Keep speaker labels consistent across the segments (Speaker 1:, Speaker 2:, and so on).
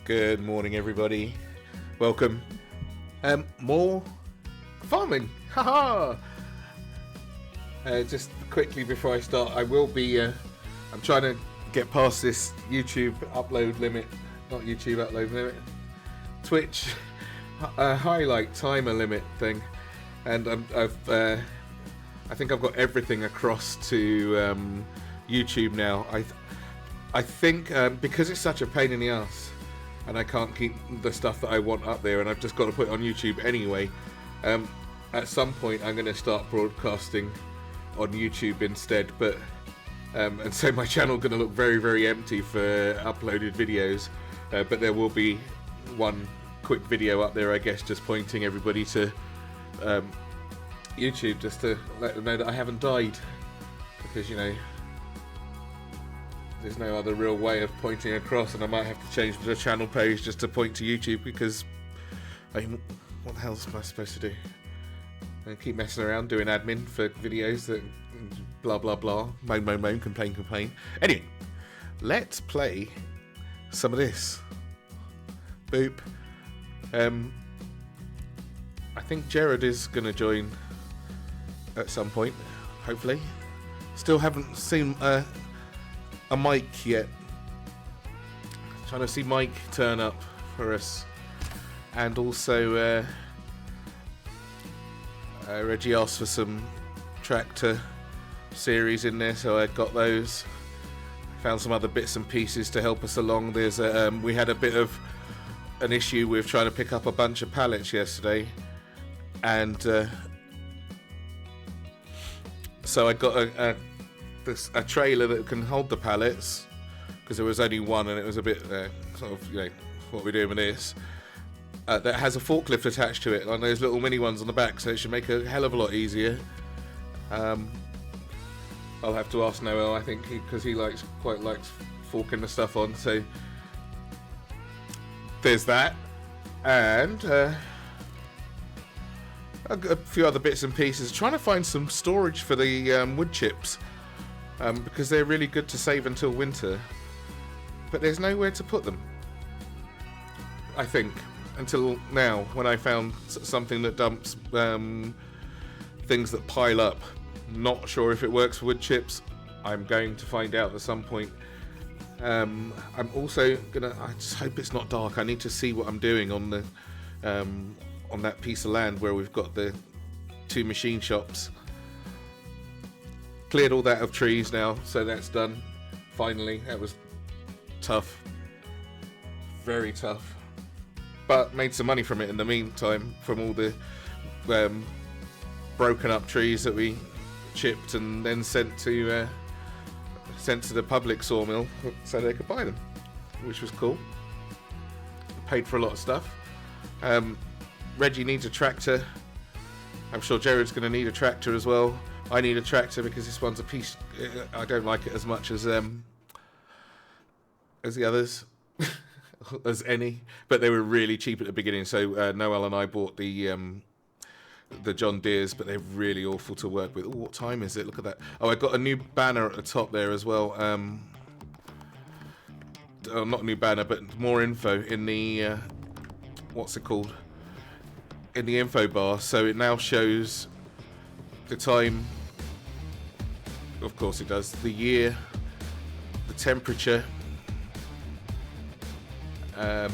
Speaker 1: Good morning, everybody. Welcome. More farming. Haha. Just quickly before I start, I will be. I'm trying to get past this YouTube upload limit. Not YouTube upload limit. Twitch highlight timer limit thing, and I think I've got everything across to YouTube now. I think because it's such a pain in the ass, and I can't keep the stuff that I want up there, and I've just got to put it on YouTube anyway. At some point, I'm going to start broadcasting on YouTube instead, but and so my channel going to look very, very empty for uploaded videos. But there will be one quick video up there, I guess, just pointing everybody to YouTube, just to let them know that I haven't died, because there's no other real way of pointing across, and I might have to change the channel page just to point to YouTube, because what the hell am I supposed to do? And keep messing around doing admin for videos that blah blah blah, moan, complain. Anyway, let's play some of this. Boop. I think Jared is going to join at some point, hopefully. Still haven't seen a Mike yet. Trying to see Mike turn up for us, and also Reggie asked for some tractor series in there, so I got those. Found some other bits and pieces to help us along. There's we had a bit of an issue with trying to pick up a bunch of pallets yesterday, and so I got a trailer that can hold the pallets, because there was only one, and it was a bit sort of, what we're doing with this, that has a forklift attached to it, and those little mini ones on the back, so it should make it a hell of a lot easier. I'll have to ask Noel, I think, because he quite likes forking the stuff on, so there's that. And a few other bits and pieces, trying to find some storage for the wood chips, because they're really good to save until winter, but there's nowhere to put them, I think, until now, when I found something that dumps things that pile up. Not sure if it works for wood chips. I'm going to find out at some point. I'm also gonna, I just hope it's not dark. I need to see what I'm doing on the on that piece of land where we've got the two machine shops. Cleared all that of trees now, so that's done. Finally, that was tough, very tough, but made some money from it in the meantime, from all the broken up trees that we chipped and then sent to the public sawmill so they could buy them, which was cool. Paid for a lot of stuff. Reggie needs a tractor. I'm sure Jared's going to need a tractor as well. I need a tractor because this one's a piece. I don't like it as much as the others, as any. But they were really cheap at the beginning. So Noel and I bought the John Deeres, but they're really awful to work with. Ooh, what time is it? Look at that. Oh, I got a new banner at the top there as well. Not a new banner, but more info in the what's it called? In the info bar. So it now shows the time. Of course it does. The year, the temperature. I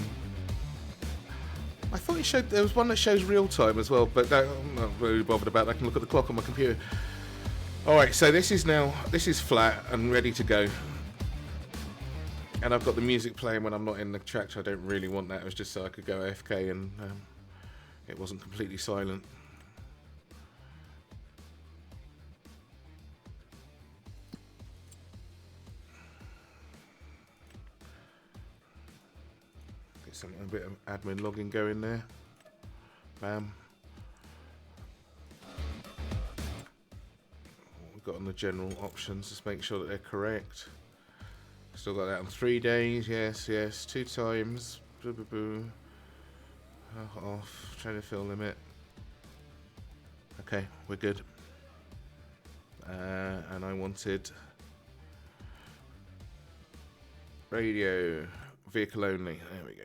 Speaker 1: thought it showed, there was one that shows real time as well, but I'm not really bothered about that. I can look at the clock on my computer. Alright, so this is flat and ready to go. And I've got the music playing when I'm not in the tractor. I don't really want that. It was just so I could go AFK and it wasn't completely silent. A bit of admin logging going there. Bam. We've got on the general options, just make sure that they're correct. Still got that on 3 days, yes, 2 times. Boo boo boo. Off, trying to fill limit. Okay, we're good. And I wanted radio vehicle only. There we go.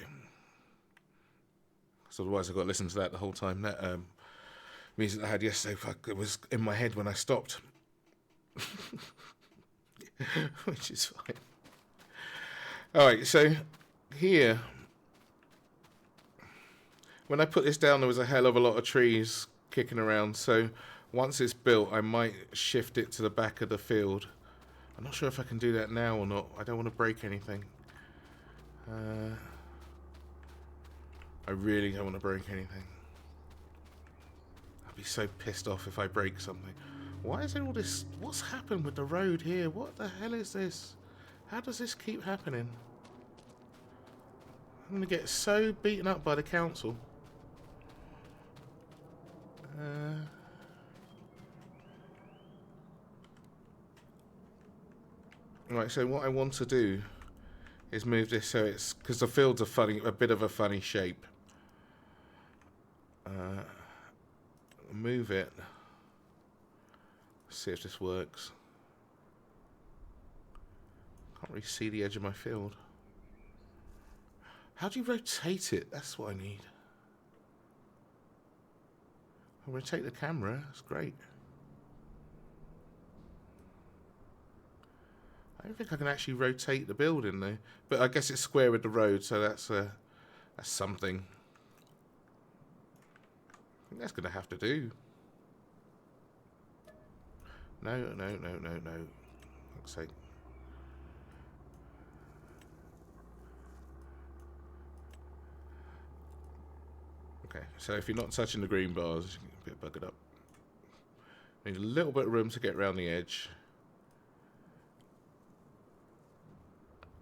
Speaker 1: So otherwise I've got to listen to that the whole time. That music I had yesterday, it was in my head when I stopped. Which is fine. Alright, so here, when I put this down, there was a hell of a lot of trees kicking around, so once it's built, I might shift it to the back of the field. I'm not sure if I can do that now or not. I don't want to break anything. I really don't want to break anything. I'd be so pissed off if I break something. Why is there all this? What's happened with the road here? What the hell is this? How does this keep happening? I'm going to get so beaten up by the council. Right, so what I want to do is move this so it's... because the fields are a bit of a funny shape. Move it. See if this works. Can't really see the edge of my field. How do you rotate it? That's what I need. I'll rotate the camera. That's great. I don't think I can actually rotate the building though. But I guess it's square with the road, so that's something. I think that's going to have to do. No. Looks like. Okay, so if you're not touching the green bars, you can get a bit buggered up. Need a little bit of room to get around the edge.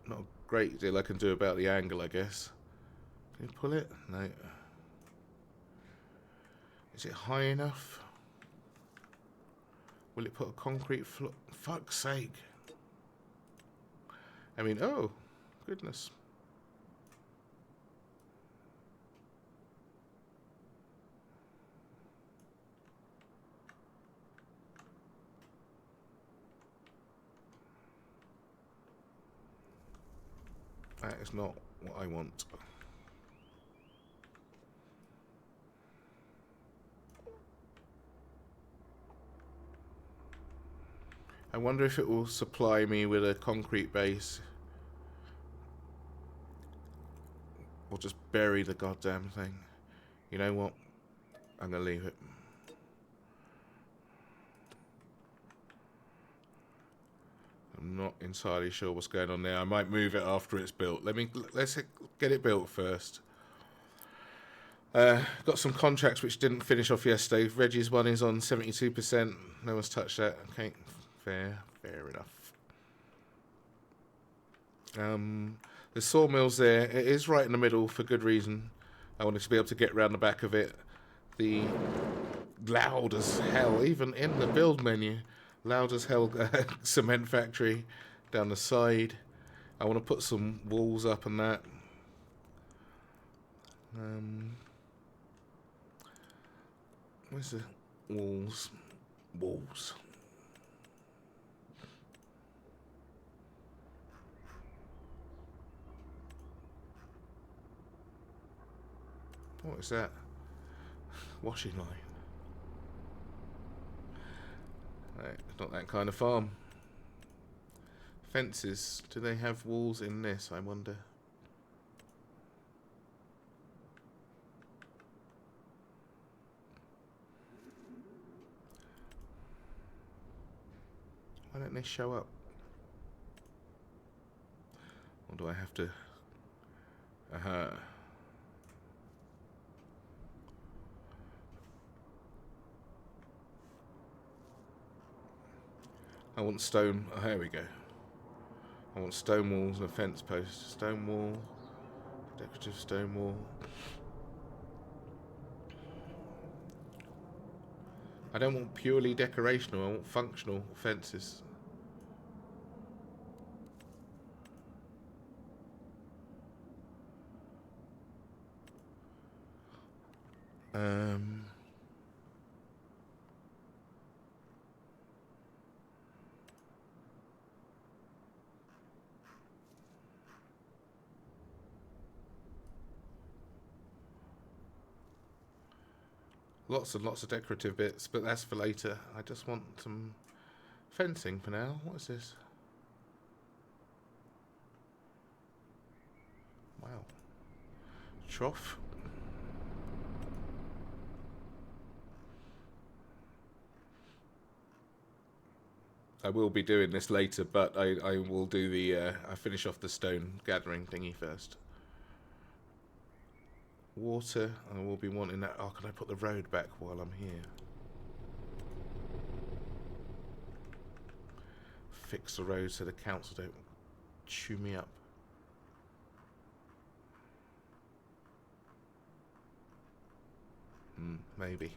Speaker 1: Not a great deal I can do about the angle, I guess. Can you pull it? No. Is it high enough? Will it put a concrete floor? Fuck's sake. I mean, oh, goodness. That is not what I want. I wonder if it will supply me with a concrete base. Or just bury the goddamn thing. You know what? I'm gonna leave it. I'm not entirely sure what's going on there. I might move it after it's built. Let's get it built first. Got some contracts which didn't finish off yesterday. Reggie's one is on 72%. No one's touched that. Okay, fair enough. The sawmill's there. It is right in the middle for good reason. I wanted to be able to get around the back of it. The loud as hell, even in the build menu. Loud as hell cement factory down the side. I want to put some walls up and that. Where's the walls? Walls. What is that? Washing line. Right, it's not that kind of farm. Fences. Do they have walls in this, I wonder? Why don't they show up? Or do I have to... I want stone... Oh, here we go. I want stone walls and a fence post. Stone wall. Decorative stone wall. I don't want purely decorational. I want functional fences. lots and lots of decorative bits, but that's for later. I just want some fencing for now. What is this? Wow. Trough. I will be doing this later, but I will do the, I finish off the stone gathering thingy first. Water, I will be wanting that. Oh, can I put the road back while I'm here? Fix the road so the council don't chew me up. Maybe.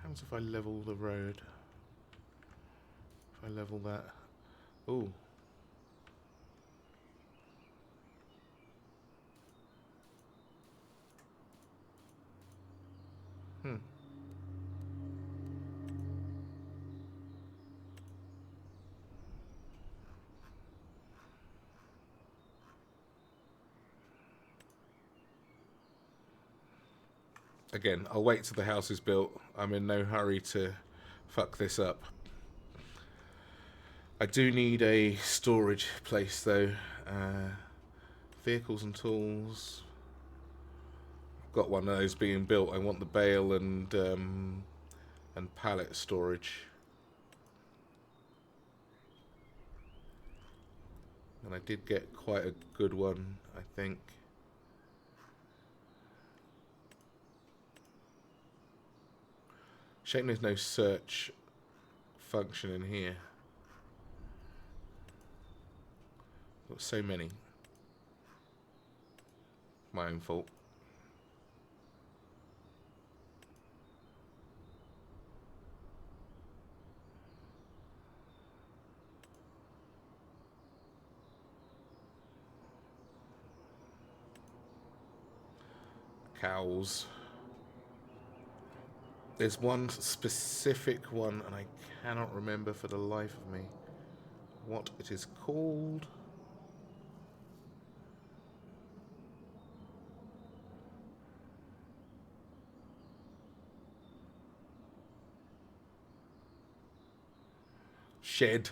Speaker 1: What if I level the road? If I level that. Ooh. Again, I'll wait till the house is built. I'm in no hurry to fuck this up. I do need a storage place though. Vehicles and tools. I've got one of those being built. I want the bale and pallet storage. And I did get quite a good one, I think. Shame there's no search function in here. Got so many. My own fault. Cows. There's one specific one, and I cannot remember for the life of me what it is called. Shed.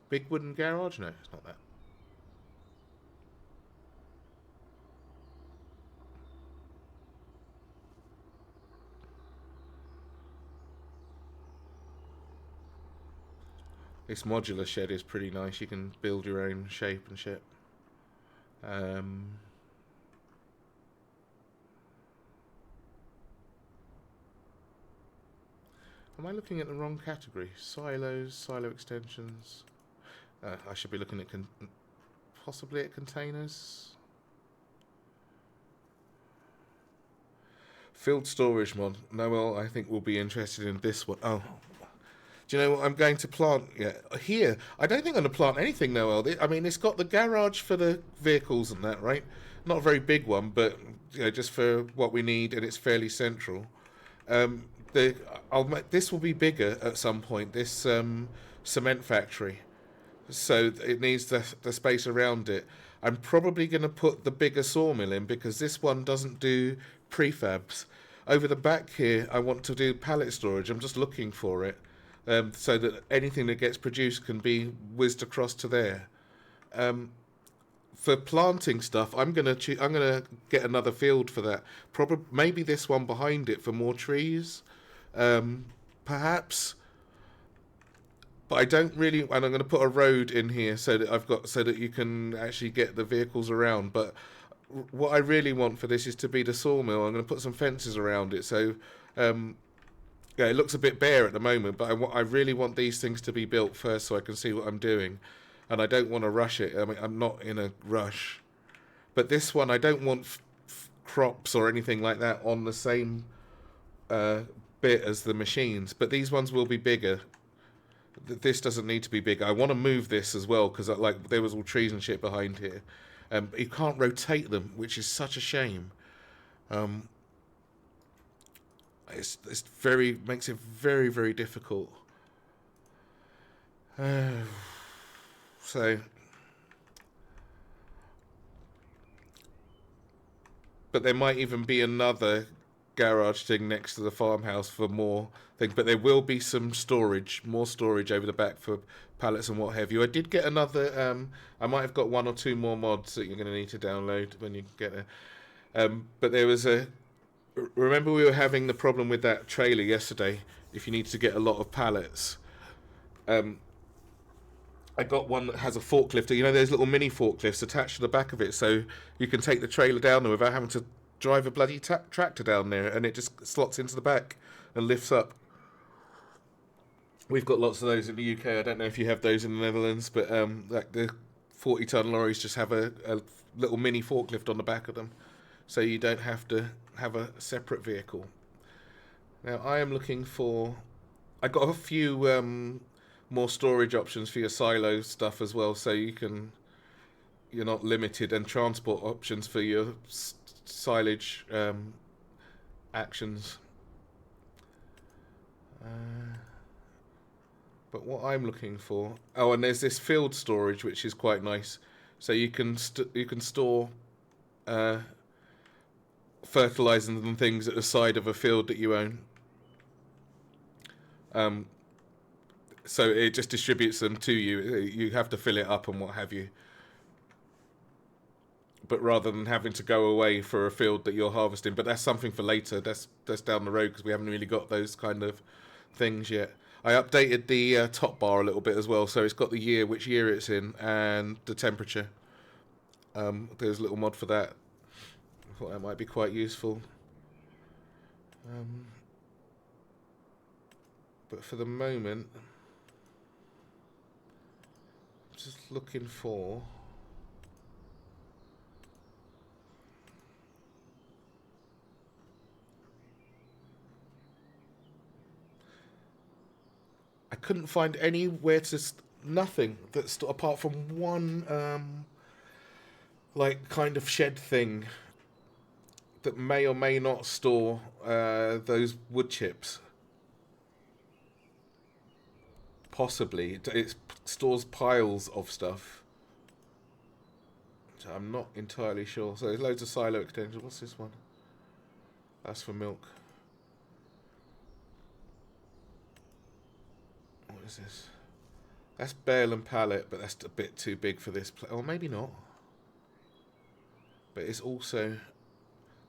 Speaker 1: Big wooden garage? No, it's not that. This modular shed is pretty nice. You can build your own shape and shit. Am I looking at the wrong category? Silos, silo extensions. I should be looking at possibly at containers. Field storage mod. Noel, I think will be interested in this one. Oh. Do you know what I'm going to plant? Yeah, here. I don't think I'm going to plant anything, Noel. I mean, it's got the garage for the vehicles and that, right? Not a very big one, but you know, just for what we need, and it's fairly central. This will be bigger at some point. This cement factory, so it needs the space around it. I'm probably going to put the bigger sawmill in because this one doesn't do prefabs. Over the back here, I want to do pallet storage. I'm just looking for it. So that anything that gets produced can be whizzed across to there. For planting stuff, I'm gonna get another field for that. Maybe this one behind it for more trees, perhaps. But I don't really, and I'm going to put a road in here so that you can actually get the vehicles around. But what I really want for this is to be the sawmill. I'm going to put some fences around it so. Yeah, it looks a bit bare at the moment, but I really want these things to be built first so I can see what I'm doing. And I don't want to rush it. I mean, I'm not in a rush. But this one, I don't want crops or anything like that on the same bit as the machines. But these ones will be bigger. This doesn't need to be big. I want to move this as well because like there was all trees and shit behind here. You can't rotate them, which is such a shame. It's makes it very, very difficult. So, but there might even be another garage thing next to the farmhouse for more things. But there will be some storage, more storage over the back for pallets and what have you. I did get another. I might have got one or two more mods that you're going to need to download when you get there. But there was a. Remember, we were having the problem with that trailer yesterday. If you need to get a lot of pallets, I got one that has a forklift. You know, there's little mini forklifts attached to the back of it, so you can take the trailer down there without having to drive a bloody tractor down there, and it just slots into the back and lifts up. We've got lots of those in the UK. I don't know if you have those in the Netherlands, but like the 40-ton lorries just have a little mini forklift on the back of them, so you don't have to have a separate vehicle. Now, I am looking for. I got a few more storage options for your silo stuff as well, so you're not limited, and transport options for your silage actions. But what I'm looking for, and there's this field storage which is quite nice. So you can store fertilizers and things at the side of a field that you own. So it just distributes them to you. You have to fill it up and what have you. But rather than having to go away for a field that you're harvesting, but that's something for later. That's down the road because we haven't really got those kind of things yet. I updated the top bar a little bit as well, so it's got the year, which year it's in, and the temperature. There's a little mod for that. I thought that might be quite useful. But for the moment, I'm just looking for. I couldn't find anywhere to nothing that's apart from one like kind of shed thing that may or may not store those wood chips. Possibly it stores piles of stuff. So I'm not entirely sure. So there's loads of silo extensions. What's this one? That's for milk. What is this? That's bale and pallet, but that's a bit too big for this. Or maybe not. But it's also.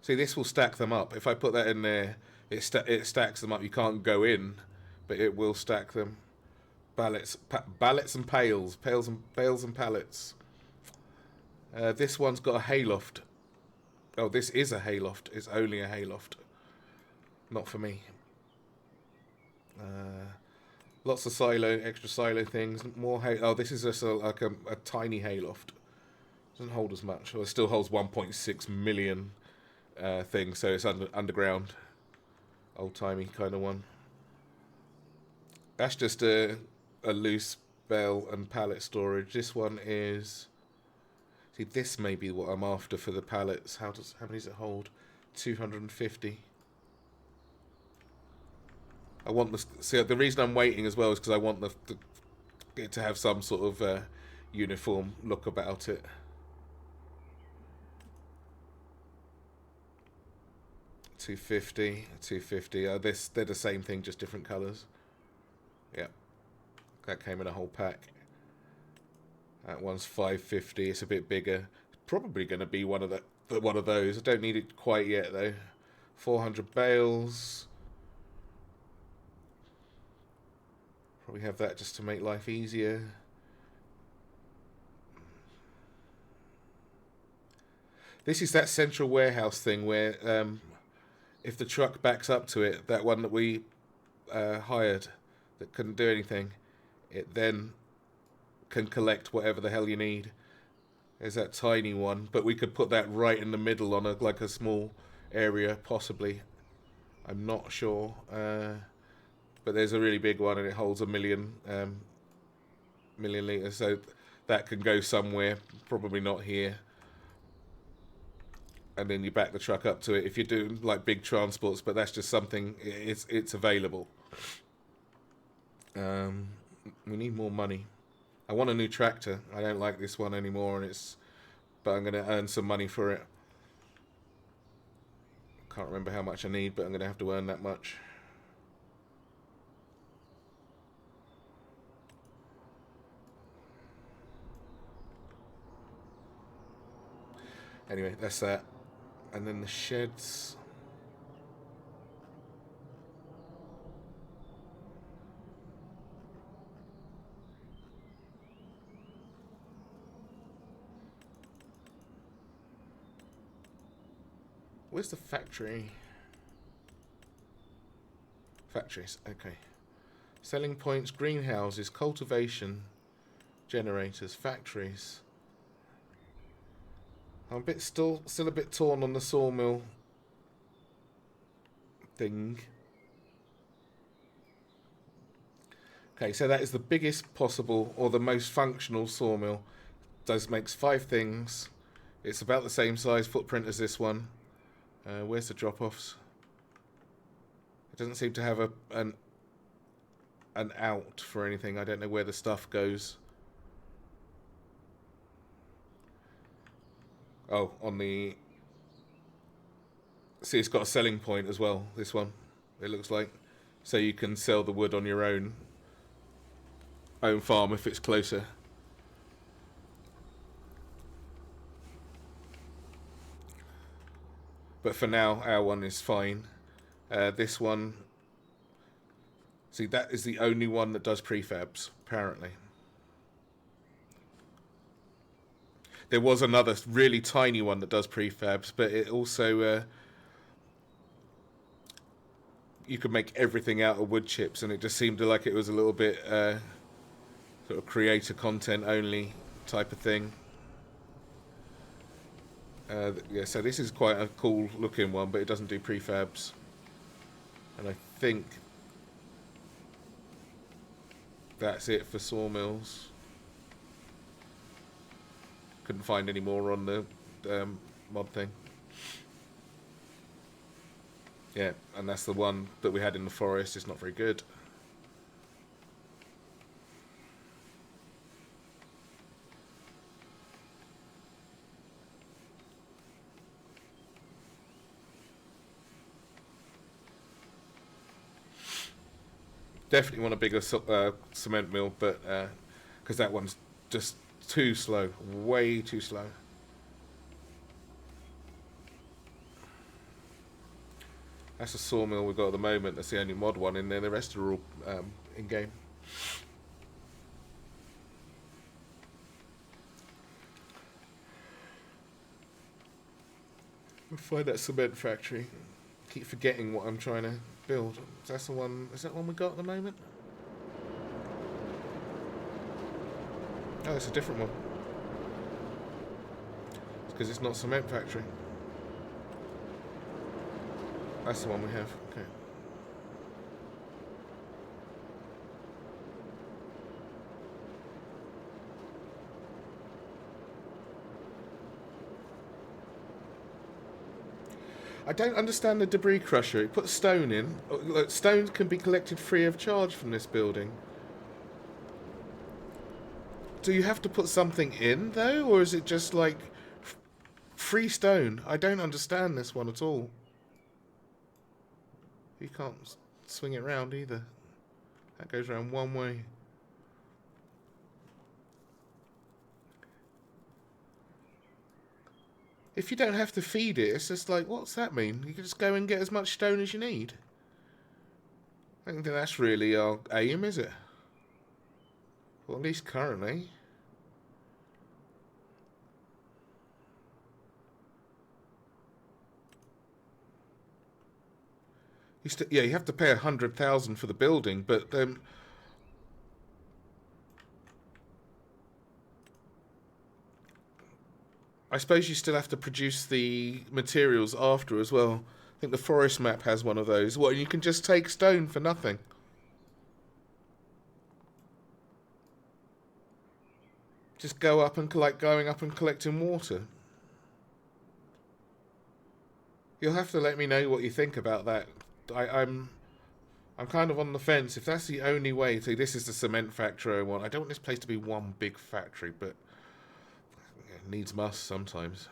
Speaker 1: See, this will stack them up. If I put that in there, it stacks them up. You can't go in, but it will stack them. Ballets and pails. Bales and pallets. This one's got a hayloft. Oh, this is a hayloft. It's only a hayloft. Not for me. Lots of extra silo things. More hay. Oh, this is just like a tiny hayloft. Doesn't hold as much. Well, it still holds 1.6 million things, so it's underground. Old-timey kind of one. That's just a loose bale and pallet storage. This one is. See, this may be what I'm after for the pallets. How many does it hold? 250. I want the reason I'm waiting as well is because I want it to have some sort of uniform look about it. $250. They're the same thing, just different colours. Yeah, that came in a whole pack. That one's $550. It's a bit bigger. Probably going to be one of those. I don't need it quite yet though. 400 bales. Probably have that just to make life easier. This is that central warehouse thing where if the truck backs up to it, that one that we hired that couldn't do anything, it then can collect whatever the hell you need. There's that tiny one, but we could put that right in the middle on like a small area, possibly. I'm not sure. But there's a really big one, and it holds 1 million litres, so that can go somewhere, probably not here. And then you back the truck up to it if you're doing like big transports, but that's just something, it's available. We need more money. I want a new tractor. I don't like this one anymore, but I'm going to earn some money for it. Can't remember how much I need, but I'm going to have to earn that much. Anyway, that's that. And then the sheds. Where's the factory? Factories, okay. Selling points, greenhouses, cultivation, generators, factories. I'm still a bit torn on the sawmill thing. Okay, so that is the biggest possible or the most functional sawmill. Makes 5 things. It's about the same size footprint as this one. Where's the drop-offs? It doesn't seem to have an out for anything. I don't know where the stuff goes. Oh, on the... See, it's got a selling point as well, this one. It looks like. So you can sell the wood on your own farm if it's closer. But for now, our one is fine. This one... See, that is the only one that does prefabs, apparently. There was another really tiny one that does prefabs, but it also... you could make everything out of wood chips, and it just seemed like it was a little bit sort of creator content only type of thing. Yeah, so this is quite a cool looking one, but it doesn't do prefabs. And I think that's it for sawmills. Couldn't find any more on the mod thing. Yeah, and that's the one that we had in the forest. It's not very good. Definitely want a bigger cement mill, but because that one's just too slow, way too slow. That's a sawmill we've got at the moment. That's the only mod one in there. The rest are all in game. We'll find that cement factory. Keep forgetting what I'm trying to build. That's the one. Is that one we got at the moment? Oh, it's a different one. It's because it's not cement factory. That's the one we have. Okay. I don't understand the debris crusher. It puts stone in. Look, stones can be collected free of charge from this building. Do you have to put something in, though? Or is it just like free stone? I don't understand this one at all. You can't swing it round either. That goes around one way. If you don't have to feed it, it's just like, what's that mean? You can just go and get as much stone as you need. I don't think that's really our aim, is it? Well, at least currently. Yeah, you have to pay 100,000 for the building, but I suppose you still have to produce the materials after as well. I think the forest map has one of those. What, you can just take stone for nothing? Just go up and going up and collecting water. You'll have to let me know what you think about that. I'm I'm kind of on the fence. If that's the only way, see, this is the cement factory I want. I don't want this place to be one big factory, but it needs must sometimes.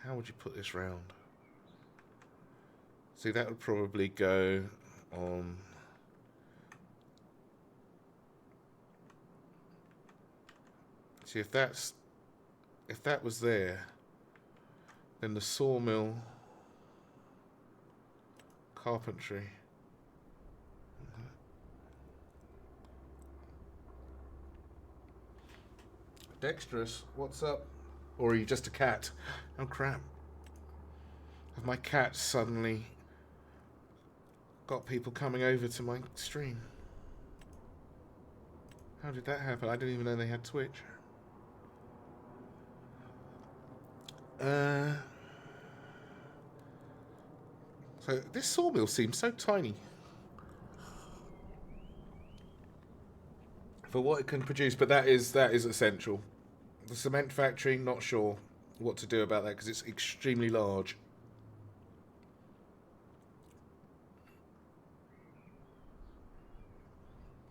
Speaker 1: How would you put this round? See, that would probably go on. See, if that was there, then the sawmill, carpentry. Dexterous, what's up? Or are you just a cat? Oh crap. Have my cat suddenly got people coming over to my stream? How did that happen? I didn't even know they had Twitch. So this sawmill seems so tiny for what it can produce, but that is essential. The cement factory, not sure what to do about that because it's extremely large.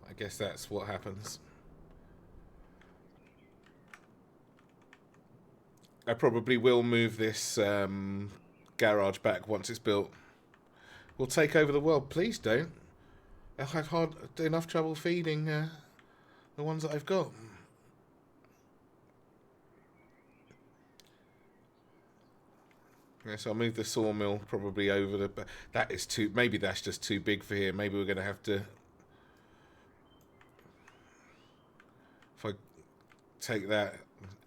Speaker 1: I guess that's what happens. I probably will move this garage back once it's built. We'll take over the world. Please don't. I've had enough trouble feeding the ones that I've got. Yes, I'll move the sawmill probably over the... That is too... Maybe that's just too big for here. Maybe we're going to have to... If I take that,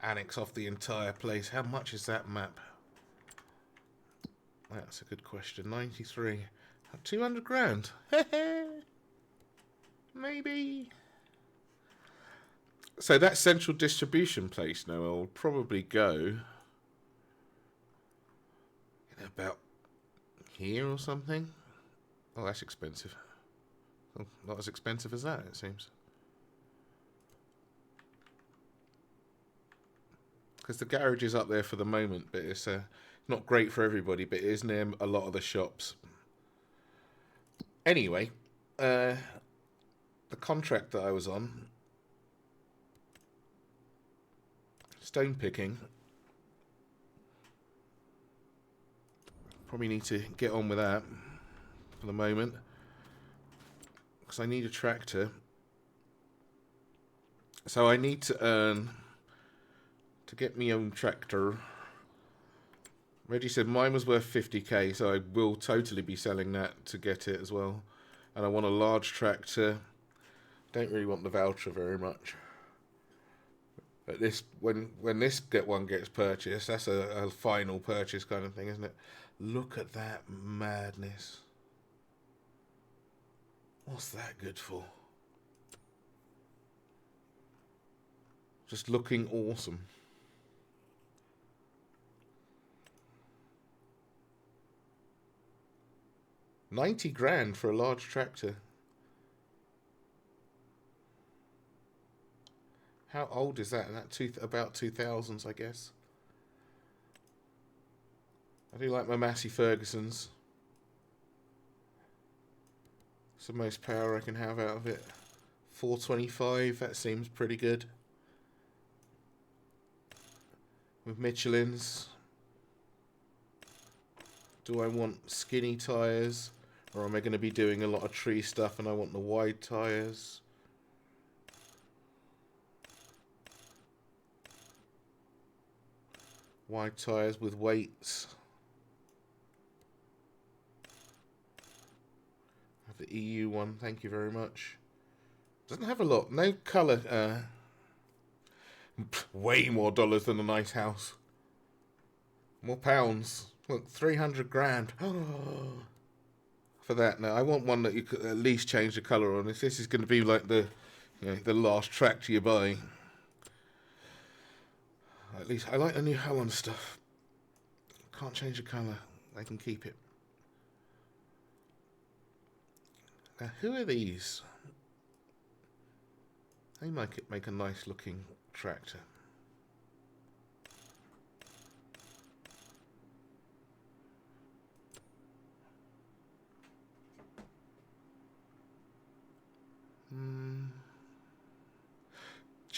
Speaker 1: annex off the entire place. How much is that map? That's a good question. 93. 200 grand. Maybe. So that central distribution place, Noel, will probably go about here or something. Oh, that's expensive. Well, not as expensive as that, it seems. Because the garage is up there for the moment, but it's not great for everybody, but it is near a lot of the shops. Anyway, the contract that I was on, stone picking, probably need to get on with that for the moment, because I need a tractor. So I need to earn to get my own tractor. Reggie said mine was worth 50k, so I will totally be selling that to get it as well. And I want a large tractor. Don't really want the voucher very much. But this, when this one gets purchased, that's a final purchase kind of thing, isn't it? Look at that madness. What's that good for? Just looking awesome. $90 grand for a large tractor. How old is that? About 2000s, I guess. I do like my Massey Fergusons. It's the most power I can have out of it. 425, that seems pretty good. With Michelin's. Do I want skinny tyres? Or am I going to be doing a lot of tree stuff and I want the wide tyres? Wide tyres with weights. Have the EU one, thank you very much. Doesn't have a lot, no colour. Way more dollars than a nice house. More pounds. Look, 300 grand. For that. Now, I want one that you could at least change the colour on. If this is going to be like the last tractor you buy. At least, I like the New Holland stuff. Can't change the colour. I can keep it. Now, who are these? They make a nice looking tractor.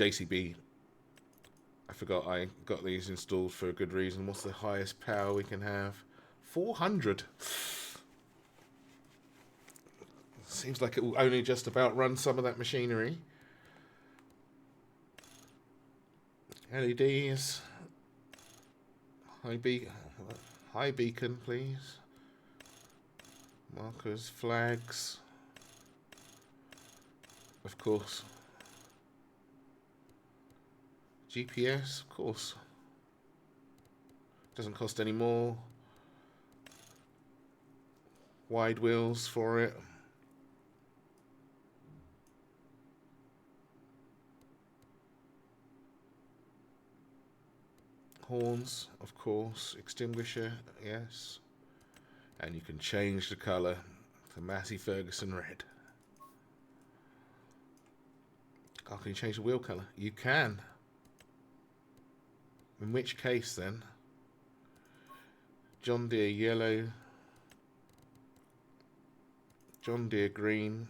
Speaker 1: JCB. I forgot I got these installed for a good reason. What's the highest power we can have? 400. Seems like it will only just about run some of that machinery. LEDs. High beacon, please. Markers, flags. Of course. GPS, of course. Doesn't cost any more. Wide wheels for it. Horns, of course. Extinguisher, yes. And you can change the colour to Massey Ferguson red. Oh, can you change the wheel colour? You can. In which case then? John Deere yellow. John Deere green.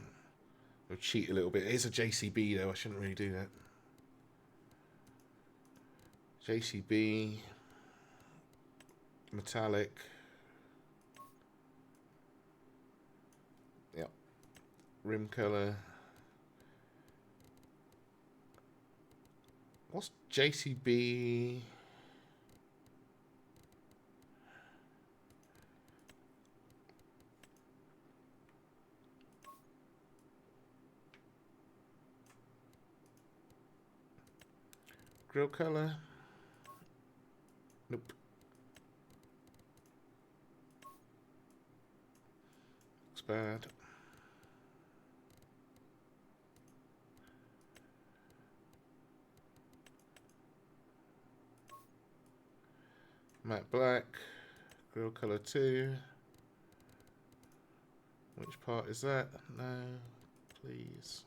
Speaker 1: I'll cheat a little bit. It is a JCB though, I shouldn't really do that. JCB. Metallic. Yep. Rim colour. What's JCB? Grill colour? Nope. Looks bad. Matte black. Grill colour 2. Which part is that? No, please.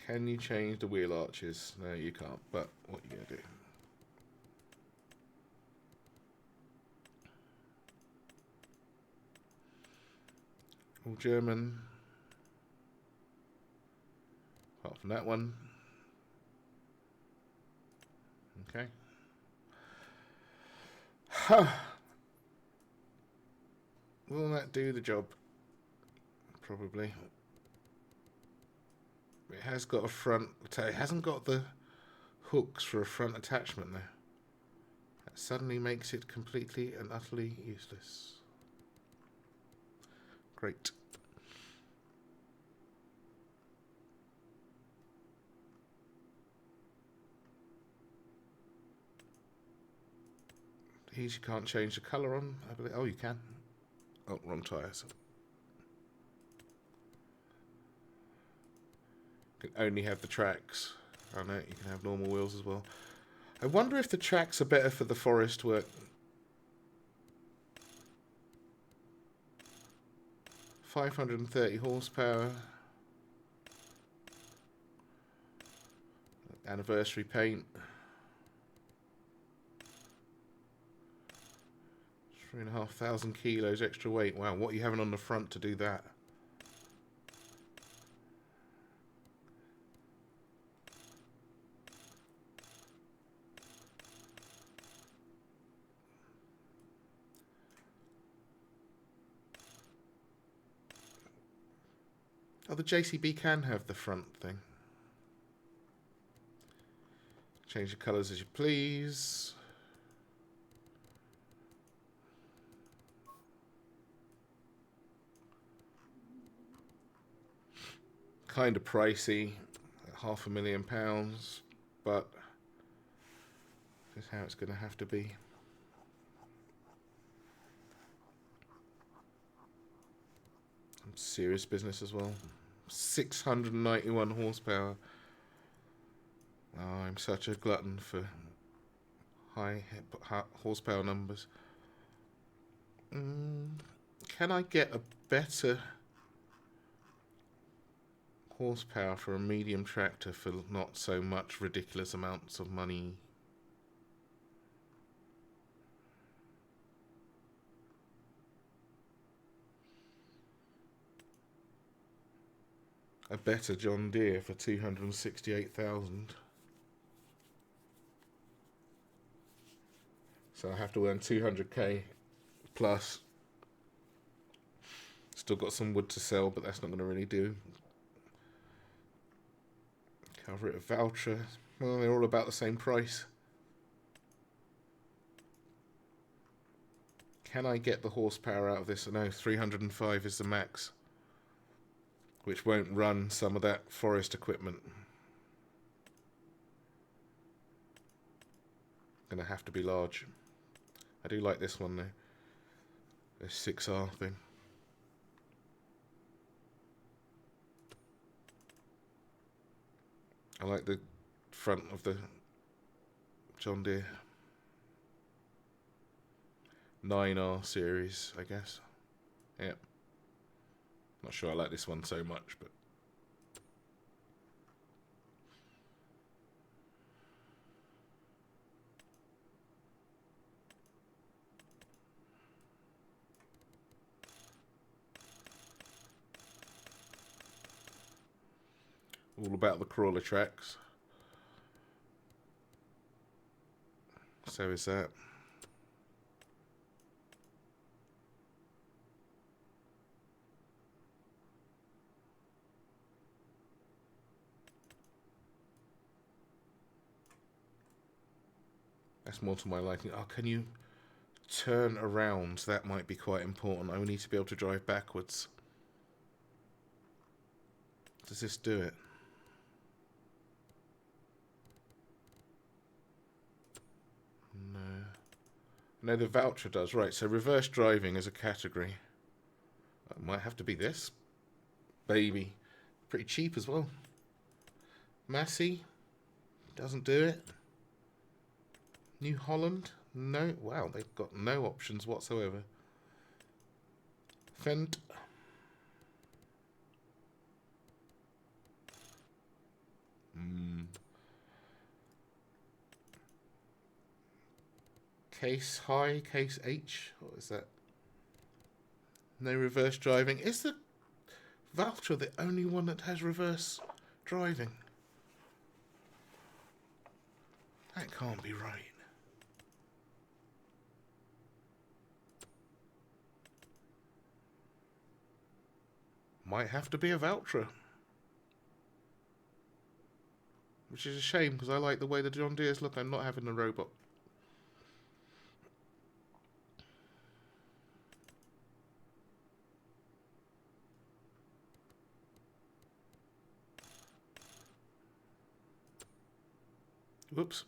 Speaker 1: Can you change the wheel arches? No, you can't, but what are you going to do? All German. Apart from that one. Okay. Huh. Will that do the job? Probably. It has got a front. It hasn't got the hooks for a front attachment though. That suddenly makes it completely and utterly useless. Great. These you can't change the colour on, I believe. Oh, you can. Oh, wrong tyres. You can only have the tracks. Oh no, you can have normal wheels as well. I wonder if the tracks are better for the forest work. 530 horsepower. Anniversary paint. 3,500 kilos extra weight. Wow, what are you having on the front to do that? Oh, the JCB can have the front thing. Change the colours as you please. Kind of pricey, £500,000, but this is how it's going to have to be. Some serious business as well. 691 horsepower. Oh, I'm such a glutton for high horsepower numbers. Can I get a better horsepower for a medium tractor for not so much ridiculous amounts of money? a better John Deere for 268,000. So I have to earn 200k plus. Still got some wood to sell, but that's not going to really do. Cover it a voucher. Well, they're all about the same price. Can I get the horsepower out of this? No, 305 is the max, which won't run some of that forest equipment. Gonna have to be large. I do like this one though. This 6R thing. I like the front of the John Deere 9R series, I guess. Yeah. Not sure I like this one so much, but all about the crawler tracks. So is that. That's more to my liking. Oh, can you turn around? That might be quite important. I will need to be able to drive backwards. Does this do it? No. No, the voucher does. Right, so reverse driving is a category. It might have to be this. Baby. Pretty cheap as well. Massey. Doesn't do it. New Holland. No. Wow, they've got no options whatsoever. Fendt. Case High, Case H. What is that? No reverse driving. Is the Valtra the only one that has reverse driving? That can't be right. Might have to be a Valtra. Which is a shame, because I like the way the John Deere's look. I'm not having a robot. Whoops.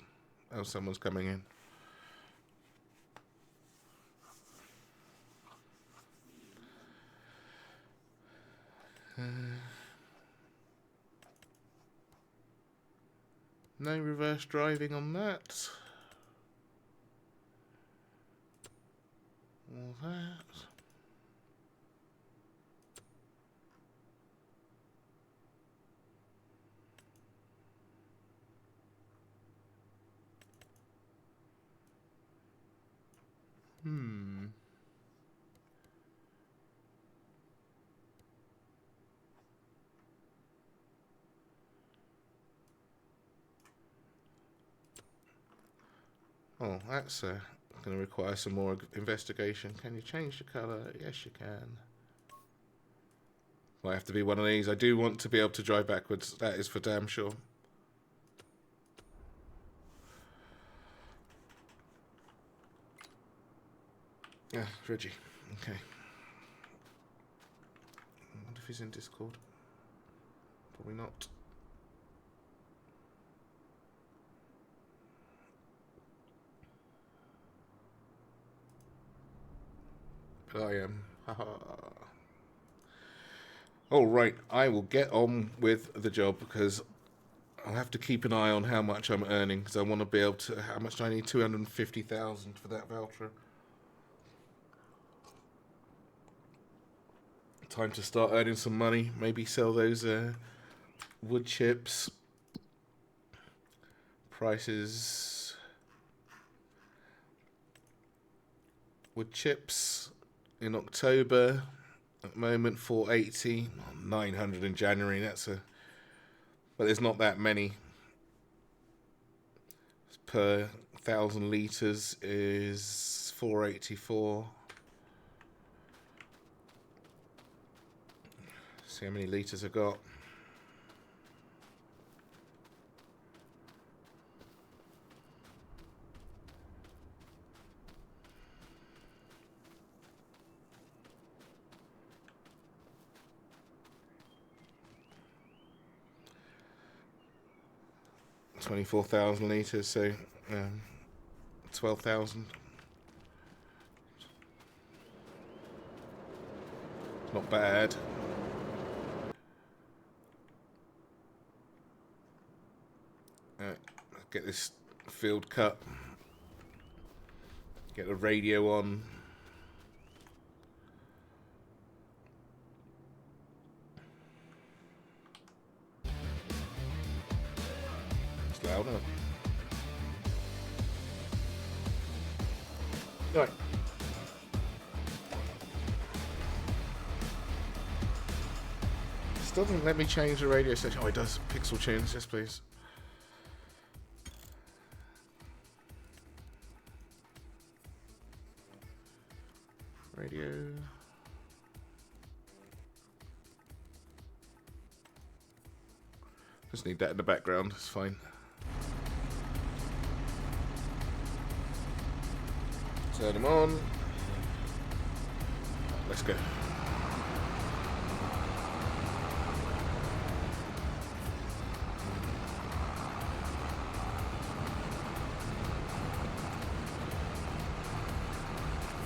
Speaker 1: Oh, someone's coming in. No reverse driving on that. All that. Oh, that's going to require some more investigation. Can you change the colour? Yes, you can. Might have to be one of these. I do want to be able to drive backwards. That is for damn sure. Yeah, Reggie. Okay. I wonder if he's in Discord. Probably not. But I am. All right, I will get on with the job because I'll have to keep an eye on how much I'm earning because I want to be able to. How much do I need? 250,000 for that voucher. Time to start earning some money. Maybe sell those wood chips. Prices. Wood chips in October At the moment, 480, 900 in January. But there's not that many. Per 1,000 litres is 484. See how many litres I got. $24,000 litres, so 12,000. Not bad. Get this field cut. Get the radio on. It's loud, isn't it? Right. Still doesn't let me change the radio station. Oh, it does. Pixel tunes, yes please. Radio. Just need that in the background, it's fine. Turn them on. Let's go.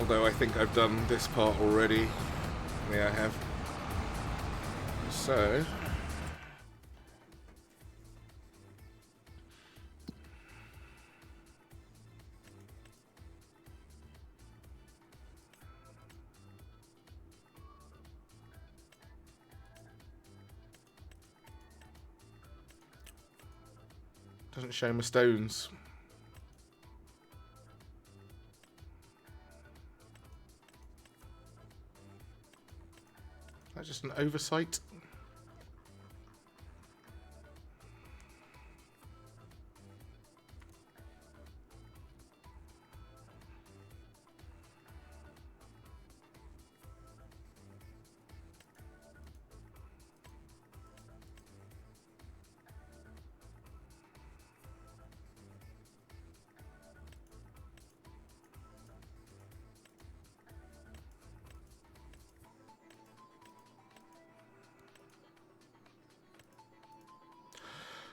Speaker 1: Although I think I've done this part already. Yeah, I have. So doesn't show my stones. That's just an oversight.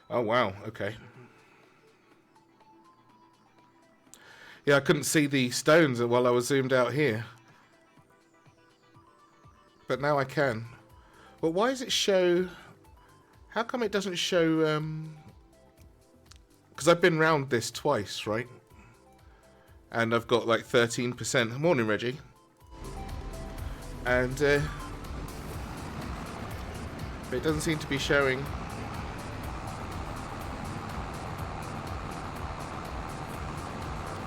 Speaker 1: Oh wow, okay. Yeah, I couldn't see the stones while I was zoomed out here. But now I can. But why does it show... How come it doesn't show... Because I've been round this twice, right? And I've got like 13%. Morning, Reggie. And it doesn't seem to be showing...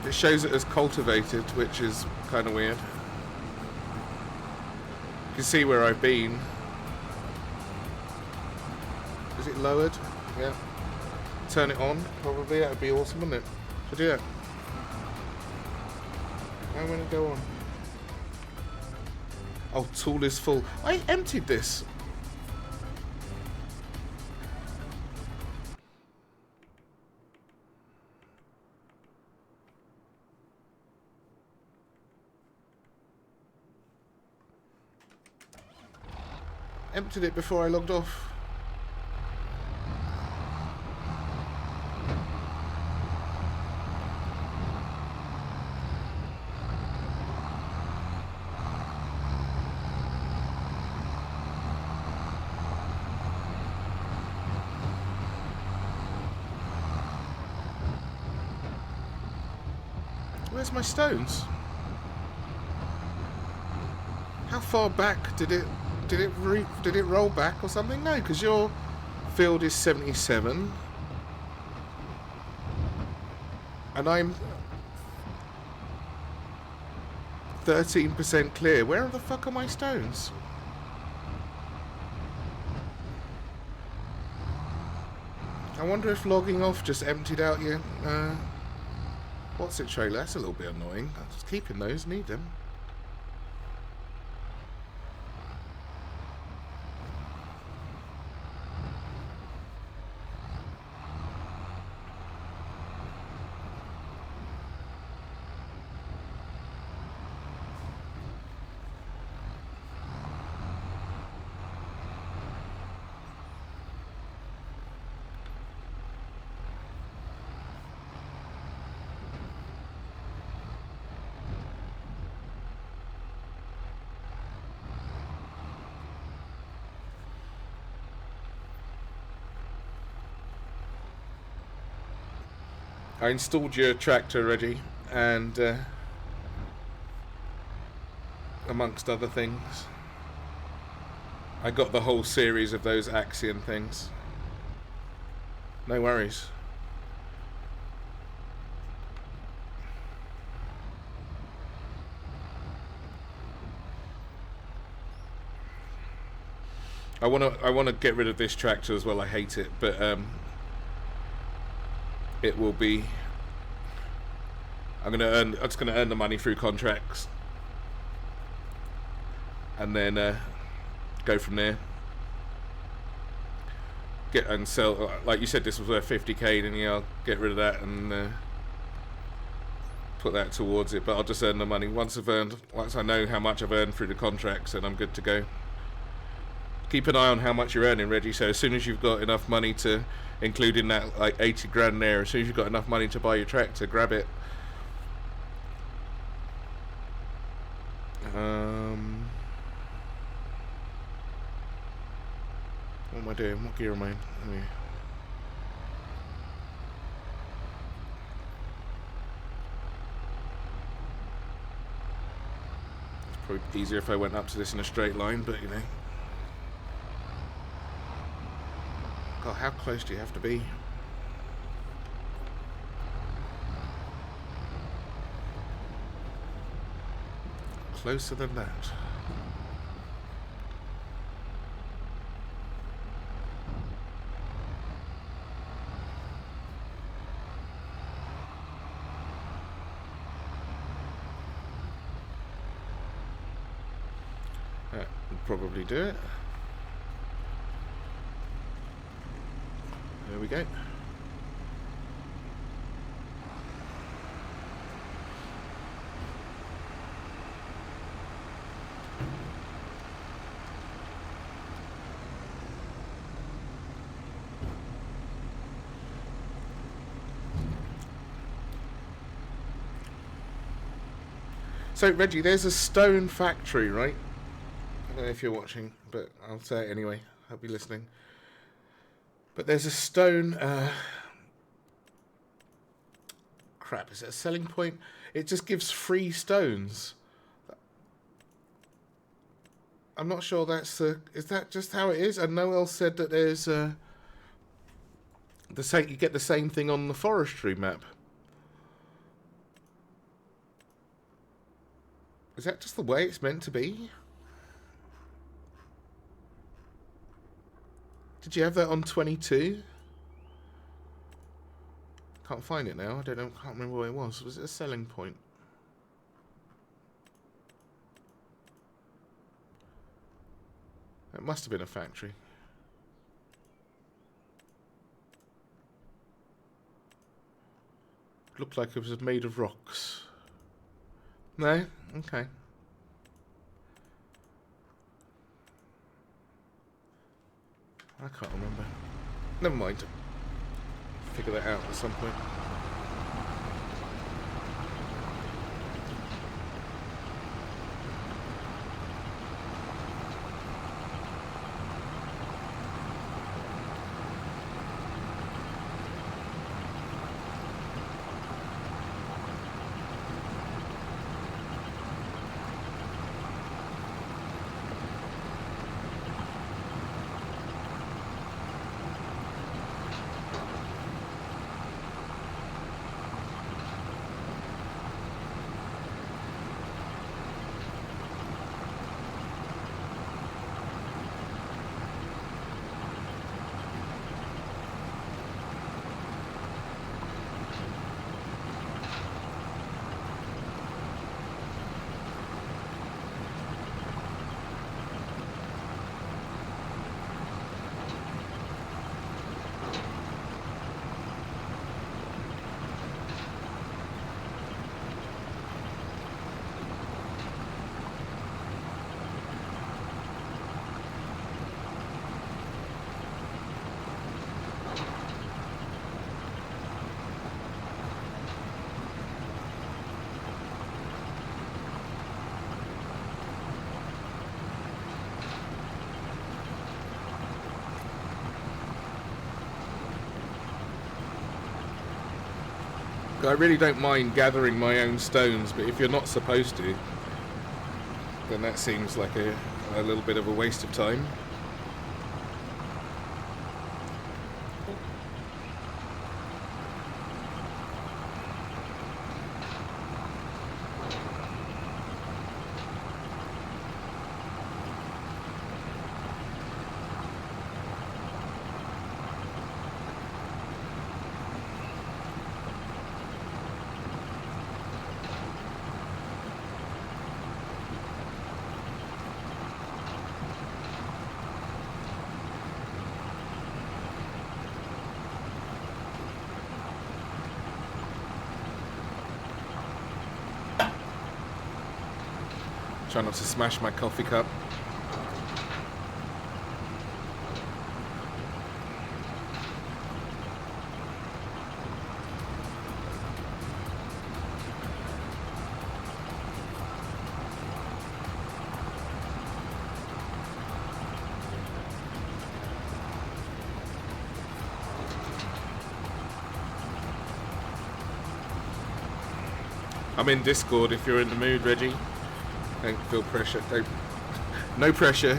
Speaker 1: It shows it as cultivated, which is kind of weird. You can see where I've been. Is it lowered? Yeah. Turn it on, probably. That would be awesome, wouldn't it? To do it. How will it go on? Oh, tool is full. I emptied this. Emptied it before I logged off. Where's my stones? How far back did it roll back or something? No, because your field is 77 and I'm 13% clear. Where the fuck are my stones? I wonder if logging off just emptied out your what's it trailer. That's a little bit annoying. I was keeping those, need them. I installed your tractor already, and amongst other things, I got the whole series of those Axion things. No worries. I wanna get rid of this tractor as well. I hate it, but it will be. I'm just gonna earn the money through contracts, and then go from there. Get and sell. Like you said, this was worth 50k. Then yeah, I'll get rid of that and put that towards it. But I'll just earn the money once I know how much I've earned through the contracts, and I'm good to go. Keep an eye on how much you're earning, Reggie. So as soon as you've got enough money to include in that like 80 grand there, as soon as you've got enough money to buy your tractor, grab it. What am I doing? What gear am I in? Anyway. It's probably easier if I went up to this in a straight line, but you know. God, how close do you have to be? Closer than that. That would probably do it. There we go. So Reggie, there's a stone factory, right? I don't know if you're watching, but I'll say it anyway. I'll be listening. But there's a stone... crap, is it a selling point? It just gives free stones. I'm not sure that's... is that just how it is? And Noel said that there's... the same, you get the same thing on the forestry map. Is that just the way it's meant to be? Did you have that on 22? Can't find it now. I don't know. Can't remember where it was. Was it a selling point? It must have been a factory. Looked like it was made of rocks. No? Okay. I can't remember. Never mind. Figure that out at some point. I really don't mind gathering my own stones, but if you're not supposed to, then that seems like a little bit of a waste of time. Try not to smash my coffee cup. I'm in Discord if you're in the mood, Reggie. Don't feel pressure. Don't. No pressure.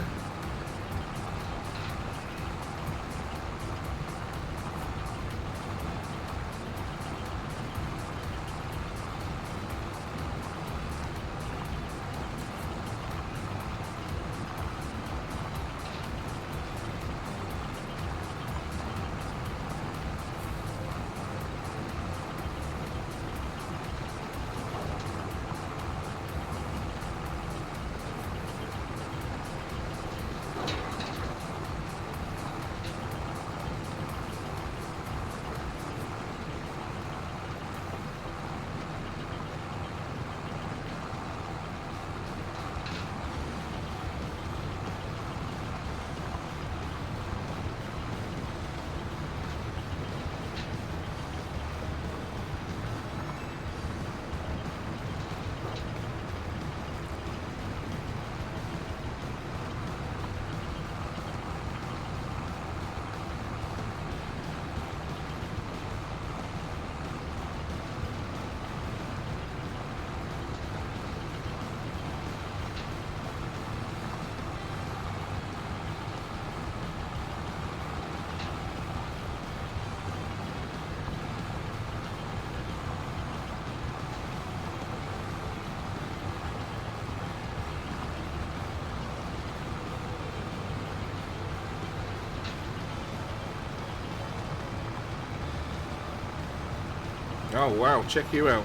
Speaker 1: Oh wow, check you out.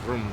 Speaker 1: Vroom.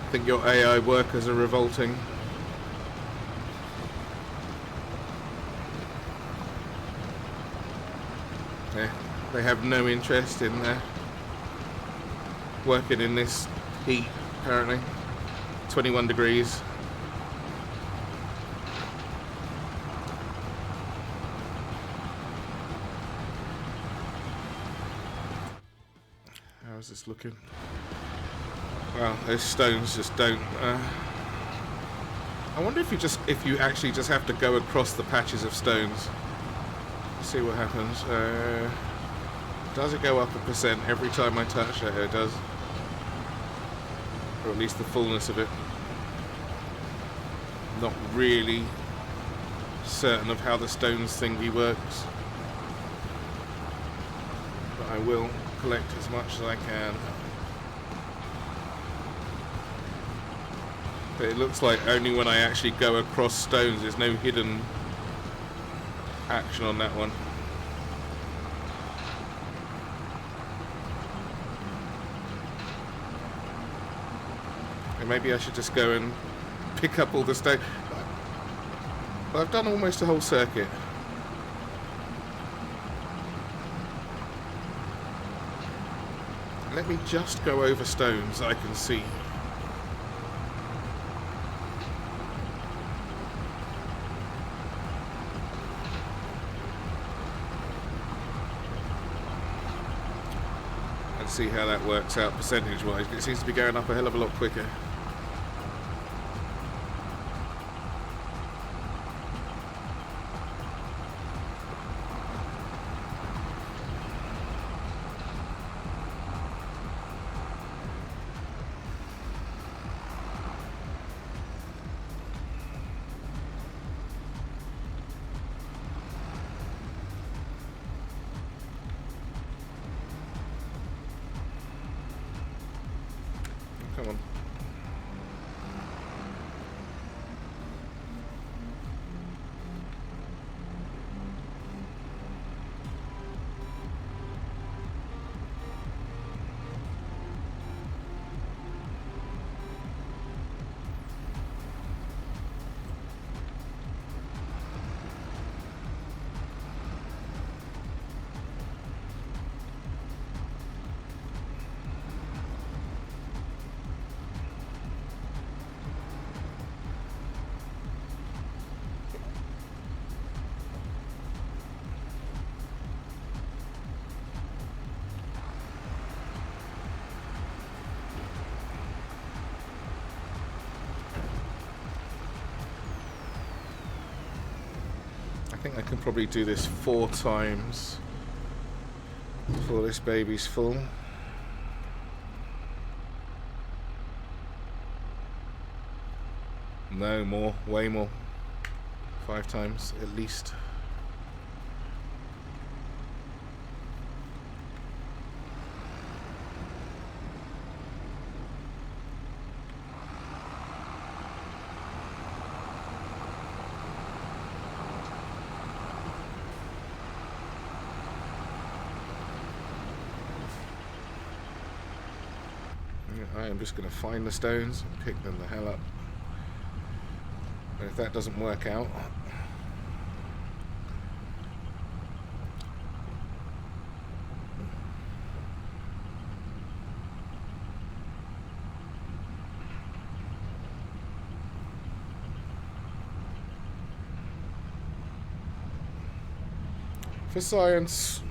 Speaker 1: I think your AI workers are revolting. Yeah, they have no interest in working in this heat, apparently. 21 degrees. How's this looking? Well, those stones just don't. I wonder if you actually just have to go across the patches of stones. See what happens. Does it go up 1% every time I touch it? It does, or at least the fullness of it. Not really certain of how the stones thingy works, but I will collect as much as I can. But it looks like only when I actually go across stones, there's no hidden action on that one. maybe I should just go and pick up all the stone. But I've done almost a whole circuit. Let me just go over stones I can see. And see how that works out percentage-wise. It seems to be going up a hell of a lot quicker. Come on. I think I can probably do this 4 times before this baby's full. No more, way more. 5 times at least. I am just going to find the stones and pick them the hell up. And if that doesn't work out, for science.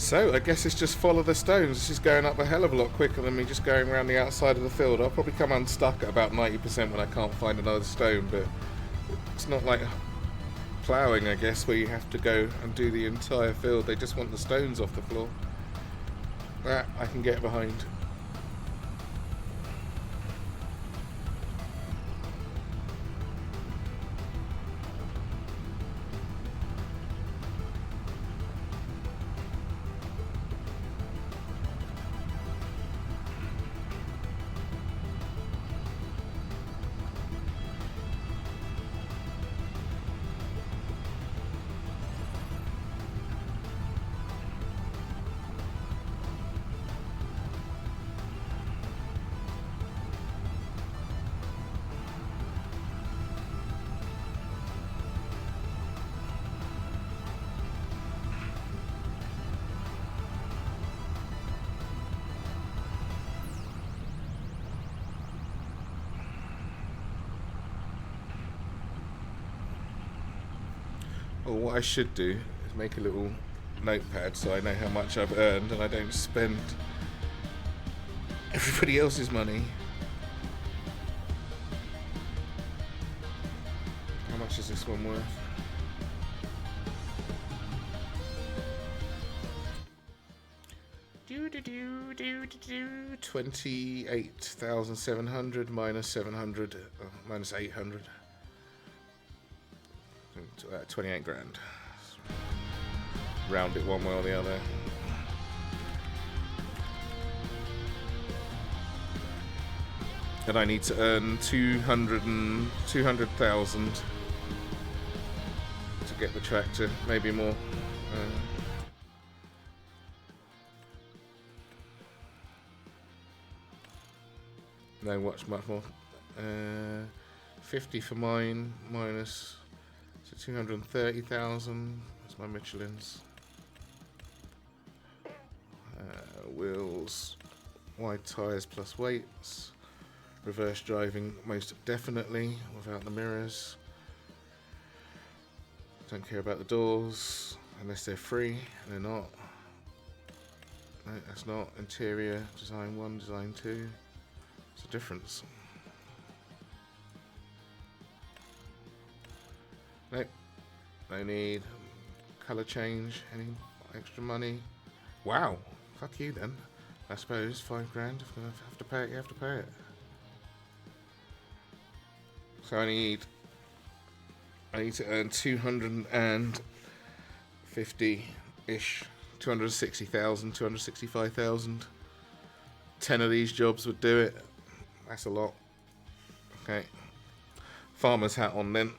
Speaker 1: So I guess it's just follow the stones. This is going up a hell of a lot quicker than me just going around the outside of the field. I'll probably come unstuck at about 90% when I can't find another stone, but it's not like ploughing, I guess, where you have to go and do the entire field. They just want the stones off the floor. That I can get behind. Well, what I should do is make a little notepad so I know how much I've earned and I don't spend everybody else's money. How much is this one worth? Do 28,700 minus 700 minus 800. 28 grand. Round it one way or the other. And I need to earn 200,000 to get the tractor, maybe more. No, much more. 50 for mine minus. So 230,000. That's my Michelin's. Wheels, wide tyres plus weights. Reverse driving most definitely without the mirrors. Don't care about the doors unless they're free. They're not. No, that's not. Interior design 1, design 2. What's the difference? Nope. No need. Colour change. Any extra money? Wow. Fuck you then. I suppose 5 grand. If you have to pay it, you have to pay it. So I need to earn 250-ish, 260,000, 265,000. 10 of these jobs would do it. That's a lot. Okay. Farmer's hat on then.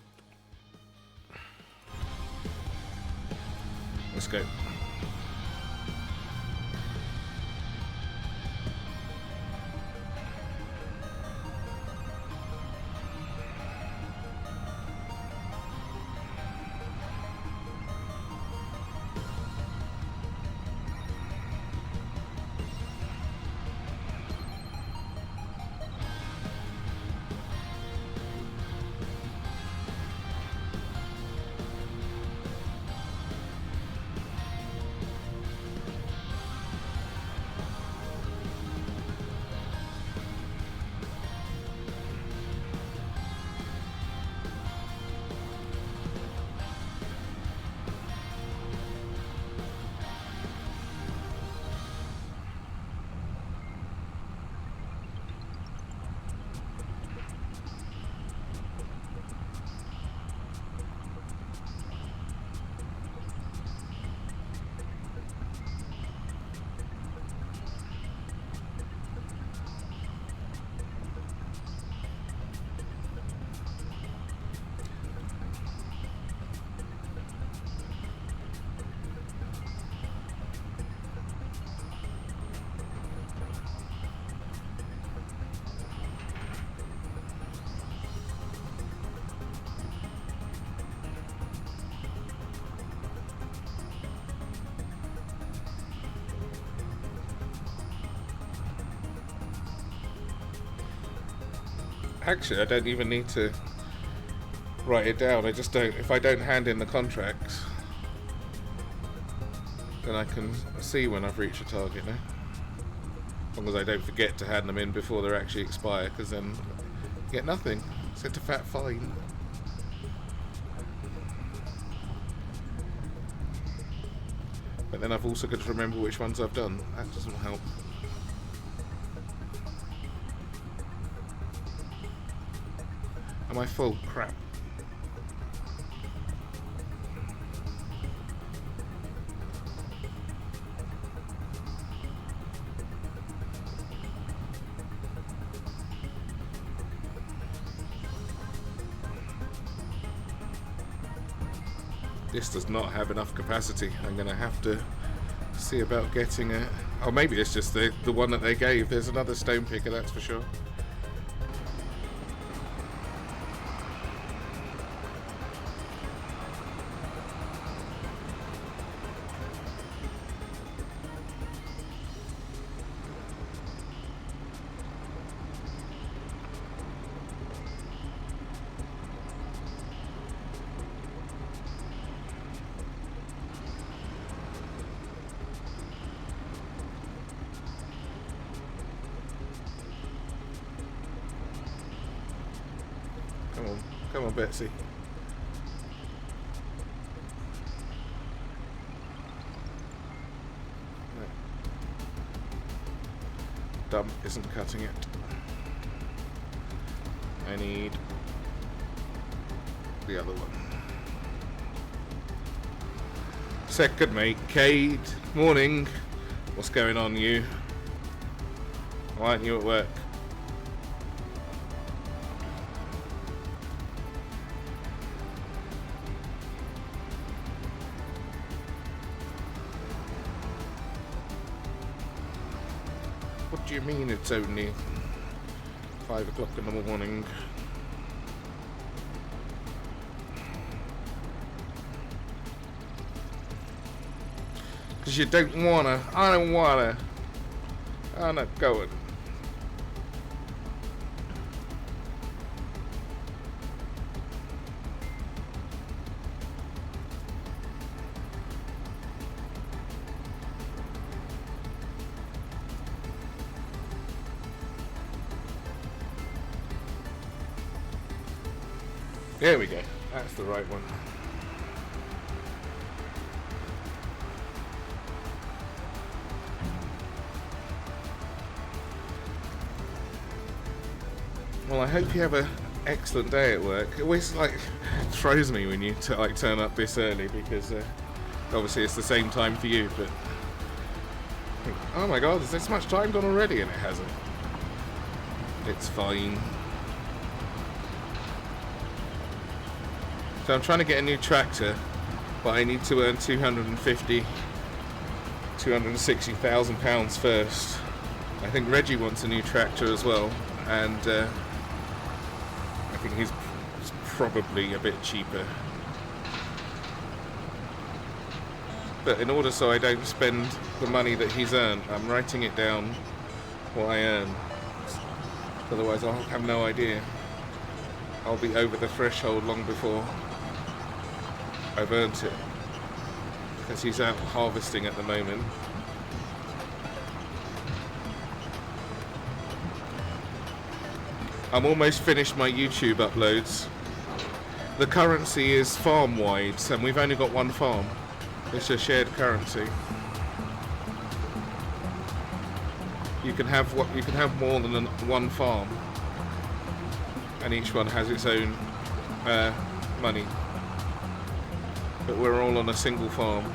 Speaker 1: Let's go. Actually, I don't even need to write it down. I just don't. If I don't hand in the contracts, then I can see when I've reached a target now. As long as I don't forget to hand them in before they're actually expired, because then you get nothing. Sent a fat fine. But then I've also got to remember which ones I've done. That doesn't help. Am I full? Crap. This does not have enough capacity. I'm going to have to see about getting it. Oh, maybe it's just the one that they gave. There's another stone picker, that's for sure. Come on, Betsy. No. Dump isn't cutting it. I need the other one. Second mate, Cade. Morning. What's going on, you? Why aren't you at work? What do you mean it's only 5 o'clock in the morning? Because you don't wanna. I don't wanna. I'm not going. There we go. That's the right one. Well, I hope you have an excellent day at work. It always throws me when you turn up this early, because obviously it's the same time for you. But oh my God, is this much time gone already? And it hasn't. It's fine. So I'm trying to get a new tractor, but I need to earn 260,000 pounds first. I think Reggie wants a new tractor as well, and I think he's probably a bit cheaper. But in order so I don't spend the money that he's earned, I'm writing it down what I earn. Otherwise I'll have no idea. I'll be over the threshold long before I've earned it, because he's out harvesting at the moment. I'm almost finished my YouTube uploads. The currency is farm-wide, and we've only got one farm. It's a shared currency. You can have more than one farm, and each one has its own money. But we're all on a single farm.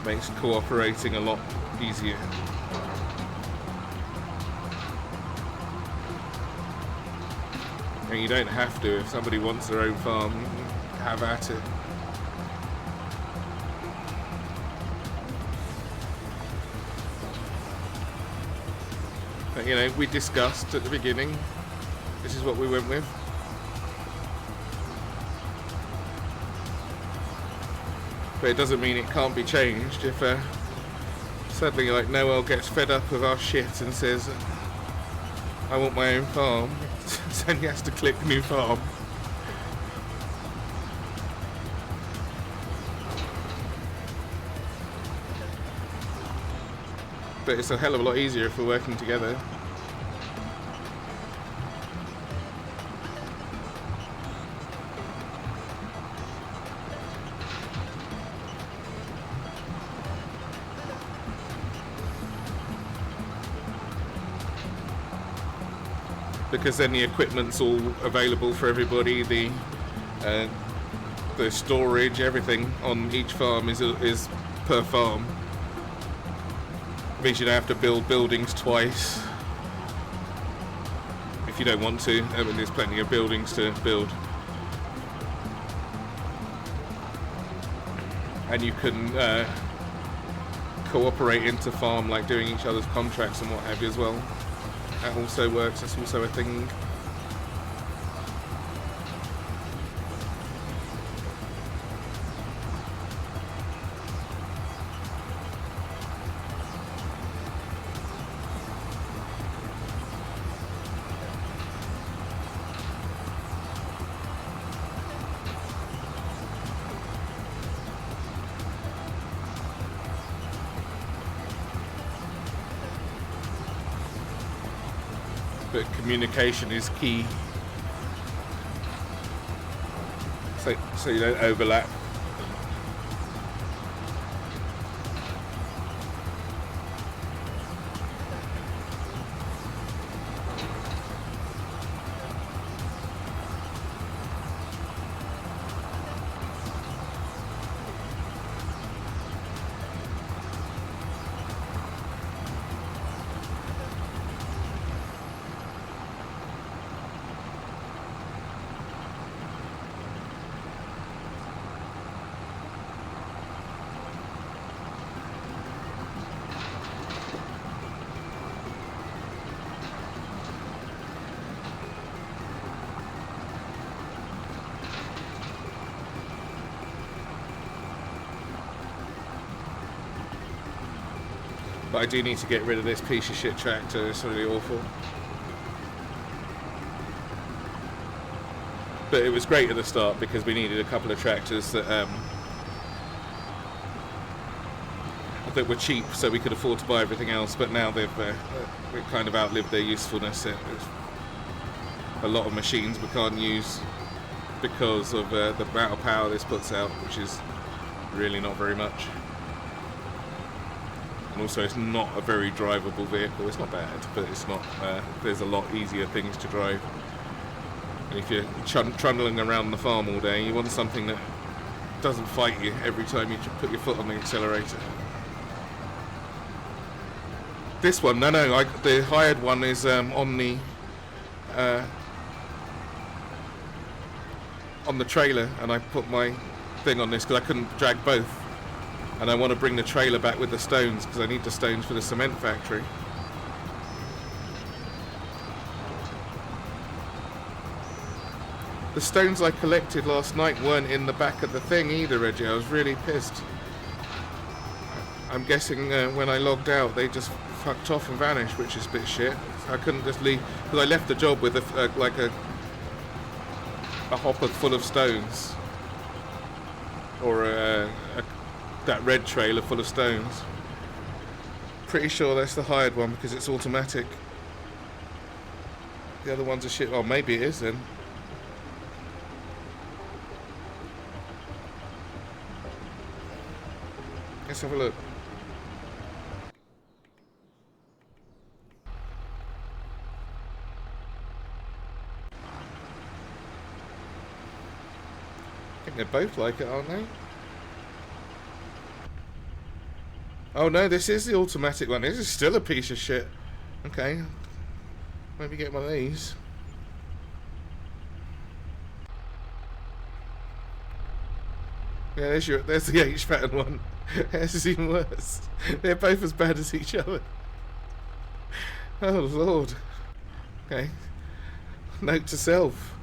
Speaker 1: Makes cooperating a lot easier. And you don't have to. If somebody wants their own farm, have at it. But you know, we discussed at the beginning, this is what we went with. But it doesn't mean it can't be changed if suddenly Noel gets fed up with our shit and says, I want my own farm. Then he has to click new farm. but it's a hell of a lot easier if we're working together. Because then the equipment's all available for everybody, the storage, everything on each farm is per farm. Means you don't have to build buildings twice if you don't want to. I mean, there's plenty of buildings to build, and you can cooperate into farm, like doing each other's contracts and what have you as well. That also works. That's also a thing. But communication is key, so you don't overlap. But I do need to get rid of this piece of shit tractor. It's really awful. But it was great at the start because we needed a couple of tractors that were cheap, so we could afford to buy everything else. But now they've kind of outlived their usefulness. There's a lot of machines we can't use because of the amount of power this puts out, which is really not very much. And also, it's not a very drivable vehicle. It's not bad, but it's not. There's a lot easier things to drive. And if you're trundling around the farm all day, you want something that doesn't fight you every time you put your foot on the accelerator. This one, no, the hired one is on the trailer, and I put my thing on this because I couldn't drag both. And I want to bring the trailer back with the stones because I need the stones for the cement factory. The stones I collected last night weren't in the back of the thing either, Reggie. I was really pissed. I'm guessing when I logged out, they just fucked off and vanished, which is a bit shit. I couldn't just leave because I left the job with a hopper full of stones, or that red trailer full of stones. Pretty sure that's the hired one because it's automatic. The other ones are shit. Oh, maybe it is then. Let's have a look. I think they're both like it, aren't they? Oh no, this is the automatic one. This is still a piece of shit. Okay. Maybe get one of these. Yeah, there's the H pattern one. This is even worse. They're both as bad as each other. Oh Lord. Okay. Note to self.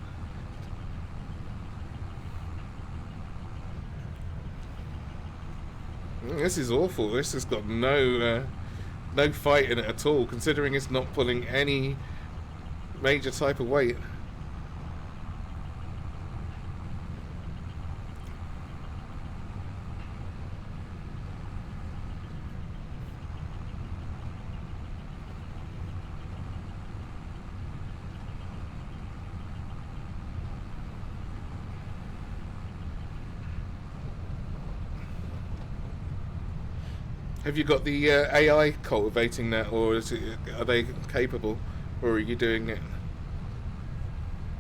Speaker 1: This is awful. This has got no fight in it at all, considering it's not pulling any major type of weight. Have you got the AI cultivating that, or are they capable, or are you doing it?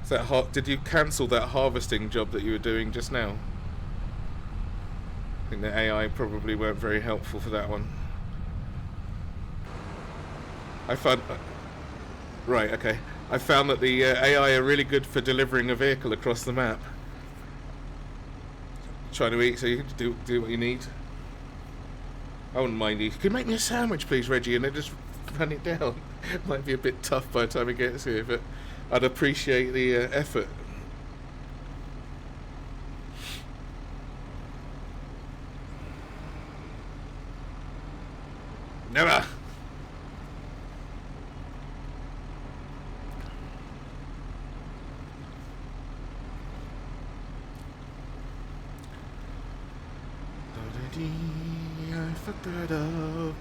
Speaker 1: Is that did you cancel that harvesting job that you were doing just now? I think the AI probably weren't very helpful for that one. I found... Right, okay. I found that the AI are really good for delivering a vehicle across the map. Trying to eat, so you can do what you need. I wouldn't mind you. Can you make me a sandwich, please, Reggie? And then just run it down. Might be a bit tough by the time it gets here, but I'd appreciate the effort. Never! I fucked that up.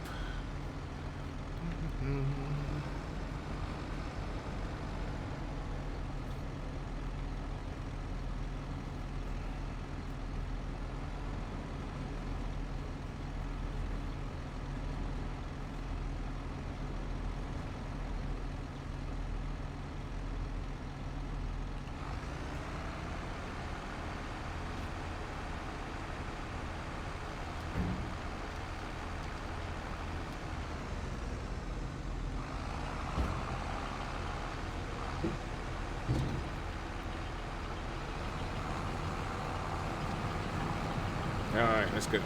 Speaker 1: Alright, that's good.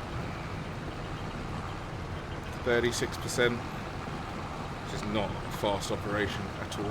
Speaker 1: 36%, which is not a fast operation at all.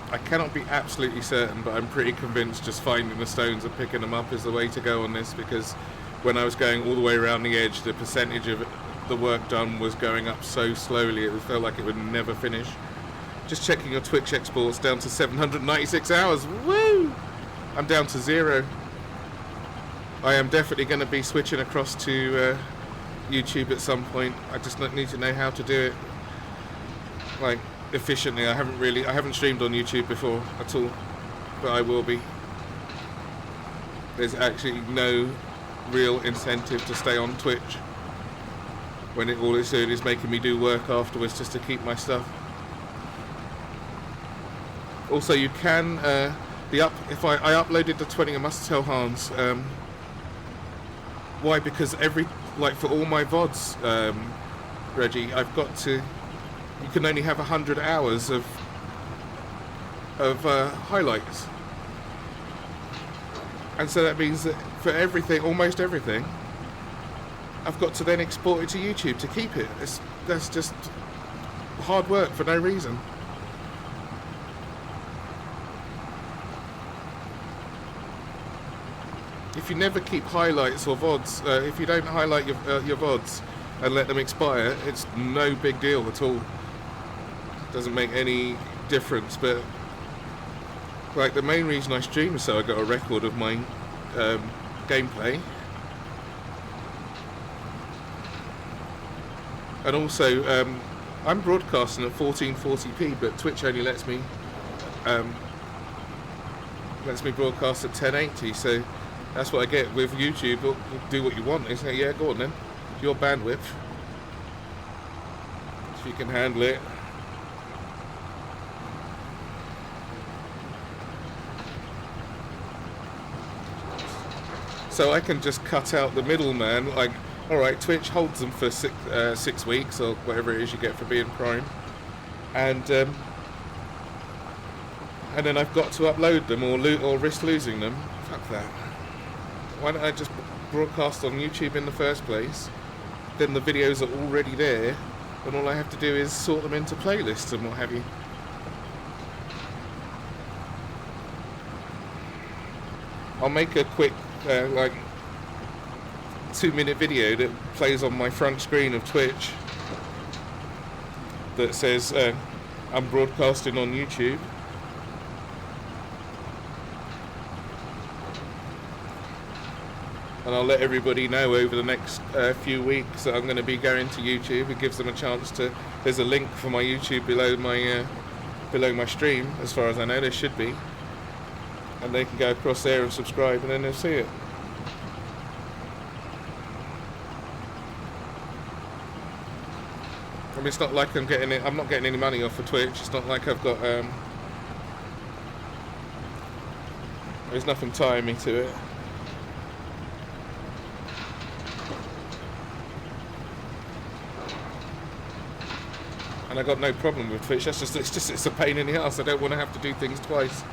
Speaker 1: I cannot be absolutely certain, but I'm pretty convinced just finding the stones and picking them up is the way to go on this, because when I was going all the way around the edge, the percentage of the work done was going up so slowly it felt like it would never finish. Just checking your Twitch exports, down to 796 hours. Woo! I'm down to 0. I am definitely going to be switching across to YouTube at some point. I just need to know how to do it, like, efficiently. I haven't streamed on YouTube before at all, but I will be. There's actually no real incentive to stay on Twitch when all it's doing is making me do work afterwards just to keep my stuff. Also, you can if I uploaded the 20, I must tell Hans why, because for all my VODs, Reggie, I've got to. You can only have 100 hours of highlights, and so that means that for everything, almost everything, I've got to then export it to YouTube to keep it. That's just hard work for no reason. If you never keep highlights or VODs, if you don't highlight your VODs and let them expire, it's no big deal at all. Doesn't make any difference. But like, the main reason I stream is so I got a record of my gameplay, and also I'm broadcasting at 1440p, but Twitch only lets me broadcast at 1080, so that's what I get with YouTube. We'll do what you want, isn't it? Yeah, go on then. Your bandwidth, if you can handle it. So I can just cut out the middleman. Like, Alright, Twitch holds them for 6 weeks, or whatever it is you get for being Prime. And then I've got to upload them or risk losing them. Fuck that. Why don't I just broadcast on YouTube in the first place? Then the videos are already there, and all I have to do is sort them into playlists and what have you. I'll make a quick, like, 2-minute video that plays on my front screen of Twitch that says I'm broadcasting on YouTube. And I'll let everybody know over the next few weeks that I'm going to be going to YouTube. It gives them a chance to. There's a link for my YouTube below my stream, as far as I know. There should be, and they can go across there and subscribe, and then they'll see it. I mean, it's not like I'm not getting any money off of Twitch. It's not like I've got. There's nothing tying me to it. And I got no problem with Twitch. It's a pain in the ass. I don't want to have to do things twice.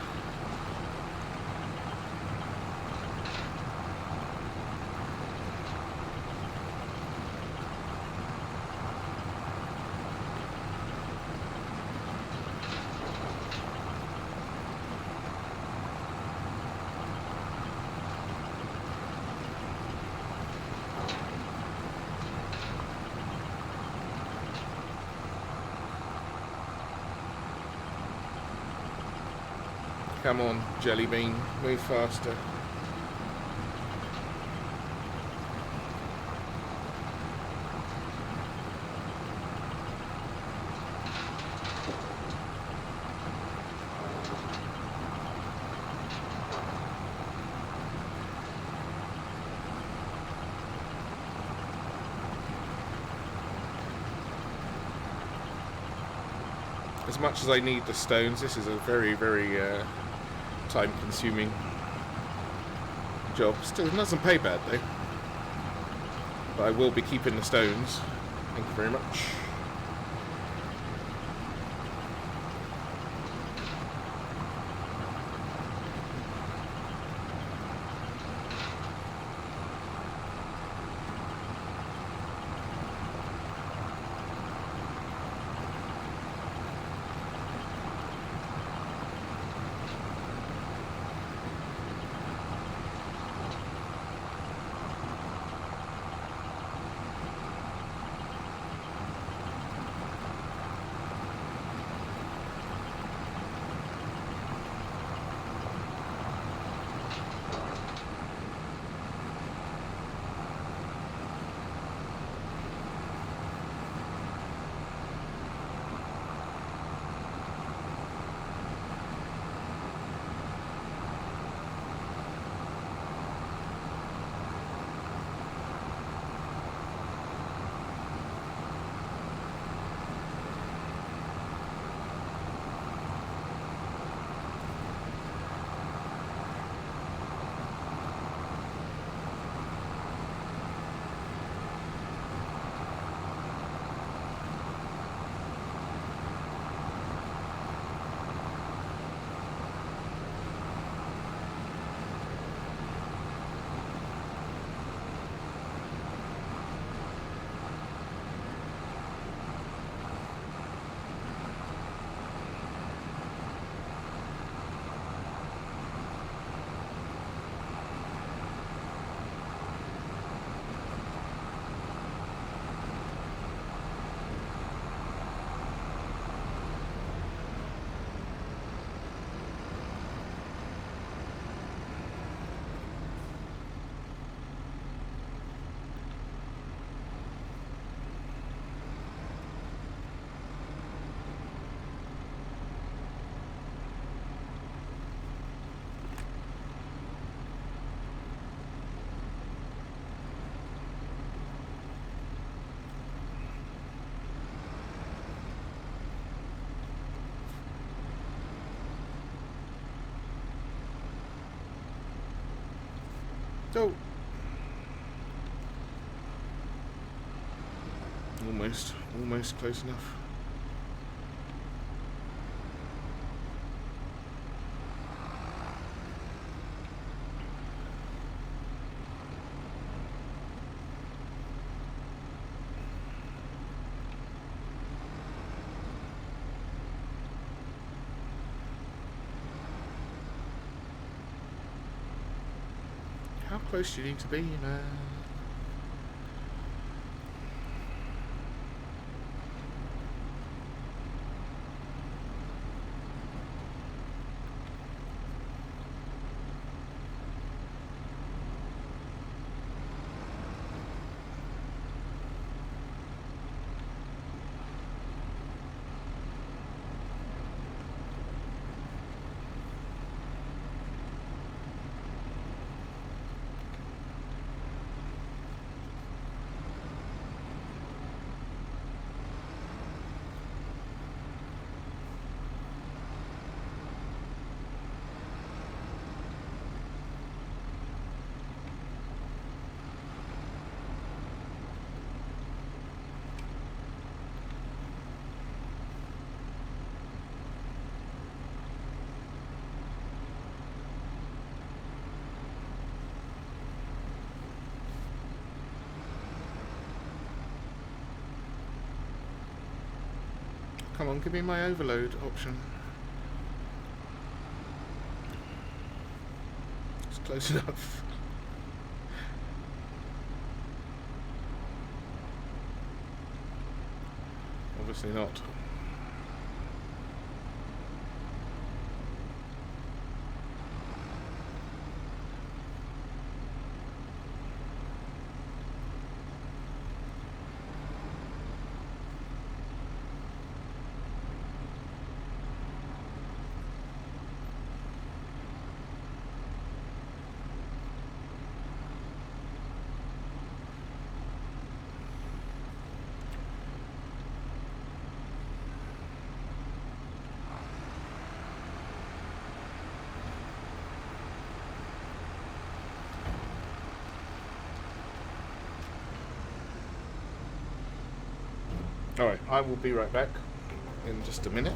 Speaker 1: Come on, Jelly Bean, move faster. As much as I need the stones, this is a very, very time-consuming job. Still doesn't pay bad though. But I will be keeping the stones. Thank you very much. So Almost close enough. How close do you need to be, man? Come on, give me my overload option. It's close enough. Obviously not. Alright, I will be right back in just a minute.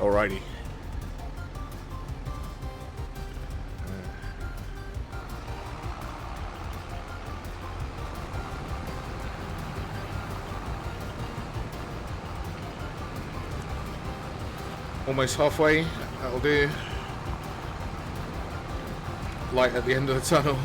Speaker 1: Alrighty. Almost halfway, that'll do. Light at the end of the tunnel.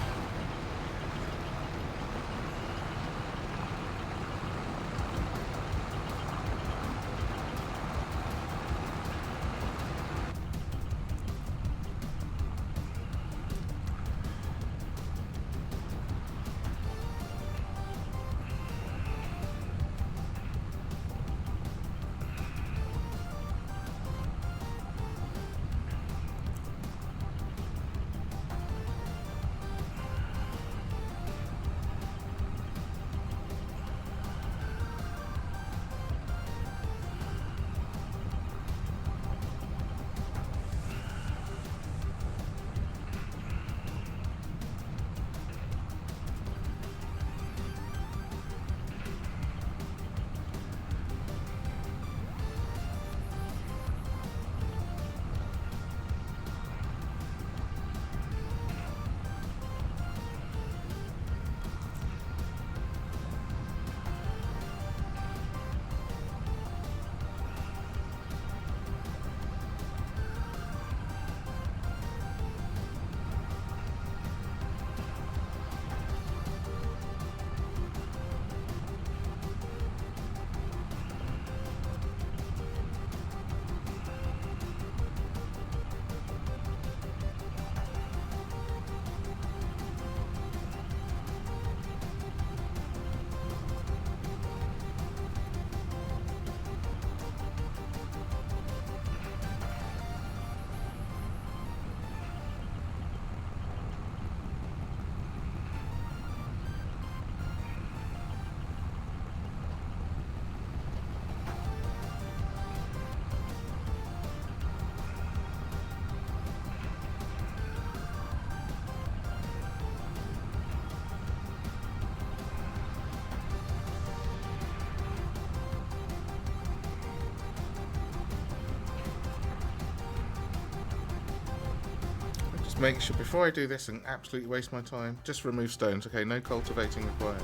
Speaker 1: Make sure before I do this and absolutely waste my time, just remove stones. Okay, no cultivating required.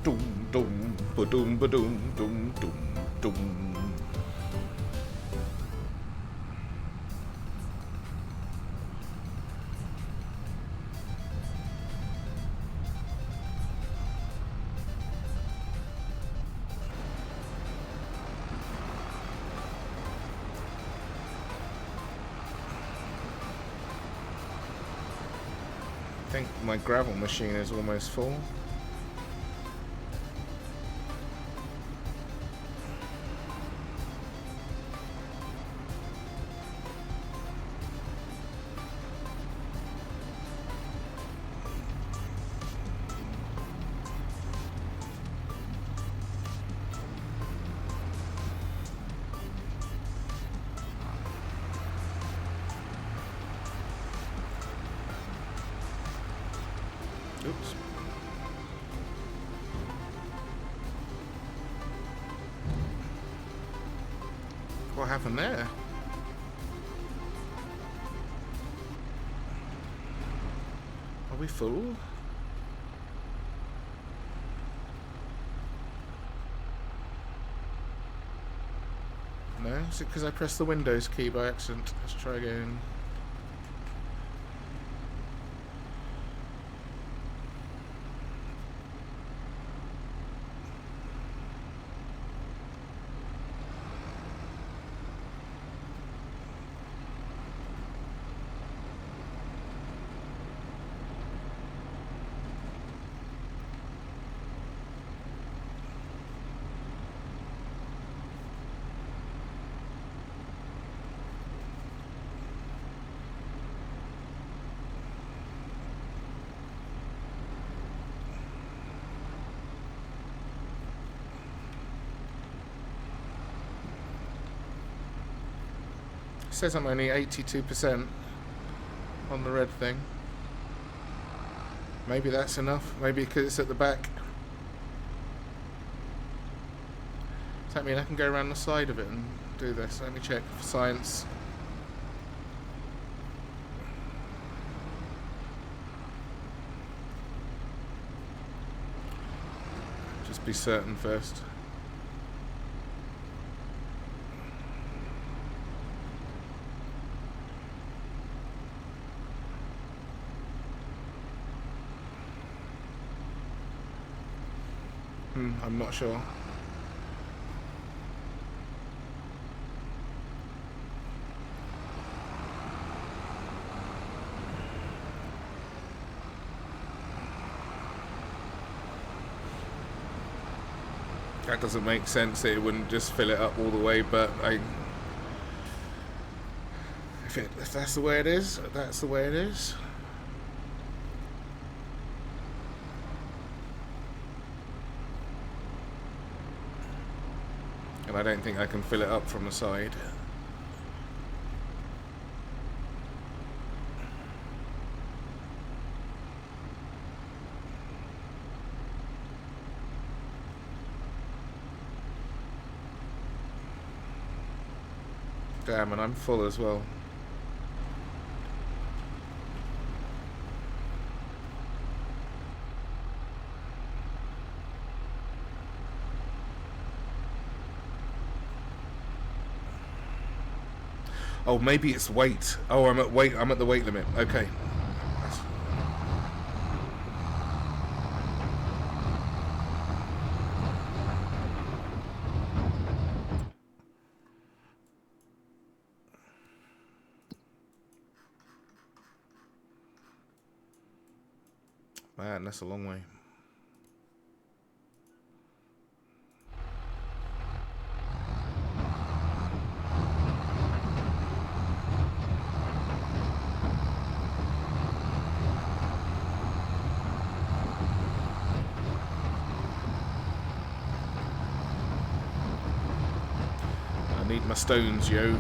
Speaker 1: Doom, doom, ba-doom, ba-doom, doom, doom, doom. I think my gravel machine is almost full. Oops. What happened there? Are we full? No? Is it because I pressed the Windows key by accident? Let's try again. It says I'm only 82% on the red thing. Maybe that's enough. Maybe because it's at the back. Does that mean I can go around the side of it and do this? Let me check for science. Just be certain first. I'm not sure. That doesn't make sense that it wouldn't just fill it up all the way, but if that's the way it is, that's the way it is. And I don't think I can fill it up from the side. Damn, and I'm full as well. Oh, maybe it's weight. Oh, I'm at the weight limit. Okay. Man, that's a long way. Need my stones, yo.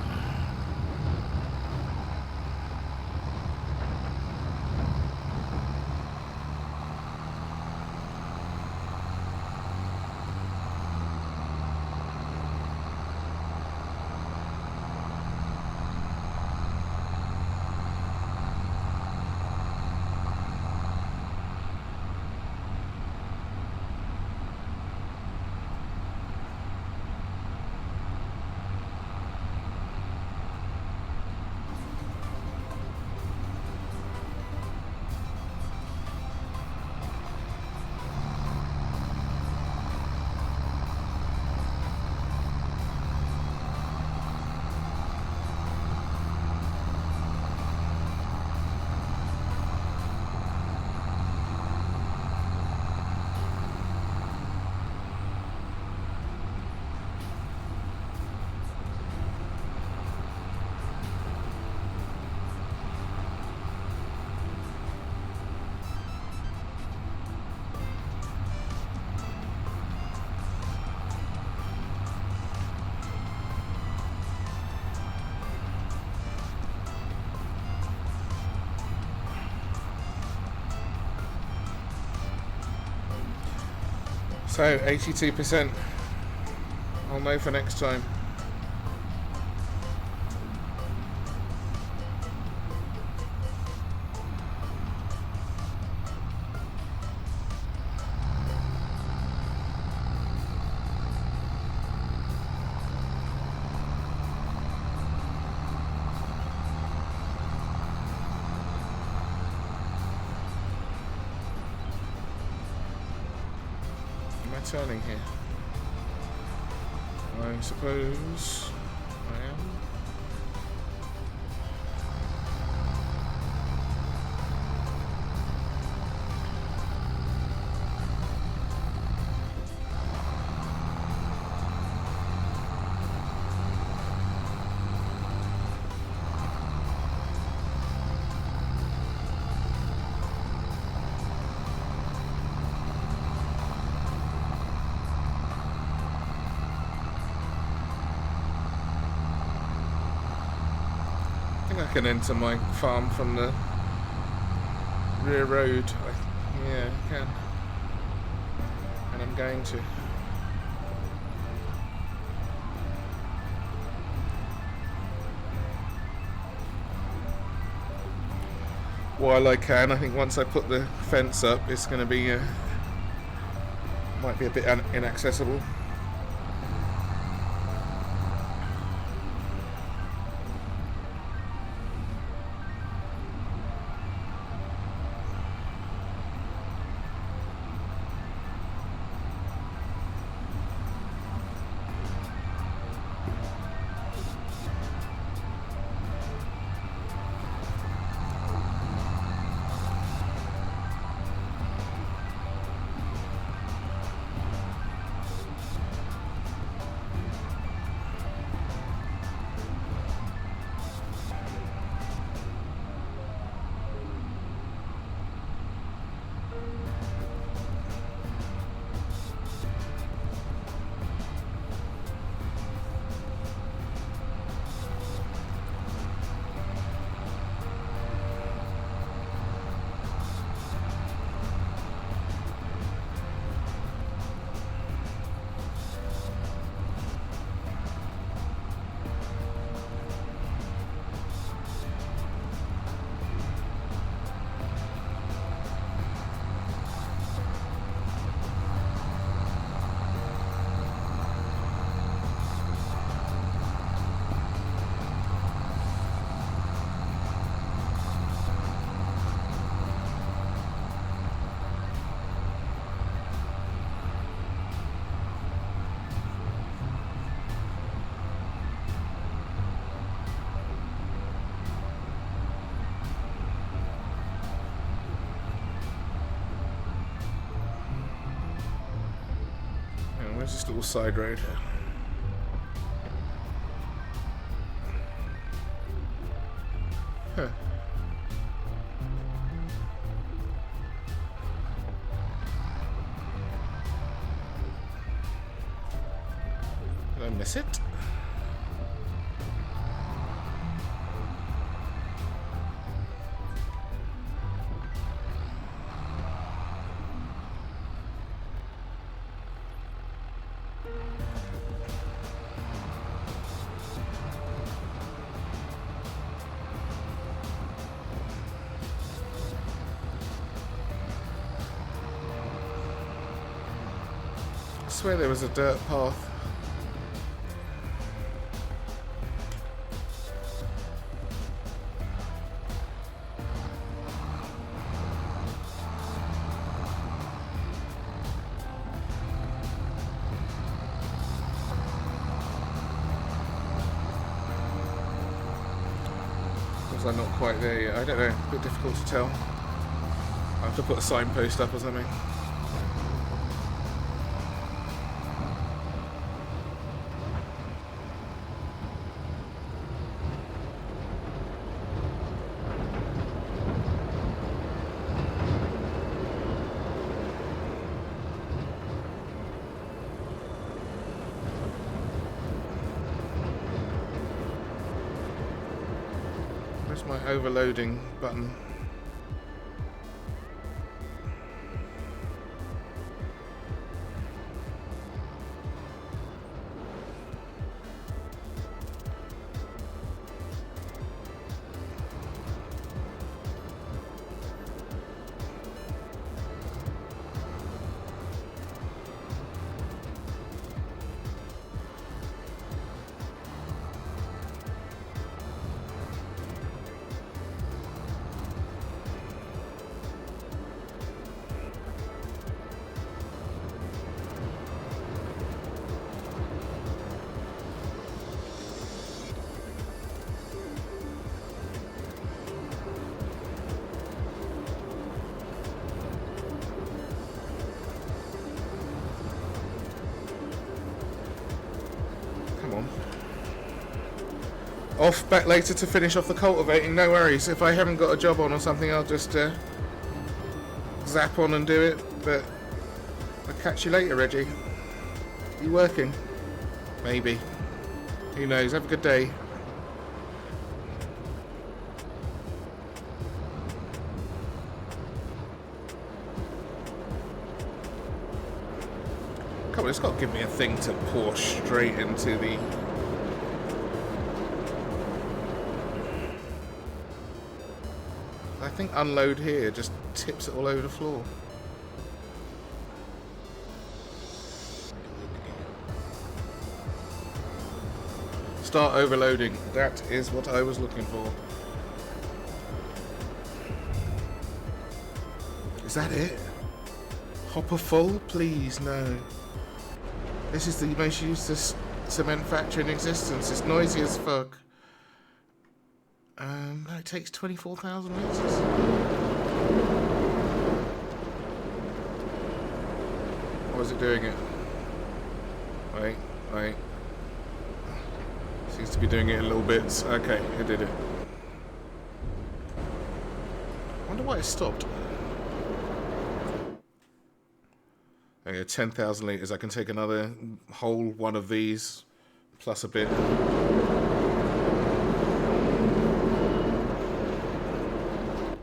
Speaker 1: So 82%. I'll know for next time. Turning here, I suppose I am. I can enter my farm from the rear road. Yeah, I can. And I'm going to. While I can, I think once I put the fence up, it's going to be might be a bit inaccessible. Where's this little side road? Huh. Did I miss it? I swear there was a dirt path. Was I not quite there yet? I don't know, a bit difficult to tell. I have to put a signpost up or something. Where's my overloading button? off back later to finish off the cultivating. No worries. If I haven't got a job on or something, I'll just zap on and do it. But I'll catch you later, Reggie. You working? Maybe. Who knows? Have a good day. Come on, it's got to give me a thing to pour straight into the... I think unload here just tips it all over the floor. Start overloading. That is what I was looking for. Is that it? Hopper full? Please, no. This is the most useless cement factory in existence. It's noisy as fuck. It takes 24,000 litres. Or is it doing it? Wait. Seems to be doing it in little bits. Okay, it did it. I wonder why it stopped. Okay, 10,000 litres. I can take another whole one of these, plus a bit.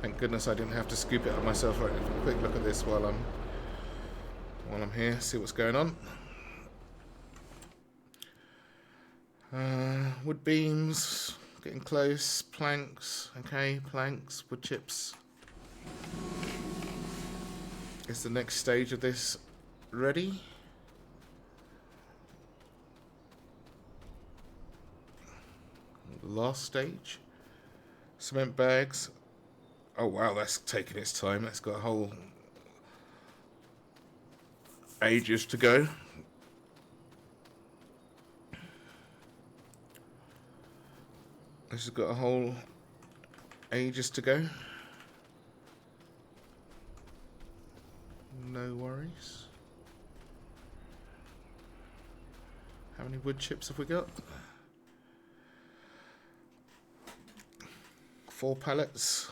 Speaker 1: Thank goodness I didn't have to scoop it up myself. Right, have a quick look at this while I'm here. See what's going on. Wood beams, getting close. Planks, okay, planks, wood chips. Is the next stage of this ready? The last stage. Cement bags. Oh wow, that's taking its time. That's got a whole ages to go. This has got a whole ages to go. No worries. How many wood chips have we got? 4 pallets.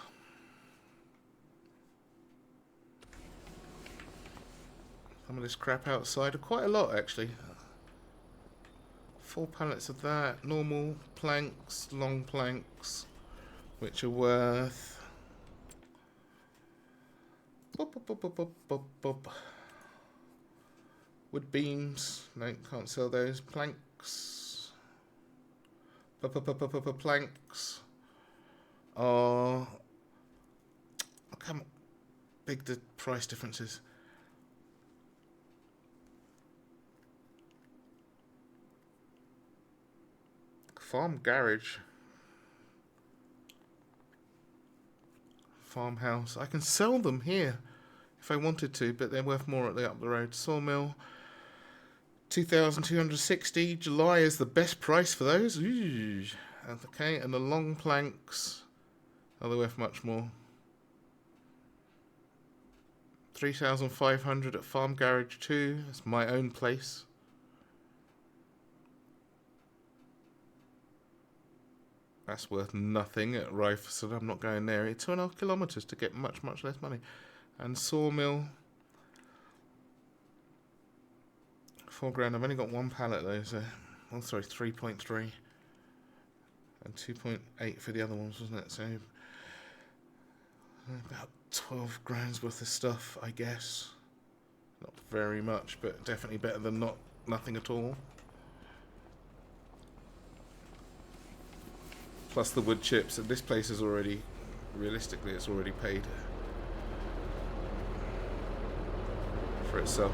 Speaker 1: Some of this crap outside, quite a lot actually. 4 pallets of that. Normal planks, long planks, which are worth... Wood beams. No, can't sell those. Planks. Planks are... Look how big the price difference is. Farm garage. Farmhouse. I can sell them here if I wanted to, but they're worth more at the up the road. Sawmill. 2,260. July is the best price for those. Ooh. Okay, and the long planks. Oh, they're worth much more. 3,500 at Farm Garage 2. That's my own place. That's worth nothing at Riferson. I'm not going there. It's 2.5 kilometres to get much less money. And Sawmill. 4 grand. I've only got 1 pallet though, so... Oh, sorry, 3.3. And 2.8 for the other ones, wasn't it? So... about 12 grand's worth of stuff, I guess. Not very much, but definitely better than nothing at all. Plus the wood chips, and this place is already, realistically, it's already paid for itself.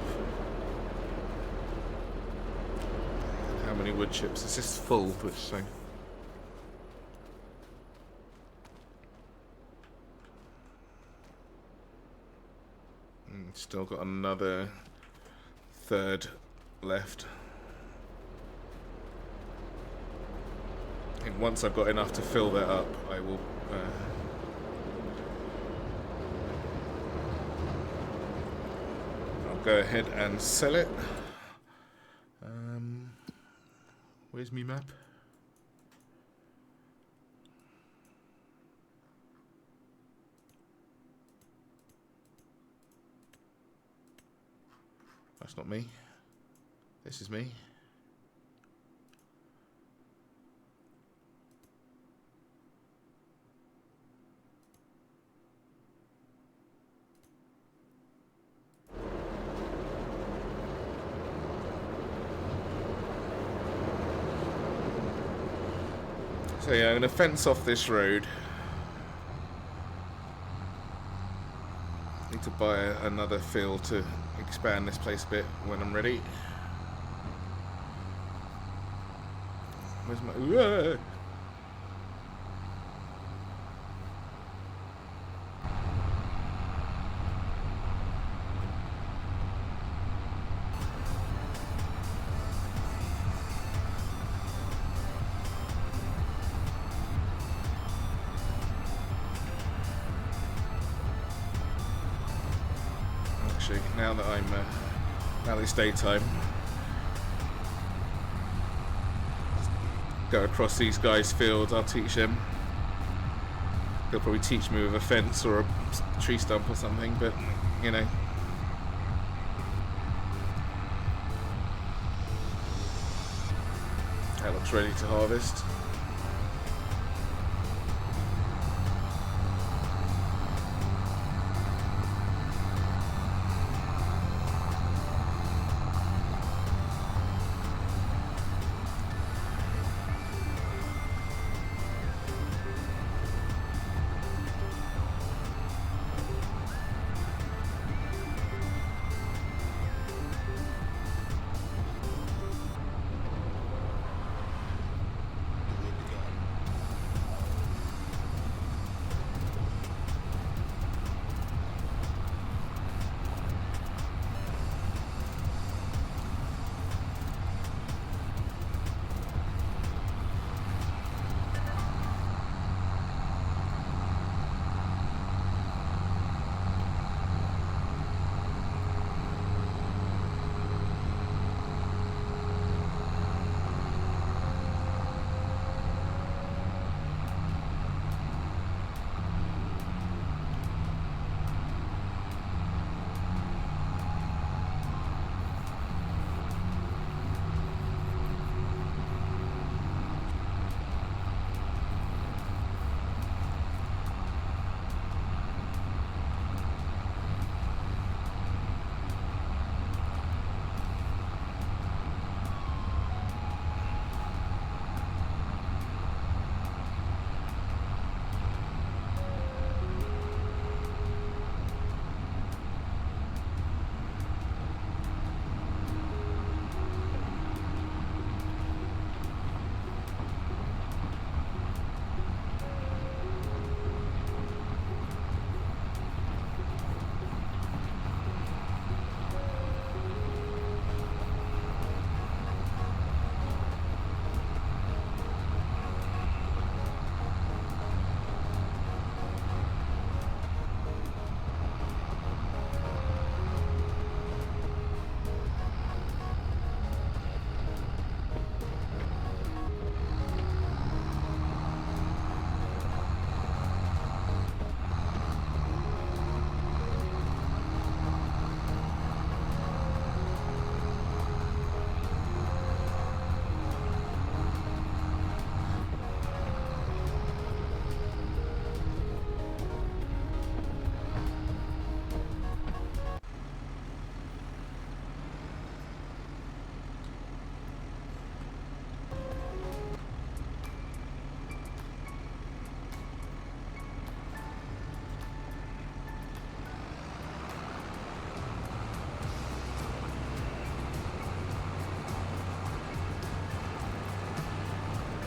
Speaker 1: How many wood chips? It's just full, which so. Still got another third left. I think once I've got enough to fill that up, I will I'll go ahead and sell it. Where's me map? That's not me. This is me. So yeah, I'm going to fence off this road. Need to buy another field to expand this place a bit when I'm ready. Where's my... Whoa! Now that now that it's daytime, go across these guys' fields. I'll teach them. They'll probably teach me with a fence or a tree stump or something, but you know. That looks ready to harvest.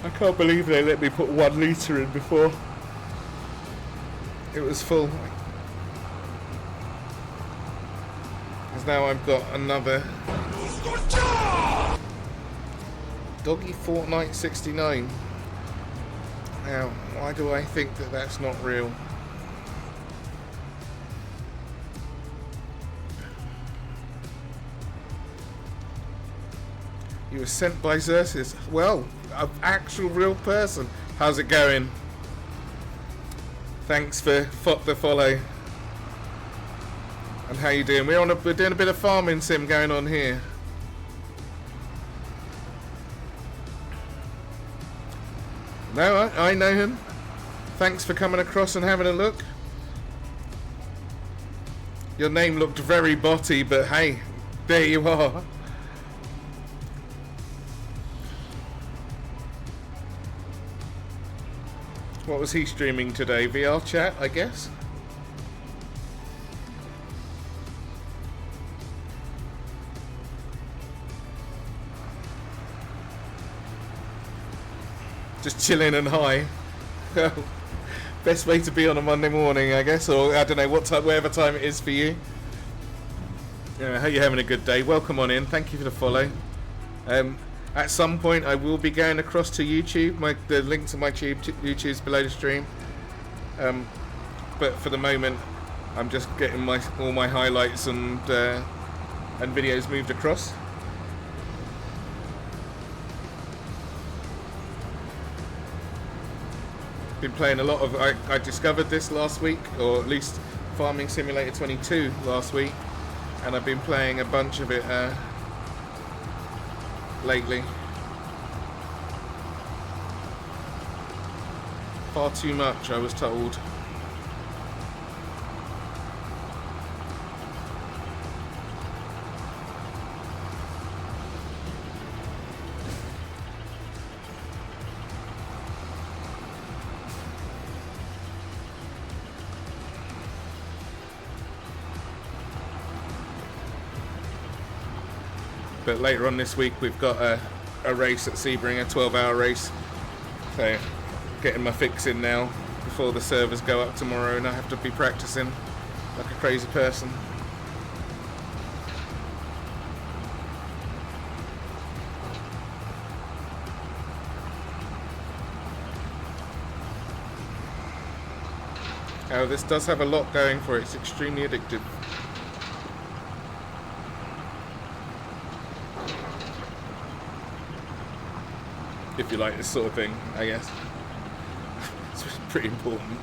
Speaker 1: I can't believe they let me put 1 litre in before. It was full. Because now I've got another Doggy Fortnite 69. Now, why do I think that that's not real? You were sent by Xerxes. Well, an actual real person. How's it going? Thanks for the follow. And how you doing? We're doing a bit of farming sim going on here. No, I know him. Thanks for coming across and having a look. Your name looked very botty, but hey, there you are. What was he streaming today? VR chat, I guess? Just chilling and high. Best way to be on a Monday morning, I guess, or I don't know what time, whatever time it is for you. I hope you're having a good day. Welcome on in. Thank you for the follow. At some point, I will be going across to YouTube. The link to my YouTube's below the stream. But for the moment, I'm just getting all my highlights and videos moved across. Been playing a lot of. I discovered this last week, or at least Farming Simulator 22 last week, and I've been playing a bunch of it lately. Far too much, I was told. But later on this week we've got a race at Sebring, a 12-hour race. So getting my fix in now before the servers go up tomorrow and I have to be practicing like a crazy person. Oh, this does have a lot going for it. It's extremely addictive. If you like this sort of thing, I guess. It's pretty important.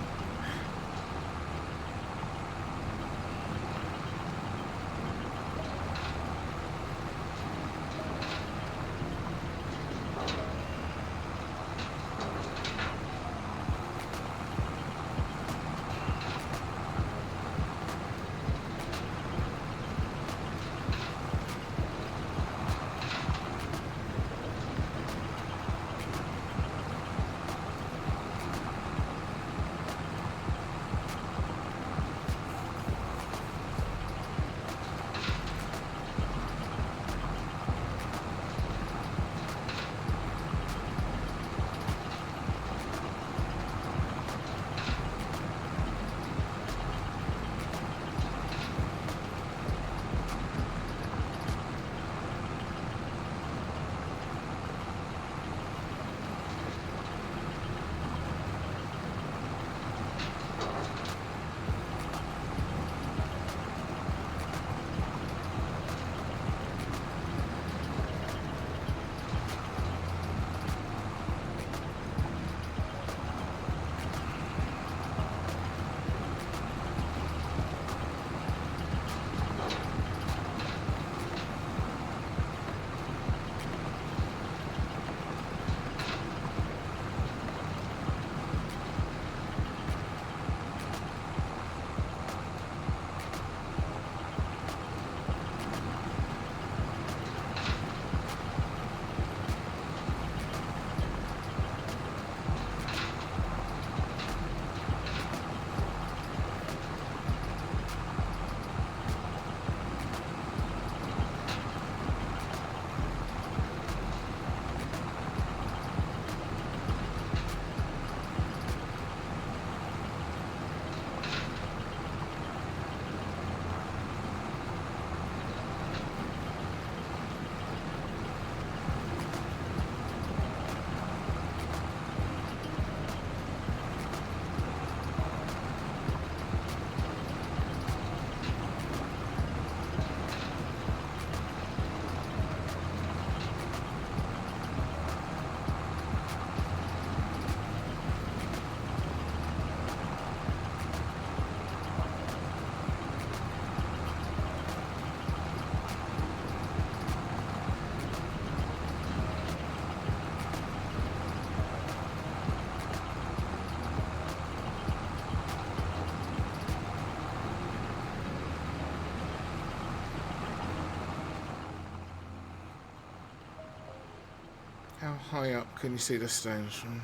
Speaker 1: How high up can you see the stones from?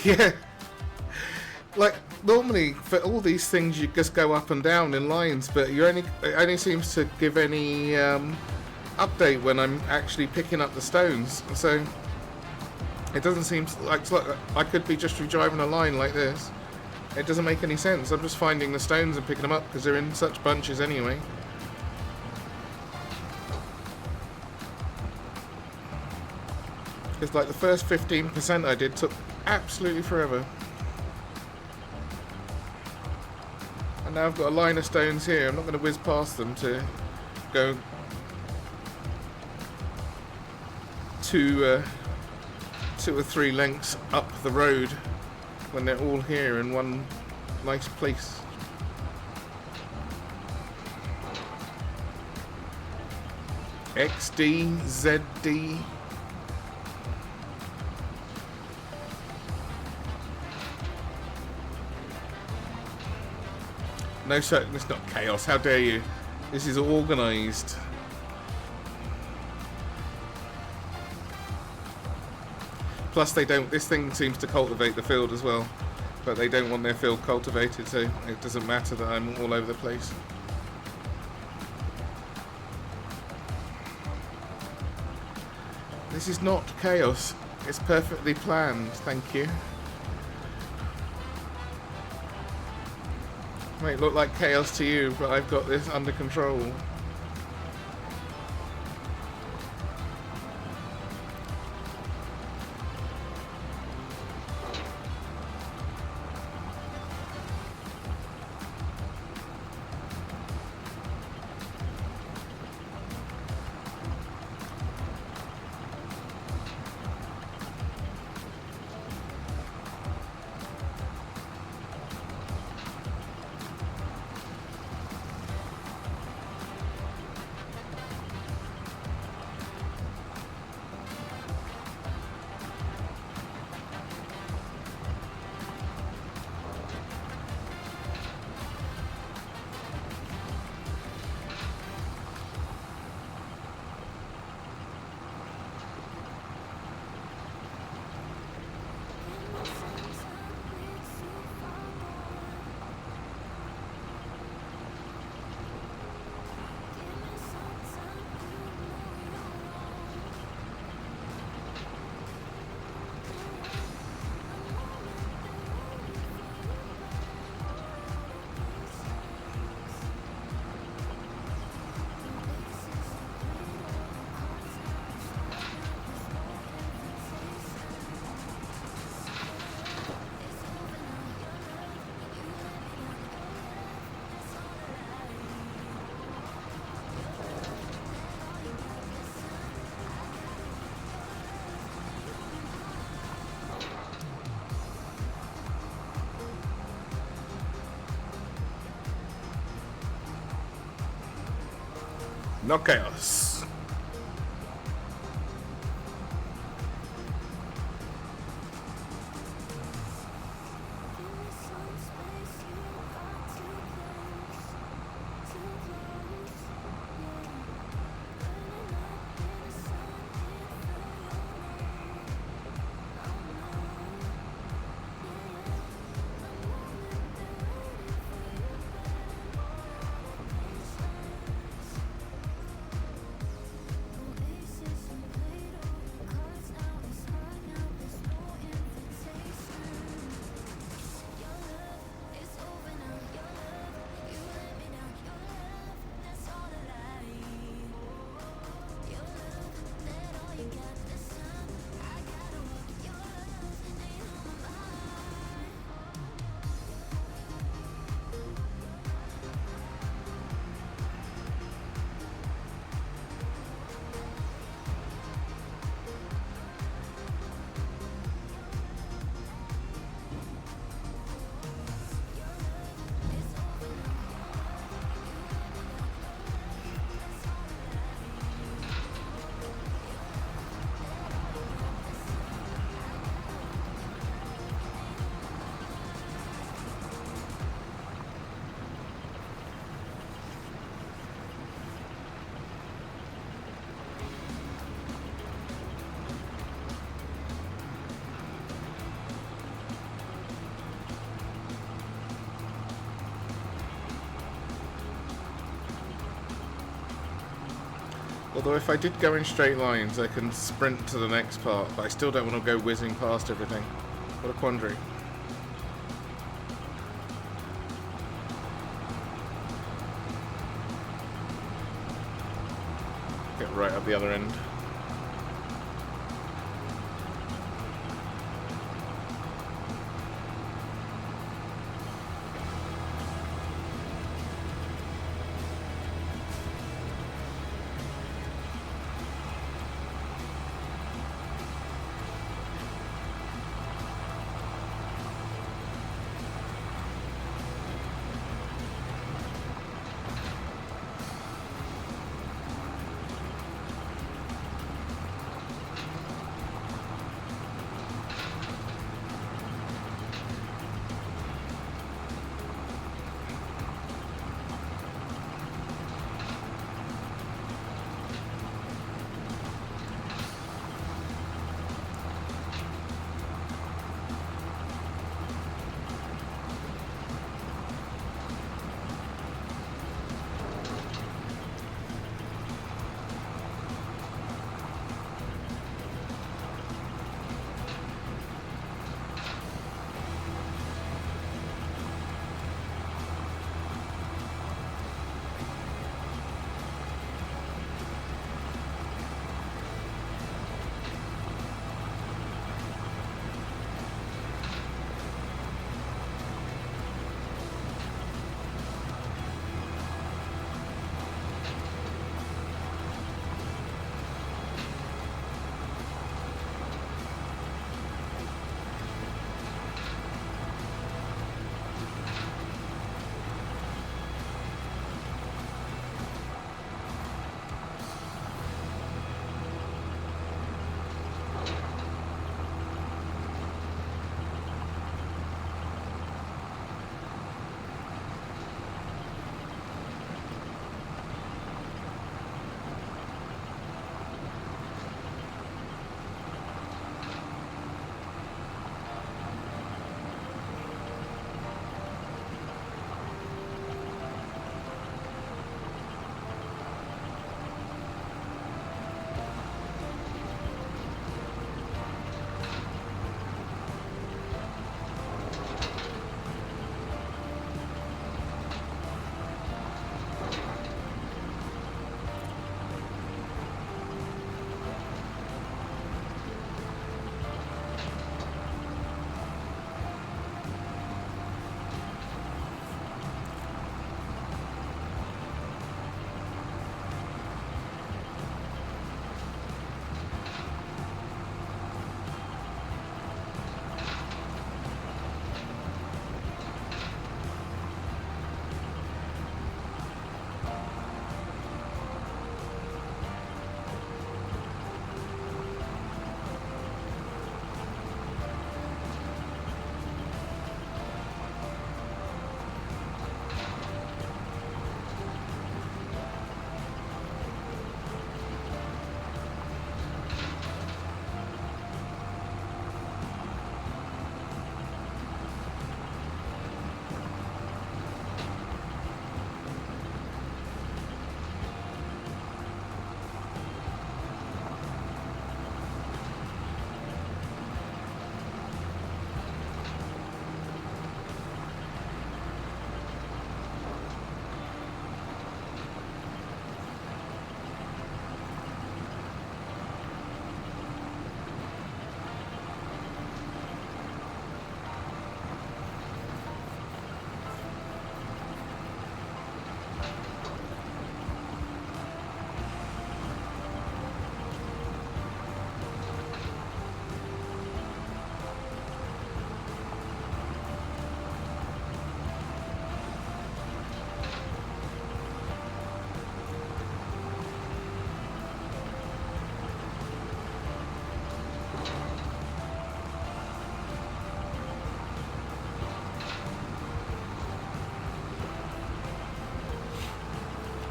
Speaker 1: Yeah, like normally for all these things you just go up and down in lines, but it only seems to give any update when I'm actually picking up the stones. So it doesn't seem like I could be just driving a line like this. It doesn't make any sense. I'm just finding the stones and picking them up because they're in such bunches anyway. It's like the first 15% I did took absolutely forever. And now I've got a line of stones here. I'm not going to whiz past them to go two or three lengths up the road when they're all here in one nice place. XD, ZD. No, sir, it's not chaos. How dare you? This is organised. Plus, they don't. This thing seems to cultivate the field as well, but they don't want their field cultivated, so it doesn't matter that I'm all over the place. This is not chaos. It's perfectly planned. Thank you. Might look like chaos to you, but I've got this under control. No chaos. Although if I did go in straight lines, I can sprint to the next part, but I still don't want to go whizzing past everything. What a quandary. Get right up the other end.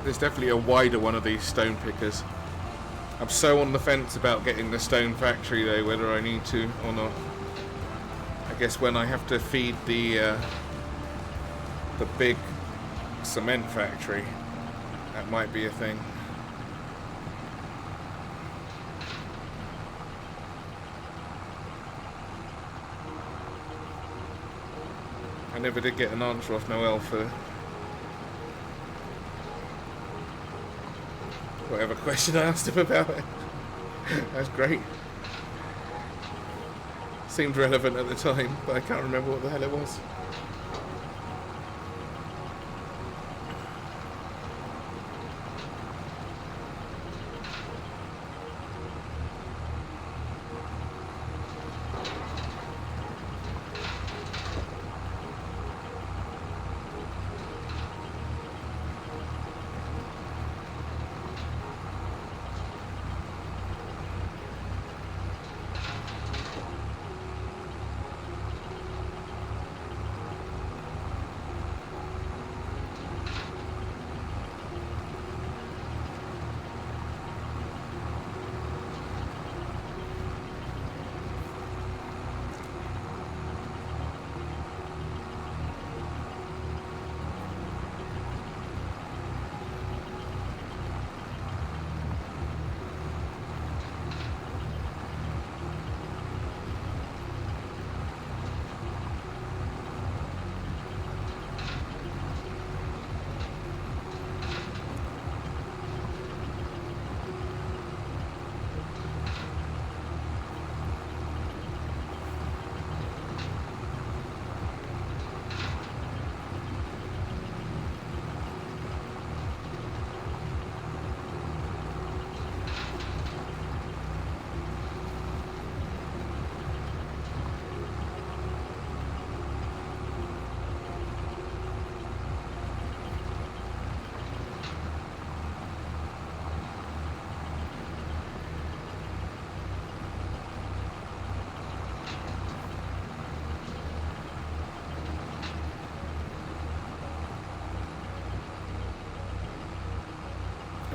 Speaker 1: There's definitely a wider one of these stone pickers. I'm so on the fence about getting the stone factory though, whether I need to or not. I guess when I have to feed the big cement factory, that might be a thing. never did get an answer off Noel for whatever question I asked him about it. That's great. Seemed relevant at the time, but I can't remember what the hell it was.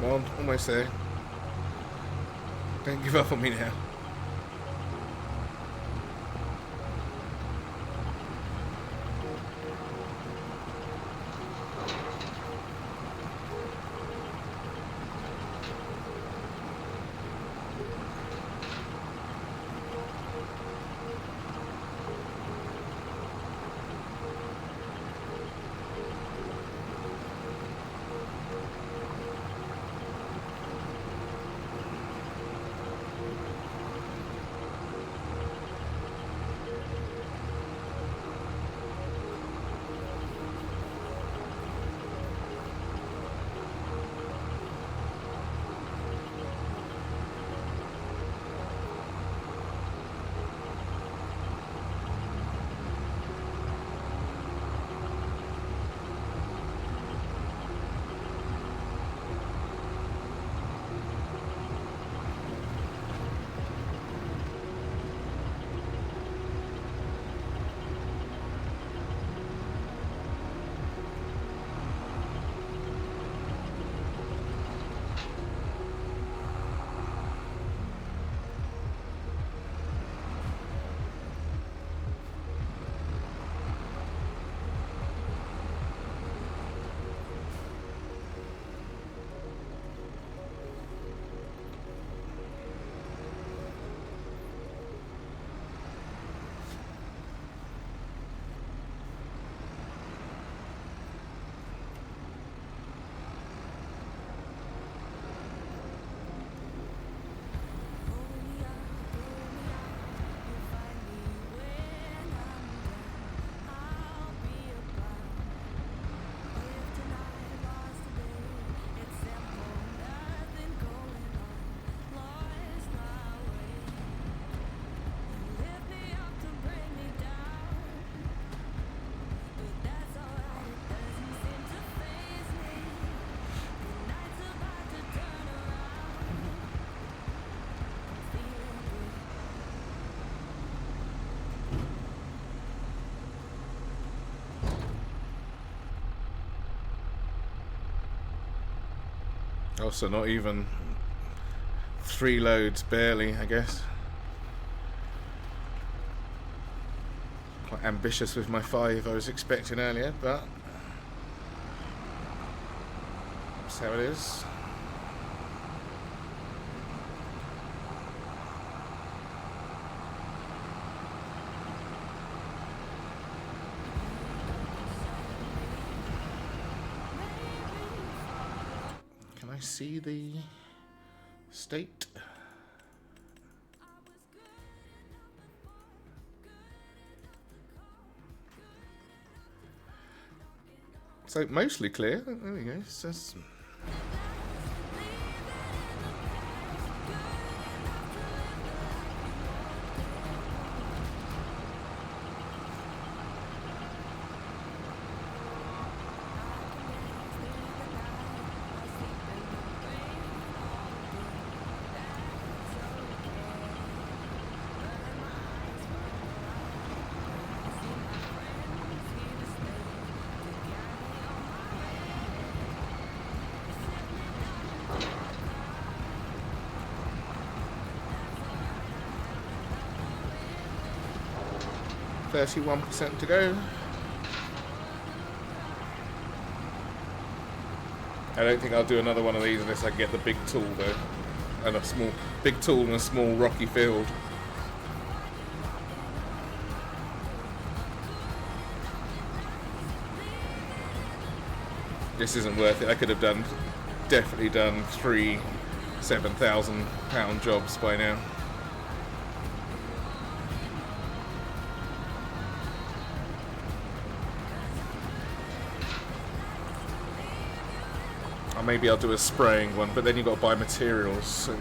Speaker 1: Come on, almost there. Don't give up on me now. Also, not even 3 loads, barely, I guess. Quite ambitious with my 5 I was expecting earlier, but that's how it is. I see the state? So mostly clear. There we go. So 31% to go. I don't think I'll do another one of these unless I get the big tool though, and a small big tool and a small rocky field. This isn't worth it. I could have definitely done 3 £7,000 jobs by now. Or maybe I'll do a spraying one, but then you've got to buy materials. So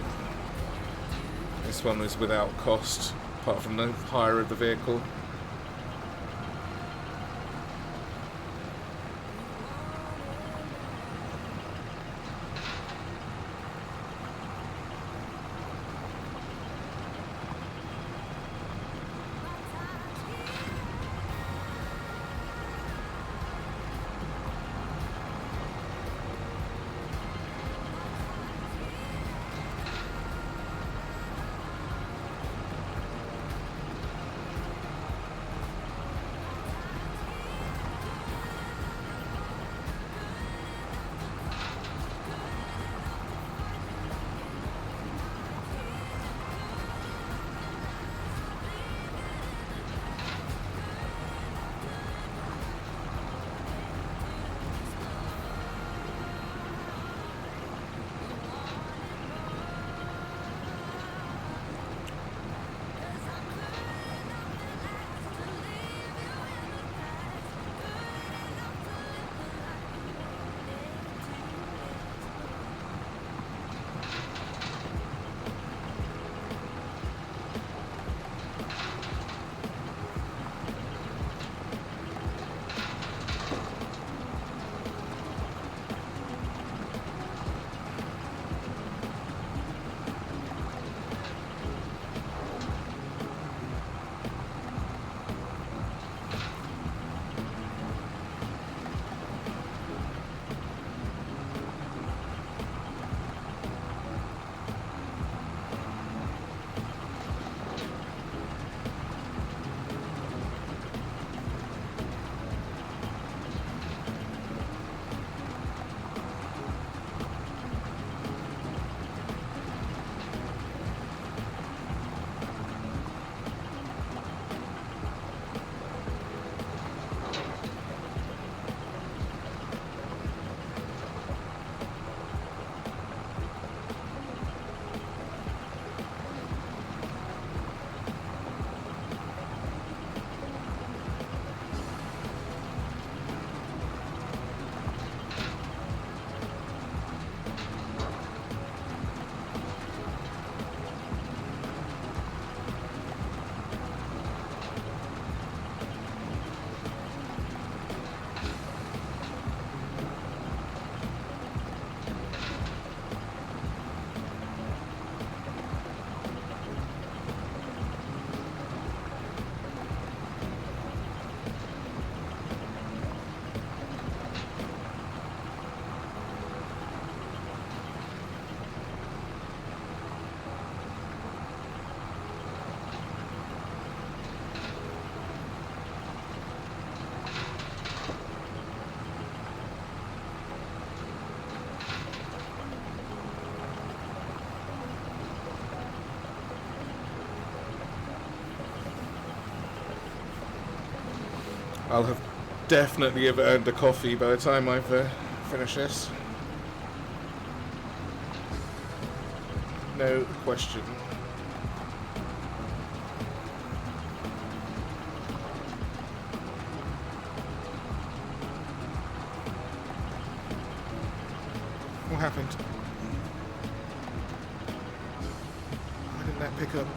Speaker 1: this one is without cost, apart from the hire of the vehicle. I'll have definitely have earned a coffee by the time I've finished this. No question. What happened? Why didn't that pick up?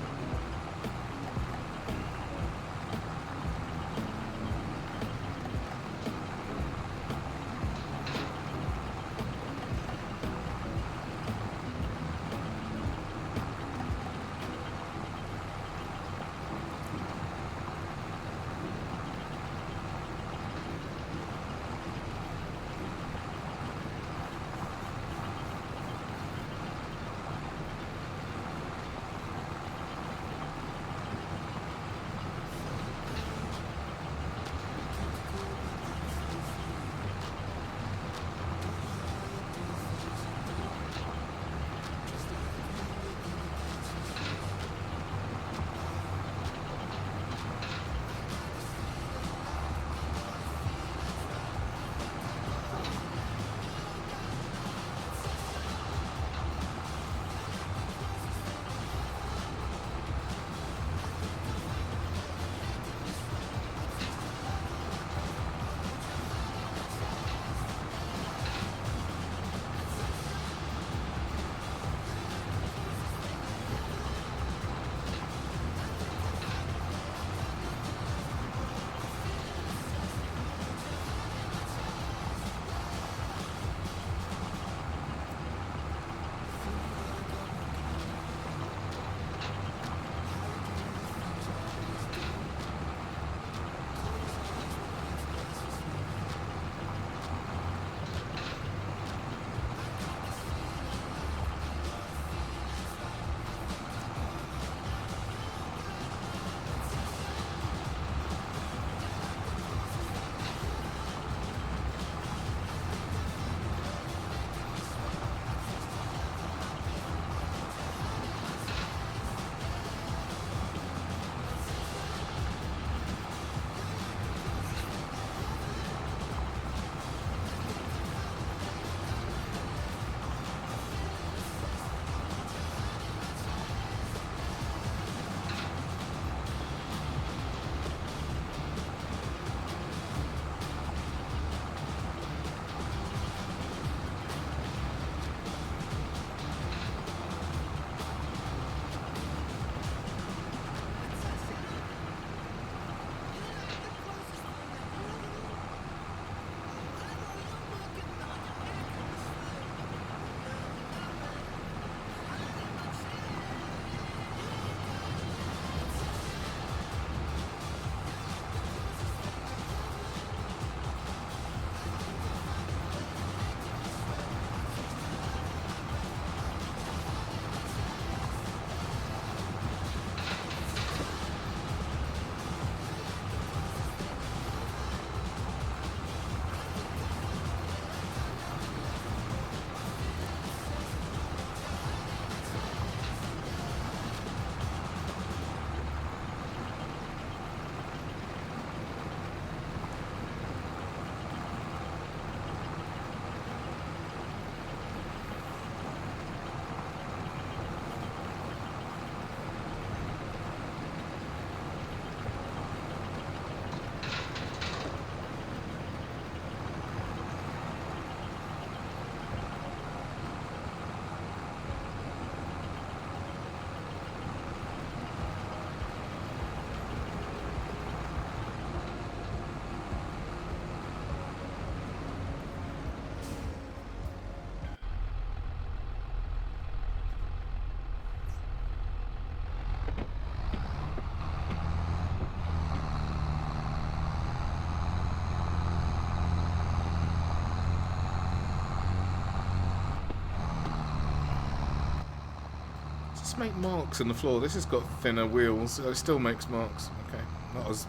Speaker 1: Just make marks in the floor. This has got thinner wheels, so it still makes marks. Okay, not as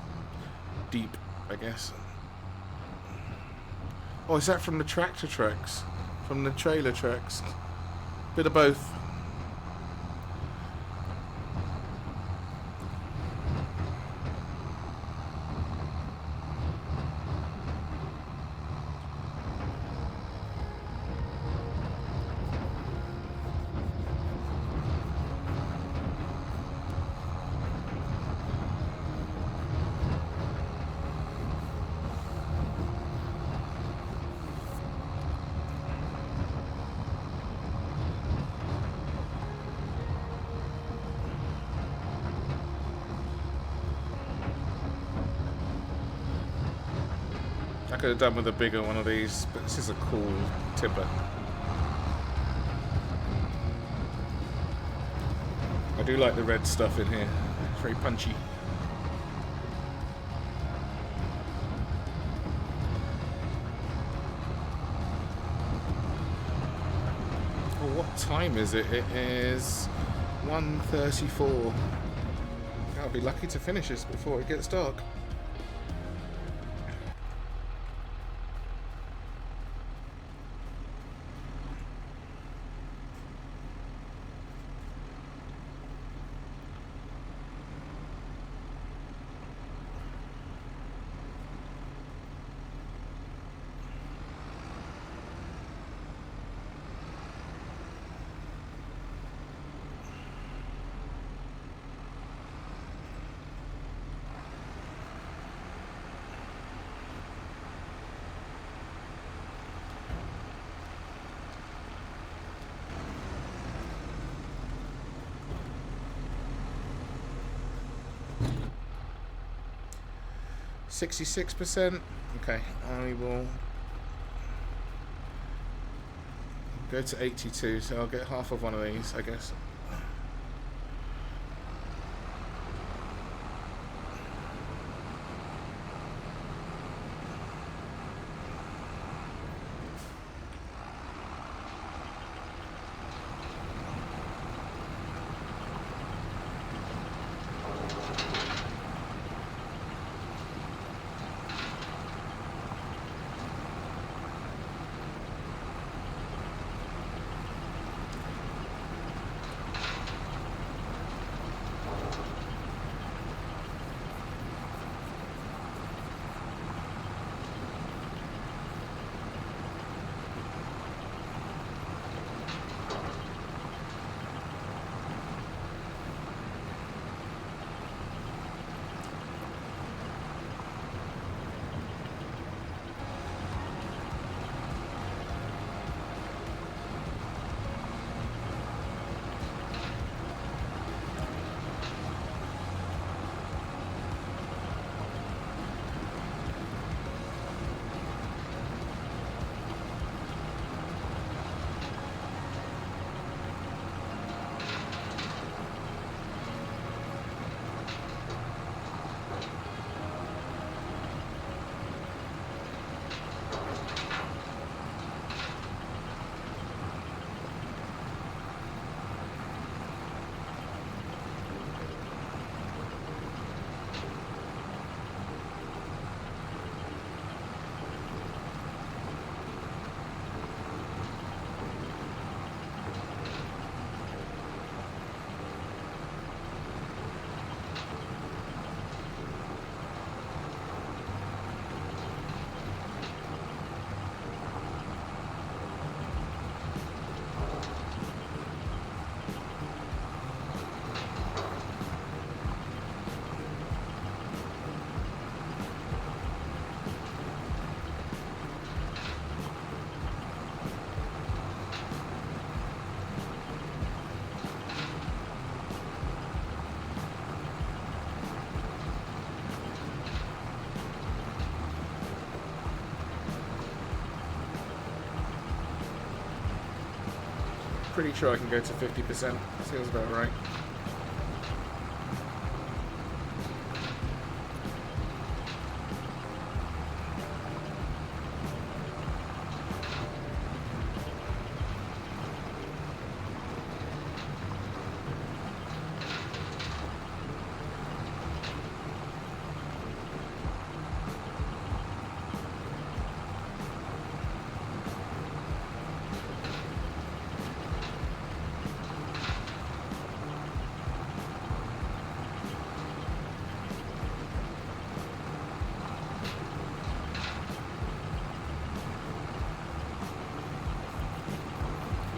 Speaker 1: deep, I guess. Oh, is that from the tractor tracks? From the trailer tracks? Bit of both. could have done with a bigger one of these, but this is a cool tipper. I do like the red stuff in here. It's very punchy. Oh, what time is it? It is 1:34. I'll be lucky to finish this before it gets dark. %66%. Okay, I will go to 82, so I'll get half of one of these, I guess. Pretty sure I can go to 50%. Feels about right.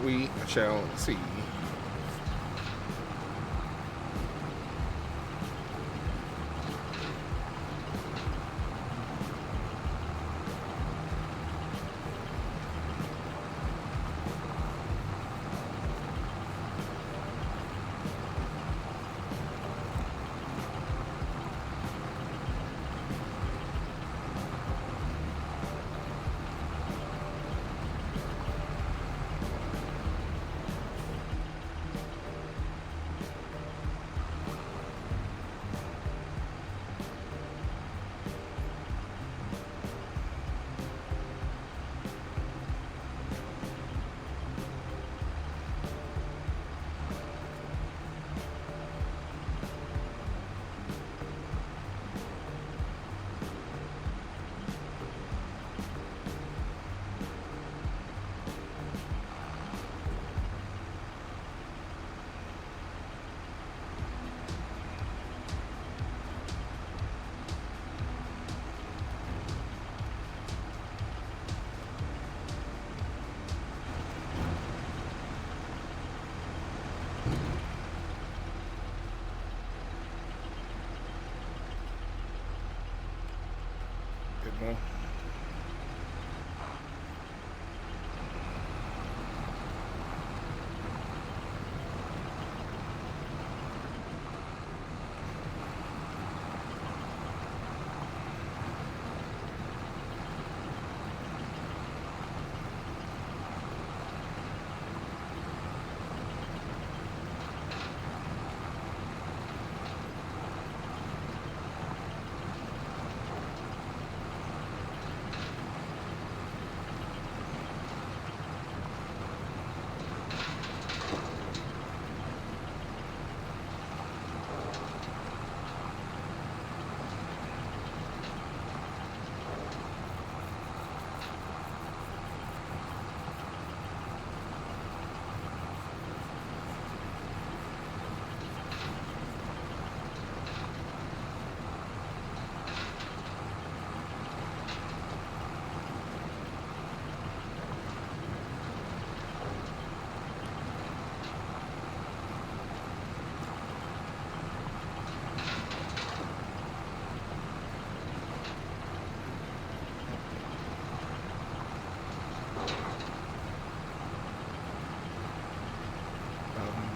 Speaker 1: We shall see. more.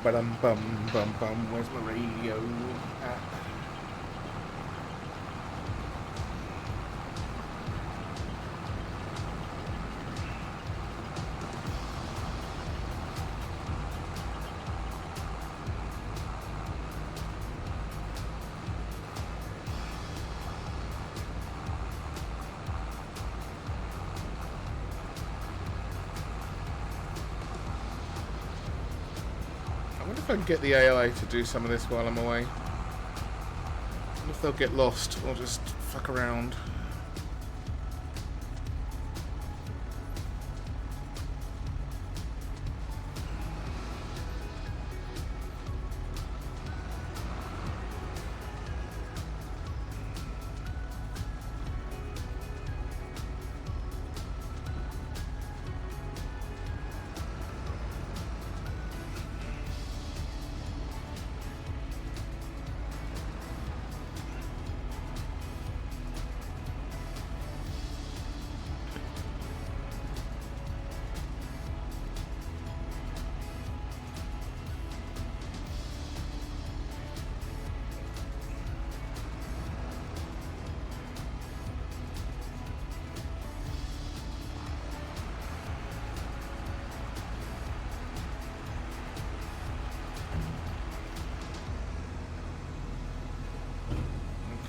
Speaker 1: Bum bum bum bum. Where's my radio at? I wonder if I can get the AI to do some of this while I'm away. I wonder if they'll get lost or just fuck around.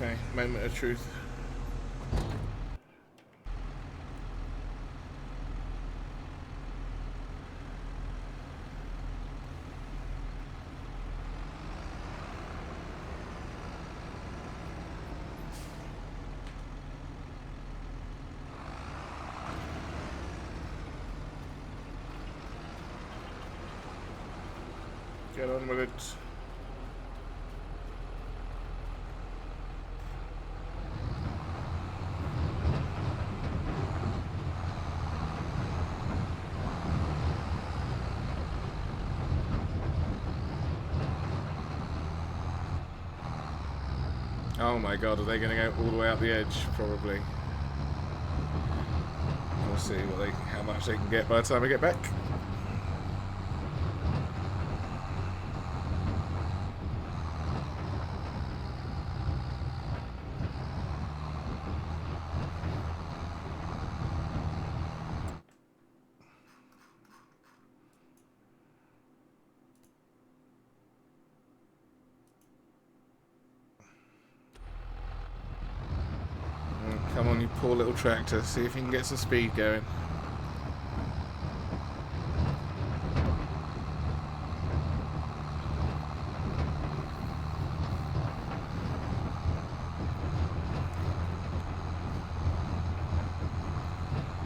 Speaker 1: Okay, moment of truth. Get on with it. Oh my god, are they going to go all the way up the edge? Probably. We'll see how much they can get by the time I get back. Come on, you poor little tractor. See if you can get some speed going.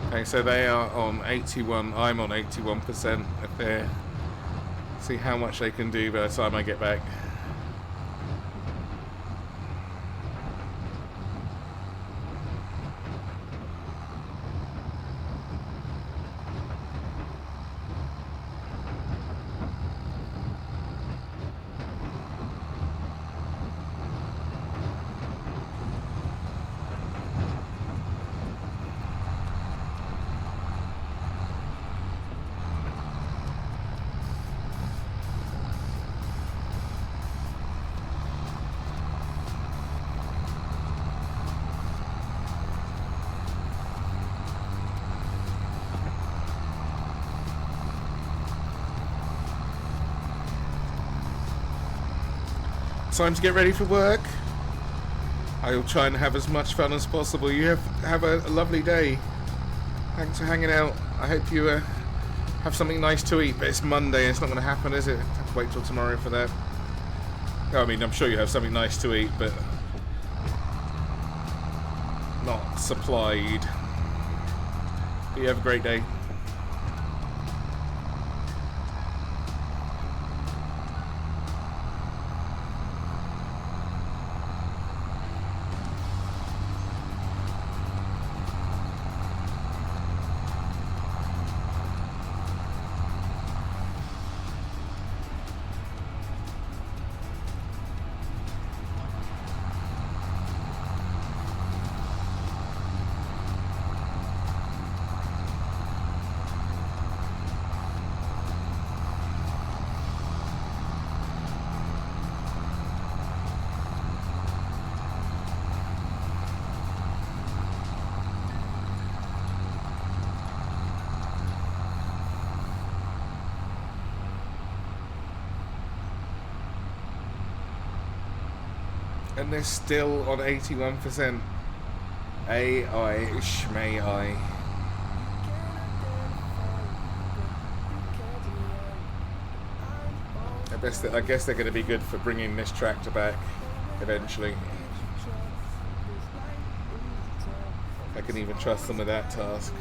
Speaker 1: Okay, so they are on 81. I'm on 81%. If they're... See how much they can do by the time I get back. time to get ready for work. I'll try and have as much fun as possible. You have a lovely day. Thanks for hanging out. I hope you have something nice to eat, but it's Monday and it's not going to happen, is it? I have to wait till tomorrow for that. I mean, I'm sure you have something nice to eat, but not supplied. But you have a great day. And they're still on 81%. AI, shmay I. I guess they're going to be good for bringing this tractor back eventually. I can even trust them with that task.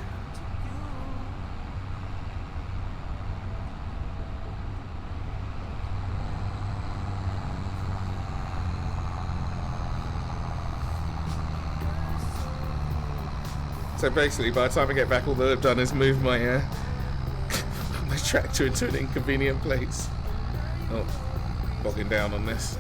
Speaker 1: So basically, by the time I get back, all that I've done is move my my tractor into an inconvenient place. Oh, bogging down on this.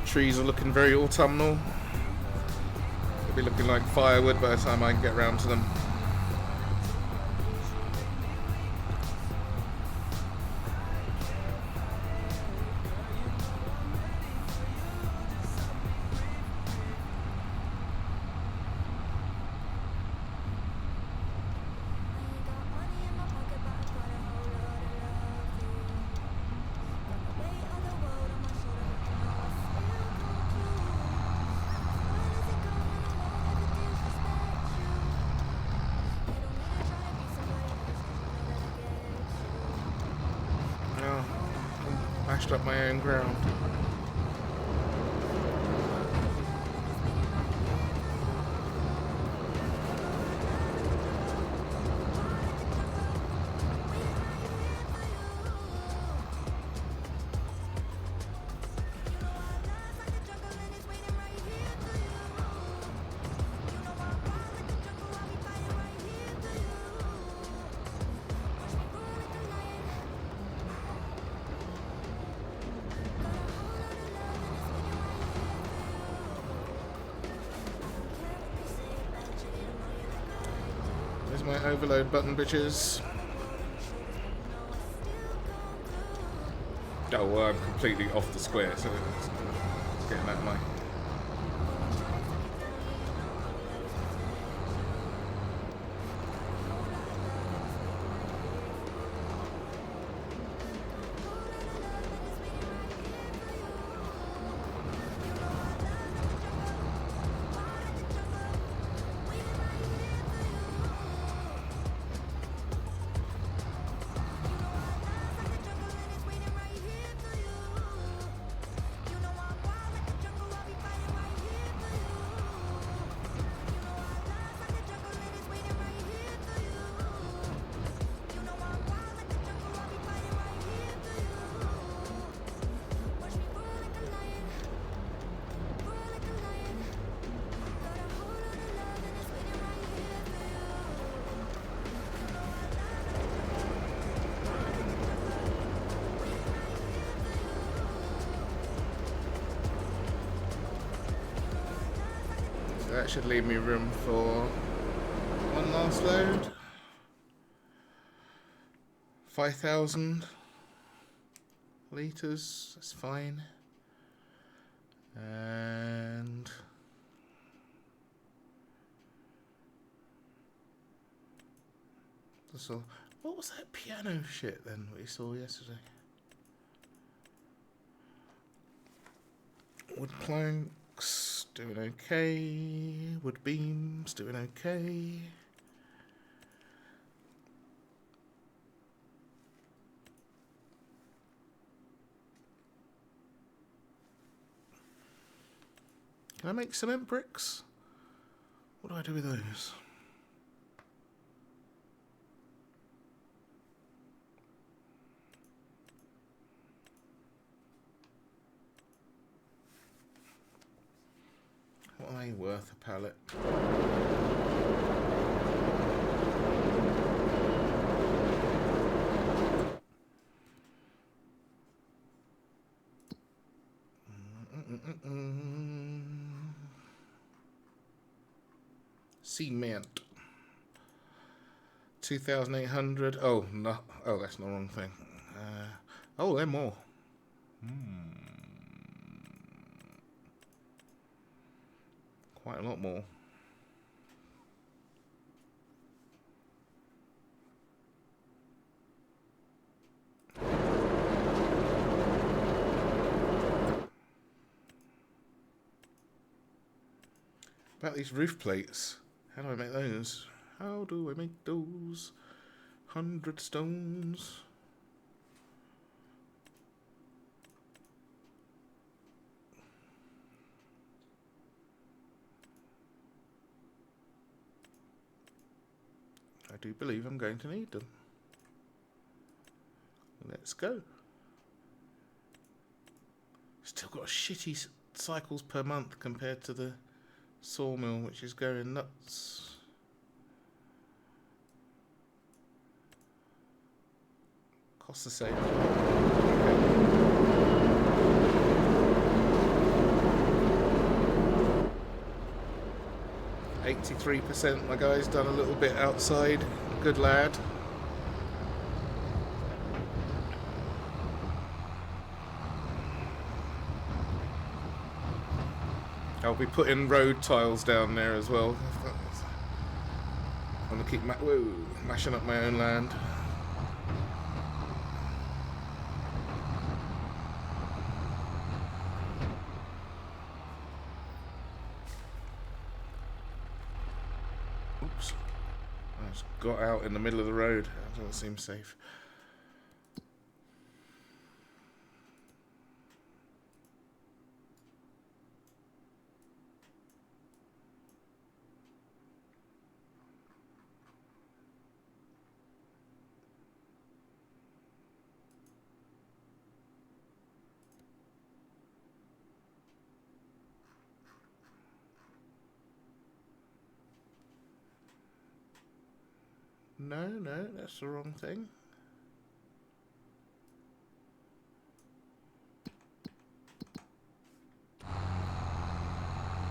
Speaker 1: Trees are looking very autumnal. They'll be looking like firewood by the time I can get around to them. Mashed up my own ground. There's my overload button, bitches. Oh, well, I'm completely off the square, so it's getting out of my... That should leave me room for one last load. 5,000 litres, that's fine. And so, what was that piano shit then we saw yesterday? Wood planks doing okay. Wood beams doing okay. Can I make cement bricks? What do I do with those? What are they worth a pallet? Cement. 2,800. Oh no! Oh, that's not the wrong thing. Oh, they're more. Quite a lot more. About these roof plates. How do I make those? How do I make those? 100 stones. I do believe I'm going to need them. Let's go. Still got shitty cycles per month compared to the sawmill, which is going nuts. Cost the same. 83%, my guy's done a little bit outside. Good lad. I'll be putting road tiles down there as well. I'm gonna keep mashing up my own land. Oops. I just got out in the middle of the road. That doesn't seem safe. No, that's the wrong thing.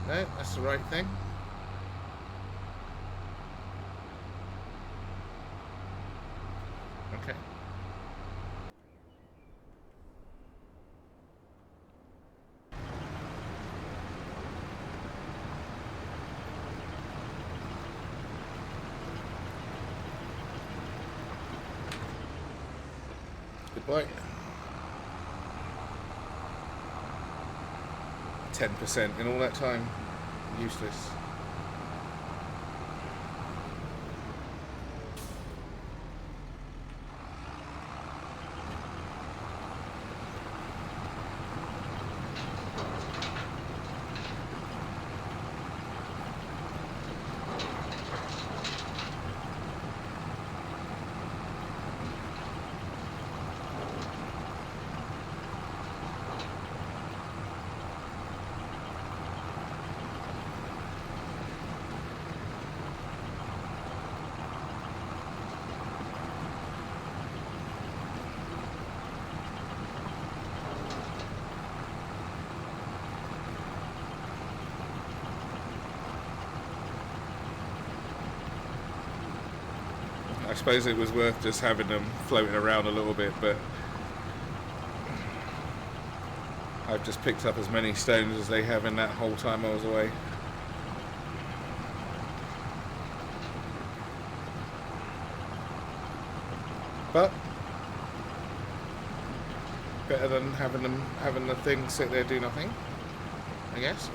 Speaker 1: No, that's the right thing. Okay. Goodbye. 10% in all that time. Useless. I suppose it was worth just having them floating around a little bit, but I've just picked up as many stones as they have in that whole time I was away. But better than having the thing sit there do nothing, I guess.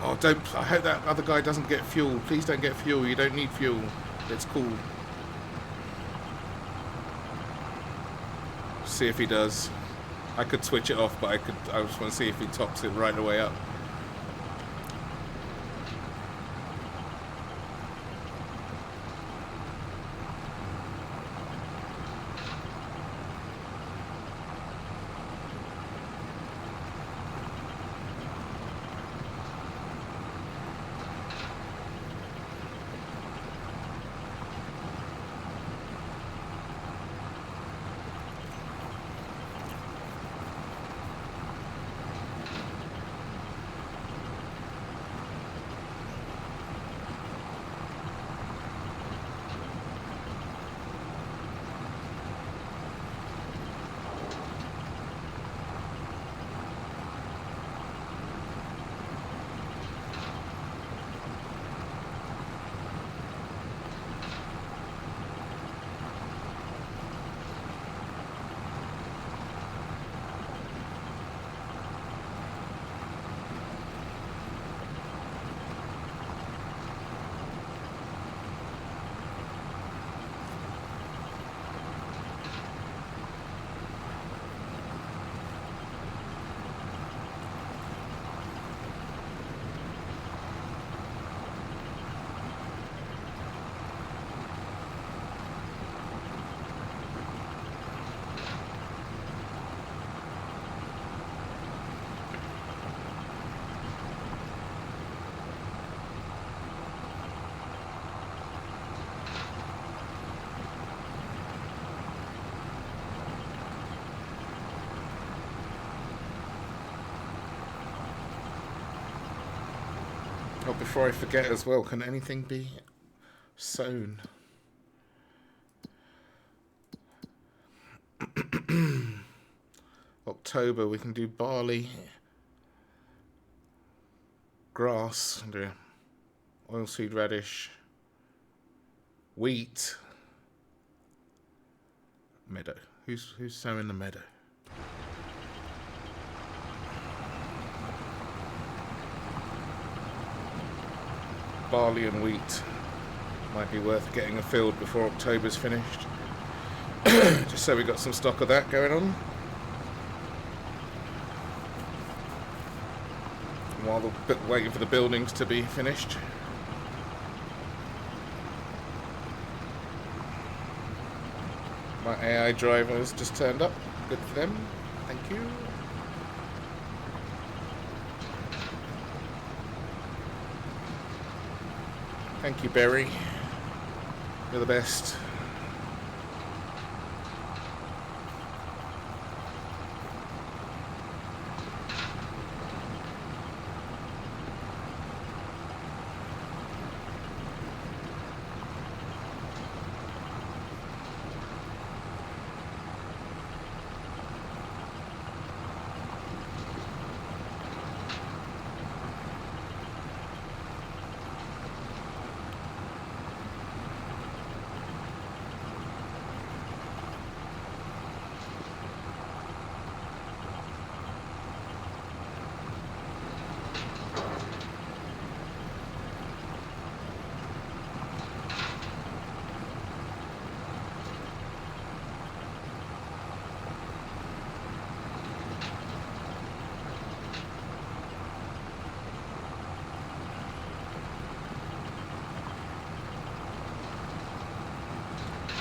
Speaker 1: Oh, don't! I hope that other guy doesn't get fuel. Please don't get fuel. You don't need fuel. It's cool. See if he does. I could switch it off, but I just want to see if he tops it right the way up. Oh, before I forget as well, can anything be sown? October, we can do barley, grass, oilseed radish, wheat, meadow. Who's sowing the meadow? Barley and wheat might be worth getting a field before October's finished. Just so we got some stock of that going on. While we're waiting for the buildings to be finished. My AI driver has just turned up. Good for them. Thank you. Thank you, Berry. You're the best.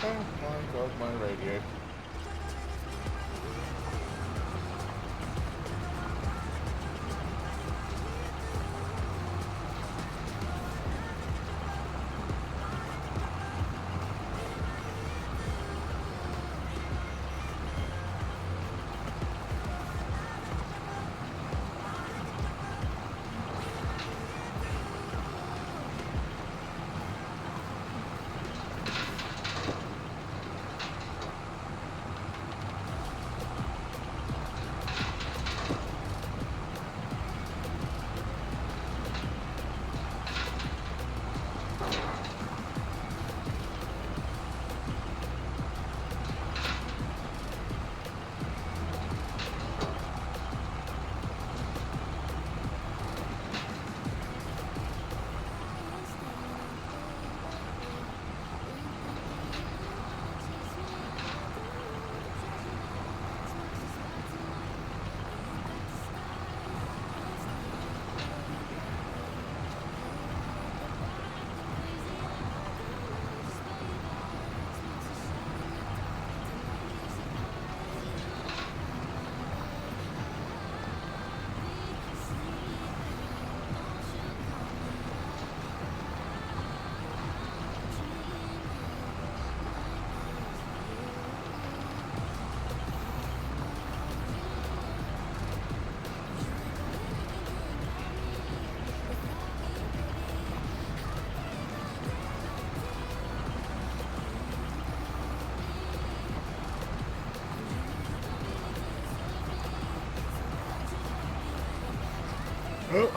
Speaker 1: Oh my god, my radio.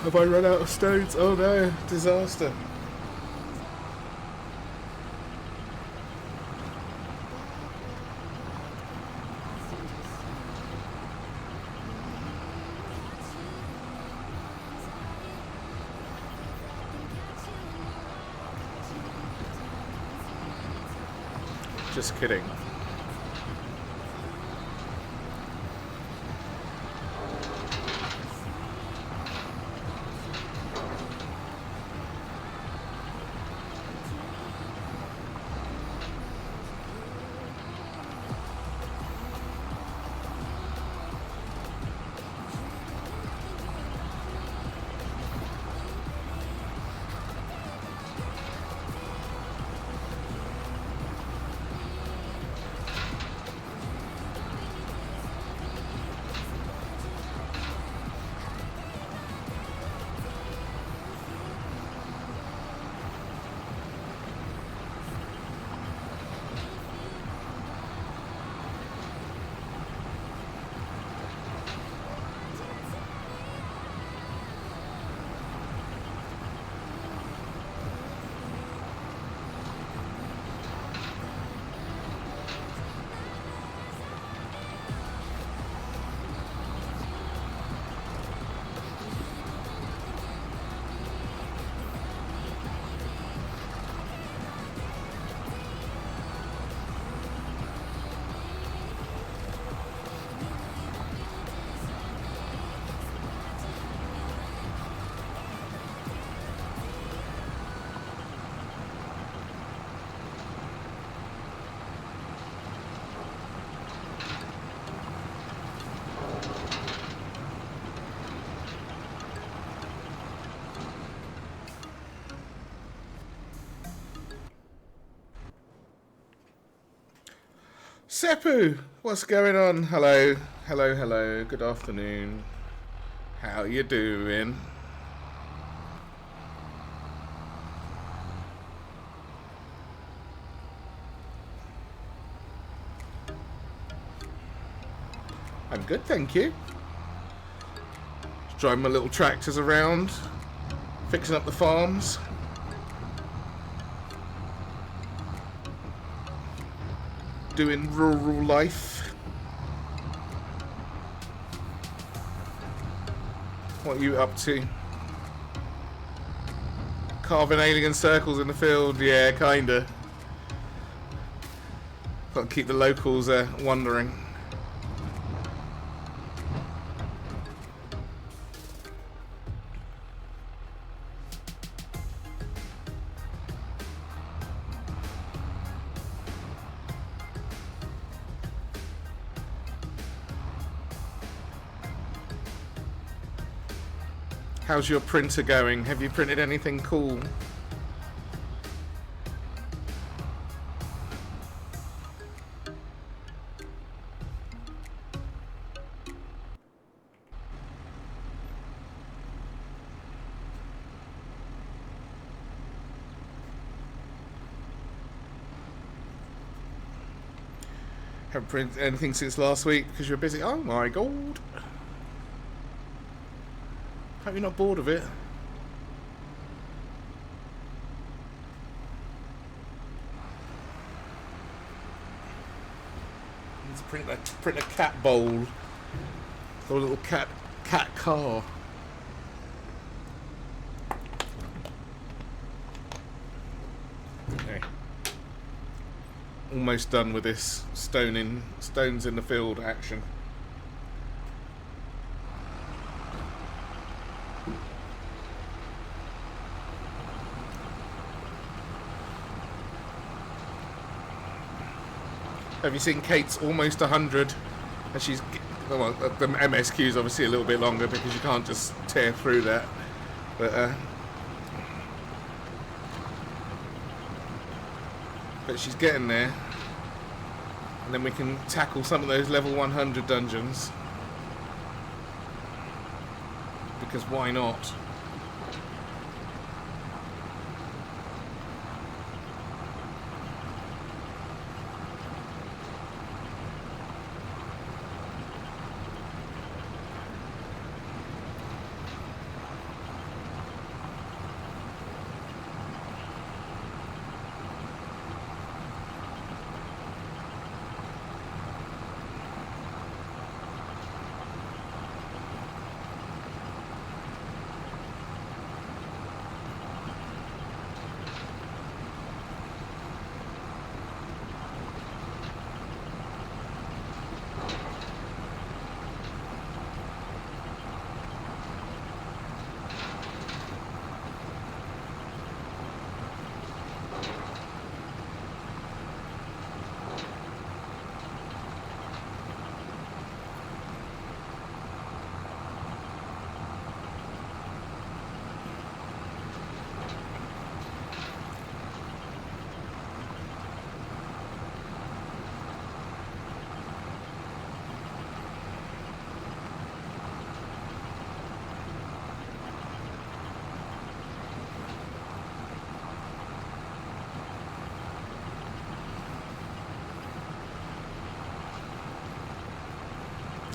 Speaker 1: Have I run out of stones? Oh no, disaster. Just kidding. Seppu, what's going on? Hello, hello, hello. Good afternoon. How you doing? I'm good, thank you. Just driving my little tractors around, fixing up the farms. Doing rural life. What are you up to? Carving alien circles in the field? Yeah, kinda. Got to keep the locals wondering. How's your printer going? Have you printed anything cool? Haven't printed anything since last week because you're busy. Oh my god. Hope you're not bored of it. Let's print a cat bowl. Or a little cat car. Okay. Almost done with this stones in the field action. Have you seen Kate's almost 100? And she's, well, the MSQ is obviously a little bit longer because you can't just tear through that. But she's getting there. And then we can tackle some of those level 100 dungeons. Because why not?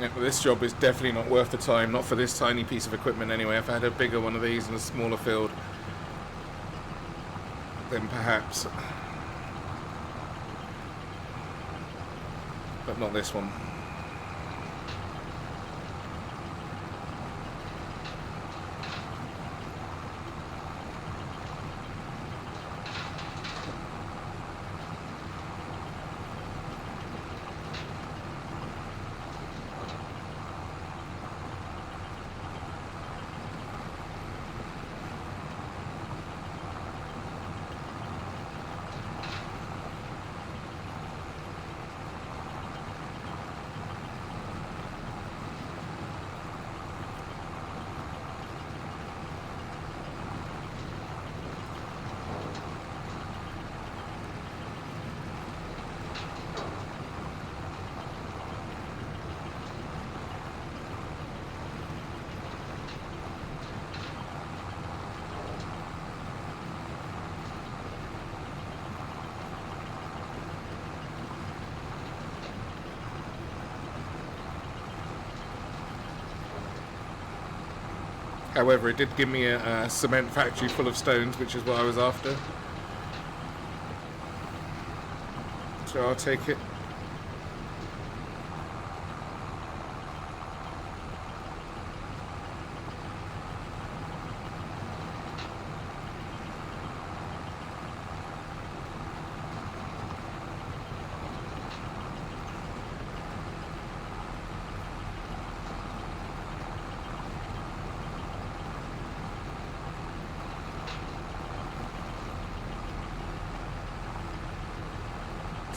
Speaker 1: Yeah, but this job is definitely not worth the time, not for this tiny piece of equipment anyway. If I had a bigger one of these in a smaller field, then perhaps. But not this one. However, it did give me a cement factory full of stones, which is what I was after. So I'll take it.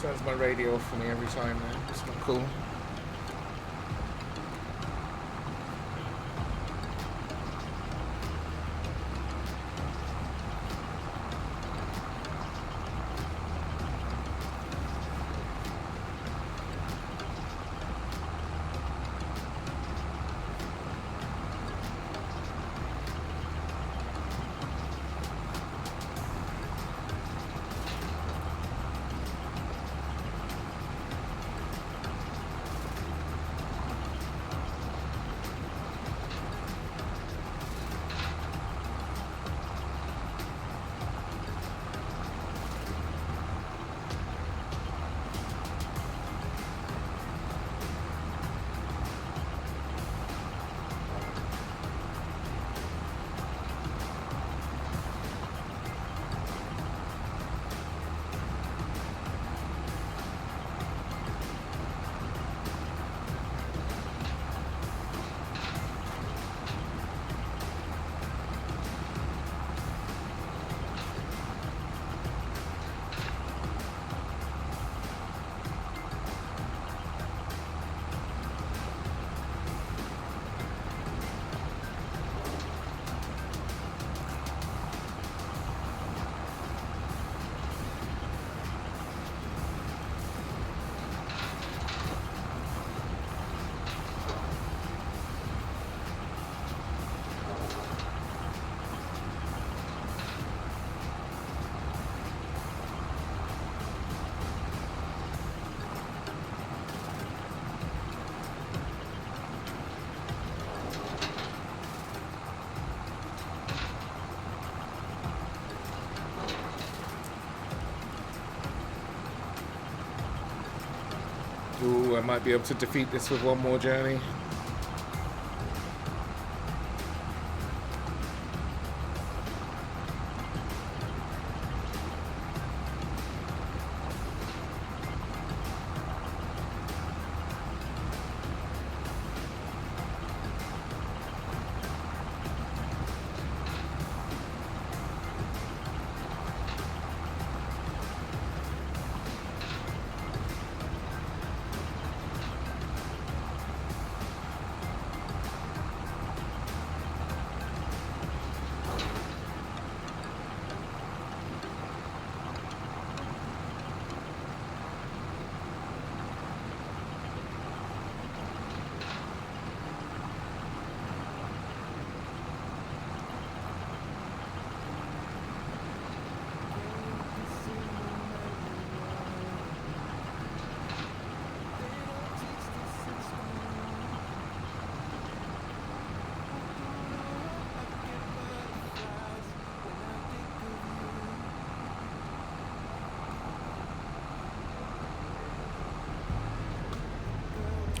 Speaker 1: Turns my radio off for me every time now. It's not cool. Ooh, I might be able to defeat this with one more journey.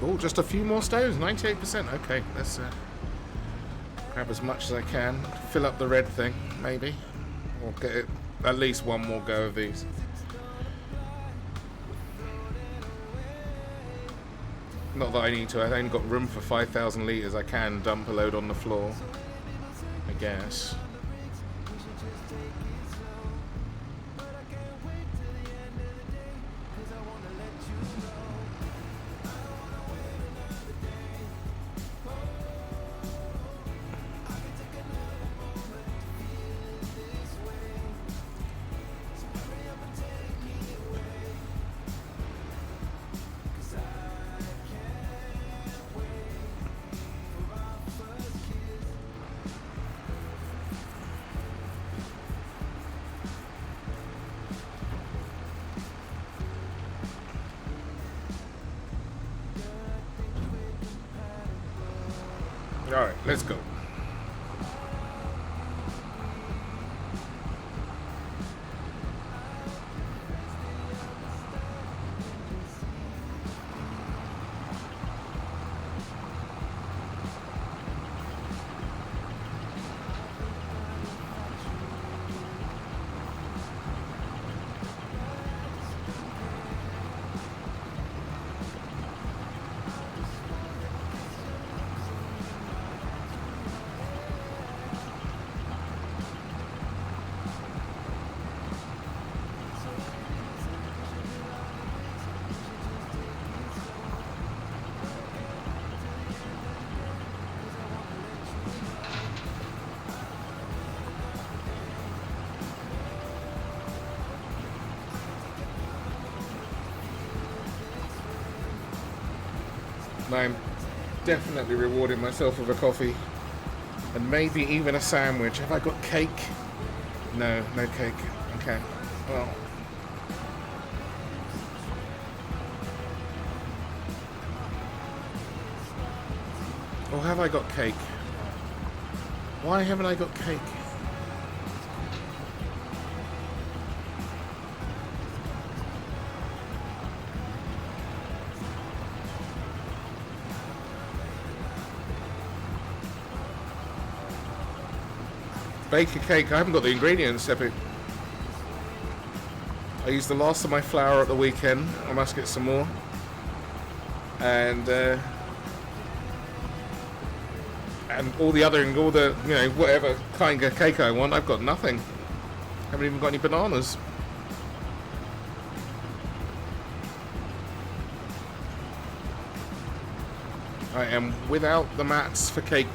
Speaker 2: Oh, just a few more stones, 98%. Okay, let's grab as much as I can. Fill up the red thing, maybe. Or get it, at least one more go of these. Not that I need to, I've only got room for 5,000 litres. I can dump a load on the floor, I guess. Alright, let's go. I'm definitely rewarding myself with a coffee and maybe even a sandwich. Have I got cake? No, no cake. Okay, well. Or have I got cake? Why haven't I got cake? Bake a cake. I haven't got the ingredients, Epic. I used the last of my flour at the weekend. I must get some more. And all the other, all the, you know, whatever kind of cake I want, I've got nothing. Haven't even got any bananas. I am without the mats for cake.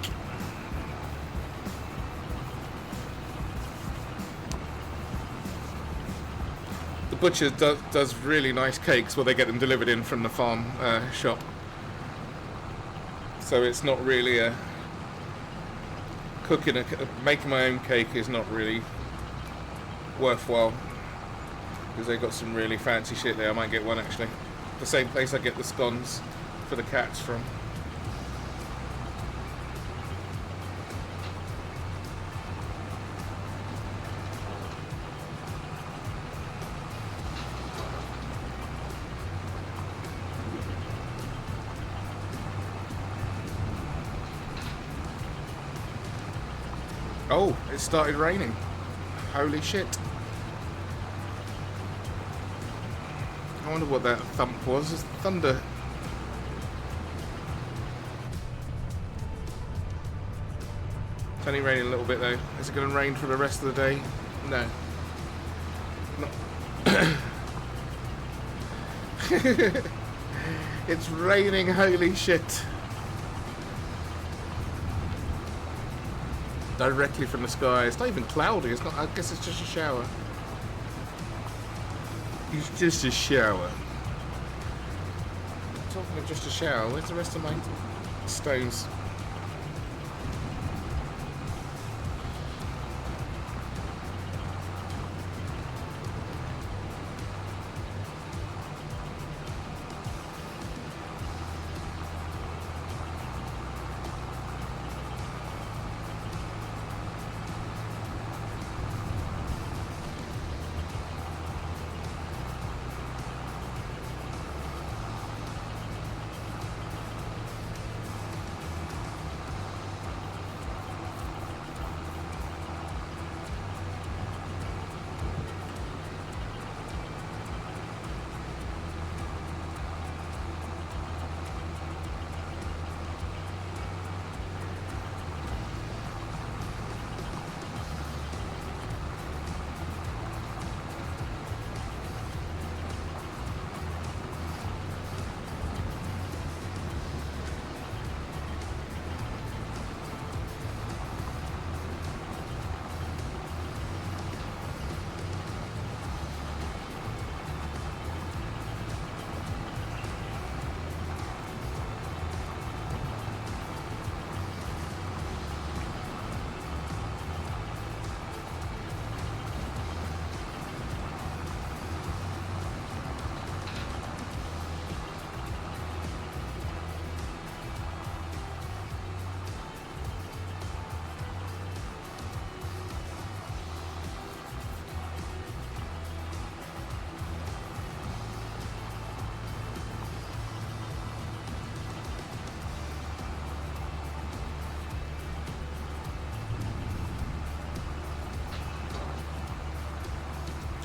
Speaker 2: Butcher does really nice cakes where they get them delivered in from the farm shop, so it's not really a making my own cake is not really worthwhile because they got some really fancy shit there. I might get one actually, the same place I get the scones for the cats from. Oh, it started raining. Holy shit. I wonder what that thump was. It's thunder. It's only raining a little bit though. Is it going to rain for the rest of the day? No. Not. It's raining, holy shit. Directly from the sky. It's not even cloudy. It's not. I guess it's just a shower. It's just a shower. Talking of just a shower, where's the rest of my stones?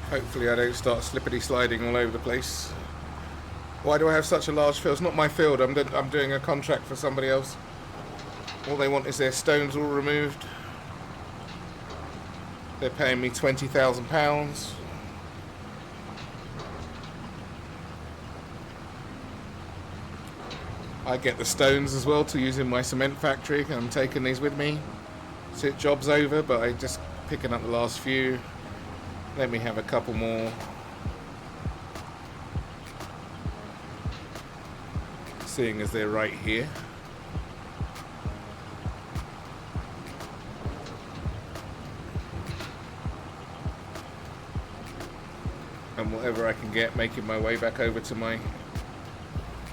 Speaker 2: Hopefully I don't start slippity sliding all over the place. Why do I have such a large field? It's not my field. I'm doing a contract for somebody else. All they want is their stones all removed. They're paying me £20,000. I get the stones as well to use in my cement factory. I'm taking these with me. So job's over, but I just picking up the last few. Let me have a couple more. Seeing as they're right here. And whatever I can get, making my way back over to my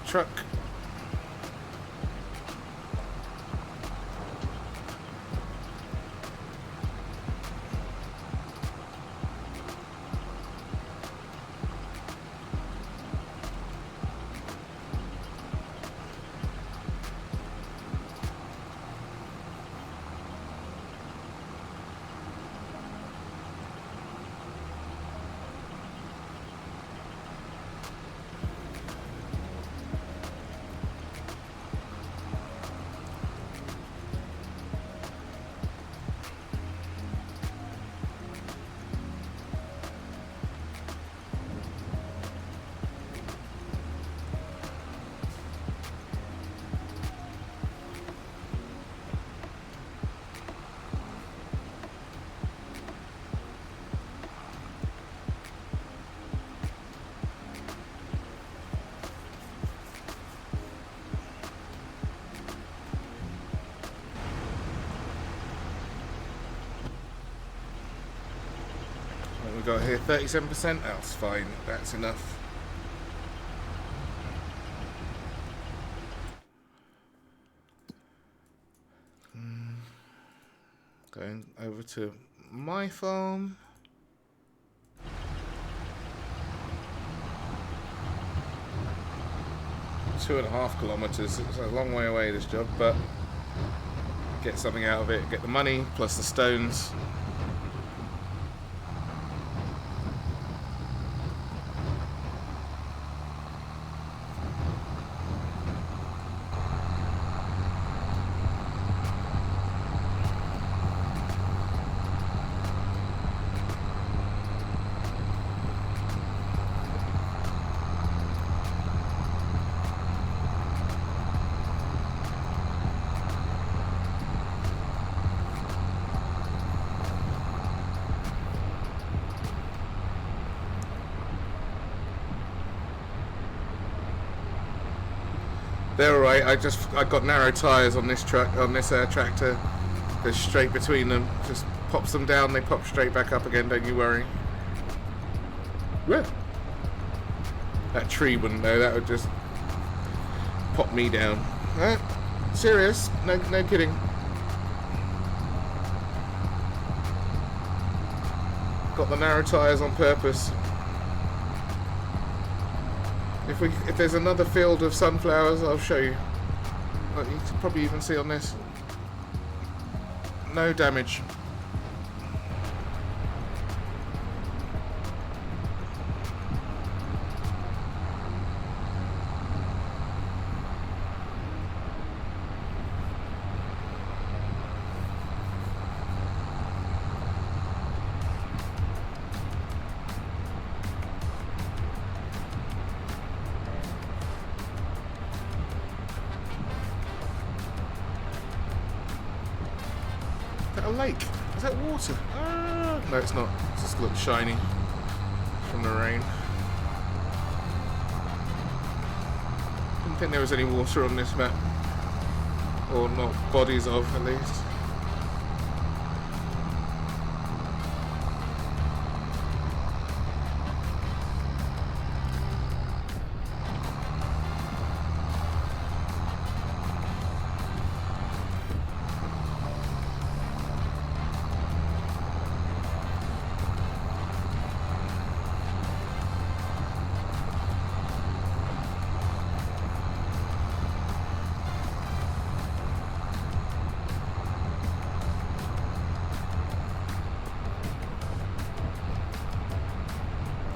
Speaker 2: truck. We got here 37%. That's fine. That's enough. Going over to my farm. 2.5 kilometers. It's a long way away, this job, but get something out of it. Get the money plus the stones. They're alright. I got narrow tyres on this truck, on this tractor. They're straight between them. Just pops them down, they pop straight back up again. Don't you worry. Whoa. That tree wouldn't though. That would just pop me down. Serious? No kidding. Got the narrow tyres on purpose. If there's another field of sunflowers, I'll show you. Well, you can probably even see on this. No damage. A lake? Is that water? No, it's not. It just looks shiny from the rain. Didn't think there was any water on this map, or not bodies of, at least.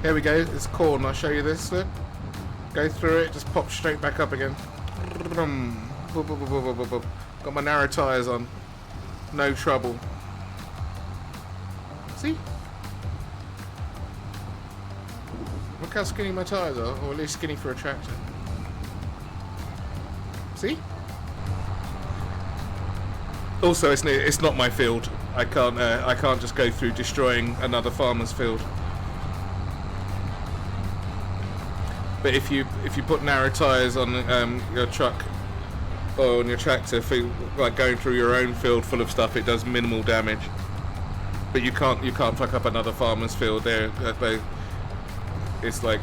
Speaker 2: Here we go. It's corn. I'll show you this. Look. Go through it. Just pop straight back up again. Got my narrow tyres on. No trouble. See? Look how skinny my tyres are, or at least skinny for a tractor. See? Also, it's not my field. I can't just go through destroying another farmer's field. But if you put narrow tyres on your truck or on your tractor, like going through your own field full of stuff, it does minimal damage. But you can't fuck up another farmer's field. It's like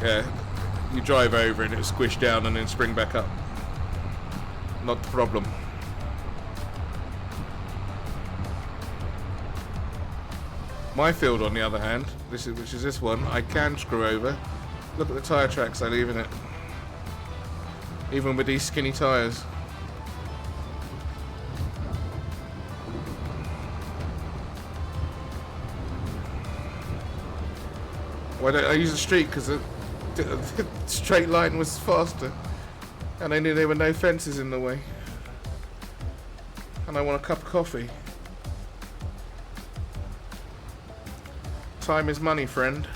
Speaker 2: you drive over and it's squished down and then spring back up. Not the problem. My field, on the other hand, which is this one, I can screw over. Look at the tyre tracks I leave in it. Even with these skinny tyres. Why don't I use a street? Because the straight line was faster. And I knew there were no fences in the way. And I want a cup of coffee. Time is money, friend.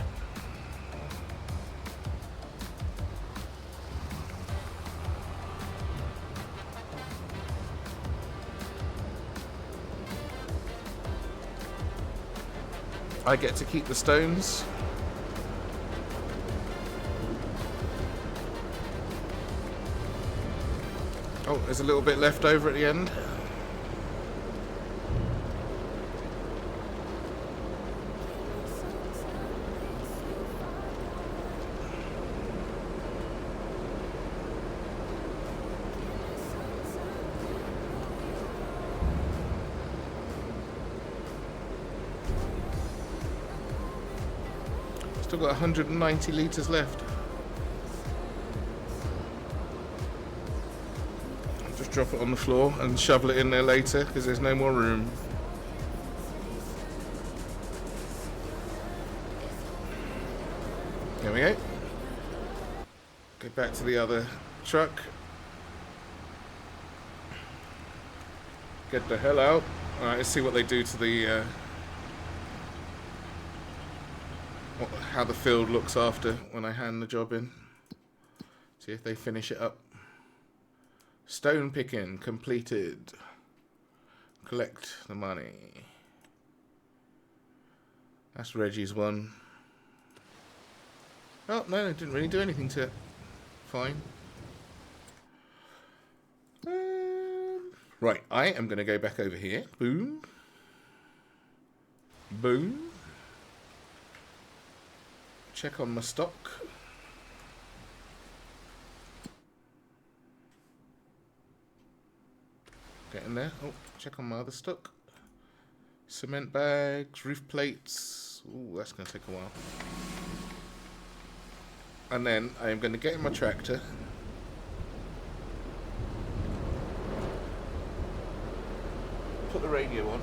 Speaker 2: I get to keep the stones. Oh, there's a little bit left over at the end. Still got 190 litres left. I'll just drop it on the floor and shovel it in there later because there's no more room. There we go. Go back to the other truck. Get the hell out. Alright, let's see what they do to the how the field looks after when I hand the job in. See if they finish it up. Stone picking completed. Collect the money. That's Reggie's one. Oh no, it didn't really do anything to it. Fine. Right, I am going to go back over here. Boom. Boom. Check on my stock. Get in there. Oh, check on my other stock. Cement bags, roof plates. Ooh, that's going to take a while. And then I am going to get in my tractor. Put the radio on.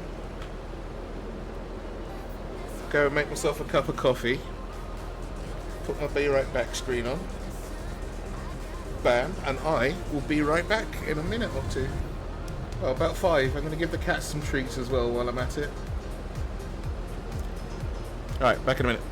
Speaker 2: Go and make myself a cup of coffee. Put my Be Right Back screen on. Bam, and I will be right back in a minute or two. Well, about 5. I'm going to give the cats some treats as well while I'm at it. Alright, back in a minute.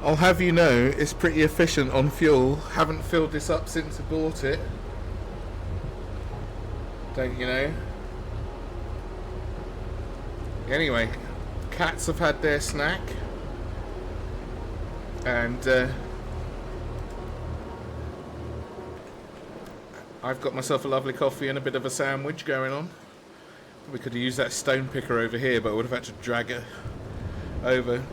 Speaker 2: I'll have you know, it's pretty efficient on fuel. Haven't filled this up since I bought it. Don't you know? Anyway, cats have had their snack. And I've got myself a lovely coffee and a bit of a sandwich going on. We could have used that stone picker over here, but I would have had to drag it over.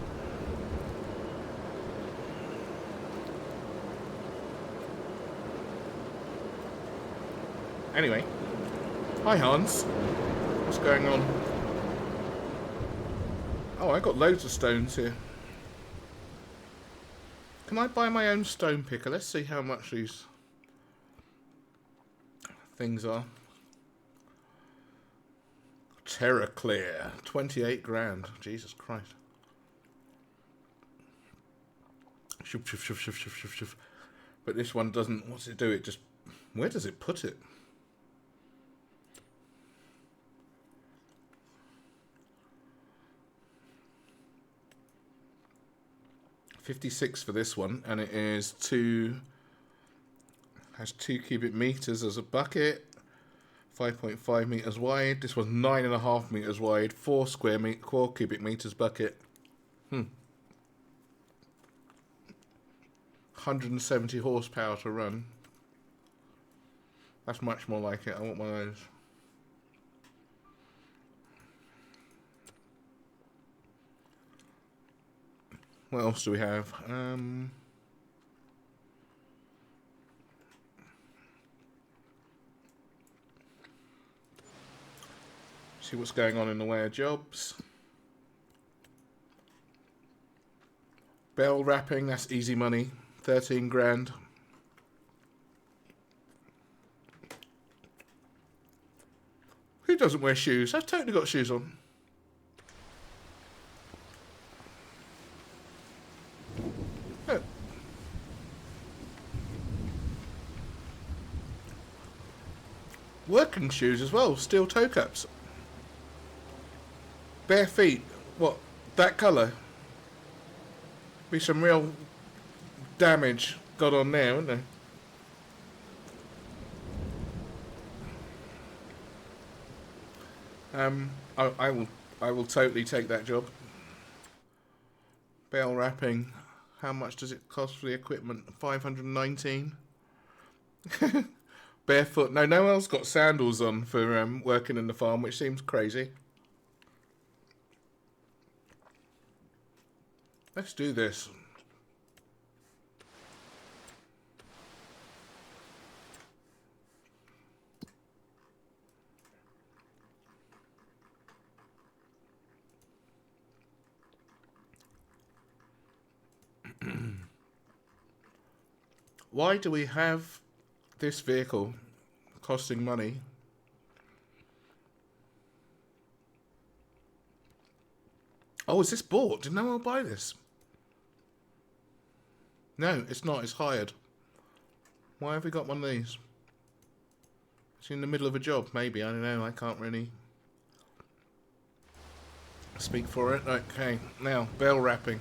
Speaker 2: Anyway, hi Hans. What's going on? Oh, I got loads of stones here. Can I buy my own stone picker? Let's see how much these things are. Terraclear, 28 grand. Jesus Christ. Shoof, shoof, shoof, shoof, shoof, shoof, shoof. But this one doesn't. What's it do? It just. Where does it put it? $56 for this one, and it is has 2 cubic meters as a bucket, 5.5 meters wide. This was 9.5 meters wide, 4 cubic meters bucket. 170 horsepower to run. That's much more like it. I want one of those. What else do we have? See what's going on in the way of jobs. Bell wrapping, that's easy money. 13 grand. Who doesn't wear shoes? I've totally got shoes on. Look. Working shoes as well, steel toe caps. Bare feet, what, that colour? Be some real damage got on there, wouldn't there? I will totally take that job. Bell wrapping. How much does it cost for the equipment? 519. Barefoot. No one else got sandals on for working in the farm, which seems crazy. Let's do this. Why do we have this vehicle costing money? Oh, is this bought? Did no one buy this? No, it's not. It's hired. Why have we got one of these? It's in the middle of a job, maybe. I don't know. I can't really speak for it. Okay, now, bell wrapping.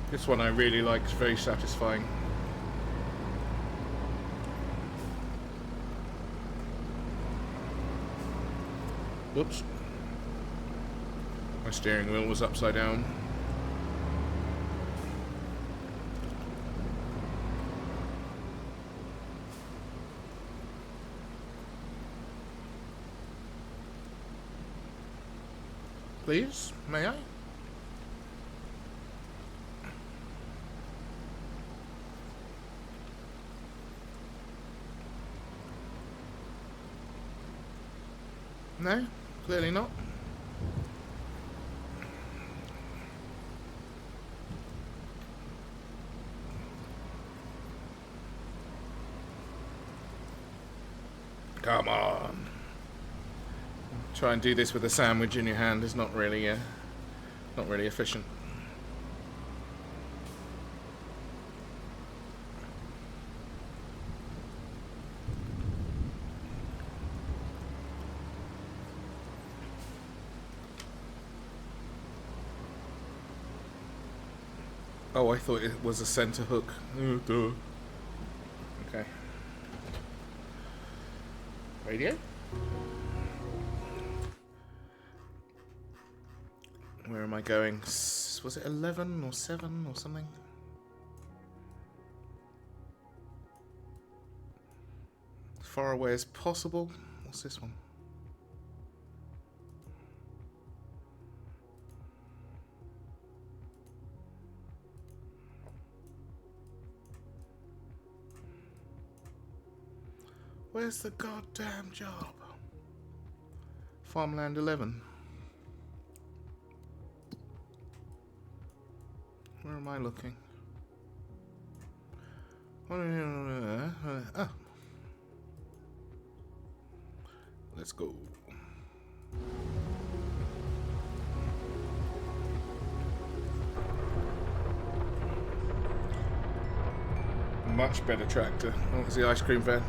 Speaker 2: This one I really like. It's very satisfying. Whoops. My steering wheel was upside down. Please, may I? No, clearly not. Come on. Try and do this with a sandwich in your hand is not really efficient. Oh, I thought it was a center hook. Oh, duh. Okay. Radio? Where am I going? Was it 11 or 7 or something? As far away as possible. What's this one? Where's the goddamn job? Farmland 11. Where am I looking? Oh. Let's go. Much better tractor. Oh, it's the ice cream van.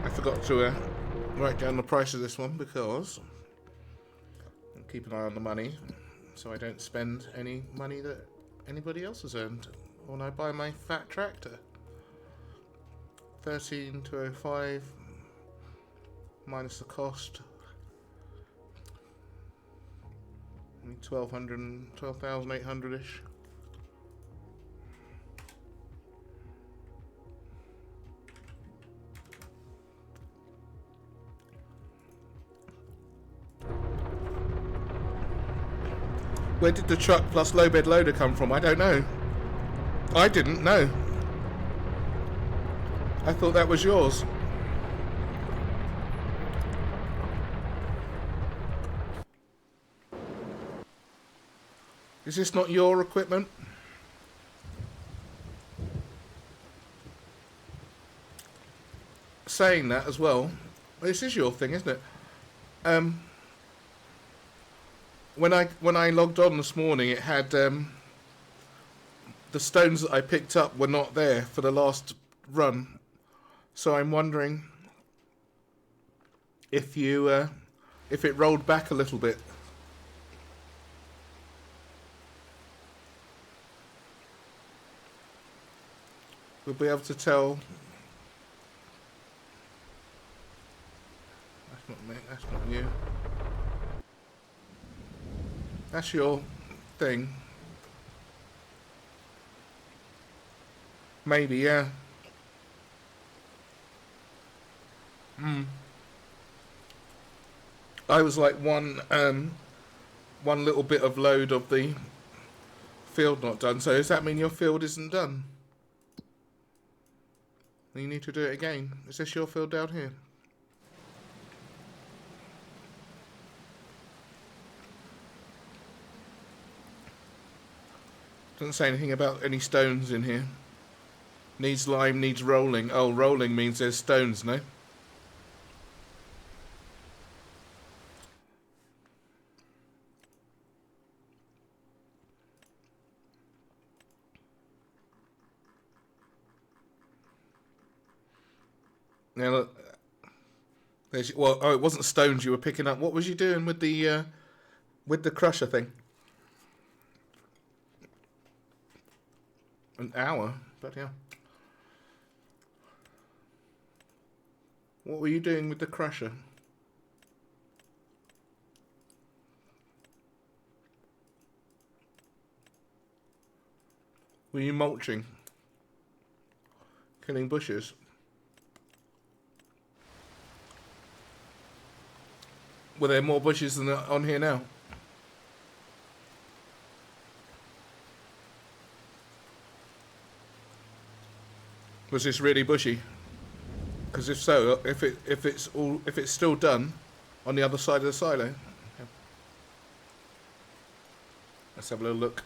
Speaker 2: I forgot to write down the price of this one because I keep an eye on the money so I don't spend any money that anybody else has earned when I buy my fat tractor. 13,205 minus the cost. 12,800-ish. Where did the truck plus low bed loader come from? I don't know. I didn't know. I thought that was yours. Is this not your equipment? Saying that as well, this is your thing, isn't it? When I logged on this morning, it had the stones that I picked up were not there for the last run, so I'm wondering if you if it rolled back a little bit. We'll be able to tell. That's not me. That's not you. That's your thing. Maybe, yeah. I was like one little bit of load of the field not done. So does that mean your field isn't done? You need to do it again. Is this your field down here? Doesn't say anything about any stones in here. Needs lime, needs rolling. Oh, rolling means there's stones, no? Now look, there's, well, oh, it wasn't stones you were picking up. What was you doing with the crusher thing? An hour? But yeah. What were you doing with the crusher? Were you mulching? Killing bushes? Were there more bushes than on here now? Was this really bushy? Because if so, if it's still done on the other side of the silo. Okay. Let's have a little look.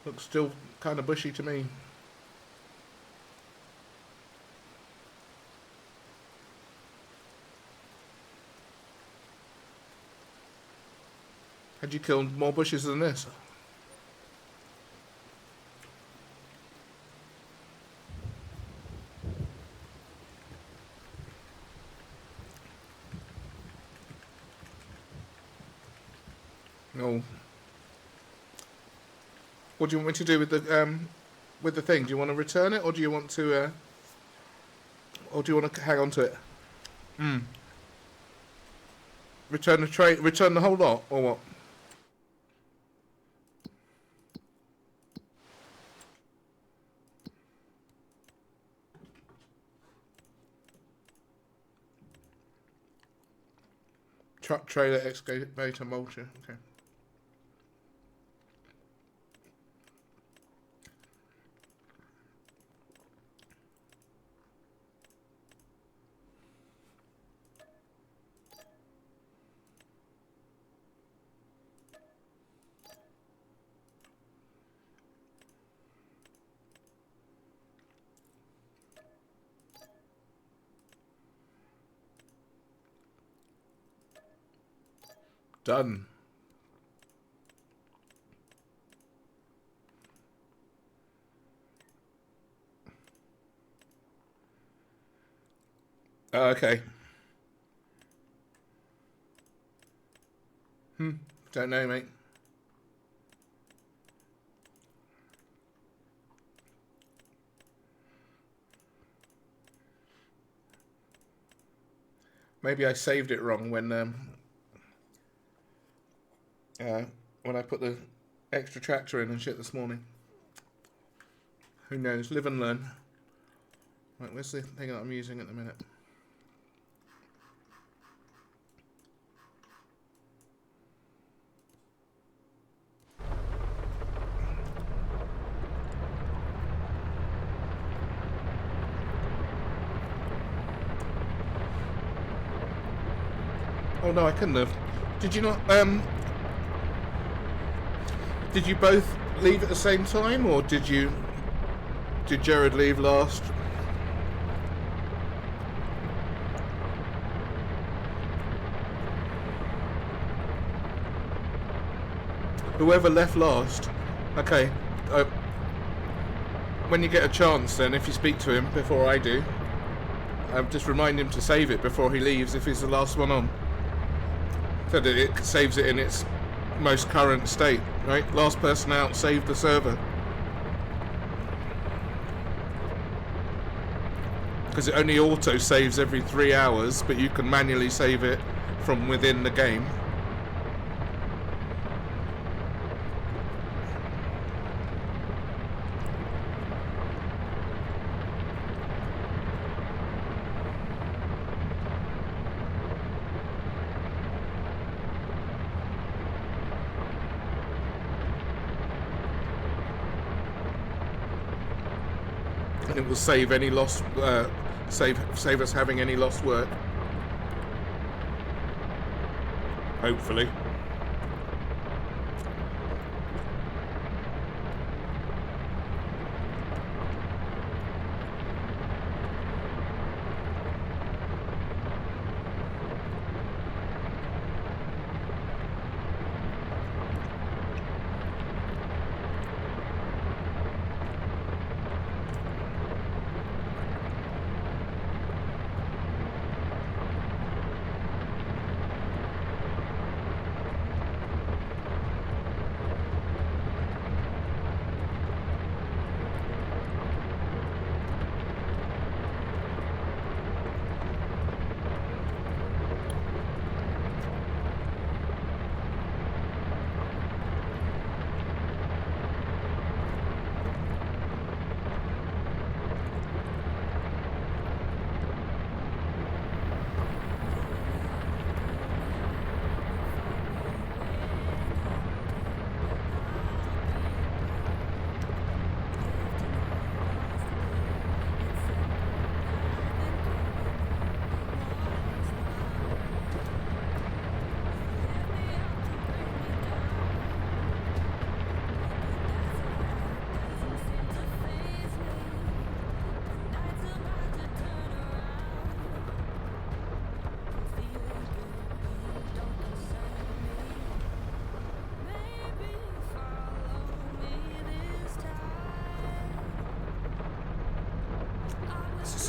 Speaker 2: Looks still kind of bushy to me. Had you killed more bushes than this? No. What do you want me to do with the thing? Do you want to return it, or do you want to hang on to it? Return the tray, return the whole lot, or what? Truck, trailer, excavator, mulcher. Okay. Done. Okay. Don't know, mate. Maybe I saved it wrong when I put the extra tractor in and shit this morning. Who knows? Live and learn. Right, where's the thing that I'm using at the minute? Oh no, I couldn't have. Did you not, did you both leave at the same time, or did Jared leave last? Whoever left last. Okay. When you get a chance, then, if you speak to him before I do, just remind him to save it before he leaves if he's the last one on. So that it saves it in its most current state, right? Last person out, save the server. Because it only auto saves every 3 hours, but you can manually save it from within the game. And it will save any lost, save us having any lost work. Hopefully.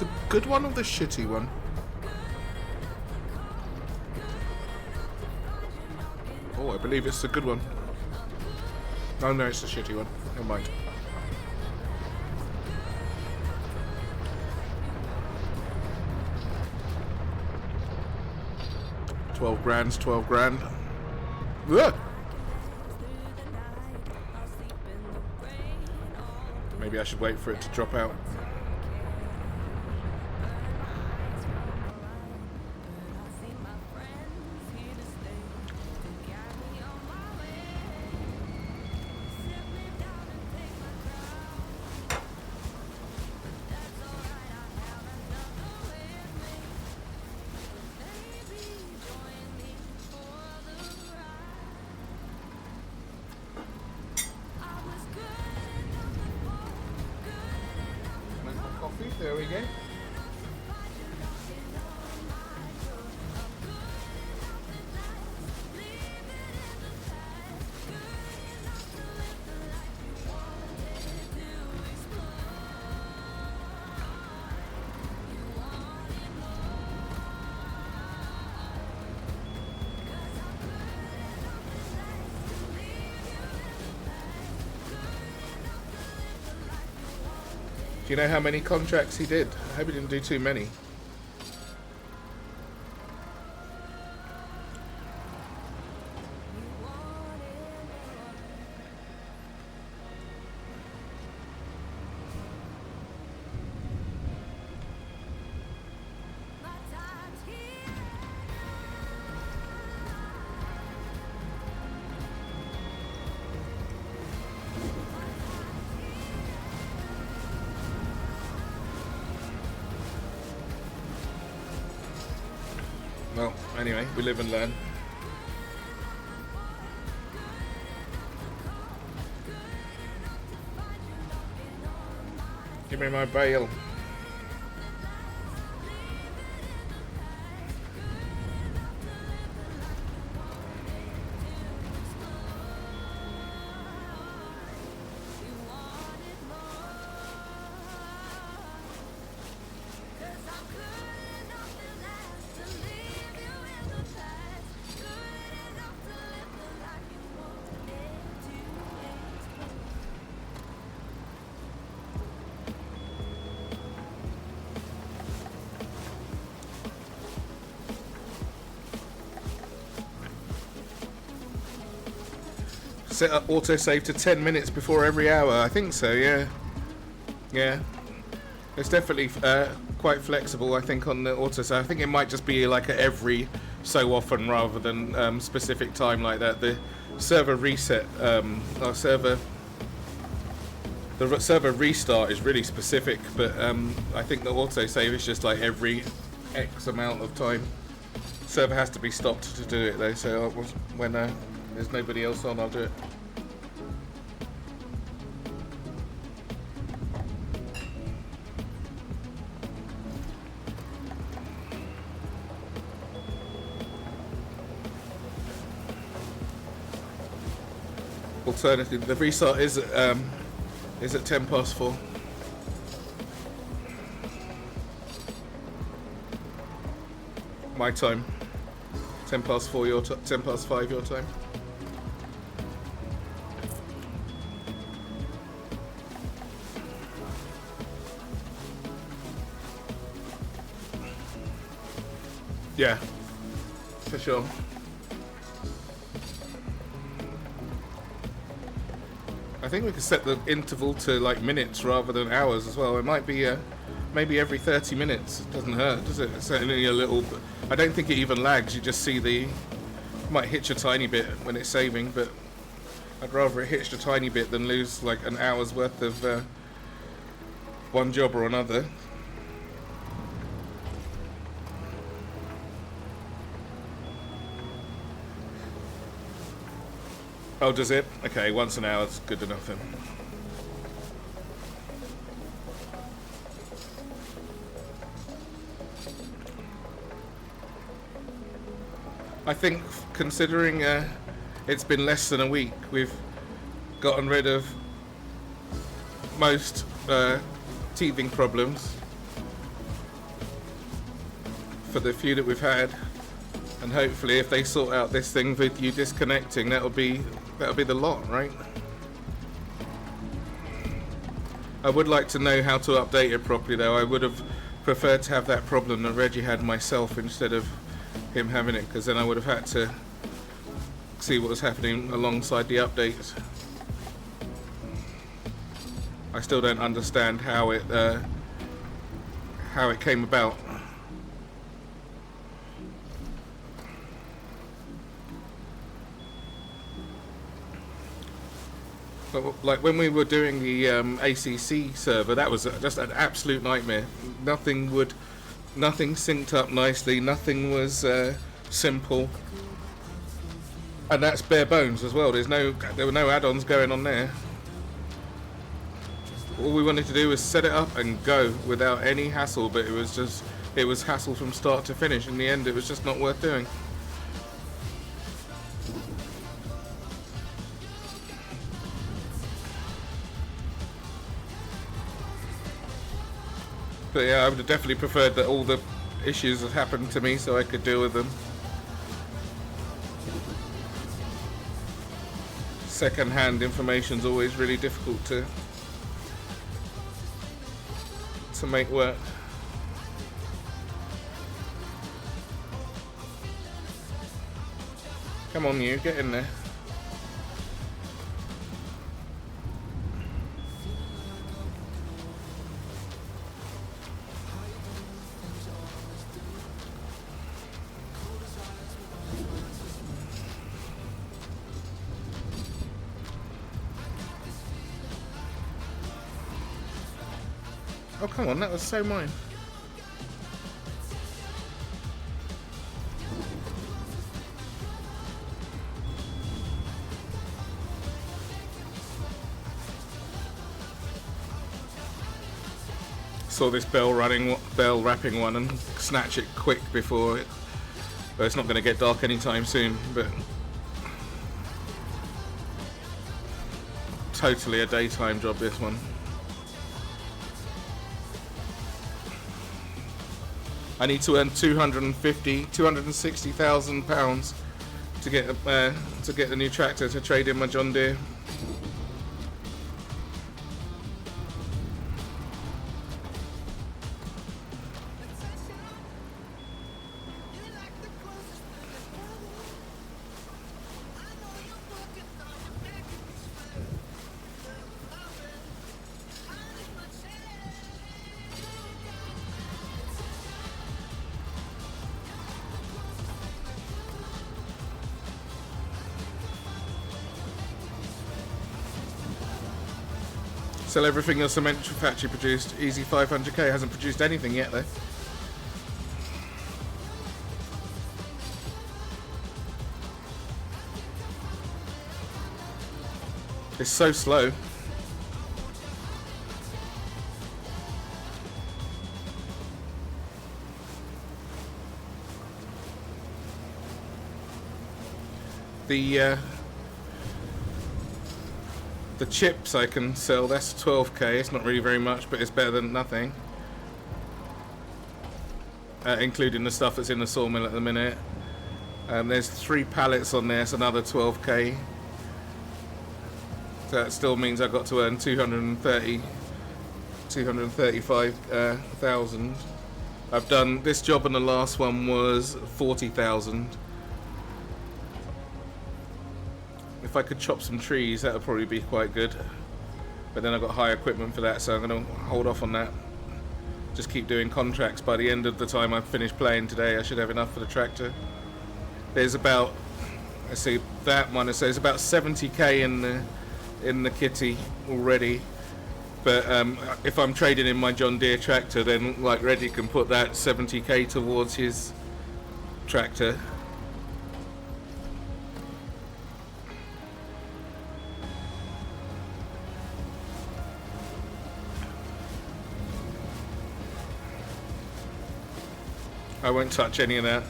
Speaker 2: the good one or the shitty one? Oh, I believe it's the good one. Oh no, it's the shitty one. Never mind. $12 grand, $12 grand. Ugh! Maybe I should wait for it to drop out. There we go. Do you know how many contracts he did? I hope he didn't do too many. Well, anyway, we live and learn. Give me my bail. Set up autosave to 10 minutes before every hour. I think so, yeah. Yeah. It's definitely quite flexible, I think, on the autosave. I think it might just be like every so often rather than specific time like that. The server reset, the server restart is really specific, but I think the autosave is just like every X amount of time. Server has to be stopped to do it though, so when there's nobody else on, I'll do it. Alternatively, the restart is at 4:10. My time. 4:10 your 5:10 your time. Yeah, for sure. I think we could set the interval to like minutes rather than hours as well. It might be maybe every 30 minutes. It doesn't hurt, does it? It's only a little. I don't think it even lags. You just see it might hitch a tiny bit when it's saving, but I'd rather it hitched a tiny bit than lose like an hour's worth of one job or another. Oh, does it? Okay, once an hour is good enough then. I think, considering it's been less than a week, we've gotten rid of most teething problems. for the few that we've had, and hopefully if they sort out this thing with you disconnecting, that'll be the lot, right? I would like to know how to update it properly though. I would have preferred to have that problem that Reggie had myself instead of him having it, because then I would have had to see what was happening alongside the updates. I still don't understand how it came about. But like when we were doing the ACC server, that was just an absolute nightmare. Nothing synced up nicely. Nothing was simple, and that's bare bones as well. There were no add-ons going on there. All we wanted to do was set it up and go without any hassle, but it was hassle from start to finish. In the end, it was just not worth doing. But yeah, I would have definitely preferred that all the issues had happened to me so I could deal with them. Second-hand information's always really difficult to make work. Come on, you, get in there. Oh, come on, that was so mine. Saw this bell wrapping one and snatch it quick before it. Well, it's not going to get dark anytime soon, but totally a daytime job, this one. I need to earn £260,000 to get the new tractor to trade in my John Deere. Sell everything your cement factory produced. Easy 500k. Hasn't produced anything yet though. It's so slow. The chips I can sell, that's 12k. It's not really very much, but it's better than nothing. Including the stuff that's in the sawmill at the minute. There's 3 pallets on there, so another 12k. So that still means I've got to earn 235,000. I've done this job, and the last one was 40,000. If I could chop some trees, that would probably be quite good. But then I've got high equipment for that, so I'm going to hold off on that. Just keep doing contracts. By the end of the time I finish playing today, I should have enough for the tractor. There's about, let's see, that one. So there's about 70k in the kitty already. But if I'm trading in my John Deere tractor, then like Reggie can put that 70k towards his tractor. I won't touch any of that.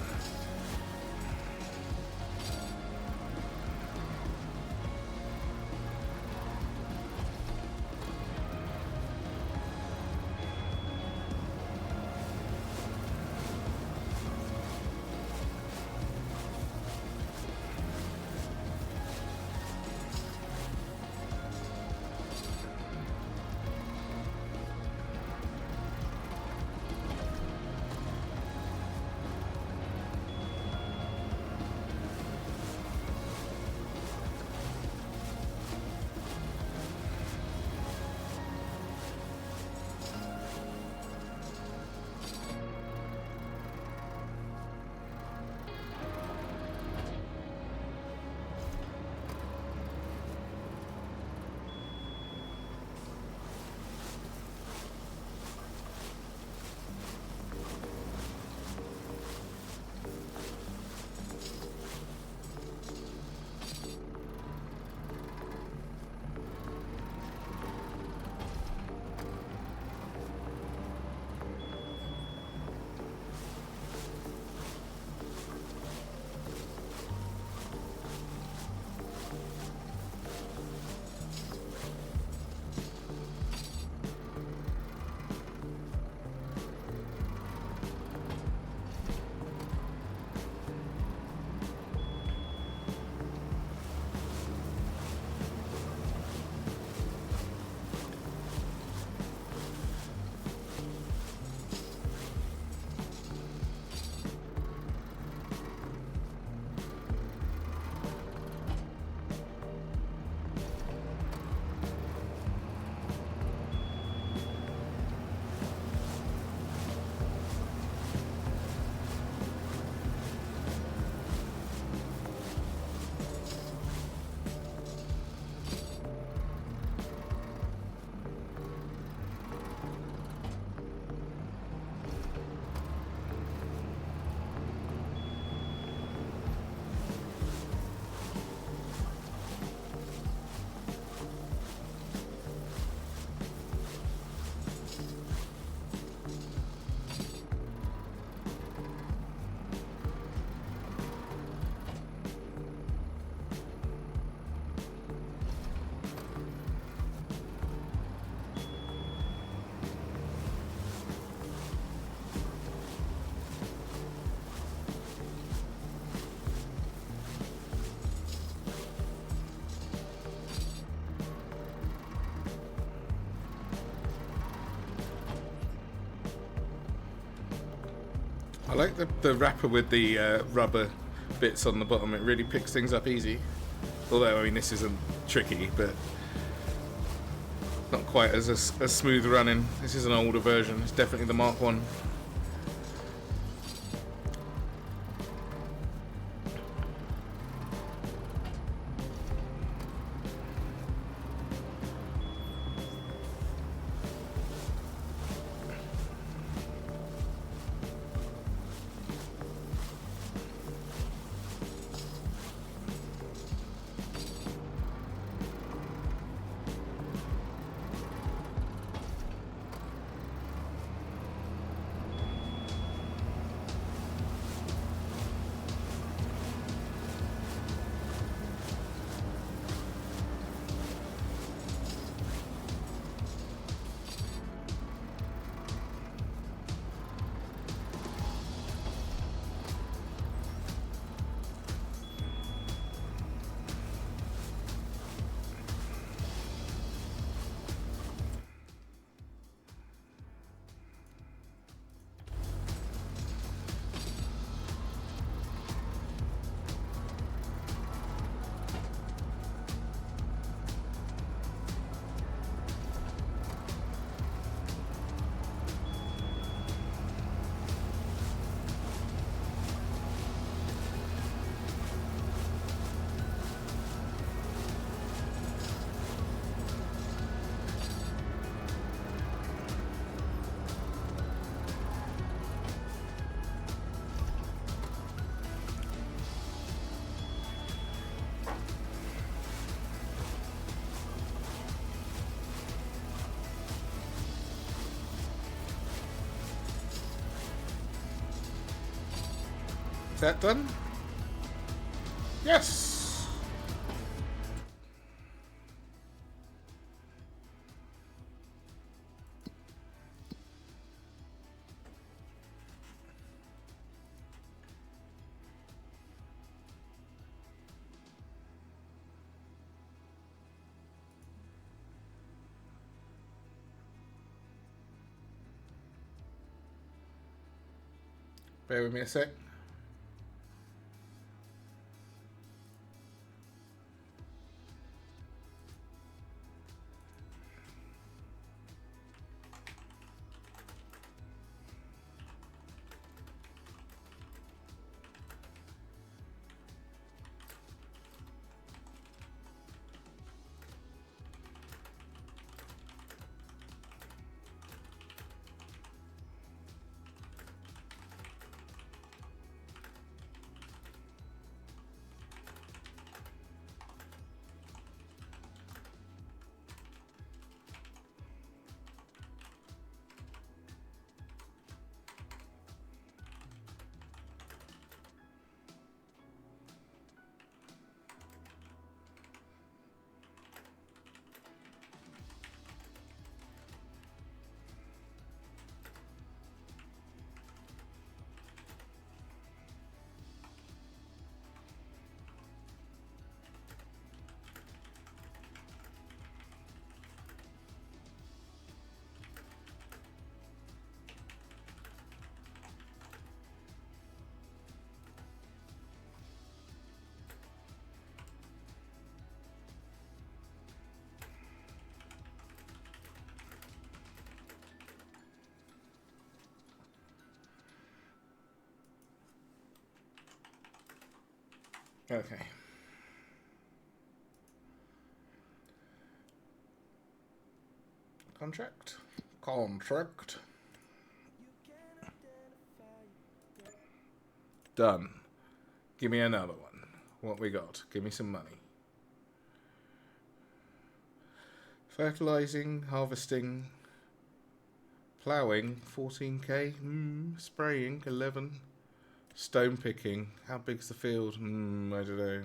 Speaker 2: I like the wrapper with the rubber bits on the bottom. It really picks things up easy. Although, I mean, this isn't tricky, but not quite as smooth running. This is an older version. It's definitely the Mark 1. Is that done? Yes! Bear with me a sec. Okay. Contract. Done. Give me another one. What we got? Give me some money. Fertilizing, harvesting, ploughing, 14k. Spraying, 11. Stone picking. How big's the field? I don't know.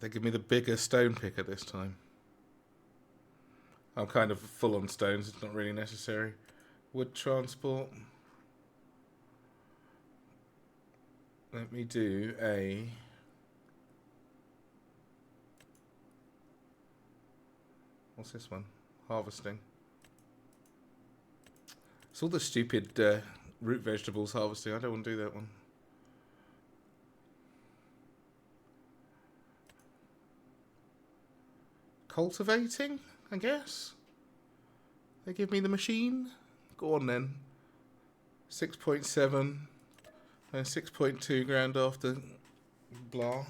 Speaker 2: They give me the bigger stone picker this time. I'm kind of full on stones. It's not really necessary. Wood transport. Let me do a... What's this one? Harvesting. It's all the stupid root vegetables harvesting. I don't want to do that one. Cultivating, I guess. They give me the machine. Go on then. 6.7 and 6.2 grand after blah.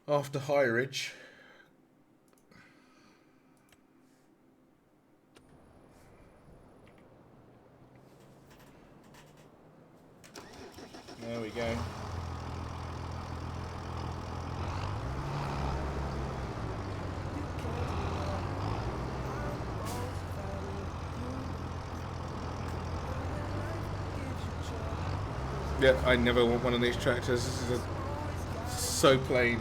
Speaker 2: After hireage. There we go. Yeah, I never want one of these tractors. This is so plain.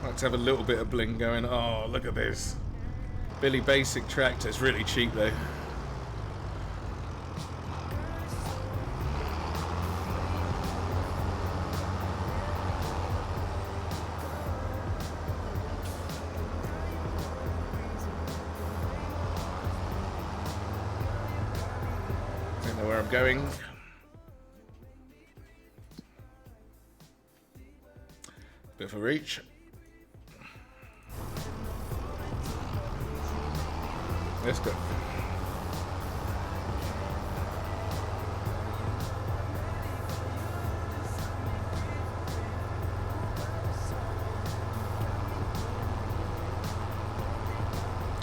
Speaker 2: I like to have a little bit of bling going. Oh, look at this. Billy Basic tractor. It's really cheap though. Where I'm going. Bit of a reach. Let's go.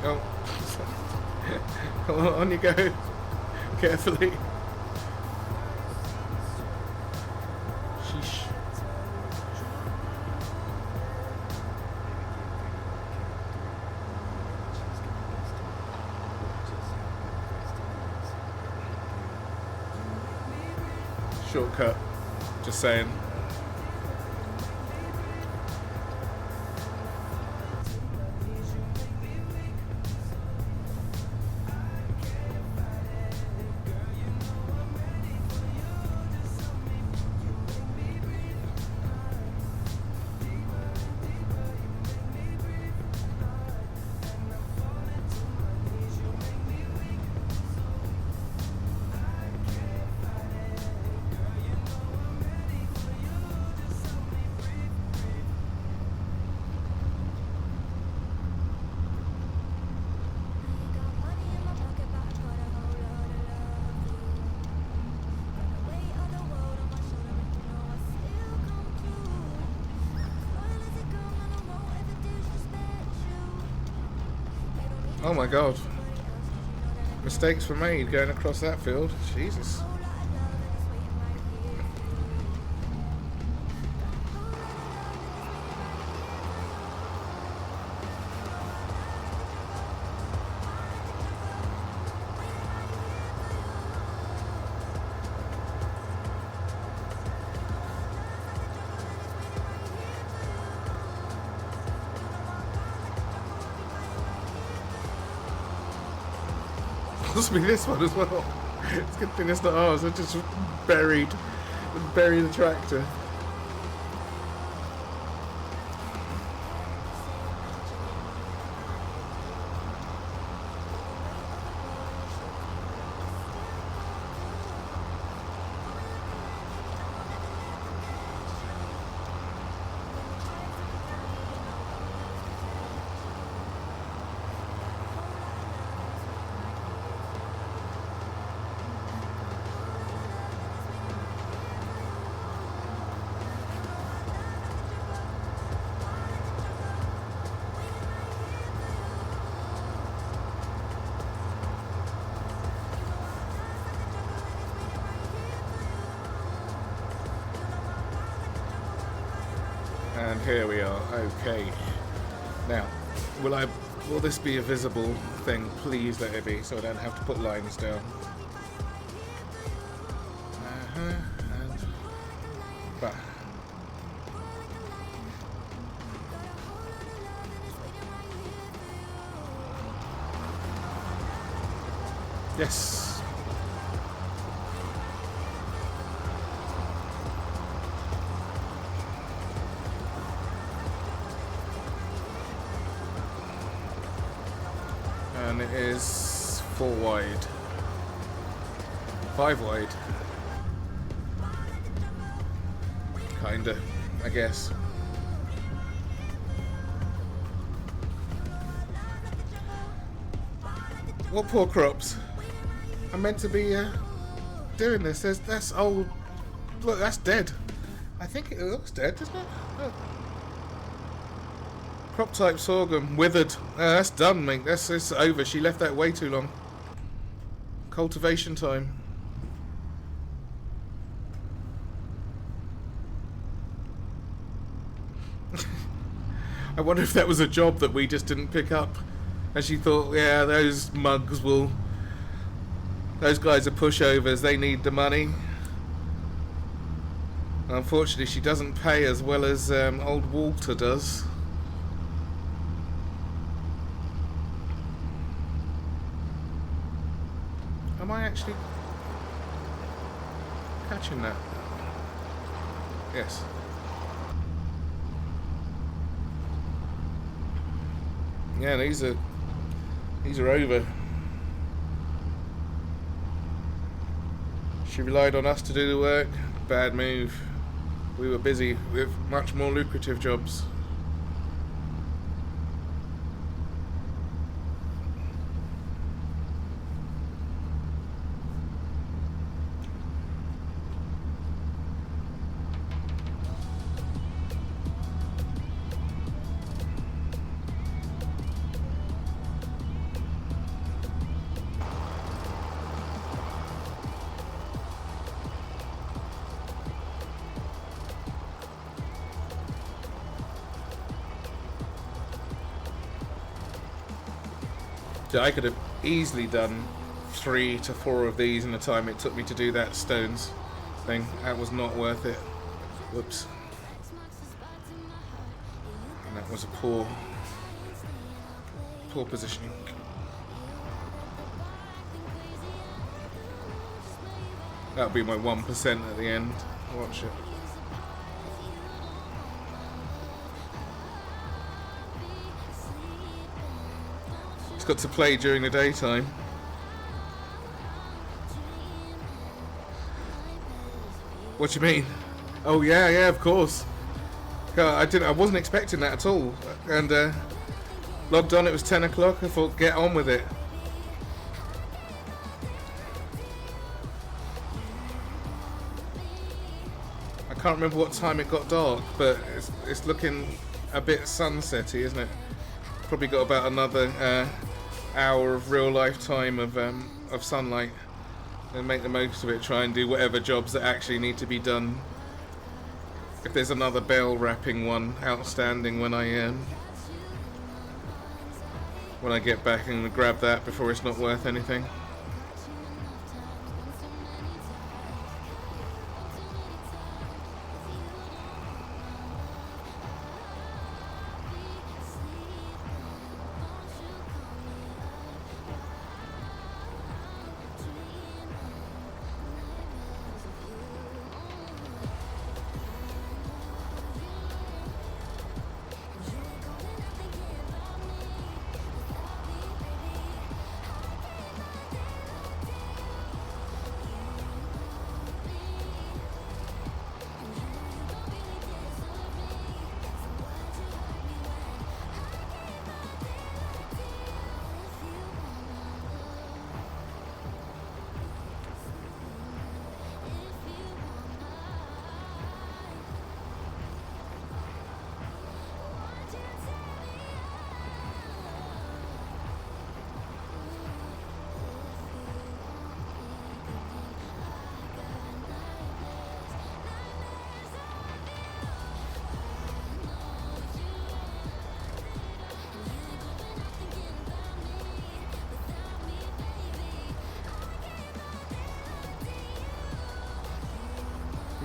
Speaker 2: Oh. On you go. Carefully. Sheesh. Shortcut. Just saying. Oh my god. Mistakes were made going across that field. Jesus. Must be this one as well. It's a good thing it's not ours. I just buried the tractor. And here we are. Okay. Now, will this be a visible thing? Please let it be, so I don't have to put lines down. And back. Yes. And it is 4 wide. 5 wide. Kinda, I guess. What poor crops? I'm meant to be doing this. That's old. Look, that's dead. I think it looks dead, doesn't it? Look. Crop type sorghum, withered. That's done, mate. It's over. She left that way too long. Cultivation time. I wonder if that was a job that we just didn't pick up. And she thought, yeah, those mugs will... Those guys are pushovers. They need the money. Unfortunately, she doesn't pay as well as old Walter does. Am I actually catching that? Yes. Yeah, these are over. She relied on us to do the work. Bad move. We were busy with much more lucrative jobs. So I could have easily done 3 to 4 of these in the time it took me to do that stones thing. That was not worth it. Whoops. And that was a poor positioning. That'll be my 1% at the end. Watch it. Got to play during the daytime. What do you mean? Oh yeah, of course. I wasn't expecting that at all. And logged on. It was 10 o'clock. I thought, get on with it. I can't remember what time it got dark, but it's looking a bit sunsetty, isn't it? Probably got about another hour of real life time of sunlight, and make the most of it. Try and do whatever jobs that actually need to be done. If there's another bell wrapping one outstanding when I get back, and grab that before it's not worth anything.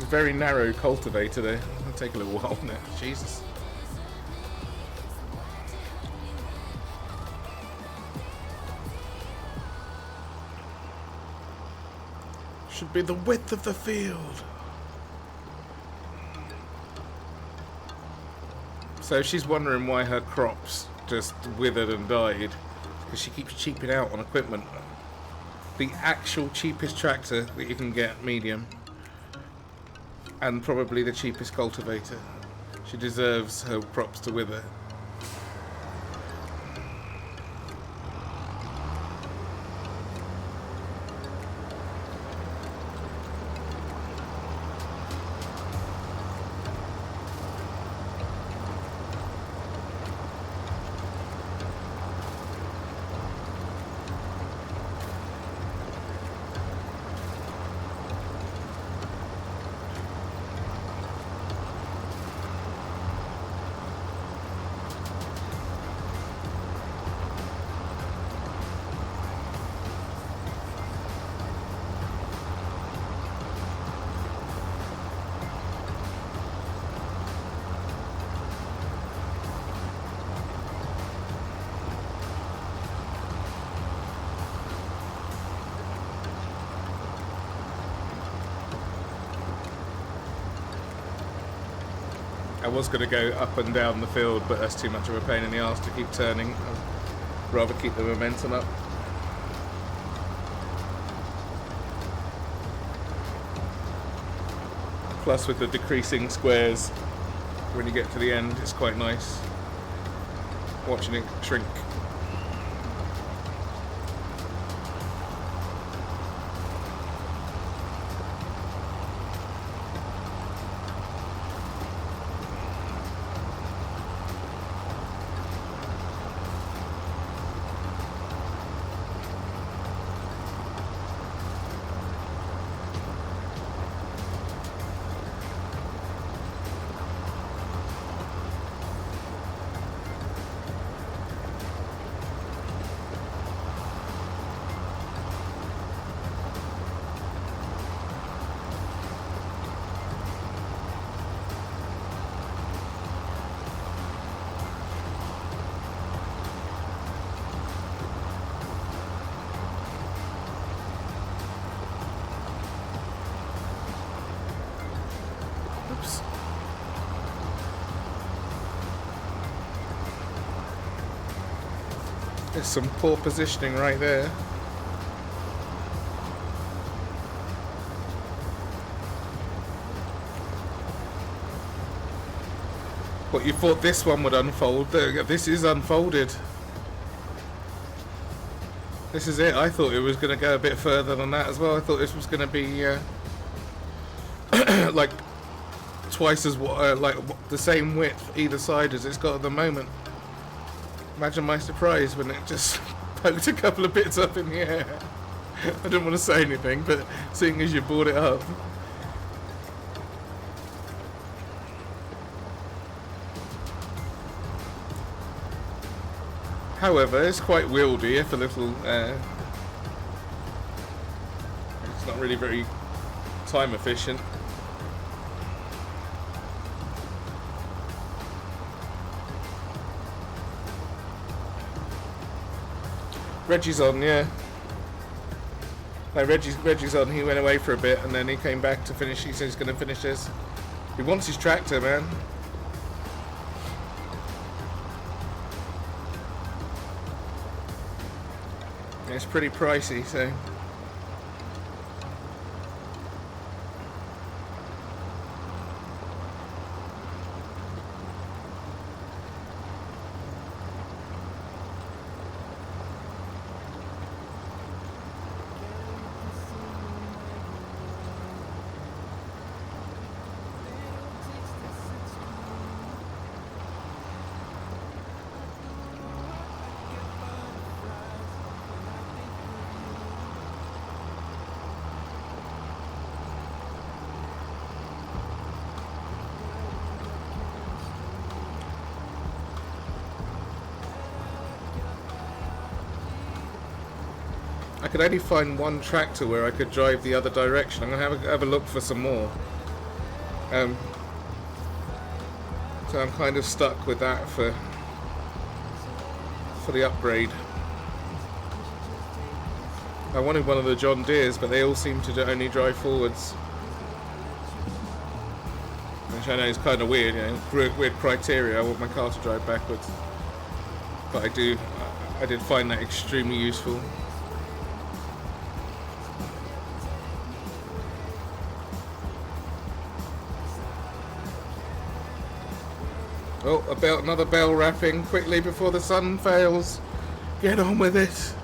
Speaker 2: Very narrow cultivator there. It'll take a little while now. Jesus. Should be the width of the field. So she's wondering why her crops just withered and died. because she keeps cheaping out on equipment. The actual cheapest tractor that you can get, medium, and probably the cheapest cultivator. She deserves her props to Wither. I was going to go up and down the field, but that's too much of a pain in the arse to keep turning. I'd rather keep the momentum up. Plus, with the decreasing squares, when you get to the end, it's quite nice watching it shrink. Oops. There's some poor positioning right there. What, you thought this one would unfold? This is unfolded. This is it. I thought it was going to go a bit further than that as well. I thought this was going to be like twice as like the same width either side as it's got at the moment. Imagine my surprise when it just poked a couple of bits up in the air. I didn't want to say anything, but seeing as you brought it up. However, it's quite wieldy if a little... it's not really very time efficient. Reggie's on, yeah. No, Reggie's on. He went away for a bit and then he came back to finish. He said he's going to finish this. He wants his tractor, man. It's pretty pricey, so... I could only find one tractor where I could drive the other direction. I'm going to have a look for some more. So I'm kind of stuck with that for the upgrade. I wanted one of the John Deeres, but they all seem to only drive forwards. Which I know is kind of weird, you know, weird criteria. I want my car to drive backwards. But I I did find that extremely useful. Oh, about another bell wrapping quickly before the sun fails. Get on with it.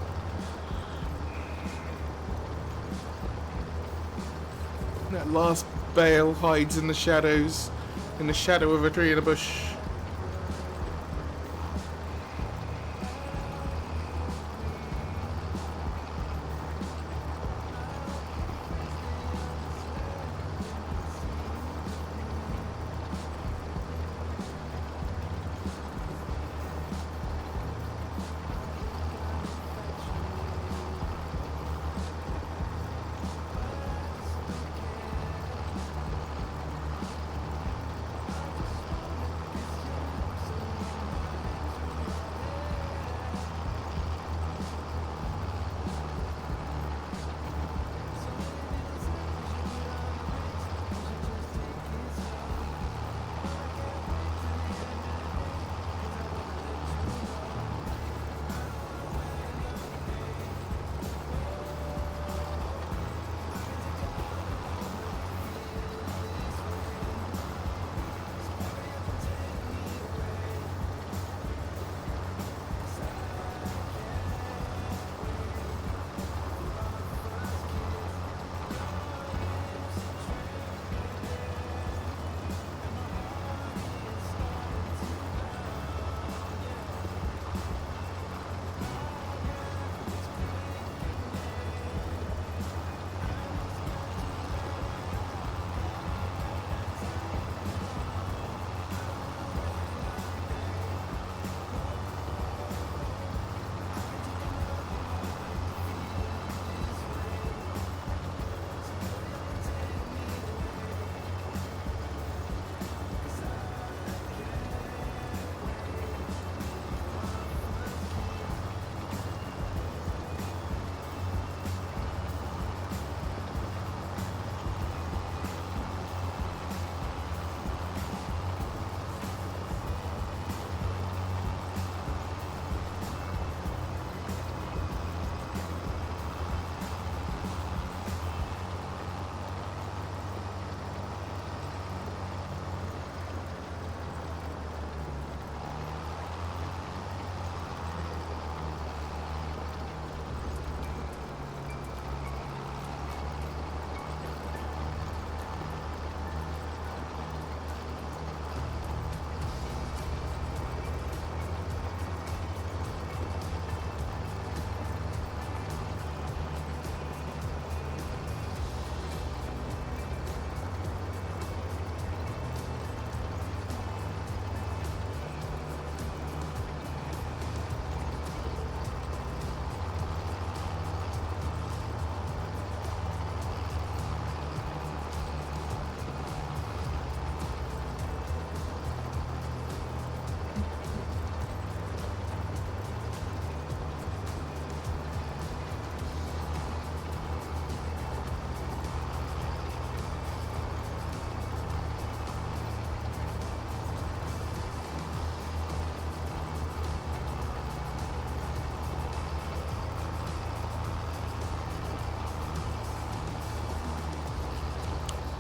Speaker 2: That last bale hides in the shadows, in the shadow of a tree in a bush.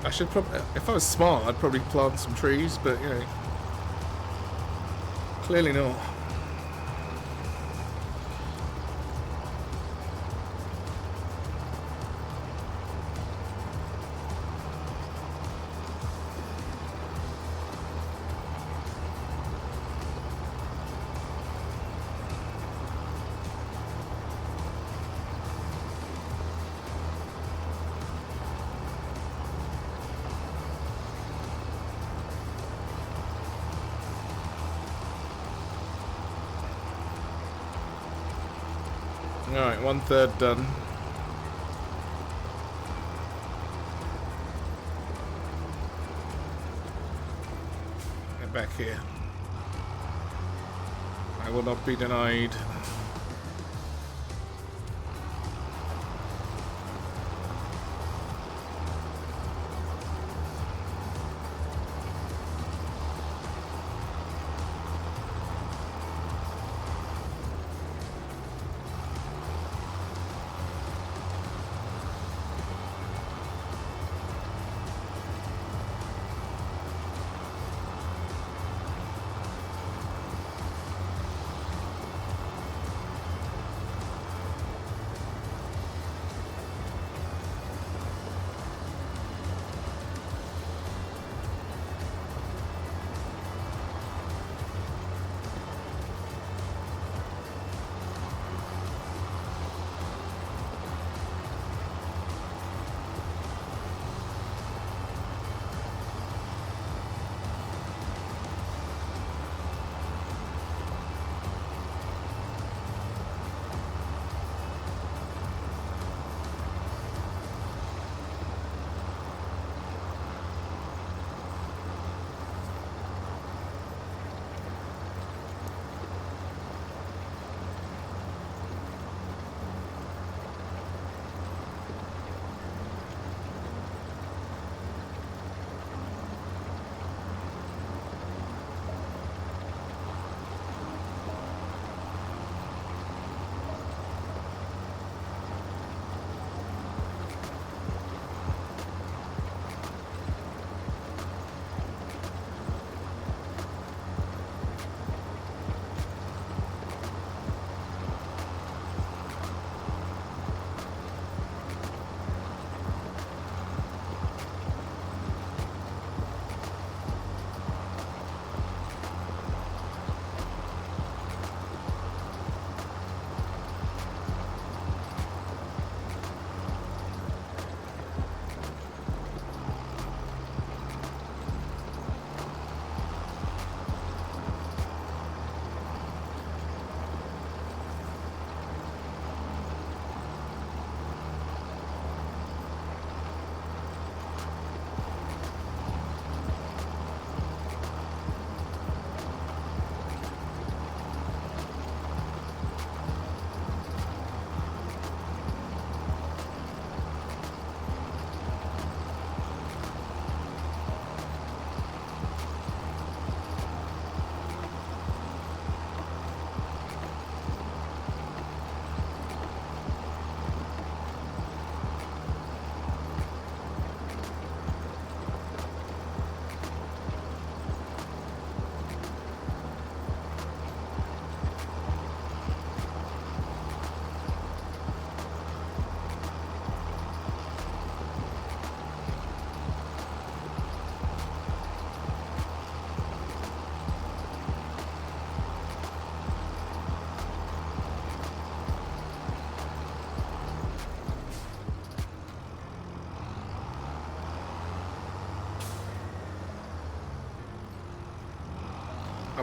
Speaker 2: I should probably, if I was smart, I'd probably plant some trees, but you know, clearly not. Alright, 1/3 done. Get back here. I will not be denied.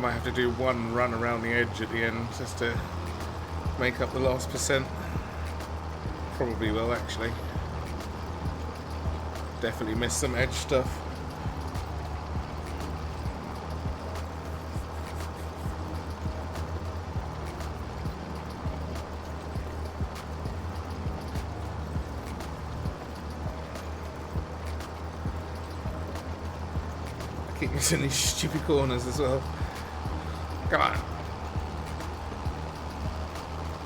Speaker 2: might have to do one run around the edge at the end just to make up the last percent. Probably will, actually. Definitely miss some edge stuff. I keep missing these stupid corners as well. Come on.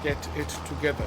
Speaker 2: Get it together.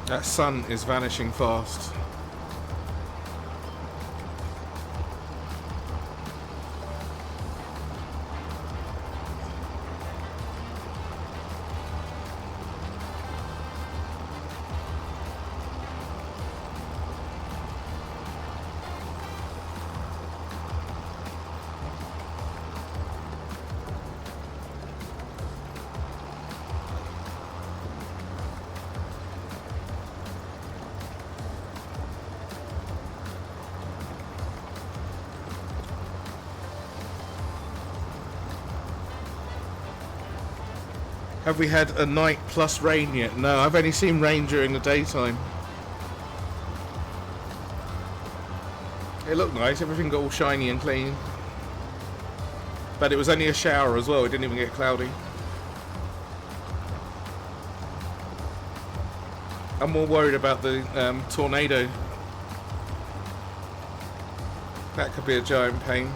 Speaker 2: That sun is vanishing fast. Have we had a night plus rain yet? No, I've only seen rain during the daytime. It looked nice, everything got all shiny and clean. But it was only a shower as well, it didn't even get cloudy. I'm more worried about the tornado. That could be a giant pain.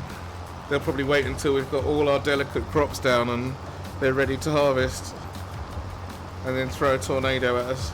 Speaker 2: They'll probably wait until we've got all our delicate crops down and they're ready to harvest, and then throw a tornado at us.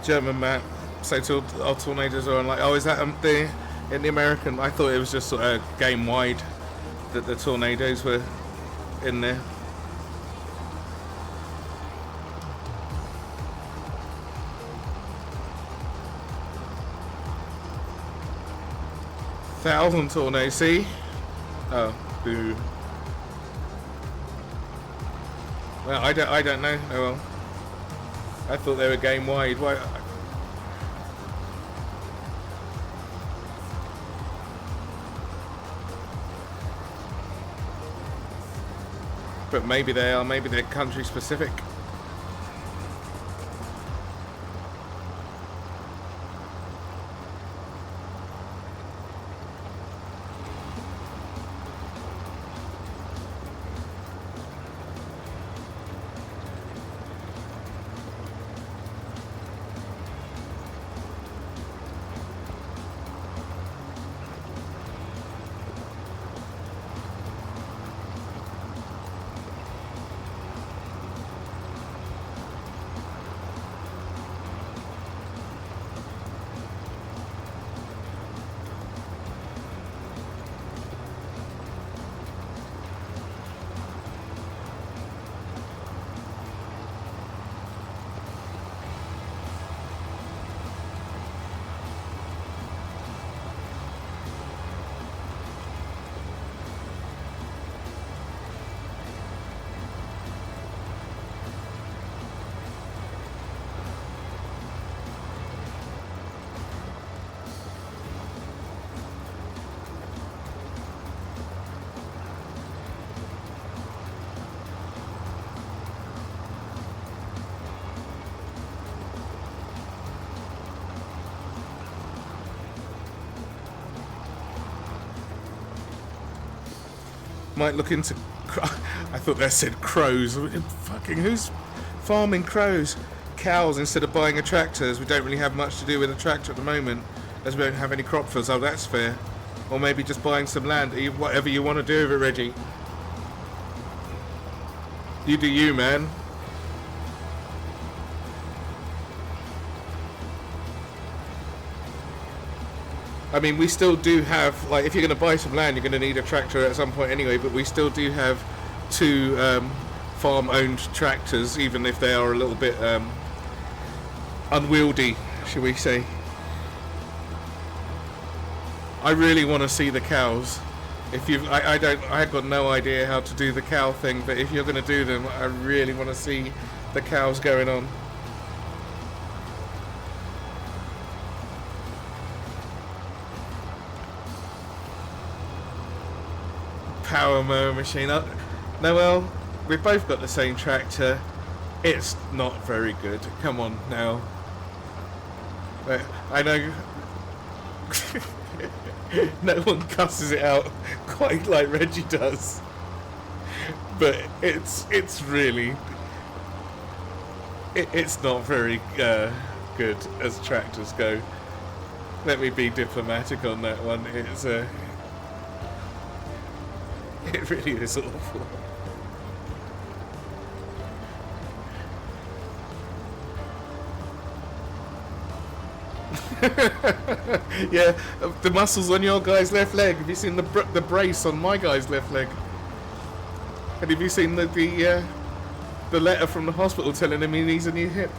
Speaker 2: German map. So our tornadoes are on like, oh, is that in the American? I thought it was just sort of game wide that the tornadoes were in there. Thousand tornadoes, see? Oh, boo. Well, I don't know. Oh well. I thought they were game wide. Why? But maybe they are. Maybe they're country specific. Might look into. I thought they said crows. Fucking who's farming crows? Cows instead of buying a tractor, as we don't really have much to do with a tractor at the moment, as we don't have any crop fields. Oh, that's fair. Or maybe just buying some land. Whatever you want to do with it, Reggie. You do you, man. I mean, we still do have, like, if you're going to buy some land, you're going to need a tractor at some point anyway, but we still do have two farm-owned tractors, even if they are a little bit unwieldy, shall we say. I really want to see the cows. If you, I've got no idea how to do the cow thing, but if you're going to do them, I really want to see the cows going on. Power mower machine. Noel, we've both got the same tractor. It's not very good. Come on now. But I know no one cusses it out quite like Reggie does, but it's really it's not very good as tractors go. Let me be diplomatic on that one. It really is awful. Yeah, the muscles on your guy's left leg. Have you seen the brace on my guy's left leg? And have you seen the letter from the hospital telling him he needs a new hip?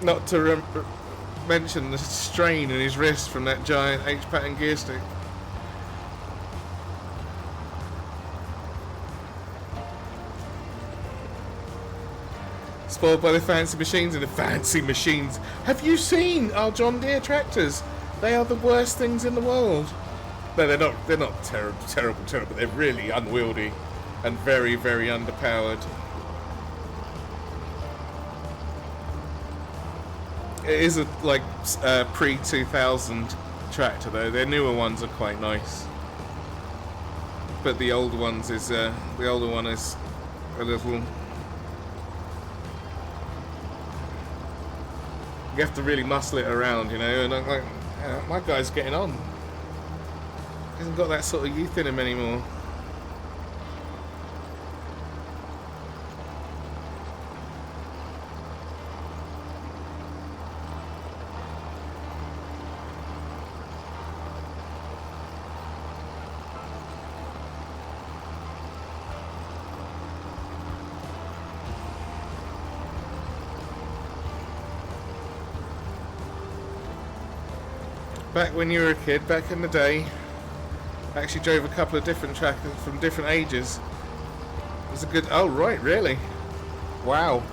Speaker 2: Not to mention the strain in his wrist from that giant H-pattern gear stick. Spoiled by the fancy machines and the fancy machines. Have you seen our John Deere tractors? They are the worst things in the world. No, they're not terrible, but they're really unwieldy and very, very underpowered. It is a pre-2000 tractor though. Their newer ones are quite nice, but the older one is a little. You have to really muscle it around, you know. And I'm like, yeah, my guy's getting on. He hasn't got that sort of youth in him anymore. Back when you were a kid, back in the day, I actually drove a couple of different tractors from different ages. It was a good... Oh, right, really? Wow.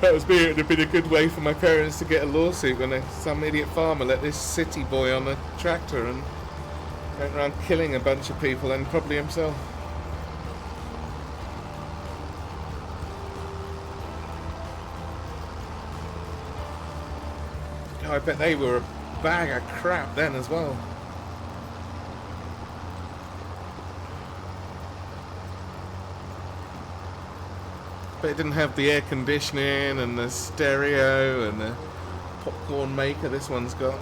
Speaker 2: That was it would have been a good way for my parents to get a lawsuit when some idiot farmer let this city boy on a tractor and went around killing a bunch of people and probably himself. I bet they were a bag of crap then as well. But it didn't have the air conditioning and the stereo and the popcorn maker this one's got.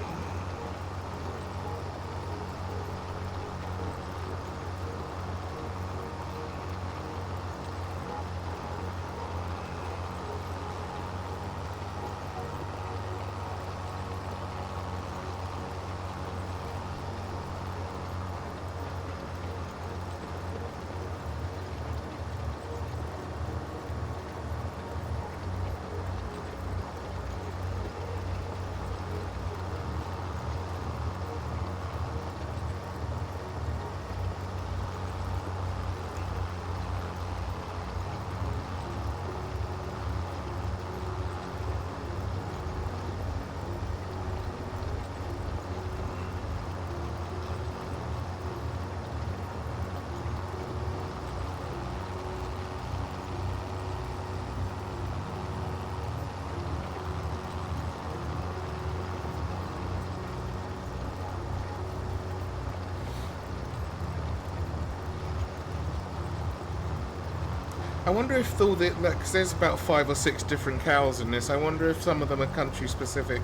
Speaker 2: I wonder if all the, because there's about 5 or 6 different cows in this, I wonder if some of them are country specific,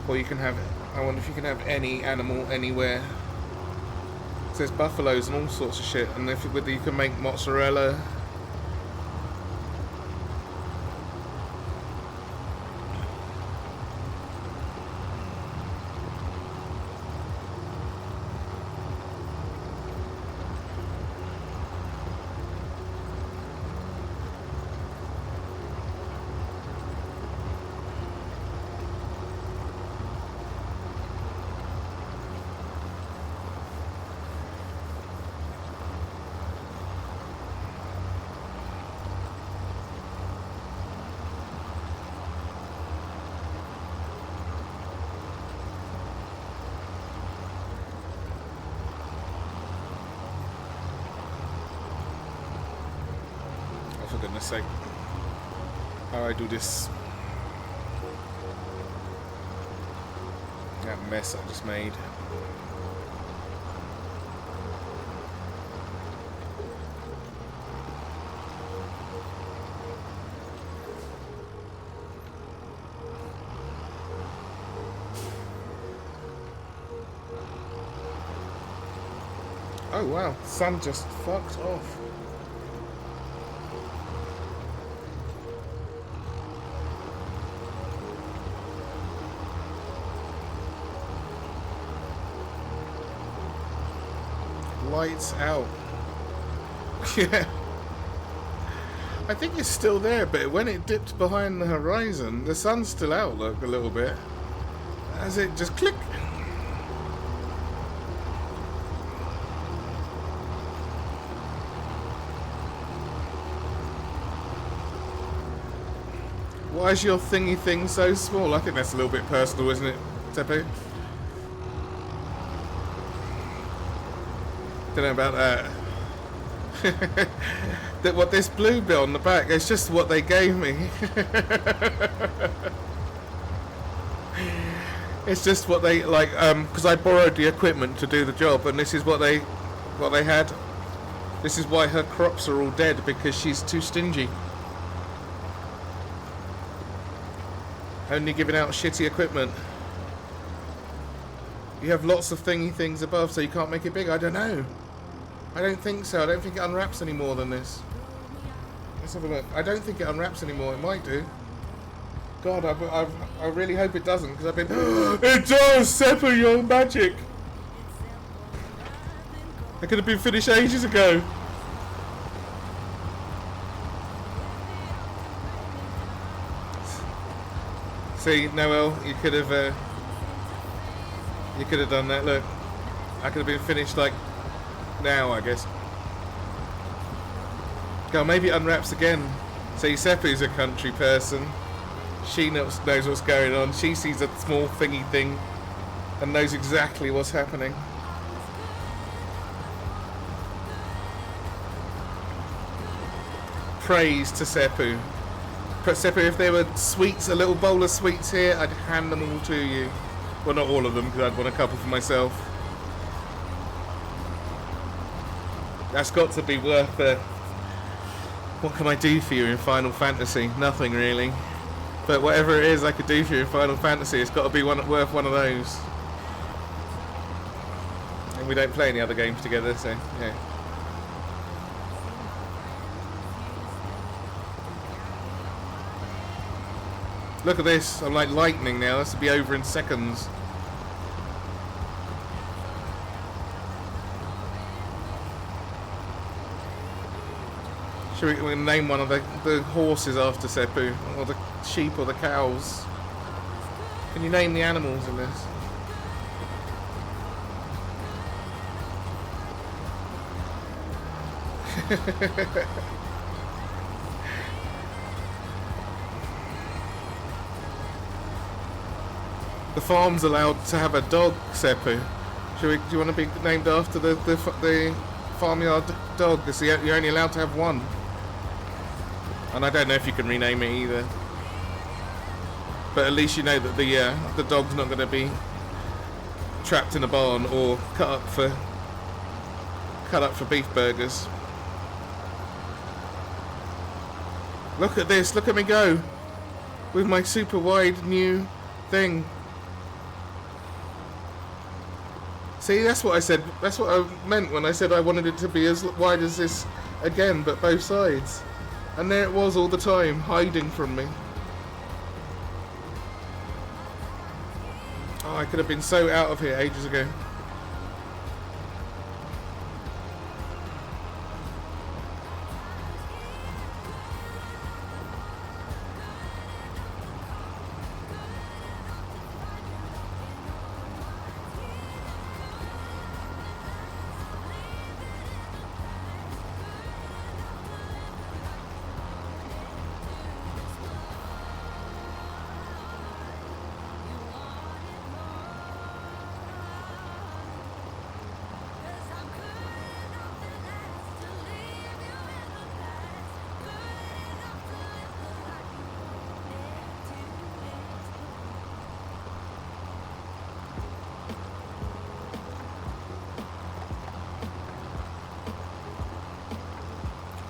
Speaker 2: or you can have, I wonder if you can have any animal anywhere. So there's buffaloes and all sorts of shit, and if you can make mozzarella. For goodness sake, how I do this. That mess I just made. Oh wow, sun just fucked off. Lights out. Yeah. I think it's still there, but when it dipped behind the horizon, the sun's still out, look, a little bit. As it just click. Why is your thingy thing so small? I think that's a little bit personal, isn't it, Tepe? Don't know about that. That what this blue bit on the back, it's just what they gave me. It's just what they like, because I borrowed the equipment to do the job, and this is what they had. This is why her crops are all dead, because she's too stingy. Only giving out shitty equipment. You have lots of thingy things above, so you can't make it big. I don't know. I don't think so. I don't think it unwraps any more than this. Let's have a look. I don't think it unwraps anymore. It might do. God, I really hope it doesn't, because I've been... It does! Seppa, your magic! It could have been finished ages ago. See, Noel, you could have done that. Look, I could have been finished like now, I guess. Go, maybe it unwraps again. See, Seppu's a country person. She knows what's going on. She sees a small thingy thing and knows exactly what's happening. Praise to Seppu. But Seppu, if there were sweets, a little bowl of sweets here, I'd hand them all to you. Well, not all of them, because I'd want a couple for myself. That's got to be worth it. What can I do for you in Final Fantasy? Nothing, really. But whatever it is I could do for you in Final Fantasy, it's got to be worth one of those. And we don't play any other games together, so, yeah. Look at this, I'm like lightning now, this will be over in seconds. Should we name one of the horses after Seppu? Or the sheep or the cows? Can you name the animals in this? The farm's allowed to have a dog, Seppu. Do you want to be named after the farmyard dog? Because you're only allowed to have one. And I don't know if you can rename it either. But at least you know that the dog's not going to be trapped in a barn or cut up for beef burgers. Look at this, look at me go with my super wide new thing. See, that's what I said, that's what I meant when I said I wanted it to be as wide as this again, but both sides. And there it was all the time, hiding from me. Oh, I could have been so out of here ages ago.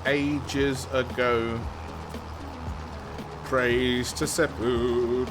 Speaker 2: Ages ago. Praise to Seppu.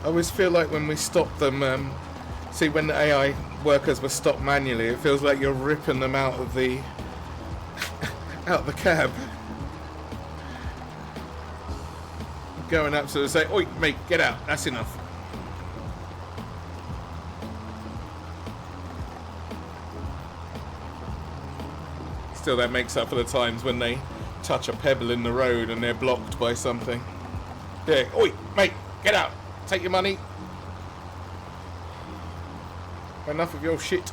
Speaker 2: always feel like when we stop them, see when the AI workers were stopped manually, it feels like you're ripping them out of the out the cab. Going up to say, "Oi, mate, get out. That's enough." Still, that makes up for the times when they touch a pebble in the road and they're blocked by something. Yeah, oi, mate, get out. Take your money. Enough of your shit.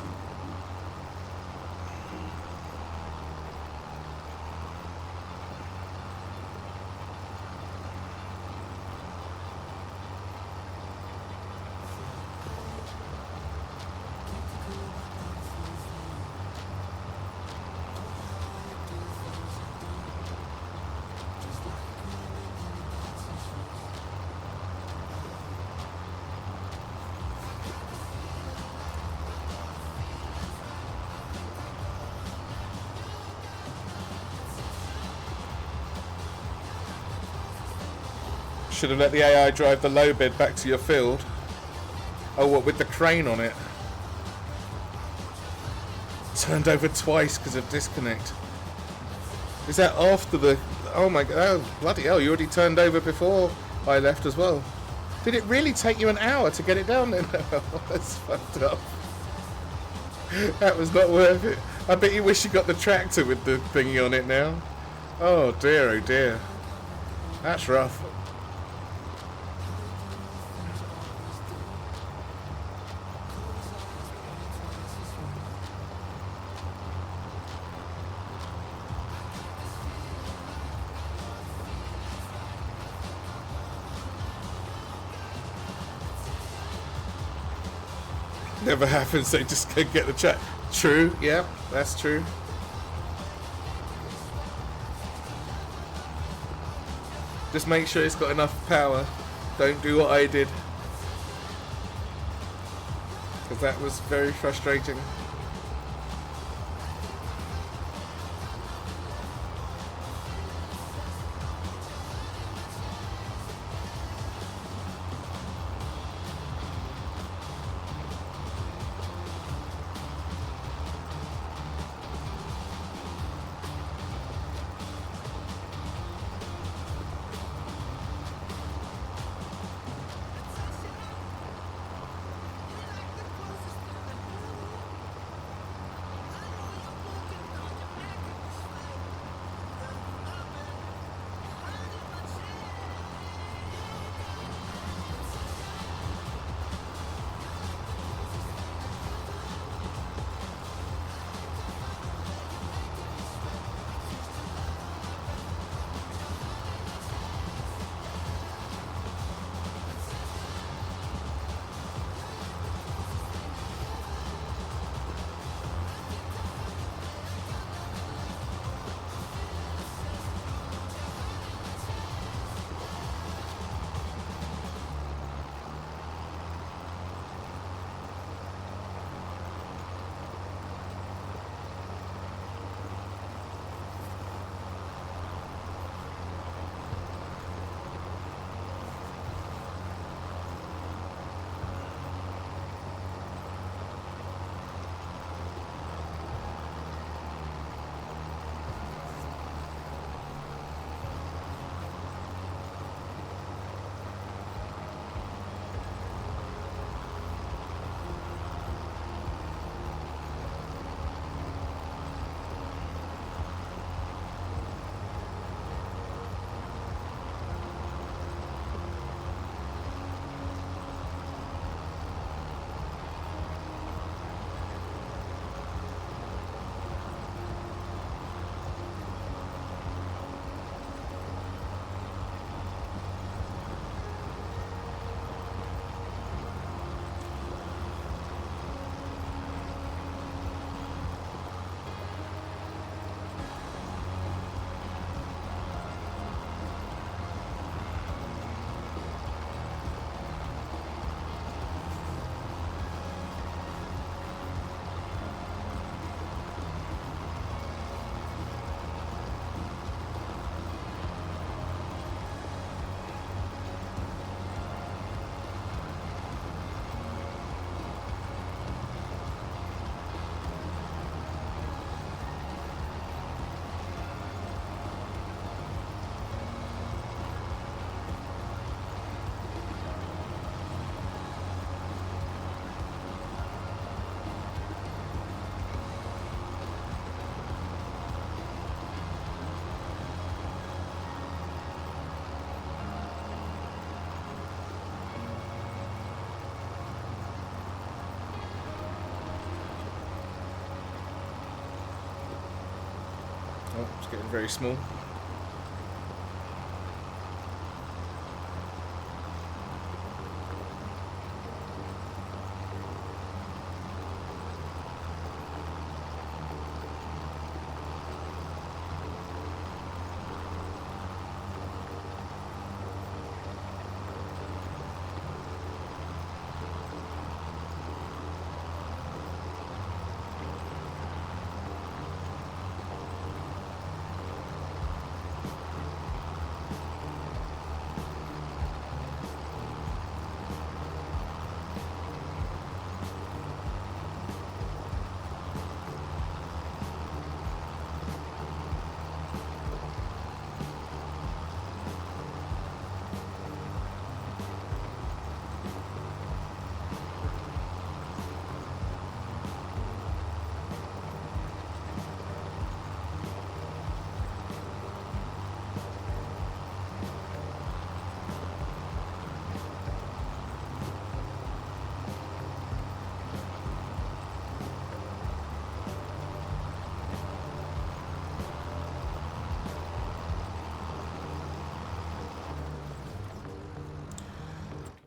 Speaker 2: Should have let the AI drive the low bed back to your field. Oh, what, with the crane on it? Turned over twice because of disconnect. Is that after the... Oh my god, oh, bloody hell, you already turned over before I left as well. Did it really take you an hour to get it down then? That's fucked up. That was not worth it. I bet you wish you got the tractor with the thingy on it now. Oh dear, oh dear. That's rough. Never happens, they just can't get the chat. True, yeah, that's true. Just make sure it's got enough power. Don't do what I did. Because that was very frustrating. Oh, it's getting very small.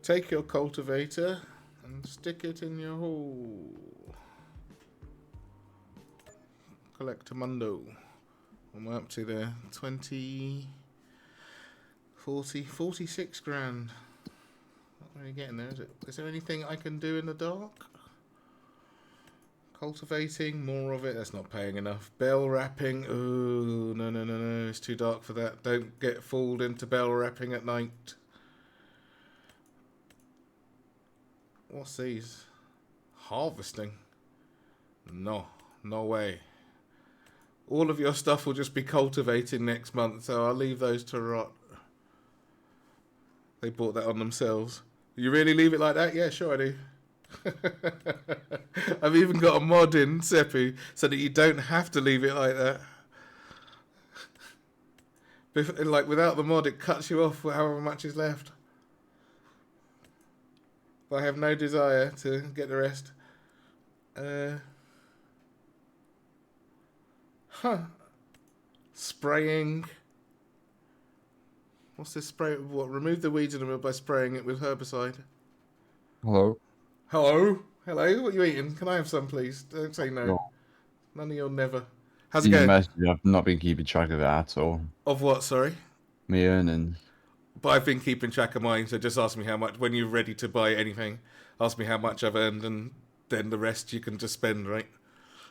Speaker 2: Take your cultivator and stick it in your hole. Collectamundo. And we're up to the 20, 40, 46 grand. Not really getting there, is it? Is there anything I can do in the dark? Cultivating, more of it. That's not paying enough. Bell wrapping. Oh, no, no, no, no. It's too dark for that. Don't get fooled into bell wrapping at night. What's these? Harvesting? No, no way. All of your stuff will just be cultivating next month, so I'll leave those to rot. They bought that on themselves. You really leave it like that? Yeah, sure I do. I've even got a mod in Seppi so that you don't have to leave it like that. Like without the mod, it cuts you off however much is left. I have no desire to get the rest. Spraying. What's this spray? What? Remove the weeds in the middle by spraying it with herbicide.
Speaker 3: Hello?
Speaker 2: Hello? Hello? What are you eating? Can I have some, please? Don't say no.
Speaker 3: No.
Speaker 2: None of your never. How's it
Speaker 3: In the
Speaker 2: going?
Speaker 3: message, I've not been keeping track of it at all.
Speaker 2: Of what, sorry?
Speaker 3: My earnings.
Speaker 2: But I've been keeping track of mine, so just ask me how much. When you're ready to buy anything, ask me how much I've earned, and then the rest you can just spend, right?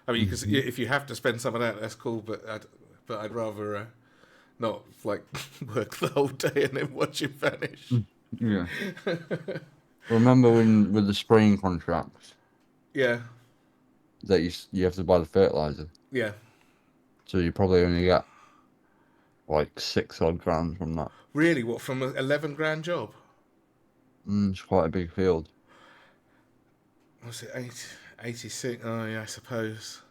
Speaker 2: I mean, if you have to spend some of that, that's cool, but I'd rather not, like, work the whole day and then watch it vanish.
Speaker 3: Yeah. Remember when with the spraying contracts
Speaker 2: Yeah,
Speaker 3: that you have to buy the fertilizer?
Speaker 2: yeah.
Speaker 3: So you probably only get like 6 odd grand from that.
Speaker 2: Really? What, from an 11 grand job?
Speaker 3: It's quite a big field.
Speaker 2: Was it 86? Oh, yeah, I suppose.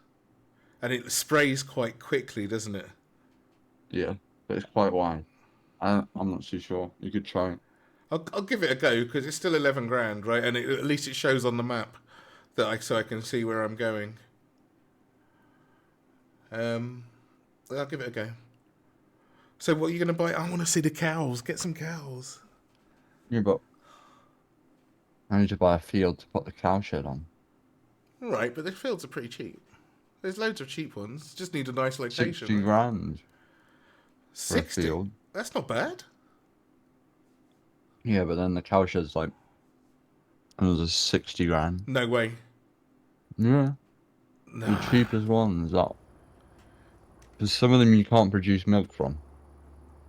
Speaker 2: And it sprays quite quickly, doesn't it?
Speaker 3: Yeah, but it's quite wide. I'm not too sure. You could try it.
Speaker 2: I'll give it a go, because it's still 11 grand, right? And at least it shows on the map that so I can see where I'm going. I'll give it a go. So what are you going to buy? I want to see the cows. Get some cows.
Speaker 3: Yeah, but I need to buy a field to put the cow shed on.
Speaker 2: Right, but the fields are pretty cheap. There's loads of cheap ones. Just need a nice location.
Speaker 3: 60
Speaker 2: right?
Speaker 3: grand for a
Speaker 2: 60?
Speaker 3: field.
Speaker 2: That's not bad.
Speaker 3: Yeah, but then the cow shed's like another 60 grand.
Speaker 2: No way.
Speaker 3: Yeah.
Speaker 2: No.
Speaker 3: The cheapest ones that. Because some of them you can't produce milk from.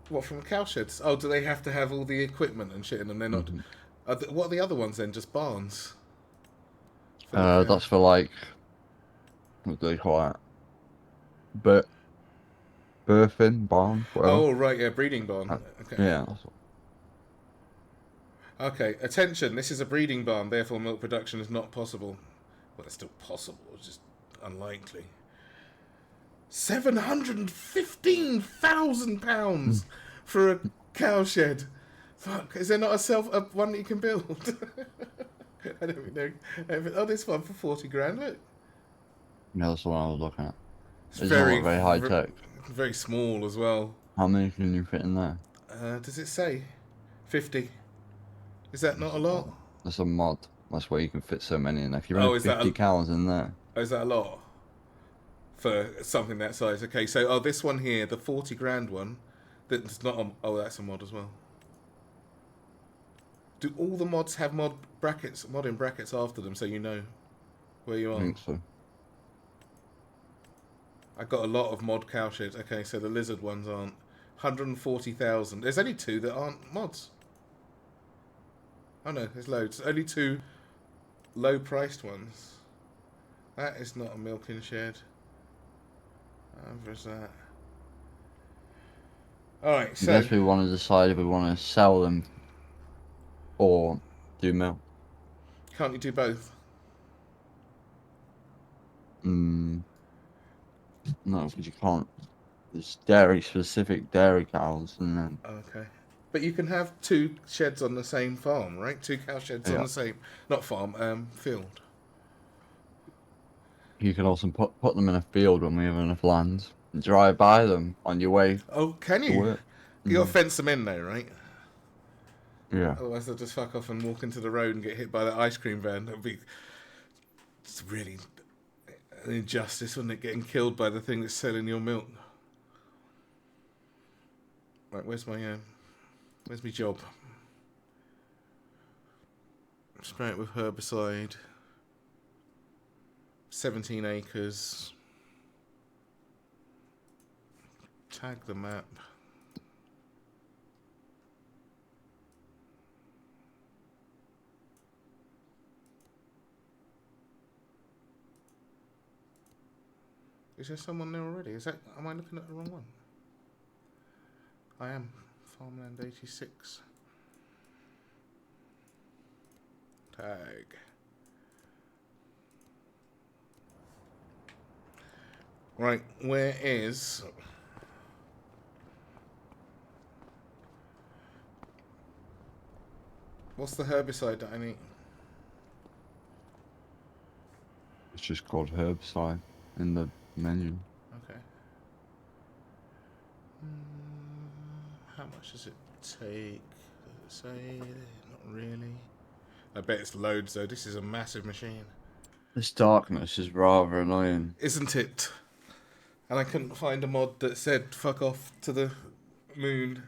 Speaker 2: What, from cow sheds? Oh, do they have to have all the equipment and shit in them? They're not. What are the other ones then? Just barns?
Speaker 3: That's for like, what do they call it? Birthing barn. Whatever.
Speaker 2: Oh, right, yeah, breeding barn. Okay.
Speaker 3: Yeah. That's what...
Speaker 2: Okay, attention, this is a breeding barn, therefore milk production is not possible. Well, it's still possible, it's just unlikely. £715,000 for a cow shed. Fuck, is there not a one that you can build? I don't even know. Oh, this one for 40 grand, look.
Speaker 3: Yeah, that's the one I was looking at.
Speaker 2: It's
Speaker 3: It's not very high tech.
Speaker 1: Very small as well.
Speaker 3: How many can you fit in there?
Speaker 1: Does it say 50? Is that not a lot?
Speaker 3: That's a mod. That's where you can fit so many in. If you're
Speaker 1: Oh,
Speaker 3: running
Speaker 1: is that
Speaker 3: 50 cows in there,
Speaker 1: Oh, is that a lot for something that size? Okay, so this one here, the 40 grand one, that's not. Oh, that's a mod as well. Do all the mods have modding brackets after them, so you know where you
Speaker 3: I
Speaker 1: are?
Speaker 3: think so.
Speaker 1: I got a lot of mod cowsheds. Okay, so the lizard ones aren't. 140,000. There's only 2 that aren't mods. Oh no, there's loads. Only 2 low-priced ones. That is not a milking shed. How was that? Alright,
Speaker 3: I
Speaker 1: so...
Speaker 3: guess we want to decide if we want to sell them or do milk.
Speaker 1: Can't you do both?
Speaker 3: No, because you can't. There's dairy-specific dairy cows, and then
Speaker 1: Okay. But you can have 2 sheds on the same farm, right? 2 cow sheds on
Speaker 3: Yeah.
Speaker 1: the same... Not farm, field.
Speaker 3: you can also put them in a field when we have enough land. And drive by them on your way
Speaker 1: Oh, can
Speaker 3: to
Speaker 1: you?
Speaker 3: work.
Speaker 1: You gotta fence them in though, right?
Speaker 3: Yeah.
Speaker 1: Otherwise they'll just fuck off and walk into the road and get hit by that ice cream van. That would be... It's really an injustice, wouldn't it? Getting killed by the thing that's selling your milk. Right, where's my job? Spray it with herbicide. 17 acres. Tag the map. Is there someone there already? Am I looking at the wrong one? I am. Farmland 86. Tag. Right, where is... What's the herbicide that I need?
Speaker 3: It's just called herbicide in the menu.
Speaker 1: Okay. How much does it take? Does it say? Not really. I bet it's loads though. This is a massive machine.
Speaker 3: This darkness is rather annoying.
Speaker 1: Isn't it? And I couldn't find a mod that said fuck off to the moon.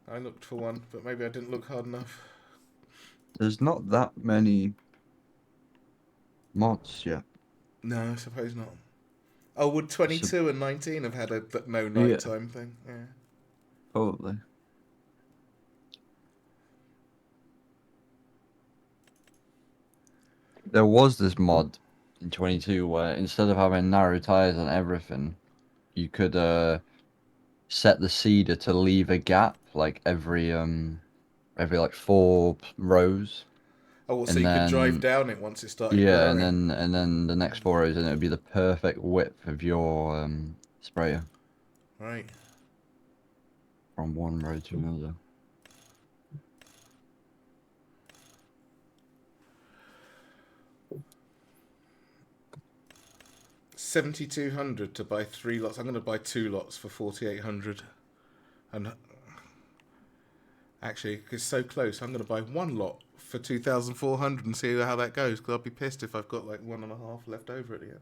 Speaker 1: I looked for one, but maybe I didn't look hard enough.
Speaker 3: There's not that many mods yet.
Speaker 1: No, I suppose not. Oh, would 22 and 19 have had a no nighttime thing? Yeah.
Speaker 3: Probably. There was this mod in 22 where instead of having narrow tires on everything, you could set the seeder to leave a gap like every like 4 rows.
Speaker 1: Oh, well, so you could drive down it once it started.
Speaker 3: Yeah,
Speaker 1: growing.
Speaker 3: and then the next 4 rows, and it would be the perfect width of your sprayer
Speaker 1: Right.
Speaker 3: from one row to another.
Speaker 1: $7,200 to buy 3 lots. I'm going to buy 2 lots for $4,800, and actually, it's so close. I'm going to buy 1 lot for $2,400 and see how that goes. Because I'll be pissed if I've got like 1.5 left over at the end.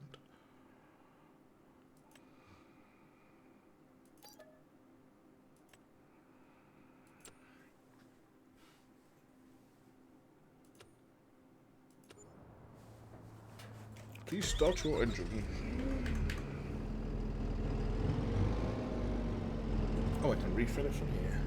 Speaker 1: Please start your engine. Oh, I can refill it from here.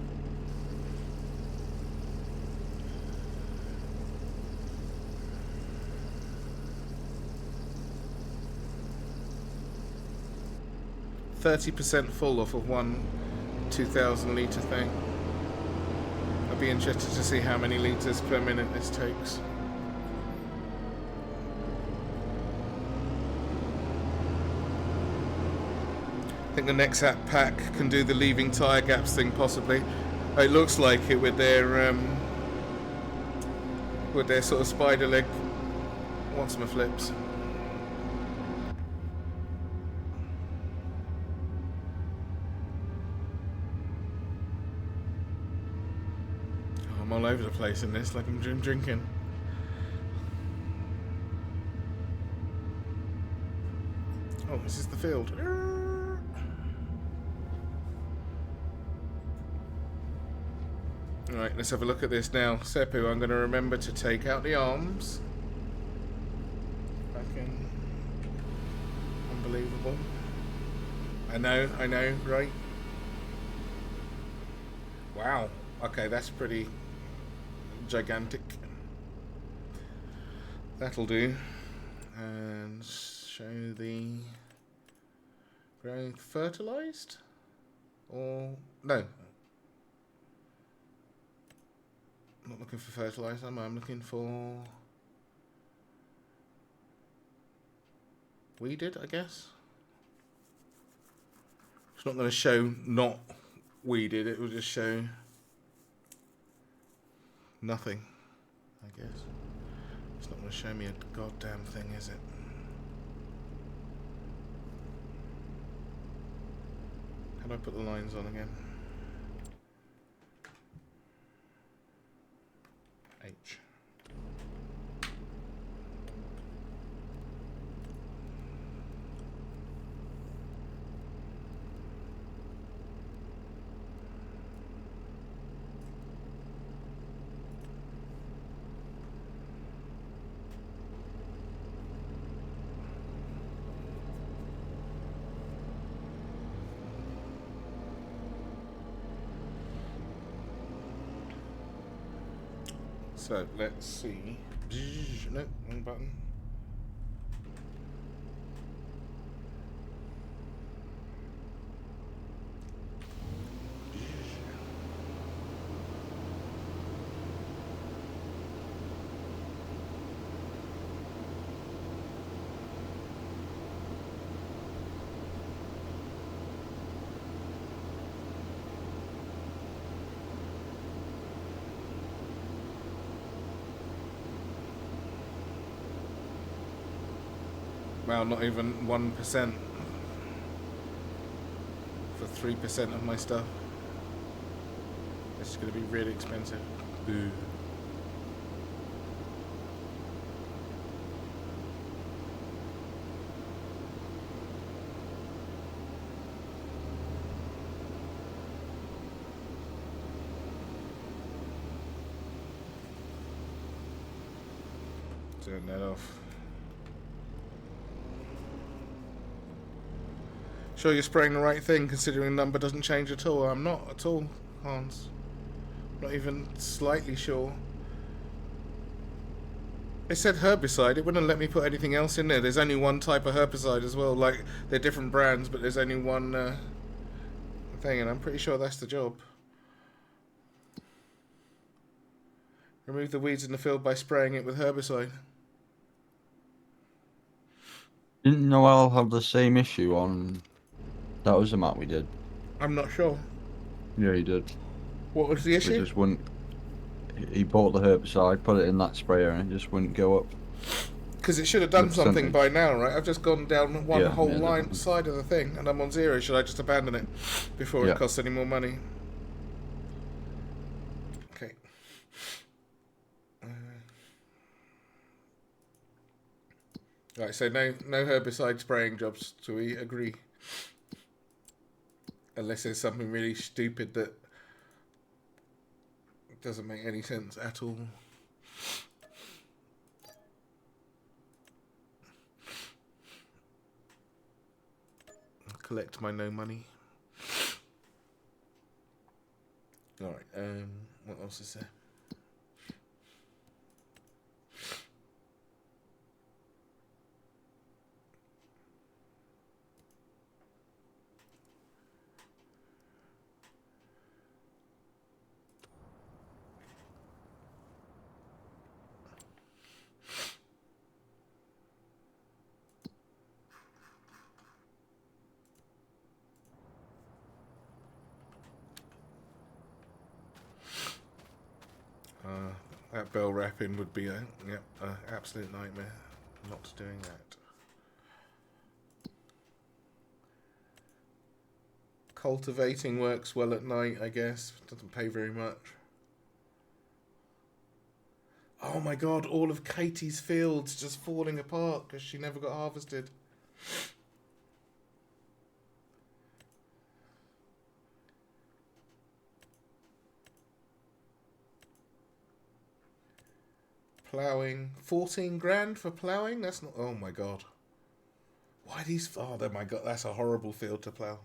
Speaker 1: %30 full off of one 2,000 litre thing. I'd be interested to see how many litres per minute this takes. I think the Nexat pack can do the leaving tyre gaps thing possibly. It looks like it with their sort of spider leg. What's my flips?
Speaker 2: I'm all over the place in this, like I'm drinking. Oh, this is the field. Alright, let's have a look at this now. Seppu, I'm going to remember to take out the arms. Fucking unbelievable. I know, right? Wow. Okay, that's pretty gigantic. That'll do. And show the growing fertilized? Or no. I'm not looking for fertilizer, am I? I'm looking for weeded, I guess. It's not going to show not weeded, it will just show nothing, I guess. It's not going to show me a goddamn thing, is it? How do I put the lines on again? H. So let's see. No, wrong button. Well, not even 1% for 3% of my stuff. It's going to be really expensive. Ooh. Turn that off. Sure you're spraying the right thing, considering the number doesn't change at all. I'm not at all, Hans. Not even slightly sure. It said herbicide. It wouldn't let me put anything else in there. There's only one type of herbicide as well. Like, they're different brands, but there's only one thing, and I'm pretty sure that's the job. Remove the weeds in the field by spraying it with herbicide.
Speaker 3: Didn't Noel have the same issue on... That was the map we did.
Speaker 2: I'm not sure.
Speaker 3: Yeah, he did.
Speaker 2: What was the
Speaker 3: It
Speaker 2: issue?
Speaker 3: just wouldn't... He bought the herbicide, put it in that sprayer, and it just wouldn't go up.
Speaker 2: Because it should have done
Speaker 3: The
Speaker 2: something
Speaker 3: percentage.
Speaker 2: by now, right? I've just gone down one whole
Speaker 3: yeah,
Speaker 2: line
Speaker 3: definitely.
Speaker 2: side of the thing, and I'm on 0. Should I just abandon it before
Speaker 3: Yeah.
Speaker 2: it costs any more money? Okay. Right, so no herbicide spraying jobs. Do we agree? Unless there's something really stupid that doesn't make any sense at all. Collect my no money. Alright, what else is there? That bell wrapping would be a absolute nightmare. Not doing that. Cultivating works well at night, I guess. Doesn't pay very much. Oh my god, all of Katie's fields just falling apart because she never got harvested. Ploughing. 14 grand for ploughing? That's not... Oh my god. Why these... Oh my god, that's a horrible field to plough.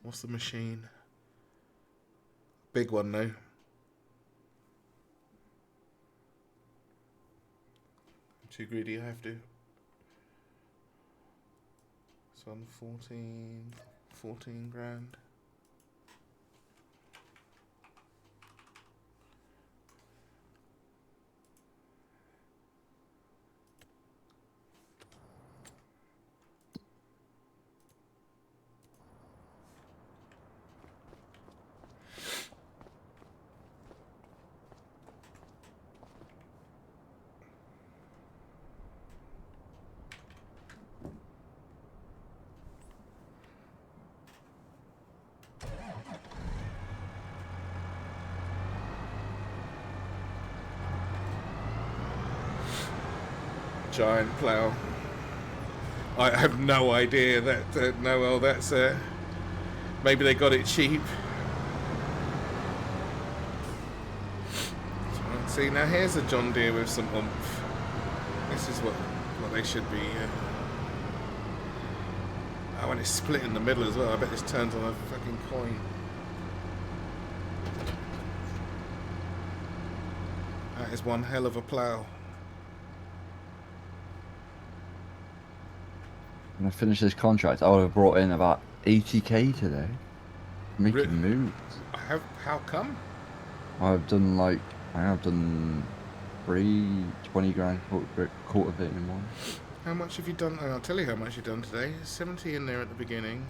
Speaker 2: What's the machine? Big one though. Too greedy, I have to. So on 14 grand. Giant plough. I have no idea that Noel. That's maybe they got it cheap. See, now here's a John Deere with some oomph. This is what they should be. Oh, and it's split in the middle as well. I bet this turns on a fucking coin. That is one hell of a plough.
Speaker 3: When I finish this contract, I would have brought in about 80k today. Making moves.
Speaker 2: How come?
Speaker 3: I have done 20 grand cultivating one.
Speaker 2: How much have you done? I'll tell you how much you've done today. 70 in there at the beginning.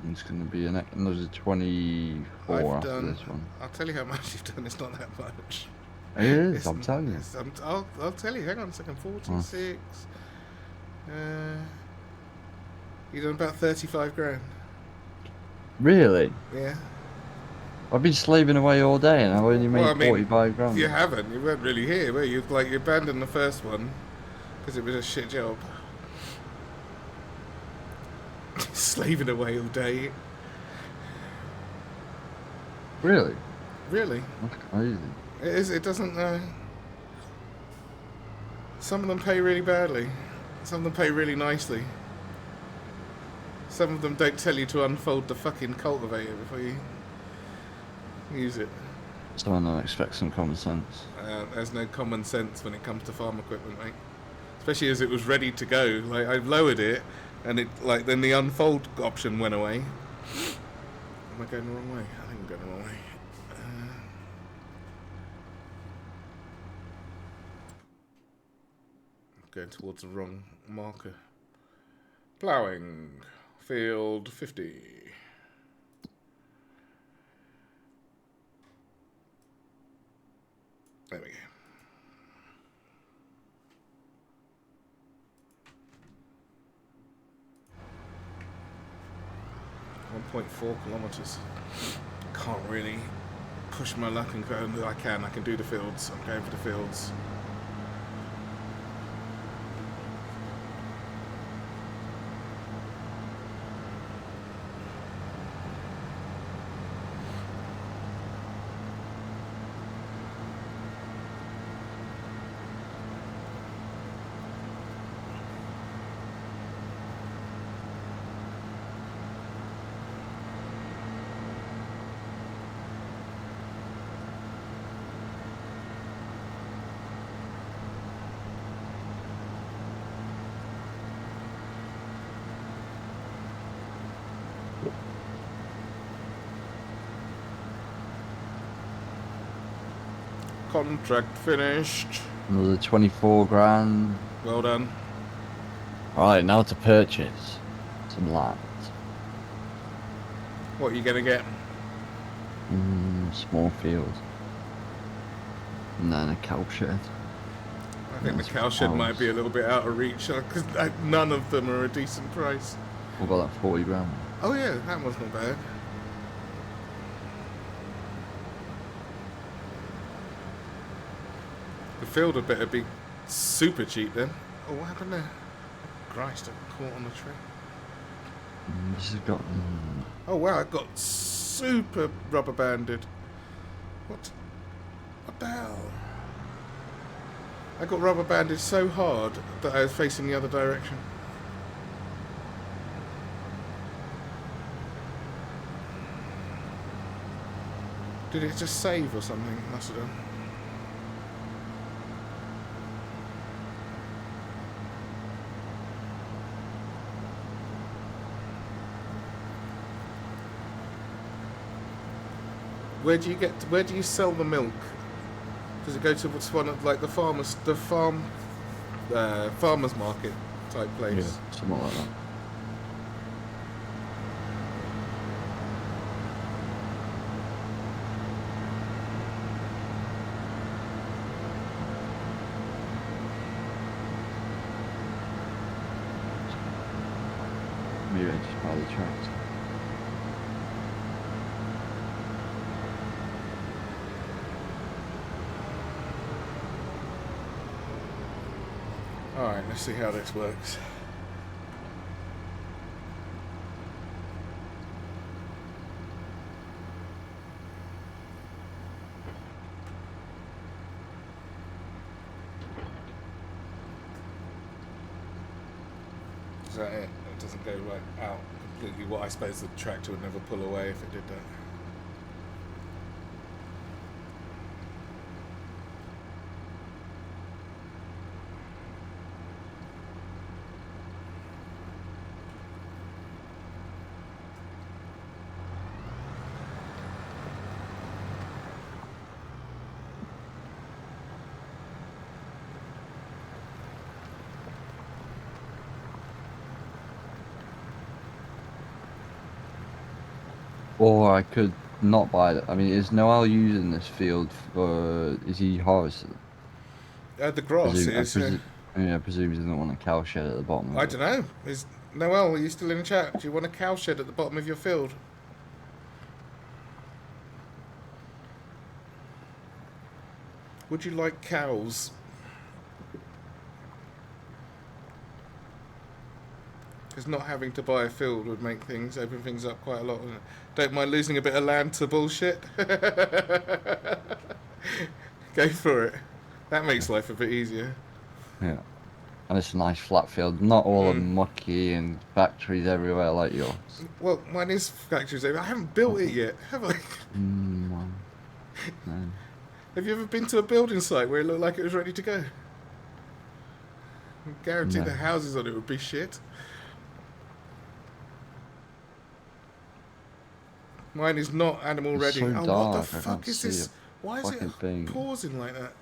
Speaker 3: And it's going to be another 24 after this one.
Speaker 2: I'll tell you how much you've done. It's not that much.
Speaker 3: It is, I'm telling you.
Speaker 2: I'll tell you. Hang on a second. 46. You've done about 35 grand.
Speaker 3: Really?
Speaker 2: Yeah.
Speaker 3: I've been slaving away all day and I've only made 45 grand.
Speaker 2: You haven't. You weren't really here, were you? Like, you abandoned the first one because it was a shit job. Slaving away all day.
Speaker 3: Really?
Speaker 2: Really?
Speaker 3: That's crazy.
Speaker 2: It is. It doesn't... Some of them pay really badly. Some of them pay really nicely. Some of them don't tell you to unfold the fucking cultivator before you use it.
Speaker 3: Someone don't expect some common sense.
Speaker 2: There's no common sense when it comes to farm equipment, mate. Especially as it was ready to go. Like, I lowered it, and then the unfold option went away. Am I going the wrong way? I think I'm going the wrong way. I'm going towards the wrong marker. Ploughing. Field 50. There we go. 1.4 kilometers. Can't really push my luck and go. I can do the fields. I'm going for the fields. Contract finished.
Speaker 3: Another 24 grand.
Speaker 2: Well done.
Speaker 3: Alright, now to purchase some land.
Speaker 2: What are you going to get?
Speaker 3: Small field. And then a cow shed.
Speaker 2: I think the cow shed might be a little bit out of reach because none of them are a decent price.
Speaker 3: What about that 40 grand?
Speaker 2: Oh yeah, that one's not bad. The field had better be super cheap then. Oh, what happened there? Christ, I caught on the tree.
Speaker 3: This has got.
Speaker 2: Oh wow, I got super rubber banded. What the hell? I got rubber banded so hard that I was facing the other direction. Did it just save or something? It must have done. Where do you sell the milk? Does it go to what's one of like the farmers market type place?
Speaker 3: Yeah, something like that. Maybe I just buy the tractor.
Speaker 2: Alright, let's see how this works. Is that it? It doesn't go right out completely. What I suppose the tractor would never pull away if it did that.
Speaker 3: Or I could not buy it. I mean, is Noel using this field for? Is he harvesting?
Speaker 2: The grass is.
Speaker 3: I presume he doesn't want a cow shed at the bottom.
Speaker 2: I don't know. Is Noel? Are you still in the chat? Do you want a cow shed at the bottom of your field? Would you like cows? Because not having to buy a field would make things, open things up quite a lot. Wouldn't it? Don't mind losing a bit of land to bullshit. Go for it. That makes life a bit easier.
Speaker 3: Yeah. And it's a nice flat field, not all mucky and factories everywhere like yours.
Speaker 2: Well, mine is factories. I haven't built it yet, have I?
Speaker 3: No.
Speaker 2: Have you ever been to a building site where it looked like it was ready to go? I guarantee
Speaker 3: No.
Speaker 2: the houses on it would be shit. Mine is not animal
Speaker 3: It's
Speaker 2: ready.
Speaker 3: so
Speaker 2: Oh,
Speaker 3: dark,
Speaker 2: what the
Speaker 3: I
Speaker 2: fuck
Speaker 3: can't
Speaker 2: is
Speaker 3: see
Speaker 2: this?
Speaker 3: a
Speaker 2: Why is it
Speaker 3: fucking thing.
Speaker 2: pausing like that?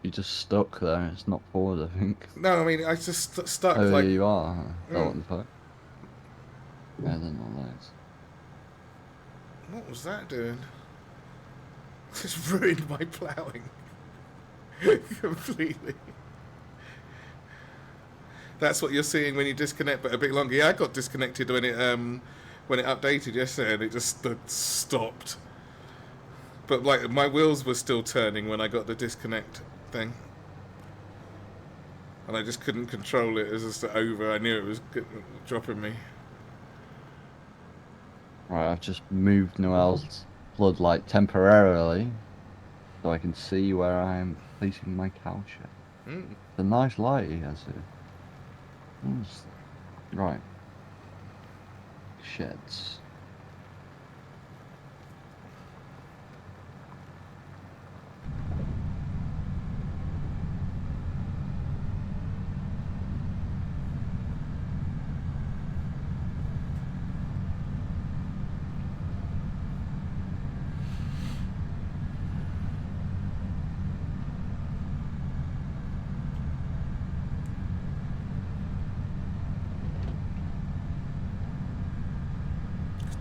Speaker 3: You're just stuck there. It's not forward, I think.
Speaker 2: No, I mean, I just stuck
Speaker 3: Oh,
Speaker 2: like...
Speaker 3: you are. Huh? Oh,
Speaker 2: Mm.
Speaker 3: what the fuck? Yeah, they're not nice.
Speaker 2: What was that doing? Just ruined my ploughing. Completely. That's what you're seeing when you disconnect, but a bit longer. Yeah, I got disconnected when it updated yesterday, and it just stopped. But like my wheels were still turning when I got the disconnect thing, and I just couldn't control it. It was just over. I knew it was dropping me.
Speaker 3: Right, I've just moved Noel's floodlight temporarily so I can see where I'm placing my cow shed.
Speaker 2: Mm.
Speaker 3: It's a nice light he has here. Right. Sheds.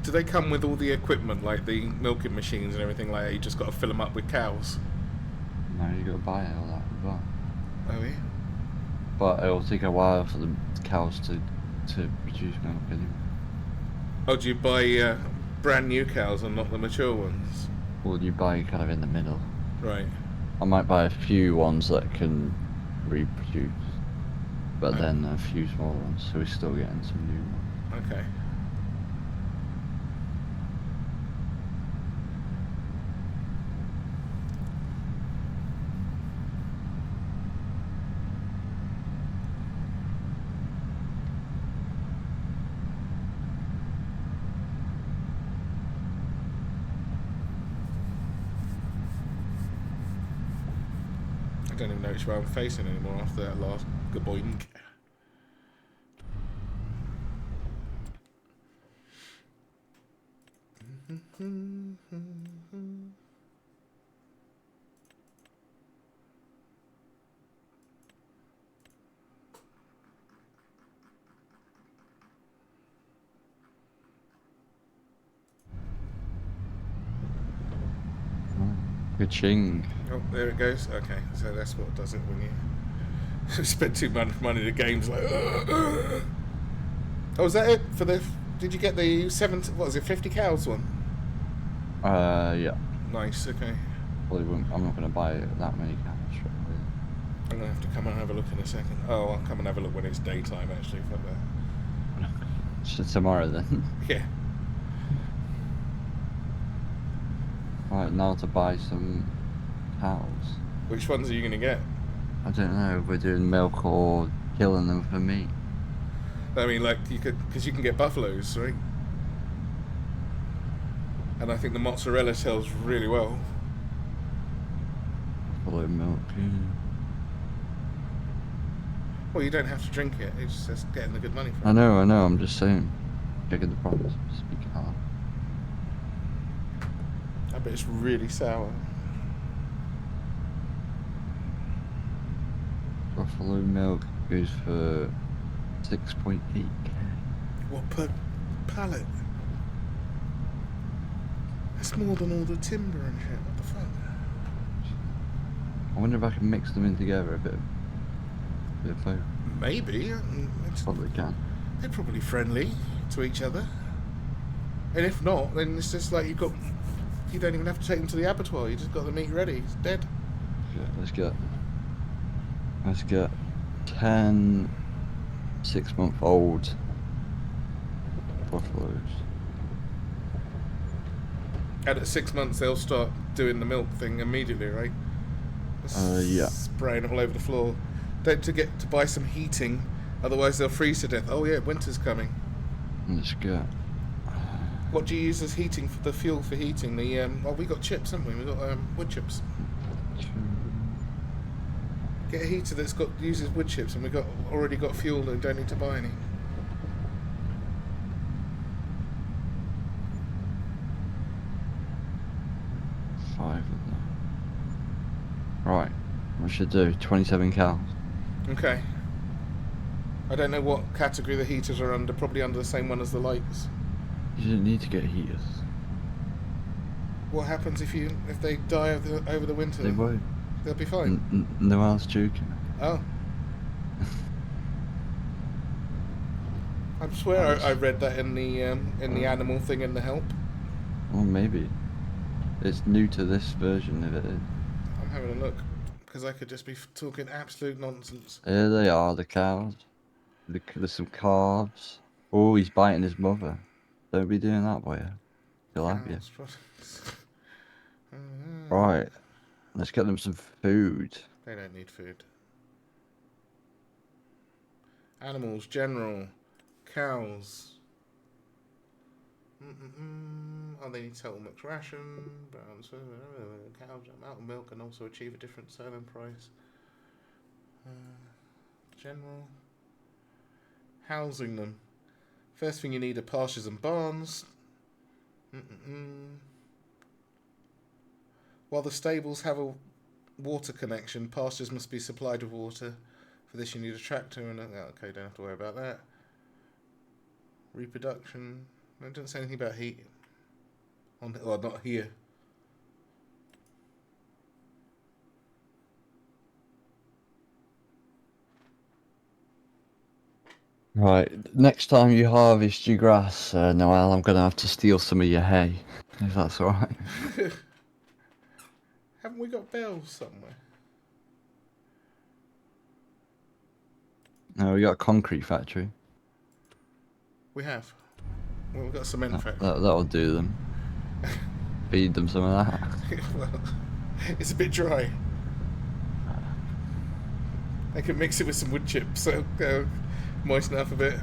Speaker 2: Do they come with all the equipment, like the milking machines and everything like that? You just got to fill them up with cows.
Speaker 3: No, you gotta buy all that as well.
Speaker 2: Oh yeah.
Speaker 3: But it'll take a while for the cows to produce milk anyway.
Speaker 2: Oh, do you buy brand new cows and not the mature ones?
Speaker 3: Or you buy kind of in the middle.
Speaker 1: Right.
Speaker 3: I might buy a few ones that can reproduce, but then a few small ones, so we're still getting some new ones.
Speaker 1: Okay. I don't even know which way I'm facing anymore after that last gaboink.
Speaker 3: Ka-ching.
Speaker 1: Oh, there it goes. Okay, so that's what does it when you spend too much money. The game's like. Oh, is that it for the? Did you get the 70? What was it? 50 cows one.
Speaker 3: Yeah.
Speaker 1: Nice. Okay.
Speaker 3: Probably wouldn't, I'm not going to buy that many cows straight away.
Speaker 1: I'm gonna have to come and have a look in a second. Oh, I'll come and have a look when it's daytime. Actually, fuck that.
Speaker 3: So tomorrow then.
Speaker 1: Yeah.
Speaker 3: Right, now to buy some cows.
Speaker 1: Which ones are you gonna get?
Speaker 3: I don't know if we're doing milk or killing them for meat.
Speaker 1: I mean, like you could, because you can get buffaloes, right? And I think the mozzarella sells really well.
Speaker 3: Buffalo milk, yeah.
Speaker 1: Well, you don't have to drink it. It's just getting the good money for it.
Speaker 3: I know, I'm just saying. Checking the price, speaking out.
Speaker 1: I bet it's really sour.
Speaker 3: Buffalo milk goes for 6.8k.
Speaker 1: What per pallet? That's more than all the timber and shit. What the fuck?
Speaker 3: I wonder if I can mix them in together a bit of both.
Speaker 1: Maybe.
Speaker 3: Probably can.
Speaker 1: They're probably friendly to each other. And if not, then it's just like you don't even have to take them to the abattoir. You just got the meat ready. It's dead.
Speaker 3: Yeah, let's get 10 6-month-old buffaloes.
Speaker 1: And at 6 months, they'll start doing the milk thing immediately, right?
Speaker 3: Yeah.
Speaker 1: Spraying it all over the floor. Don't forget to buy some heating, otherwise they'll freeze to death. Oh yeah, winter's coming.
Speaker 3: Let's get.
Speaker 1: What do you use as heating for the fuel for heating? The well, we got chips, haven't we? We got wood chips. Get a heater that's uses wood chips, and we already got fuel and don't need to buy any.
Speaker 3: Five of them. Right, we should do 27 cows.
Speaker 1: Okay. I don't know what category the heaters are under. Probably under the same one as the lights.
Speaker 3: You don't need to get heaters.
Speaker 1: What happens if they die over the winter?
Speaker 3: They won't.
Speaker 1: They'll be fine.
Speaker 3: No, I was joking.
Speaker 1: Oh. I swear I read that in the animal thing in the help.
Speaker 3: Well, maybe. It's new to this version of it.
Speaker 1: I'm having a look because I could just be talking absolute nonsense.
Speaker 3: Here they are, the cows. There's some calves. Oh, he's biting his mother. Don't be doing that, boy. He'll have you. Right. Let's get them some food.
Speaker 1: They don't need food. Animals, general. Cows. Oh, they need total mixed ration. Cows out of milk and also achieve a different selling price. General. Housing them. First thing you need are pastures and barns. While the stables have a water connection, pastures must be supplied with water. For this you need a tractor and okay, don't have to worry about that. Reproduction. It doesn't say anything about heat. Well, not here.
Speaker 3: Right. Next time you harvest your grass, Noel, I'm gonna have to steal some of your hay. If that's alright.
Speaker 2: Haven't we got bells somewhere?
Speaker 3: No, we got a concrete factory.
Speaker 2: We have. Well, we've got a cement
Speaker 3: That,
Speaker 2: factory.
Speaker 3: that'll do them. Feed them some of that.
Speaker 2: Well, it's a bit dry. I can mix it with some wood chips, so moisten it up a bit.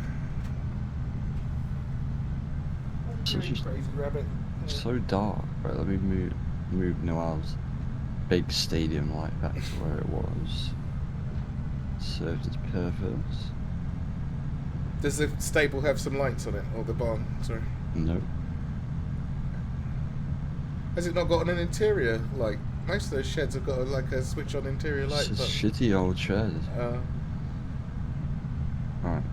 Speaker 3: Such a-
Speaker 2: Crazy rabbit.
Speaker 3: It's so dark. Right, let me move Noel's big stadium light back to where it was. Served its purpose.
Speaker 2: Does the stable have some lights on it, or the barn? Sorry.
Speaker 3: Nope.
Speaker 2: Has it not got an interior light? Most of those sheds have got like a switch-on interior light.
Speaker 3: It's a shitty old shed. Alright.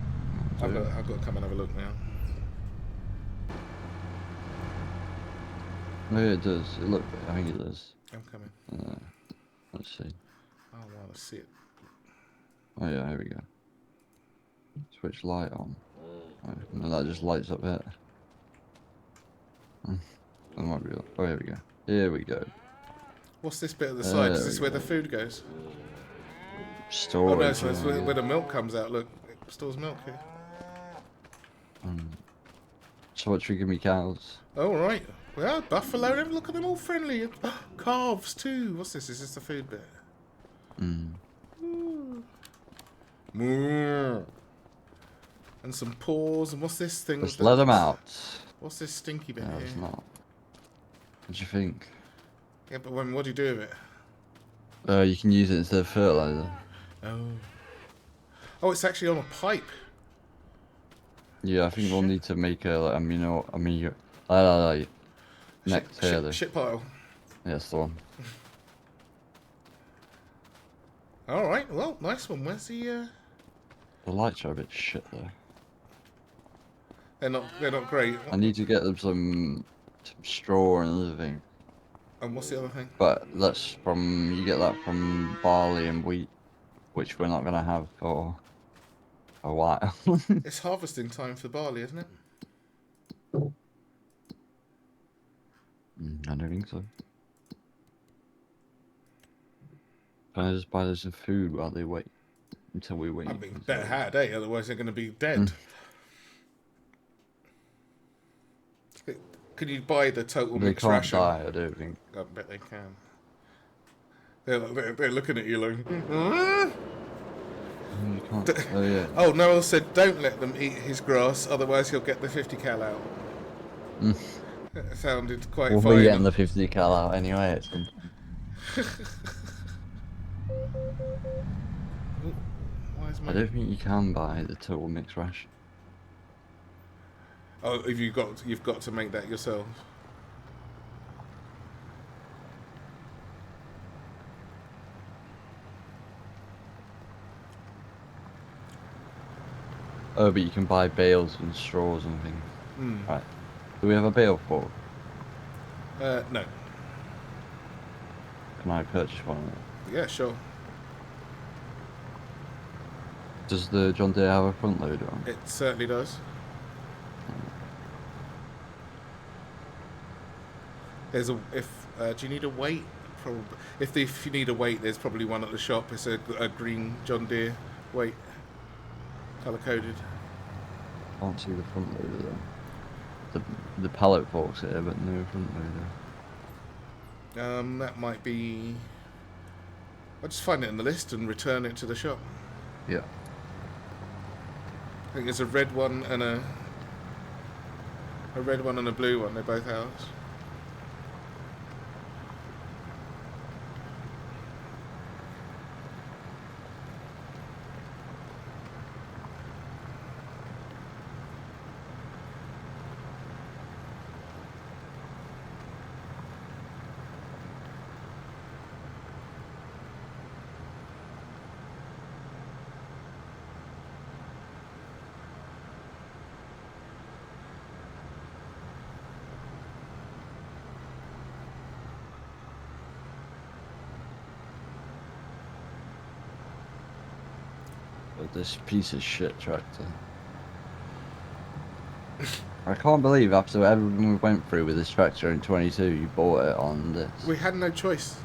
Speaker 2: I've got to come and have a look now.
Speaker 3: Oh yeah, it does. It look. I think it does.
Speaker 2: I'm coming.
Speaker 3: Let's see.
Speaker 2: I want to see it.
Speaker 3: Oh yeah, here we go. Switch light on. Right, no, that just lights up here. That might be. Oh, here we go. Here we go.
Speaker 2: What's this bit at the side? Is
Speaker 3: There
Speaker 2: this
Speaker 3: we
Speaker 2: where
Speaker 3: go.
Speaker 2: the food goes?
Speaker 3: Storage.
Speaker 2: Oh no, so it's
Speaker 3: area.
Speaker 2: where the milk comes out. Look, it stores milk here.
Speaker 3: So what should we give me cows?
Speaker 2: Oh right. Well, buffalo. Look at them all friendly. Calves too. What's this? Is this the food bit? Moo. And some paws. And what's this thing?
Speaker 3: Let's let them out.
Speaker 2: What's this stinky bit
Speaker 3: No,
Speaker 2: here?
Speaker 3: it's not. What do you think?
Speaker 2: Yeah, but what do you do with it?
Speaker 3: You can use it instead of fertilizer.
Speaker 2: Oh. Oh, it's actually on a pipe.
Speaker 3: Yeah, I think we'll
Speaker 2: Shit.
Speaker 3: need to make a like, next tailor.
Speaker 2: Shit pile.
Speaker 3: Yeah, that's the one.
Speaker 2: All right. Well, nice one. Where's the?
Speaker 3: The lights are a bit shit though.
Speaker 2: They're not great.
Speaker 3: I need to get them some straw and other thing.
Speaker 2: And what's the other thing?
Speaker 3: But that's you get that from barley and wheat, which we're not gonna have for a while.
Speaker 2: It's harvesting time for barley, isn't it?
Speaker 3: I don't think so. Can I just buy them some food while they wait? Until we wait.
Speaker 2: I mean, better had, eh? Otherwise they're going to be dead. Can you buy the total
Speaker 3: They
Speaker 2: mixed
Speaker 3: can't
Speaker 2: ration?
Speaker 3: die, I don't think.
Speaker 2: I bet they can. They're looking at you like...
Speaker 3: You can't. Oh yeah.
Speaker 2: Oh, Noel said don't let them eat his grass, otherwise he'll get the 50 cal out. That sounded quite
Speaker 3: We'll
Speaker 2: fine.
Speaker 3: be getting the 50 cal out anyway. It's
Speaker 2: Why is
Speaker 3: I
Speaker 2: my...
Speaker 3: don't think you can buy the total mixed ration.
Speaker 2: Oh, if you've got to make that yourself.
Speaker 3: Oh, but you can buy bales and straws and things. Right. Do we have a bale fork?
Speaker 2: No.
Speaker 3: Can I purchase one of them?
Speaker 2: Yeah, sure.
Speaker 3: Does the John Deere have a front loader on?
Speaker 2: It certainly does. There's a do you need a weight? Probably. If you need a weight, there's probably one at the shop. It's a green John Deere weight, color coded.
Speaker 3: Can't see the front loader though. The pallet forks here, but no front loader.
Speaker 2: That might be. I'll just find it in the list and return it to the shop.
Speaker 3: Yeah.
Speaker 2: I think there's a red one and a blue one. They're both ours.
Speaker 3: But this piece of shit tractor. I can't believe after everything we went through with this tractor in 22, you bought it on this.
Speaker 2: We had no choice.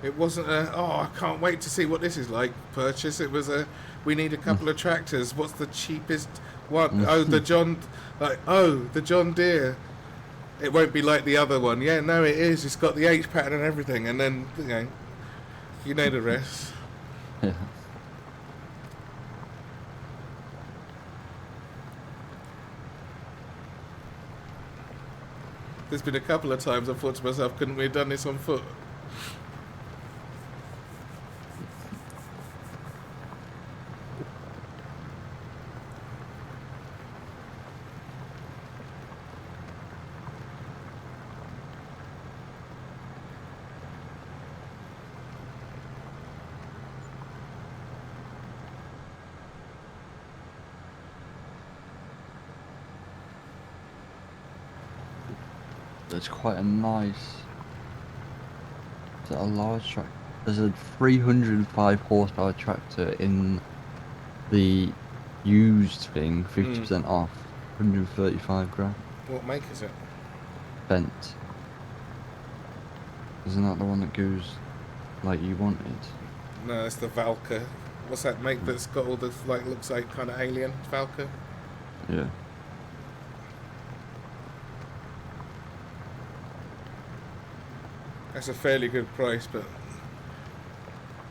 Speaker 2: It wasn't a, oh, I can't wait to see what this is like purchase. It was a, we need a couple of tractors. What's the cheapest one? Oh, the John Deere. It won't be like the other one. Yeah, no, it is. It's got the H pattern and everything. And then, you know the rest.
Speaker 3: Yeah.
Speaker 2: There's been a couple of times I've thought to myself, couldn't we have done this on foot?
Speaker 3: There's quite a nice. Is that a large tractor? There's a 305 horsepower tractor in the used thing, 50% off, 135 grand.
Speaker 2: What make is it?
Speaker 3: Bent. Isn't that the one that goes like you wanted?
Speaker 2: No, it's the Valka. What's that make that's got all the, like, looks like kind of alien? Valka?
Speaker 3: Yeah.
Speaker 2: That's a fairly good price, but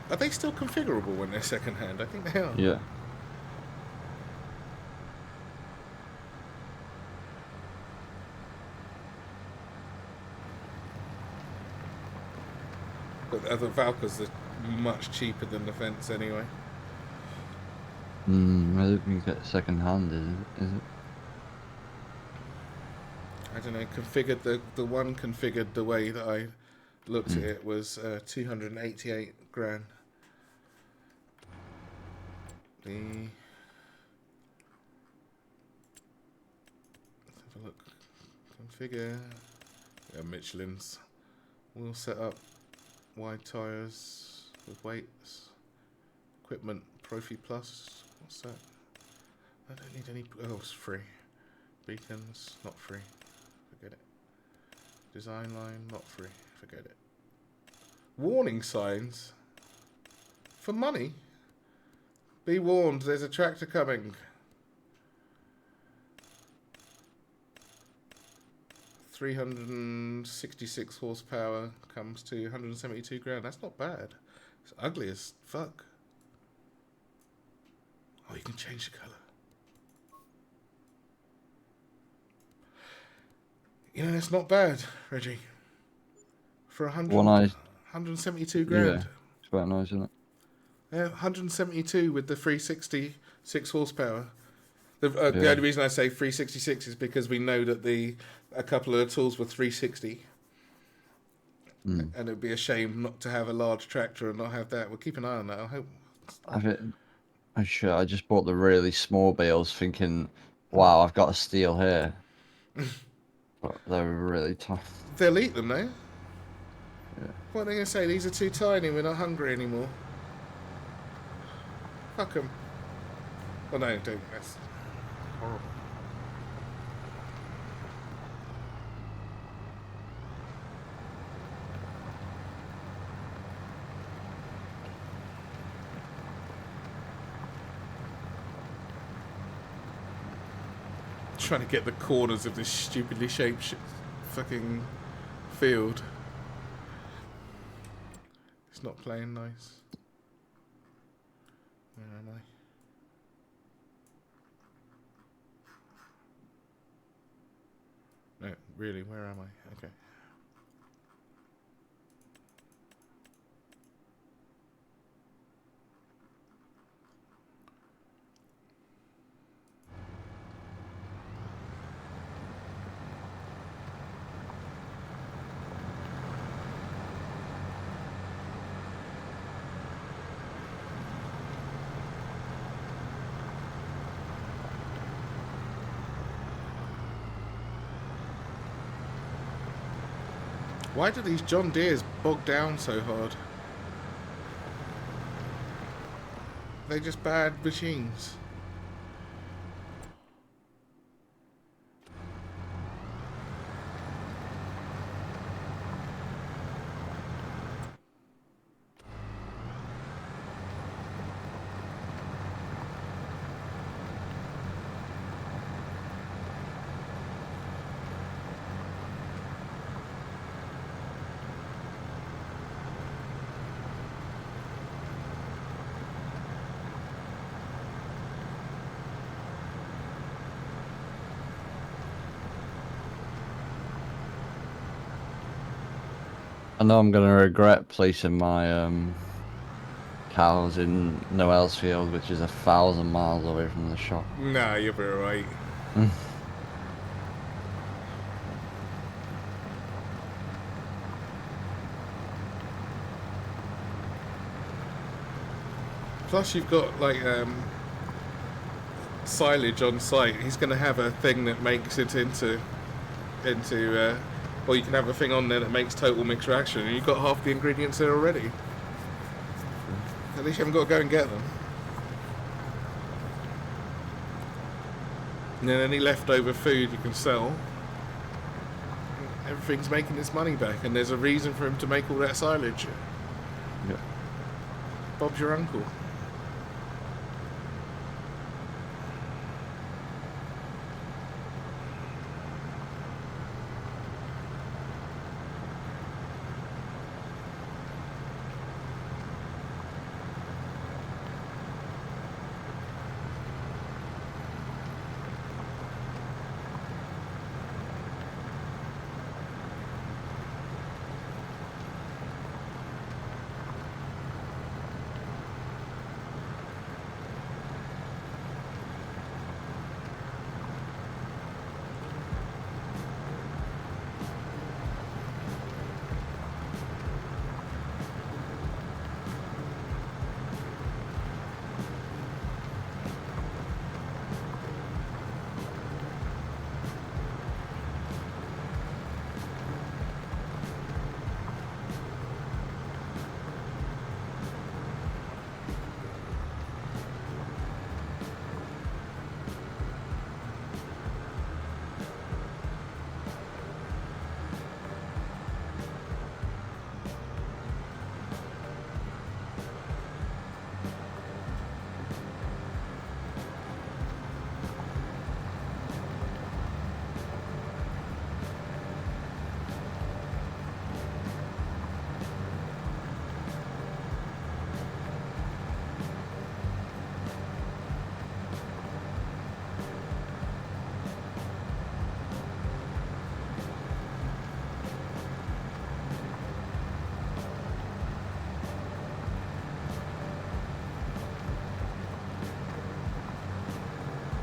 Speaker 2: are they still configurable when they're second hand? I think they are.
Speaker 3: Yeah.
Speaker 2: But the other Valkas are much cheaper than the Fence anyway.
Speaker 3: I don't think you get second hand, is it?
Speaker 2: I don't know. Configured the one configured the way that I looked at it was 288 grand. Let's have a look. Configure. Yeah, Michelin's. Wheel setup. Wide tyres with weights. Equipment. Profi Plus. What's that? I don't need any. Oh, it's free. Beacons. Not free. Forget it. Design line. Not free. Forget it. Warning signs. For money. Be warned, there's a tractor coming. 366 horsepower comes to 172 grand. That's not bad. It's ugly as fuck. Oh, you can change the colour. You know, that's not bad, Reggie. For 172 grand.
Speaker 3: Yeah, it's quite nice, isn't it?
Speaker 2: Yeah, 172 with the 366 horsepower. The only reason I say 366 is because we know that a couple of the tools were 360. And it would be a shame not to have a large tractor and not have that. We'll keep an eye on that. I hope.
Speaker 3: I just bought the really small bales thinking, wow, I've got a steal here. But they're really tough.
Speaker 2: They'll eat them, though.
Speaker 3: Yeah.
Speaker 2: What are they going to say? These are too tiny. We're not hungry anymore. Fuck them. Well, no, don't. That's horrible. Trying to get the corners of this stupidly shaped fucking field. It's not playing nice. Where am I? No, really, where am I? Okay. Why do these John Deeres bog down so hard? They're just bad machines.
Speaker 3: know I'm gonna regret placing my cows in Noel's field, which is 1,000 miles away from the shop.
Speaker 2: Nah, you'll be alright. Plus, you've got like silage on site. He's going to have a thing that makes it into, or you can have a thing on there that makes total mixed reaction, and you've got half the ingredients there already. At least you haven't got to go and get them. And then any leftover food you can sell. Everything's making its money back, and there's a reason for him to make all that silage.
Speaker 3: Yeah.
Speaker 2: Bob's your uncle.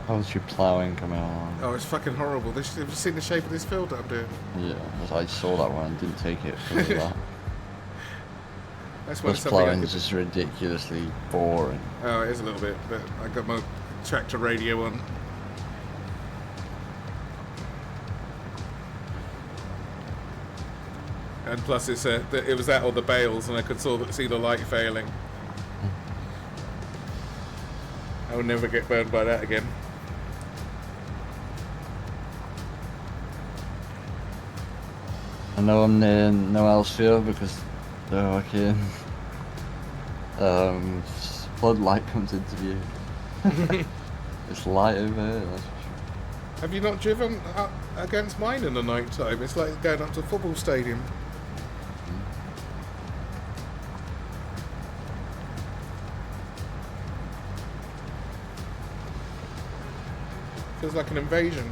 Speaker 3: How's your ploughing coming along?
Speaker 2: Oh, it's fucking horrible. Have you seen the shape of this field that I'm doing?
Speaker 3: Yeah, I saw that one and didn't take it because of that.
Speaker 2: That's when
Speaker 3: Plus
Speaker 2: something I
Speaker 3: ploughing
Speaker 2: could-
Speaker 3: is just ridiculously boring.
Speaker 2: Oh, it is a little bit, but I got my tractor radio on. And plus, it was that or the bales, and I could see the light failing. I will never get burned by that again.
Speaker 3: I know I'm near Noel's field because the fucking floodlight comes into view. It's light over here, that's for sure.
Speaker 2: Have you not driven up against mine in the night time? It's like going up to a football stadium. Feels like an invasion.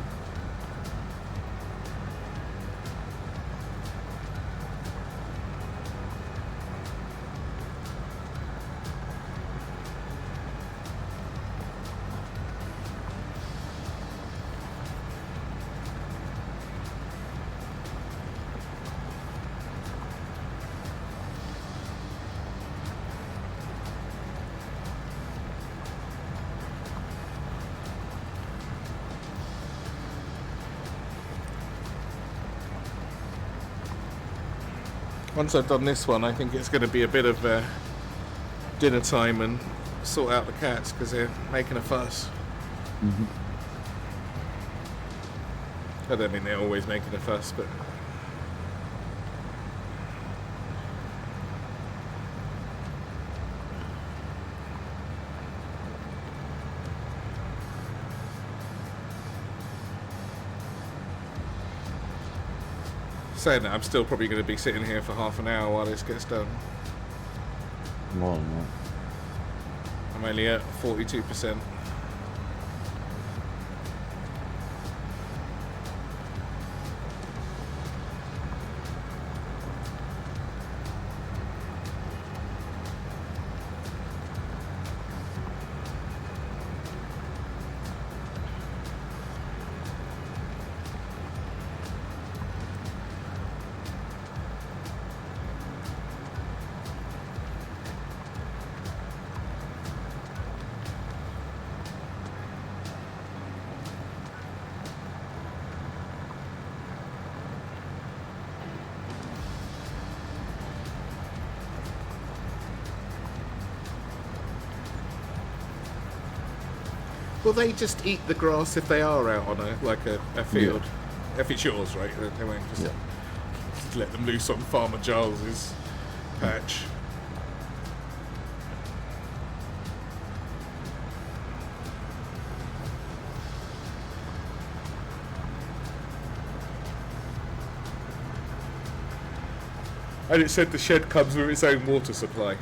Speaker 2: Once I've done this one, I think it's going to be a bit of dinner time and sort out the cats because they're making a fuss.
Speaker 3: Mhm.
Speaker 2: I don't mean they're always making a fuss, but saying that, I'm still probably going to be sitting here for half an hour while this gets done.
Speaker 3: More than that.
Speaker 2: I'm only at 42%. Well, they just eat the grass if they are out on a field. If it's yours, right? They won't just let them loose on Farmer Giles's patch. And it said the shed comes with its own water supply.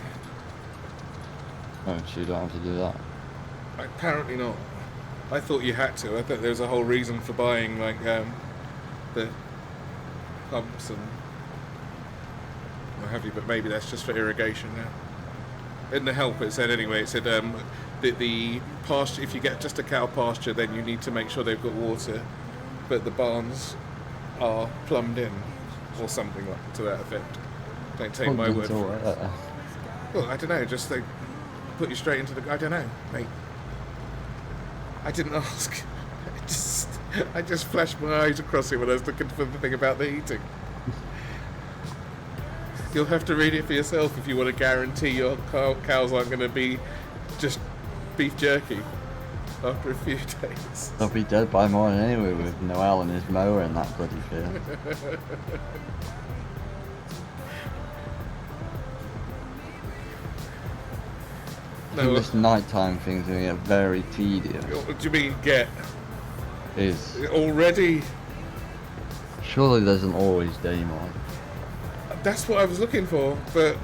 Speaker 3: Oh, so you don't have to do that.
Speaker 2: Apparently not. I thought you had to. I thought there was a whole reason for buying like the pumps and what have you, but maybe that's just for irrigation now. In the help it said anyway, it said the pasture, if you get just a cow pasture, then you need to make sure they've got water, but the barns are plumbed in, or something like to that effect. Don't take my word for it. Well, I don't know, just they put you straight into the... I don't know, mate. I didn't ask. I just flashed my eyes across it when I was looking for the thing about the heating. You'll have to read it for yourself if you want to guarantee your cows aren't going to be just beef jerky after a few days.
Speaker 3: They'll be dead by morning anyway with Noel and his mower in that bloody field. I think this nighttime thing's going to get very tedious.
Speaker 2: What do you mean get?
Speaker 3: Is
Speaker 2: already?
Speaker 3: Surely there's an always day mod.
Speaker 2: That's what I was looking for, but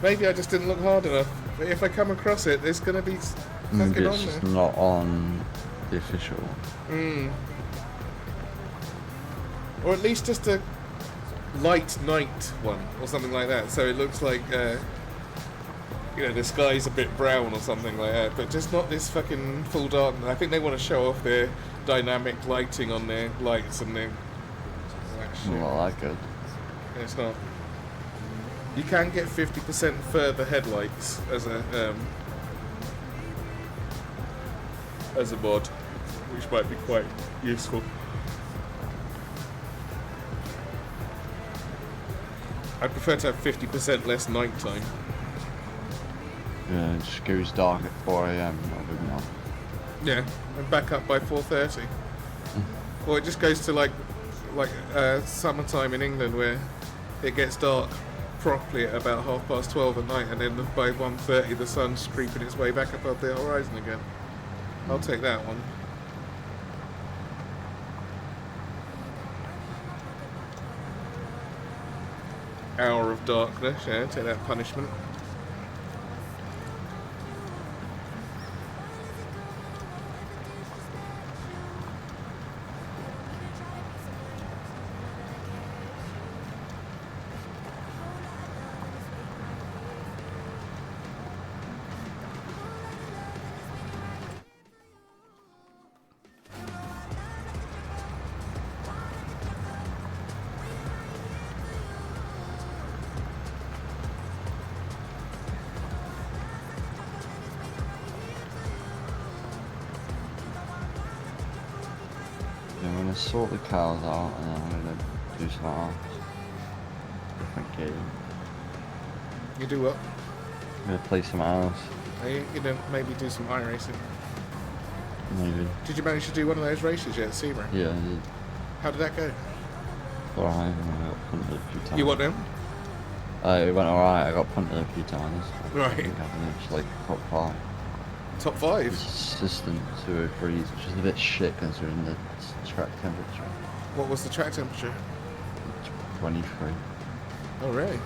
Speaker 2: maybe I just didn't look hard enough. But if I come across it, there's going to be fucking on
Speaker 3: It's
Speaker 2: there.
Speaker 3: just not on the official one.
Speaker 2: Or at least just a light night one, or something like that. So it looks like, the sky's a bit brown or something like that, but just not this fucking full darkness. I think they want to show off their dynamic lighting on their lights and their...
Speaker 3: Not that good.
Speaker 2: It's not. You can get 50% further headlights as a mod, which might be quite useful. I prefer to have 50% less nighttime.
Speaker 3: Yeah, it just goes dark at 4 AM, not good enough.
Speaker 2: Yeah, and back up by 4:30. Or it just goes to like summertime in England where it gets dark properly at about 12:30 at night, and then by 1:30 the sun's creeping its way back above the horizon again. I'll take that one. Hour of darkness, yeah, take that punishment.
Speaker 3: I'm gonna sort the cows out and then I'm gonna do something else. Different game.
Speaker 2: You do what?
Speaker 3: I'm gonna play something else.
Speaker 2: You know, maybe do some iRacing.
Speaker 3: Maybe.
Speaker 2: Did you manage to do one of those races yet at Sebring?
Speaker 3: Yeah, I did.
Speaker 2: How did that go?
Speaker 3: Alright, I got punted a few times.
Speaker 2: You want them?
Speaker 3: It went alright, I got punted a few times.
Speaker 2: Right.
Speaker 3: I think I finished like top 5.
Speaker 2: Top 5?
Speaker 3: Assistant 203s, which is a bit shit considering the track temperature.
Speaker 2: What was the track temperature?
Speaker 3: 23.
Speaker 2: Oh, really?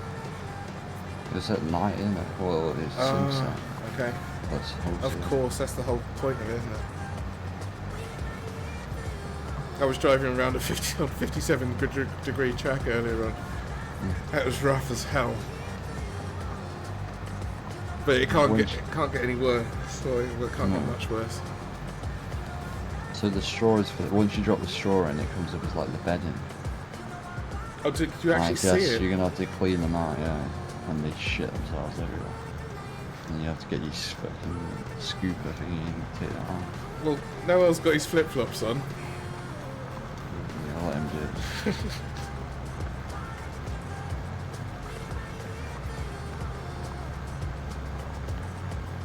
Speaker 3: It's at night, isn't it? Well, it's sunset.
Speaker 2: Okay.
Speaker 3: That's the whole
Speaker 2: Of
Speaker 3: thing.
Speaker 2: course, that's the whole point of it, isn't it? I was driving around a 57-degree track earlier on. That was rough as hell. But it can't get any worse. So it can't get much worse.
Speaker 3: So the straw is for once you drop the straw in, it comes up as like the bedding.
Speaker 2: Oh, did you actually
Speaker 3: I
Speaker 2: see
Speaker 3: guess
Speaker 2: it?
Speaker 3: you're gonna have to clean them out, yeah, and they shit themselves everywhere. And you have to get your fucking scooper thingy and take that out.
Speaker 2: Well, Noel's got his flip-flops on.
Speaker 3: Yeah, I'll let him do it.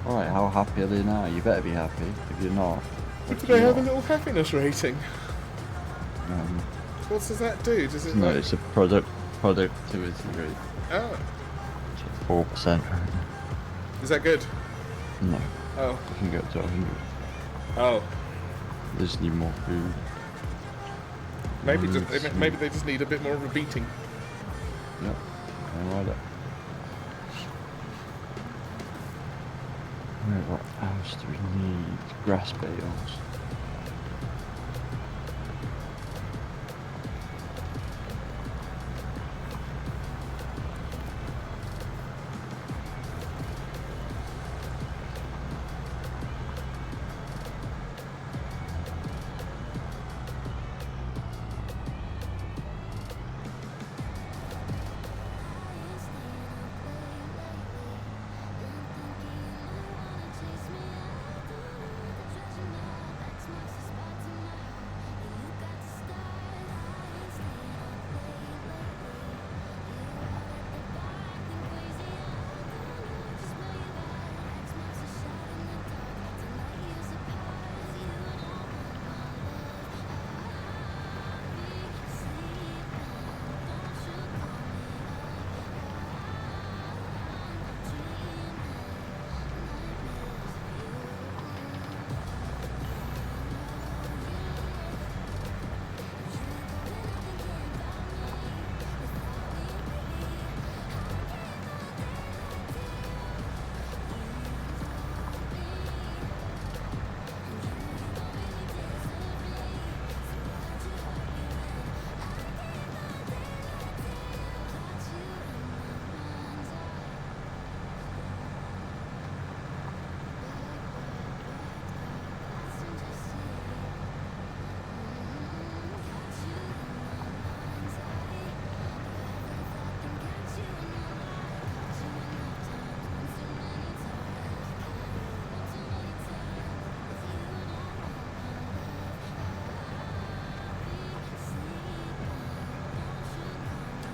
Speaker 3: Alright, how happy are they now? You better be happy. If you're not,
Speaker 1: Do they have a little happiness rating?
Speaker 3: Um,
Speaker 1: What does that do? Does it?
Speaker 3: no,
Speaker 1: like-
Speaker 3: it's a productivity rate.
Speaker 1: Oh,
Speaker 3: 4%.
Speaker 1: is that good?
Speaker 3: No,
Speaker 1: Oh,
Speaker 3: I can get to 100.
Speaker 1: oh.
Speaker 3: They just need more food.
Speaker 1: Maybe
Speaker 3: Mm,
Speaker 1: just maybe they just need a bit more of a beating.
Speaker 3: Yep, I like that. Right, what else do we need? Grass bales.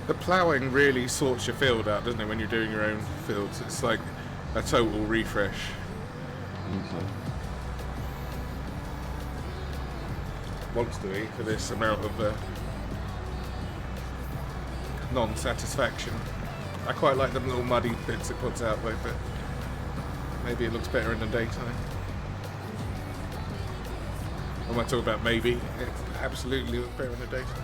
Speaker 1: The ploughing really sorts your field out, doesn't it? When you're doing your own fields, it's like a total refresh.
Speaker 3: I think so.
Speaker 1: Wants to be for this amount of non-satisfaction. I quite like the little muddy bits it puts out though, but maybe it looks better in the daytime. When I talk about maybe, it absolutely looks better in the daytime.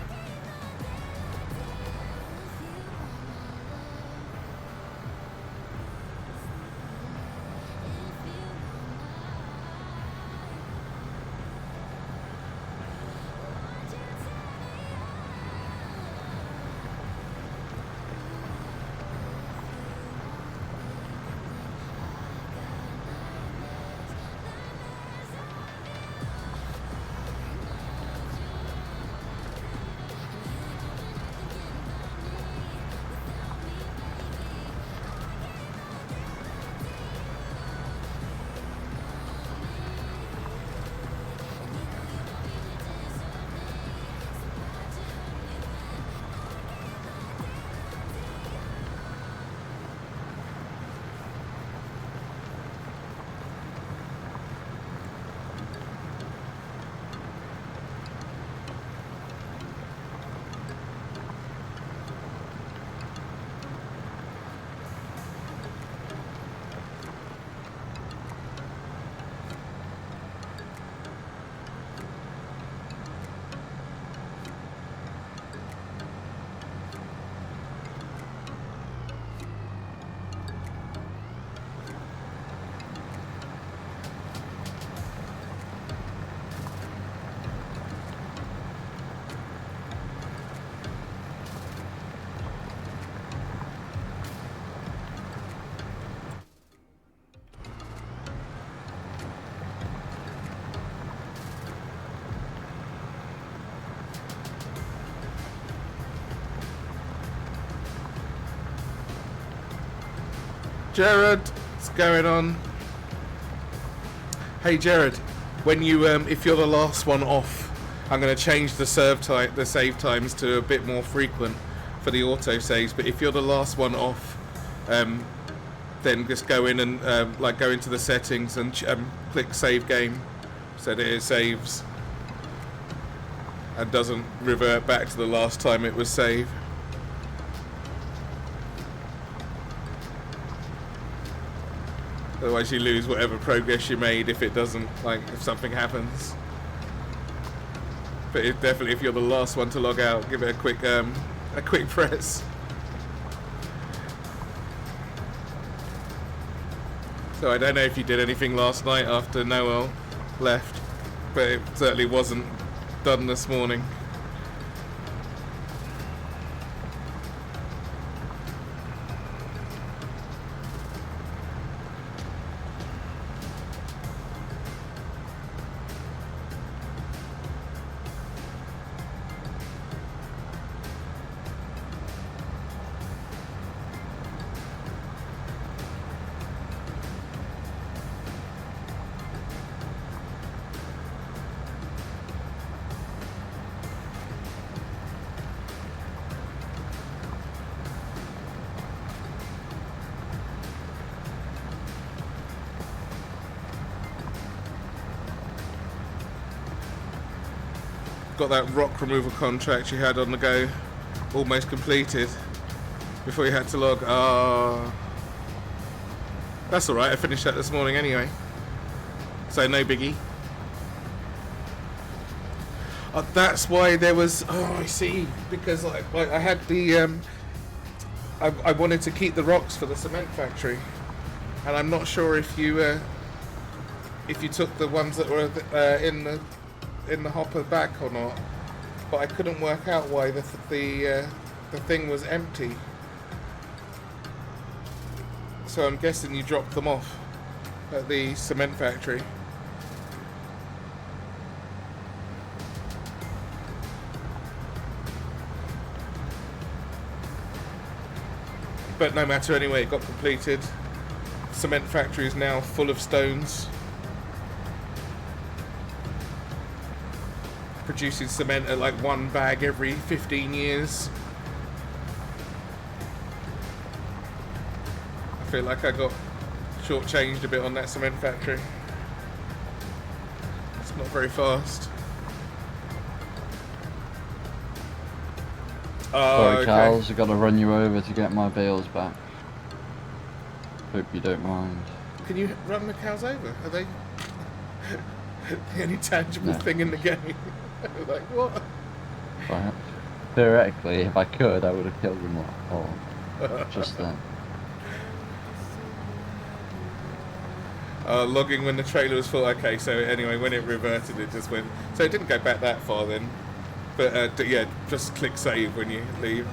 Speaker 1: Jared, what's going on? Hey Jared, when you if you're the last one off, I'm going to change the save times to a bit more frequent for the auto saves. But if you're the last one off, then just go in and like go into the settings and click save game,
Speaker 2: so that it saves and doesn't revert back to the last time it was saved. Otherwise you lose whatever progress you made if it doesn't, like, if something happens. But definitely if you're the last one to log out, give it a quick press. So I don't know if you did anything last night after Noel left, but it certainly wasn't done this morning. Got that rock removal contract you had on the go almost completed before you had to log. That's alright, I finished that this morning anyway, so no biggie. That's why there was, I see, because I had the I wanted to keep the rocks for the cement factory, and I'm not sure if you took the ones that were in the hopper back or not, but I couldn't work out why the thing was empty. So I'm guessing you dropped them off at the cement factory. But no matter anyway, it got completed. Cement factory is now full of stones. Producing cement at like one bag every 15 years. I feel like I got shortchanged a bit on that cement factory. It's not very fast.
Speaker 3: Sorry,
Speaker 2: okay.
Speaker 3: Charles, I've got to run you over to get my bales back. Hope you don't mind.
Speaker 2: Can you run the cows over? Are they the only tangible thing in the game? Like, what?
Speaker 3: Right. Theoretically, if I could, I would have killed them all. Just then.
Speaker 2: Logging when the trailer was full. Okay, so anyway, when it reverted, it just went. So it didn't go back that far then. But yeah, just click save when you leave.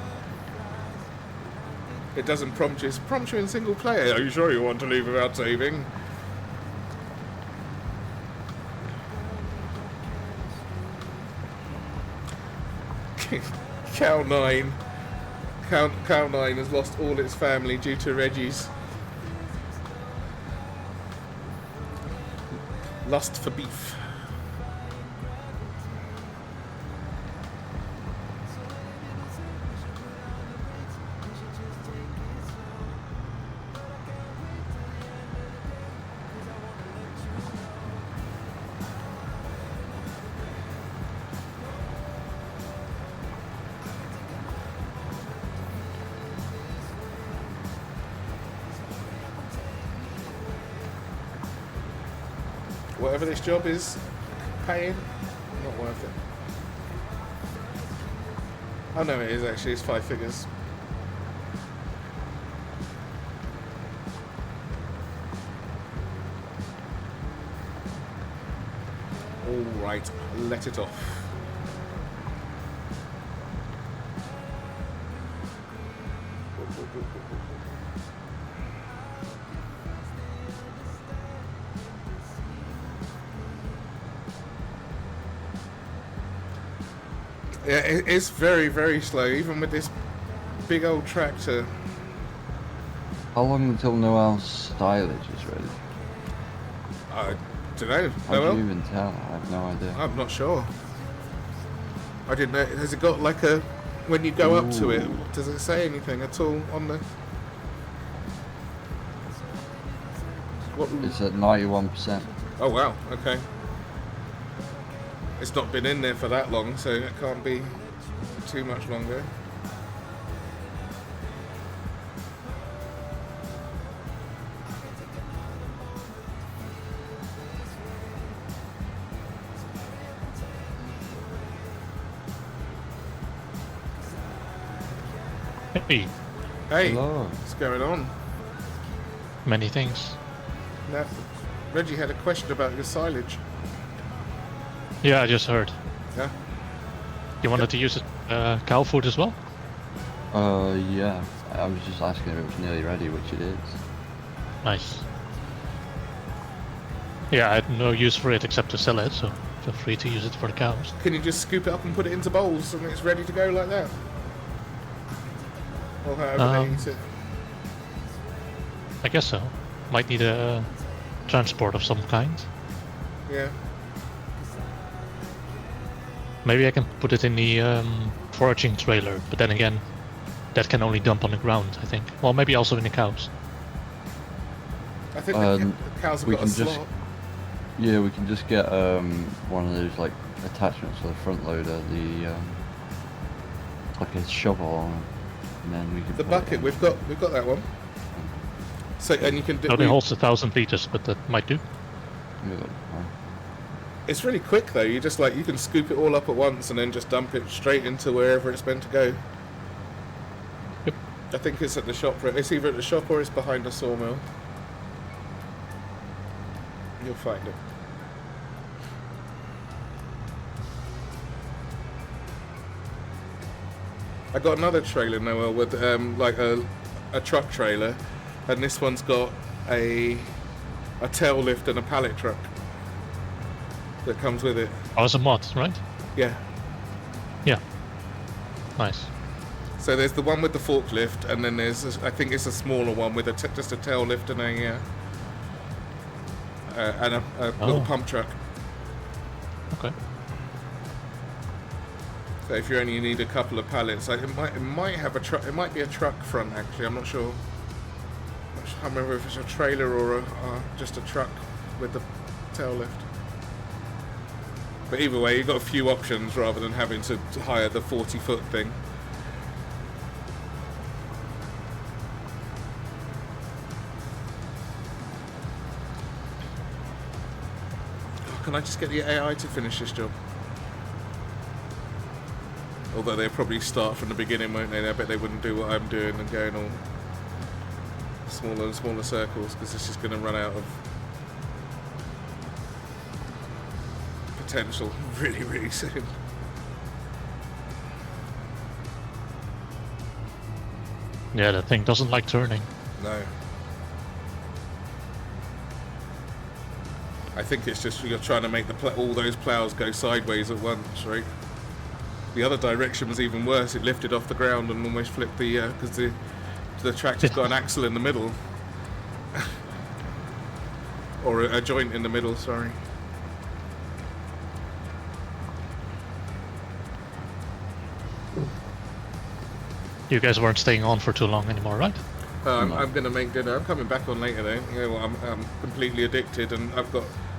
Speaker 2: It doesn't prompt you. It prompts you in single player. Are you sure you want to leave without saving? Cow 9 has lost all its family due to Reggie's lust for beef. Whatever this job is paying, not worth it. Oh no, it is actually, it's 5 figures. Alright, let it off. Yeah, it's very, very slow, even with this big old tractor.
Speaker 3: How long until Noel's stylage is ready?
Speaker 2: I don't know.
Speaker 3: How do
Speaker 2: Noel?
Speaker 3: you even tell? I have no idea.
Speaker 2: I'm not sure. I didn't know. Has it got like a... When you go up to it, does it say anything at all on the... What?
Speaker 3: It's at 91%.
Speaker 2: Oh wow, okay. It's not been in there for that long, so it can't be too much longer.
Speaker 4: Hey,
Speaker 2: Hey,
Speaker 3: Hello.
Speaker 2: what's going on?
Speaker 4: many things.
Speaker 2: Now, Reggie had a question about your silage.
Speaker 4: Yeah, I just heard.
Speaker 2: Yeah.
Speaker 4: You wanted to use it, cow food as well?
Speaker 3: Yeah. I was just asking if it was nearly ready, which it is.
Speaker 4: Nice. Yeah, I had no use for it except to sell it, so feel free to use it for the cows.
Speaker 2: Can you just scoop it up and put it into bowls and it's ready to go like that? Or however they eat it.
Speaker 4: I guess so. Might need a transport of some kind.
Speaker 2: Yeah.
Speaker 4: Maybe I can put it in the foraging trailer, but then again, that can only dump on the ground, I think. Well, maybe also in the cows.
Speaker 2: I think the cows have
Speaker 3: we
Speaker 2: got a
Speaker 3: can just-
Speaker 2: slot.
Speaker 3: Yeah, we can just get one of those like attachments for the front loader, the like a shovel, and then we can.
Speaker 2: The
Speaker 3: put it
Speaker 2: bucket,
Speaker 3: in.
Speaker 2: we've got that one. So and you can do.
Speaker 4: It only holds 1,000 liters, but that might do.
Speaker 3: Yeah, that's fine.
Speaker 2: It's really quick though. You just like you can scoop it all up at once and then just dump it straight into wherever it's meant to go.
Speaker 4: Yep.
Speaker 2: I think it's at the shop. It's either at the shop or it's behind the sawmill. You'll find it. I got another trailer, Noel, with like a truck trailer, and this one's got a tail lift and a pallet truck that comes with it.
Speaker 4: Oh, it's a mod, right?
Speaker 2: Yeah.
Speaker 4: Yeah. Nice.
Speaker 2: So there's the one with the forklift, and then there's I think it's a smaller one with just a tail lift and a little pump truck.
Speaker 4: Okay.
Speaker 2: So if you only need a couple of pallets, like it might have a truck. It might be a truck front actually. I'm not sure. I can't remember if it's a trailer or just a truck with the tail lift. But either way, you've got a few options rather than having to hire the 40-foot thing. Oh, can I just get the AI to finish this job? Although they'll probably start from the beginning, won't they? I bet they wouldn't do what I'm doing and going all smaller and smaller circles, because this is going to run out of potential really, really soon.
Speaker 4: Yeah, that thing doesn't like turning.
Speaker 2: No. I think it's just you're trying to make all those plows go sideways at once, right? The other direction was even worse. It lifted off the ground and almost flipped the because the tractor's got an axle in the middle, or a joint in the middle. Sorry.
Speaker 4: You guys weren't staying on for too long anymore, right?
Speaker 2: I'm going to make dinner. I'm coming back on later though. You know, I'm completely addicted, and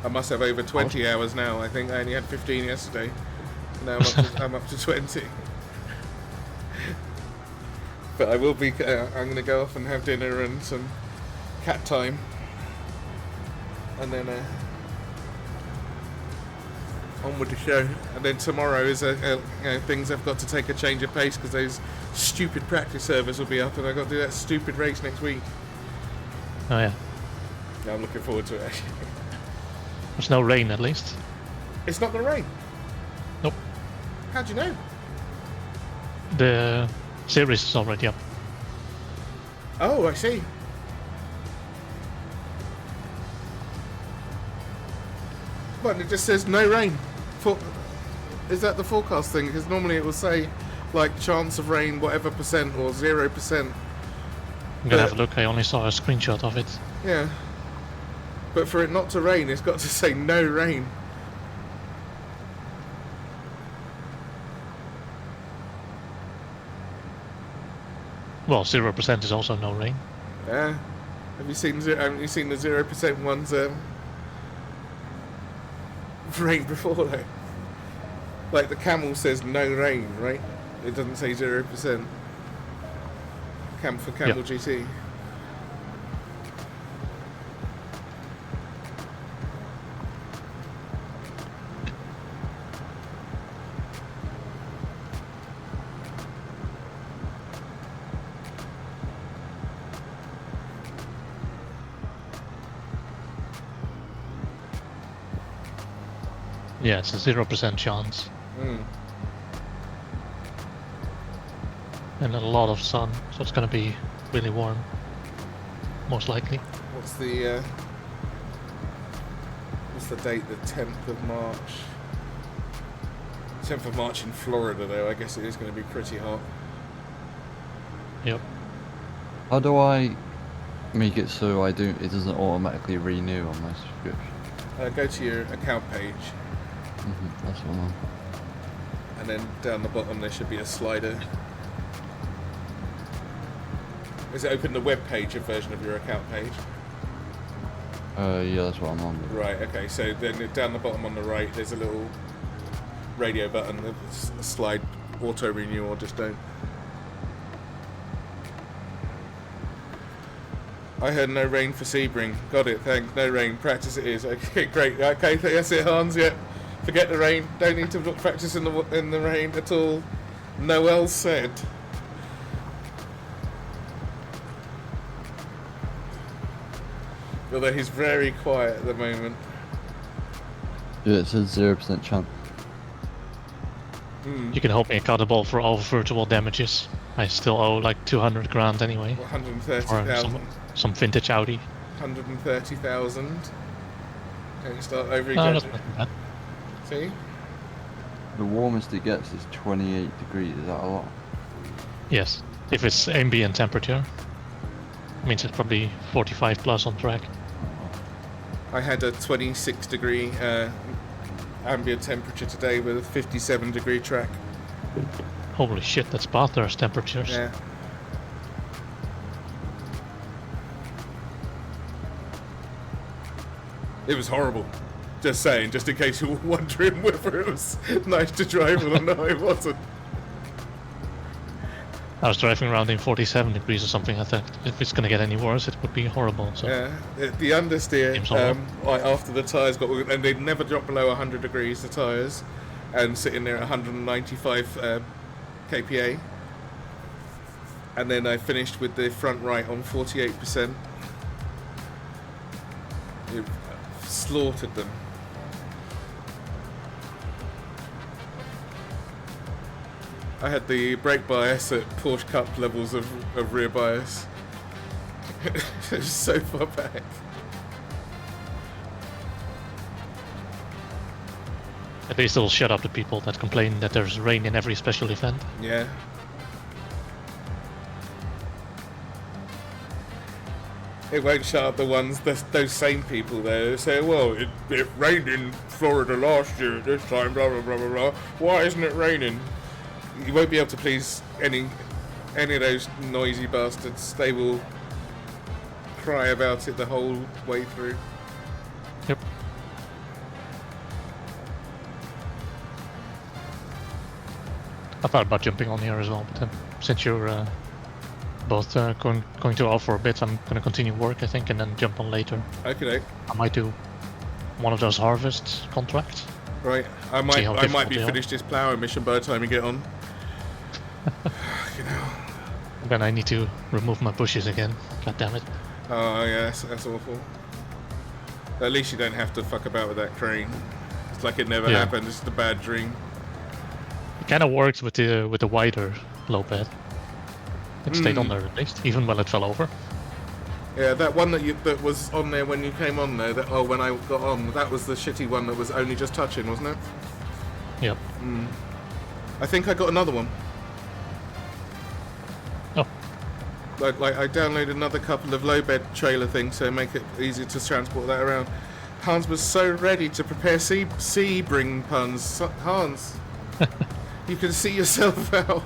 Speaker 2: I must have over 20 hours now. I think I only had 15 yesterday. Now I'm up to 20. But I will be. I'm going to go off and have dinner and some cat time, and then on with the show. And then tomorrow is things I've got to take a change of pace because those stupid practice servers will be up, and I've got to do that stupid race next week.
Speaker 4: Oh yeah.
Speaker 2: Yeah, I'm looking forward to it actually.
Speaker 4: There's no rain at least.
Speaker 2: It's not going to rain.
Speaker 4: Nope.
Speaker 2: How'd you know?
Speaker 4: The series is already up.
Speaker 2: Oh, I see. But it just says no rain. Is that the forecast thing? Because normally it will say like chance of rain whatever percent or 0%.
Speaker 4: I'm gonna have a look. I only saw a screenshot of it.
Speaker 2: Yeah. But for it not to rain, it's got to say no rain.
Speaker 4: Well, 0% is also no rain.
Speaker 2: Yeah. Haven't you seen the 0% ones rain before though? Like the camel says no rain, right? It doesn't say 0%. For Camel
Speaker 4: Yeah.
Speaker 2: GT.
Speaker 4: Yeah, it's a 0% chance.
Speaker 2: Mm.
Speaker 4: And a lot of sun, so it's gonna be really warm. Most likely.
Speaker 2: What's the date? The 10th of March. 10th of March in Florida, though. I guess it is going to be pretty hot.
Speaker 4: Yep.
Speaker 3: How do I make it so it doesn't automatically renew on my subscription?
Speaker 2: Go to your account page,
Speaker 3: That's what I'm on.
Speaker 2: and then down the bottom there should be a slider. Is it open the web page, a version of your account page?
Speaker 3: Yeah, that's what I'm on.
Speaker 2: Right, okay, so then down the bottom on the right there's a little radio button, a slide auto renew or just don't. I heard no rain for Sebring. Got it, thanks. No rain. Practice it is. Okay, great. Okay, that's it, Hans. Yeah. Forget the rain. Don't need to practice in the rain at all. Noel said. Although he's very quiet at the moment.
Speaker 3: Yeah, it says 0% chance.
Speaker 4: You can hold me accountable for all virtual damages. I still owe like 200 grand anyway.
Speaker 2: 130,000.
Speaker 4: Some vintage Audi.
Speaker 2: 130,000. Can you start over
Speaker 4: No,
Speaker 2: again?
Speaker 4: that's not too bad.
Speaker 2: See?
Speaker 3: The warmest it gets is 28 degrees. Is that a lot?
Speaker 4: Yes, if it's ambient temperature. Means it's probably 45 plus on track.
Speaker 2: I had a 26 degree ambient temperature today with a 57 degree track.
Speaker 4: Holy shit, that's Bathurst temperatures.
Speaker 2: Yeah. It was horrible. Just saying, just in case you were wondering whether it was nice to drive or no, it wasn't.
Speaker 4: I was driving around in 47 degrees or something. I thought if it's gonna get any worse, it would be horrible. So
Speaker 2: Yeah, the understeer,
Speaker 4: Seems horrible.
Speaker 2: after the tyres got, and they'd never drop below 100 degrees, the tyres, and sitting there at 195 kPa. And then I finished with the front right on 48%. It slaughtered them. I had the brake bias at Porsche Cup levels of rear bias. It was so far back.
Speaker 4: at least it'll shut up the people that complain that there's rain in every special event.
Speaker 2: Yeah. It won't shut up the ones, those same people there who say, well, it rained in Florida last year at this time, blah, blah, blah, blah, blah. Why isn't it raining? You won't be able to please any of those noisy bastards. They will cry about it the whole way through.
Speaker 4: Yep. I thought about jumping on here as well, but since you're both going to off for a bit, I'm going to continue work, I think, and then jump on later.
Speaker 2: Okay,
Speaker 4: I might do one of those harvest contracts.
Speaker 2: right. I
Speaker 4: how
Speaker 2: might
Speaker 4: difficult
Speaker 2: be
Speaker 4: they are.
Speaker 2: finished this ploughing mission by the time you get on. You know.
Speaker 4: Then I need to remove my bushes again. God damn it.
Speaker 2: Oh yeah, that's awful. At least you don't have to fuck about with that crane. It's like it never
Speaker 4: Yeah.
Speaker 2: happened. It's just a bad dream.
Speaker 4: It kind of worked with the wider low bed. It stayed on there at least, even when it fell over.
Speaker 2: Yeah, that one that was on there when you came on there. When I got on, that was the shitty one that was only just touching, wasn't it?
Speaker 4: Yep.
Speaker 2: I think I got another one.
Speaker 4: Oh,
Speaker 2: Like I downloaded another couple of low bed trailer things to make it easier to transport that around. Hans was so ready to prepare Sebring puns. Hans, you can see yourself out.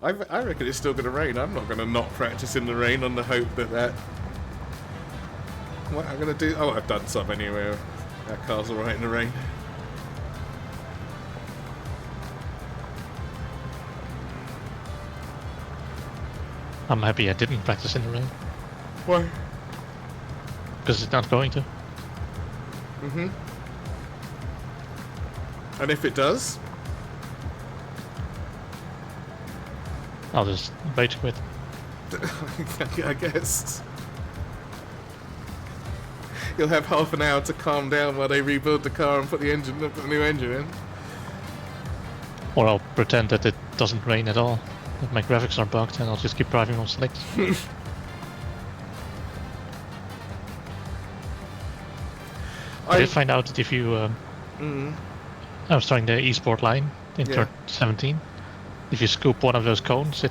Speaker 2: I reckon it's still going to rain. I'm not going to not practice in the rain on the hope that. What I'm going to do? Oh, I've done some anyway. That car's alright in the rain.
Speaker 4: I'm happy I didn't practice in the rain,
Speaker 2: Why?
Speaker 4: because it's not going to.
Speaker 2: Mm-hmm. And if it does?
Speaker 4: I'll just rage quit.
Speaker 2: I guess. You'll have half an hour to calm down while they rebuild the car and put the new engine in.
Speaker 4: Or I'll pretend that it doesn't rain at all, that my graphics are bugged, and I'll just keep driving on slicks. I did find out that if you... I was trying the eSport line in turn 17. If you scoop one of those cones, it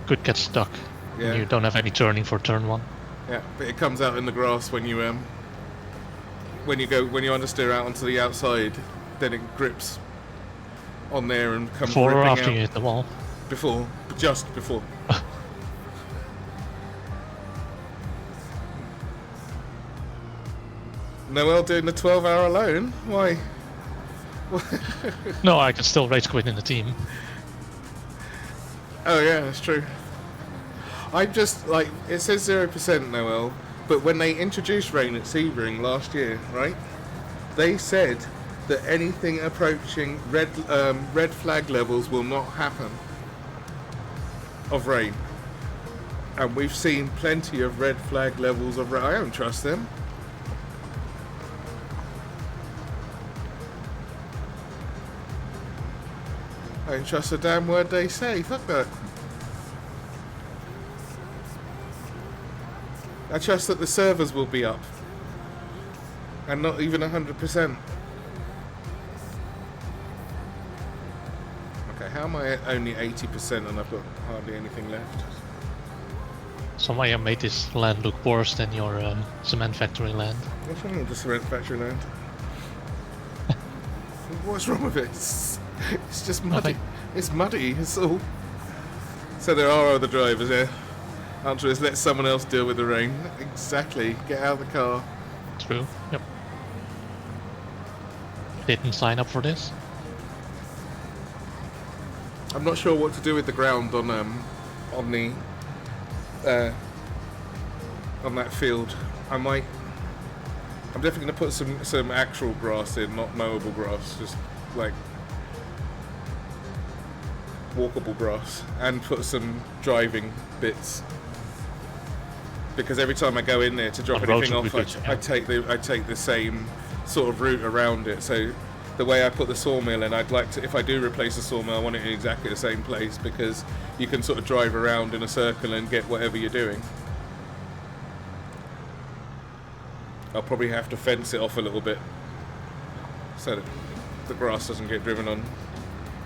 Speaker 4: could get stuck.
Speaker 2: Yeah.
Speaker 4: And you don't have any turning for turn 1.
Speaker 2: Yeah, but it comes out in the grass when you understeer out onto the outside, then it grips on there and comes
Speaker 4: Before or
Speaker 2: ripping
Speaker 4: after
Speaker 2: out.
Speaker 4: you hit the wall.
Speaker 2: Before, just before. Noel doing the 12-hour alone? Why?
Speaker 4: No, I can still rage quit in the team.
Speaker 2: Oh yeah, that's true. I'm just like, it says 0% Noel, but when they introduced rain at Sebring last year, right? They said that anything approaching red flag levels will not happen of rain. And we've seen plenty of red flag levels of rain. I don't trust them. I don't trust a damn word they say. Fuck that. I trust that the servers will be up. And not even 100%. Okay, how am I at only 80% and I've got hardly anything left?
Speaker 4: Somehow made this land look worse than your cement factory land.
Speaker 2: What's wrong with the cement factory land? What's wrong with it? It's just muddy.
Speaker 4: Nothing.
Speaker 2: It's muddy, it's all. So there are other drivers here. Answer is let someone else deal with the rain. Exactly. Get out of the car.
Speaker 4: True. Yep. Didn't sign up for this.
Speaker 2: I'm not sure what to do with the ground on the on that field. I'm definitely gonna put some actual grass in, not mowable grass, just like walkable grass, and put some driving bits. Because every time I go in there to drop
Speaker 4: On roads
Speaker 2: anything
Speaker 4: would
Speaker 2: off,
Speaker 4: be good,
Speaker 2: I take the same sort of route around it. So the way I put the sawmill in, I'd like to, if I do replace the sawmill, I want it in exactly the same place, because you can sort of drive around in a circle and get whatever you're doing. I'll probably have to fence it off a little bit so that the grass doesn't get driven on.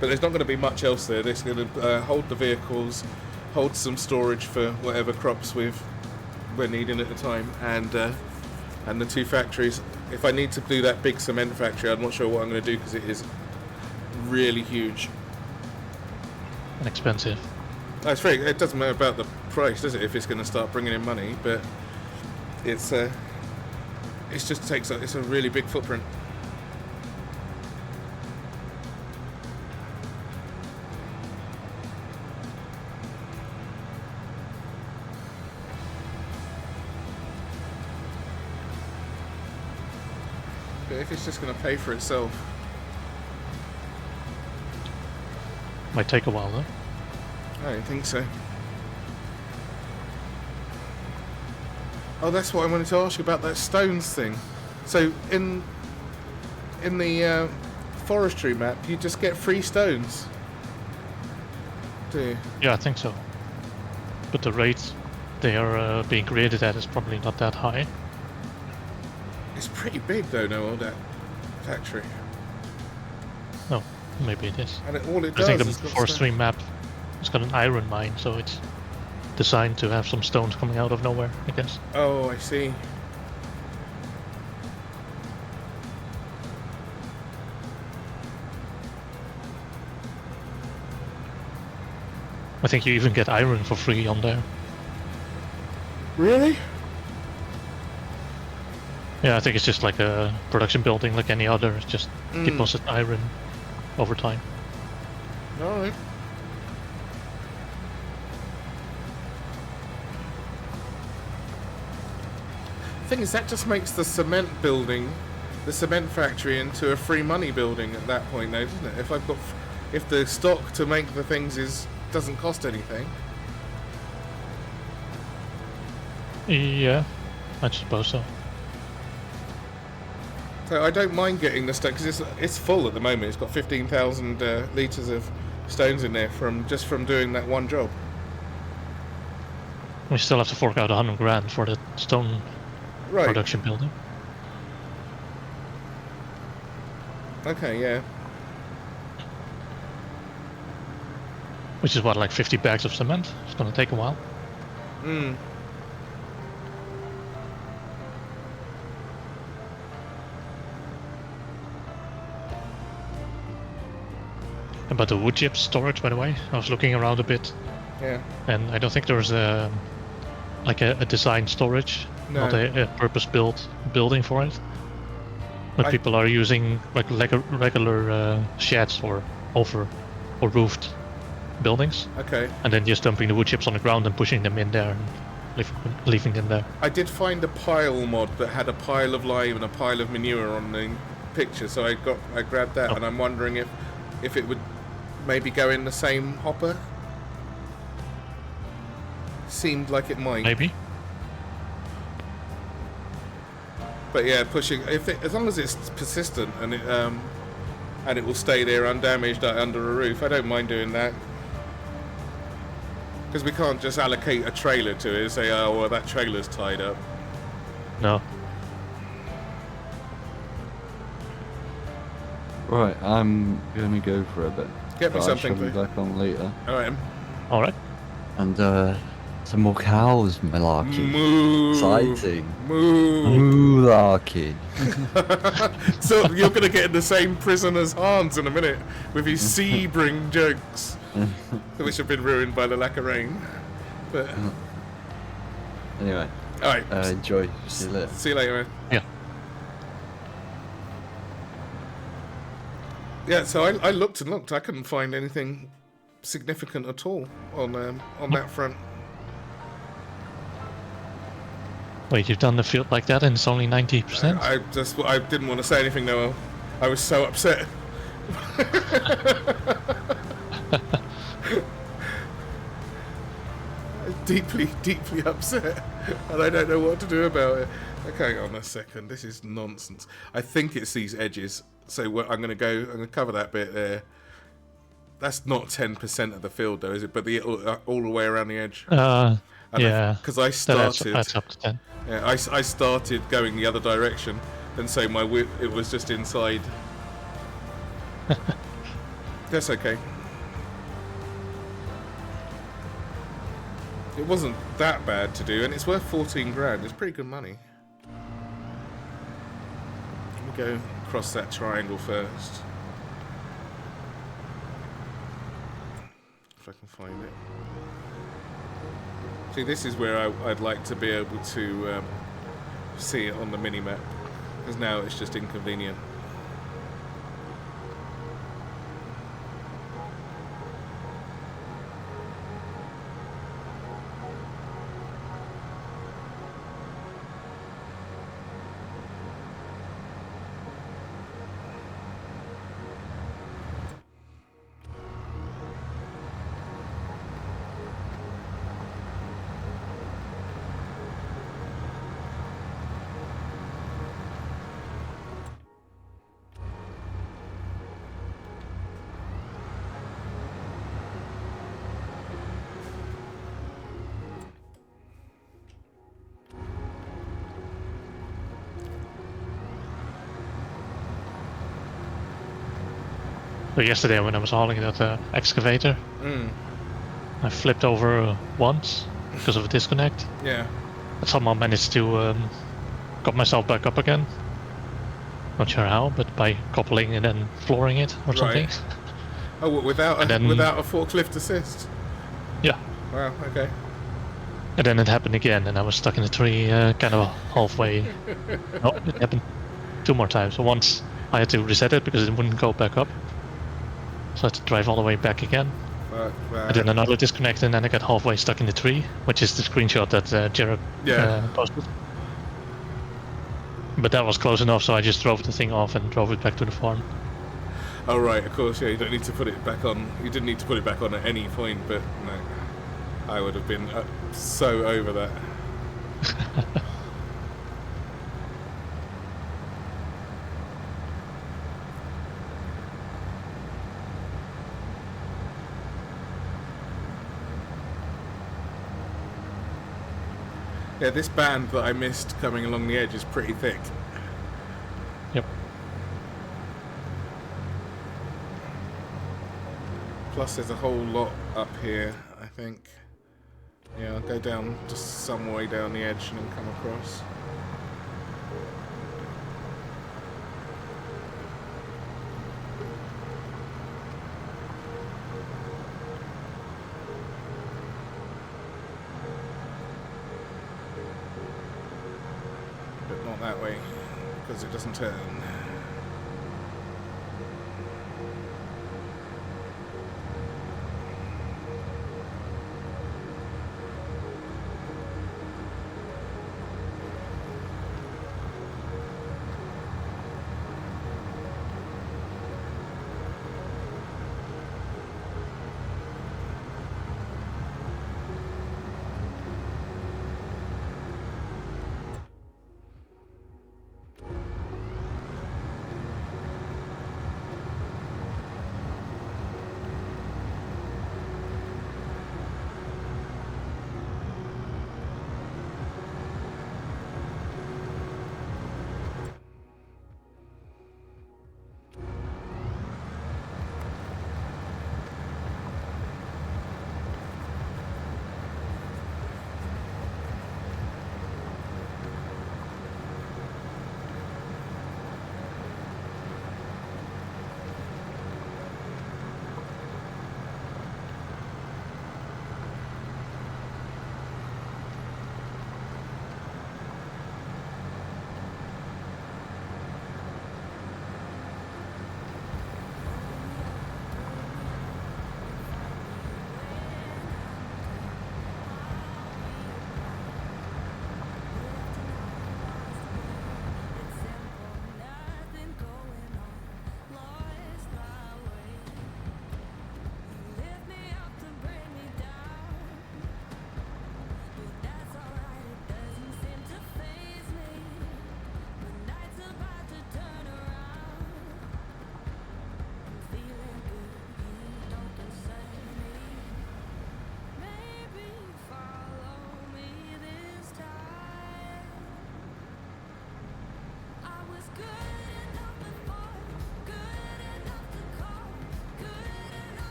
Speaker 2: But there's not going to be much else there. It's going to hold the vehicles, hold some storage for whatever crops we're needing at the time, and the two factories. If I need to do that big cement factory, I'm not sure what I'm going to do because it is really huge.
Speaker 4: And expensive.
Speaker 2: It doesn't matter about the price, does it? If it's going to start bringing in money, but it's a really big footprint. But if it's just going to pay for itself,
Speaker 4: Might take a while though.
Speaker 2: I don't think so. Oh, that's what I wanted to ask you about, that stones thing. So in the forestry map, you just get free stones, do you?
Speaker 4: Yeah, I think so. But the rate they are being created at is probably not that high.
Speaker 2: It's pretty big though, all that factory.
Speaker 4: No, maybe it is.
Speaker 2: And all it
Speaker 4: I
Speaker 2: does
Speaker 4: think
Speaker 2: is
Speaker 4: the
Speaker 2: got
Speaker 4: forestry
Speaker 2: stone.
Speaker 4: map has got an iron mine, so it's designed to have some stones coming out of nowhere, I guess.
Speaker 2: Oh, I see.
Speaker 4: I think you even get iron for free on there.
Speaker 2: Really?
Speaker 4: Yeah, I think it's just like a production building like any other. It's just deposit iron over time.
Speaker 2: Alright. Thing is, that just makes the cement building, the cement factory, into a free money building at that point, though, doesn't it? If the stock to make the things doesn't cost anything.
Speaker 4: Yeah, I suppose so.
Speaker 2: So I don't mind getting the stock because it's full at the moment. It's got 15,000 litres of stones in there from doing that one job.
Speaker 4: We still have to fork out 100 grand for the stone production building.
Speaker 2: Okay, yeah.
Speaker 4: Which is what, like 50 bags of cement? It's gonna take a while. About the wood chip storage, by the way, I was looking around a bit.
Speaker 2: Yeah.
Speaker 4: And I don't think there's a design storage, not a purpose-built building for it. But people are using like regular sheds or roofed buildings.
Speaker 2: Okay.
Speaker 4: And then just dumping the wood chips on the ground and pushing them in there and leaving them there.
Speaker 2: I did find a pile mod that had a pile of lime and a pile of manure on the picture, so I grabbed that, and I'm wondering if it would maybe go in the same hopper. Seemed like it might.
Speaker 4: Maybe.
Speaker 2: But yeah, pushing as long as it's persistent and it will stay there undamaged under a roof, I don't mind doing that. Because we can't just allocate a trailer to it and say, oh, well, that trailer's tied up.
Speaker 4: No.
Speaker 3: Right, I'm gonna go for a bit.
Speaker 2: Get me something,
Speaker 3: I shall be back on later.
Speaker 2: Alright.
Speaker 3: And some more cows, Malarkey.
Speaker 2: Moo.
Speaker 3: Exciting.
Speaker 2: Moo.
Speaker 3: Malarkey.
Speaker 2: So you're going to get in the same prison as Hans in a minute with his Sebring jokes, which have been ruined by the lack of rain. But
Speaker 3: anyway.
Speaker 2: Alright.
Speaker 3: Enjoy. See you later.
Speaker 2: See you later, man.
Speaker 4: Yeah.
Speaker 2: Yeah, so I looked and looked. I couldn't find anything significant at all on that front.
Speaker 4: Wait, you've done the field like that and it's only 90%?
Speaker 2: I didn't want to say anything though. I was so upset. Deeply upset, and I don't know what to do about it. Okay, hang on a second. This is nonsense. I think it's these edges. So I'm going to cover that bit there. That's not 10% of the field though, is it? But all the way around the edge.
Speaker 4: Yeah.
Speaker 2: Because I started.
Speaker 4: That's up to 10.
Speaker 2: Yeah, I started going the other direction, and so it was just inside. That's okay. It wasn't that bad to do, and it's worth 14 grand. It's pretty good money. Let me go across that triangle first. If I can find it. See, this is where I'd like to be able to see it on the mini-map, because now it's just inconvenient.
Speaker 4: So yesterday when I was hauling that excavator, I flipped over once because of a disconnect.
Speaker 2: Yeah.
Speaker 4: But somehow managed to got myself back up again. Not sure how, but by coupling and then flooring it or something.
Speaker 2: Right. Oh, without a forklift assist?
Speaker 4: Yeah.
Speaker 2: Wow, okay.
Speaker 4: And then it happened again, and I was stuck in a tree, kind of halfway. No, it happened 2 more times. So once I had to reset it because it wouldn't go back up. So I had to drive all the way back again.
Speaker 2: Fuck that.
Speaker 4: And then another disconnect, and then I got halfway stuck in the tree, which is the screenshot that Jared
Speaker 2: Yeah.
Speaker 4: posted. But that was close enough, so I just drove the thing off and drove it back to the farm.
Speaker 2: Oh right, of course, yeah. You don't need to put it back on. You didn't need to put it back on at any point, but no, I would have been so over that. Yeah, this band that I missed coming along the edge is pretty thick.
Speaker 4: Yep.
Speaker 2: Plus, there's a whole lot up here, I think. Yeah, I'll go down just some way down the edge and then come across. But not that way, because it doesn't turn.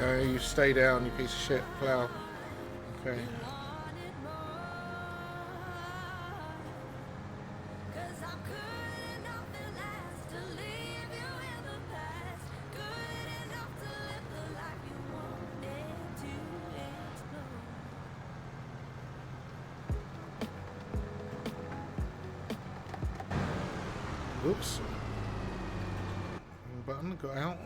Speaker 2: No, you stay down, you piece of shit. Plow. Okay. Whoops. Wrong button, got out.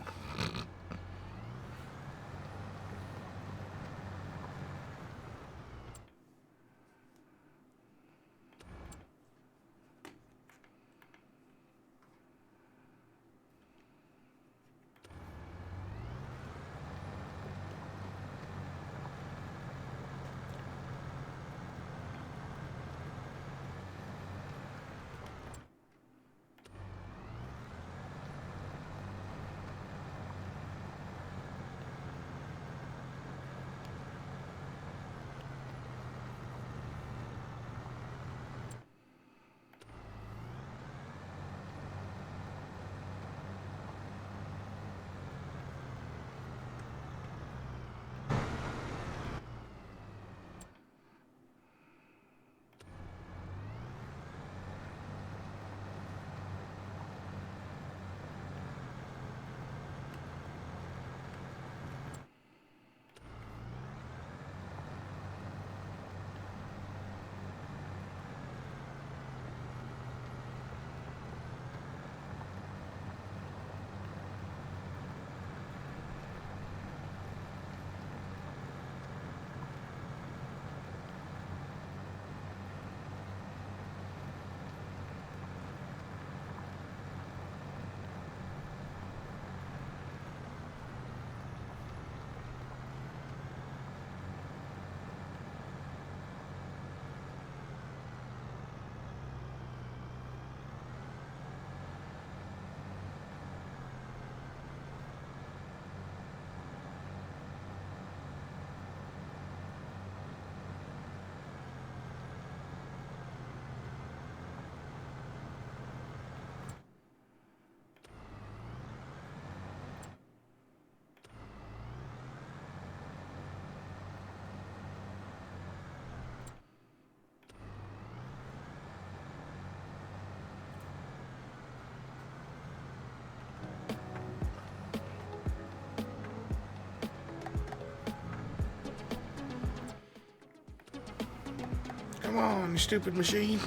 Speaker 2: Come on, you stupid machine.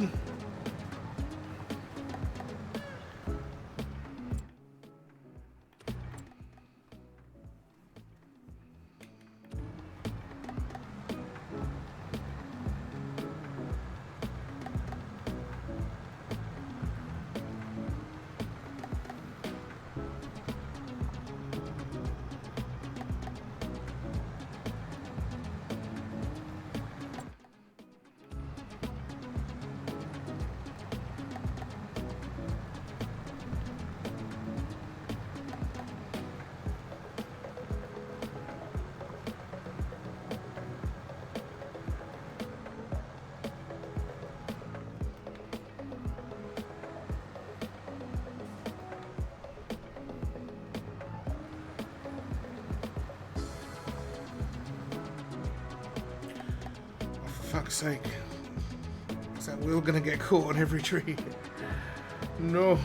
Speaker 2: For fuck's sake. Is that wheel gonna get caught on every tree? No.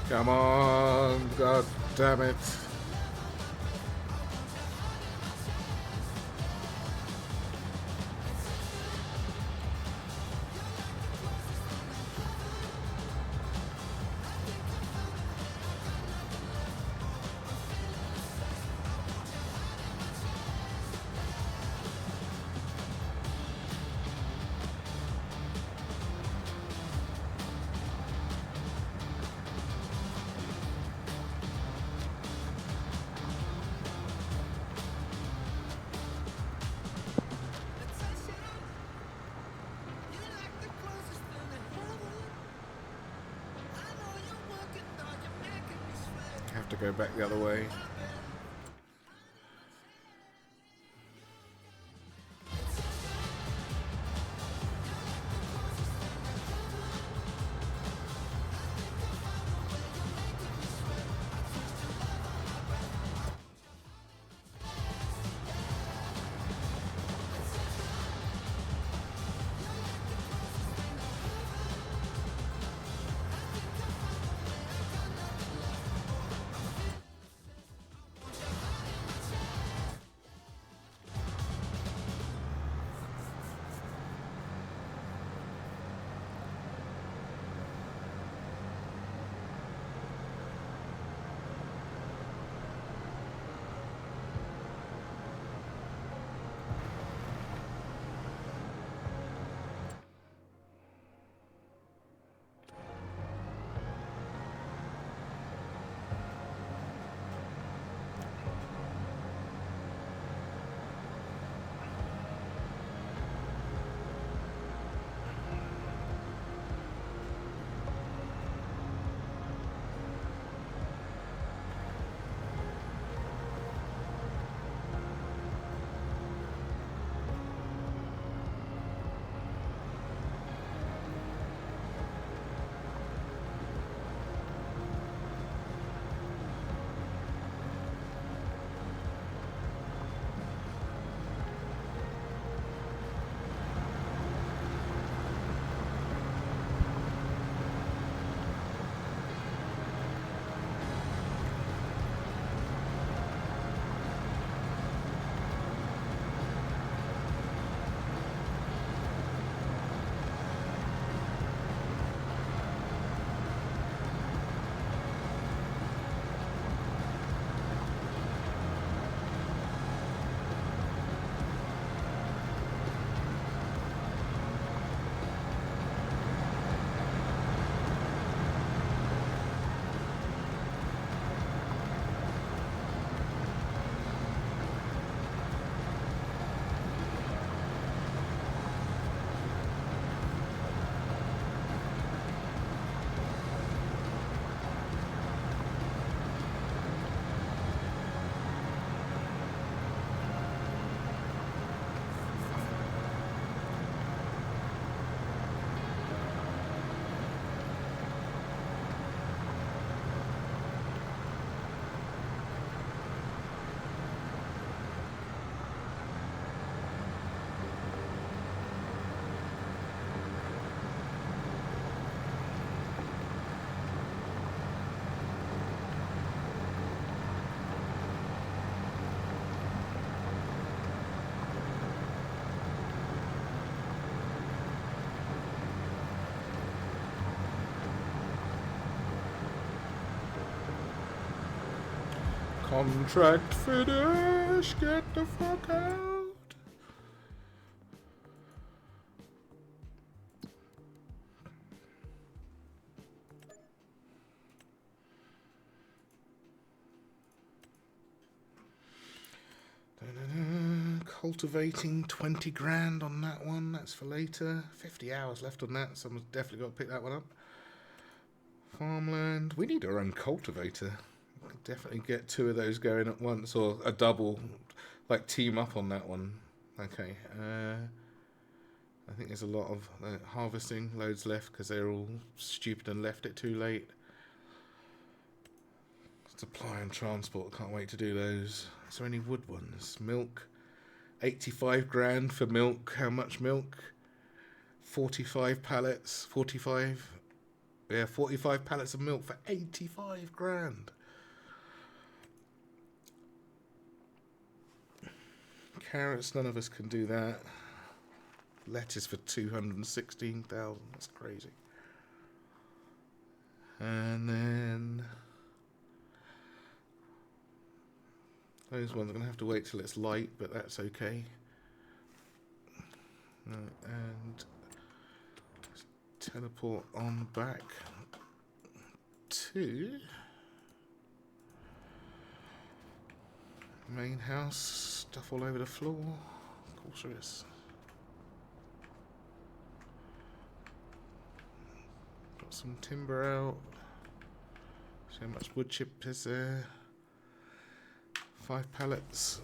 Speaker 2: Come on, god damn it. Have to go back the other way. Contract finish, get the fuck out. Cultivating 20 grand on that one, that's for later. 50 hours left on that, someone's definitely got to pick that one up. Farmland, we need our own cultivator. We could definitely get 2 of those going at once, or a double, like team up on that one. Okay, I think there's a lot of harvesting, loads left because they're all stupid and left it too late. Supply and transport, can't wait to do those. Is there any wood ones? Milk, 85 grand for milk. How much milk? 45 pallets, 45. Yeah, 45 pallets of milk for 85 grand. Carrots, none of us can do that. Lettuce for 216,000. That's crazy. And then those ones are going to have to wait till it's light, but that's okay. And teleport on back to main house. Stuff all over the floor. Of course there is. Got some timber out. See how much wood chip is there. 5 pallets.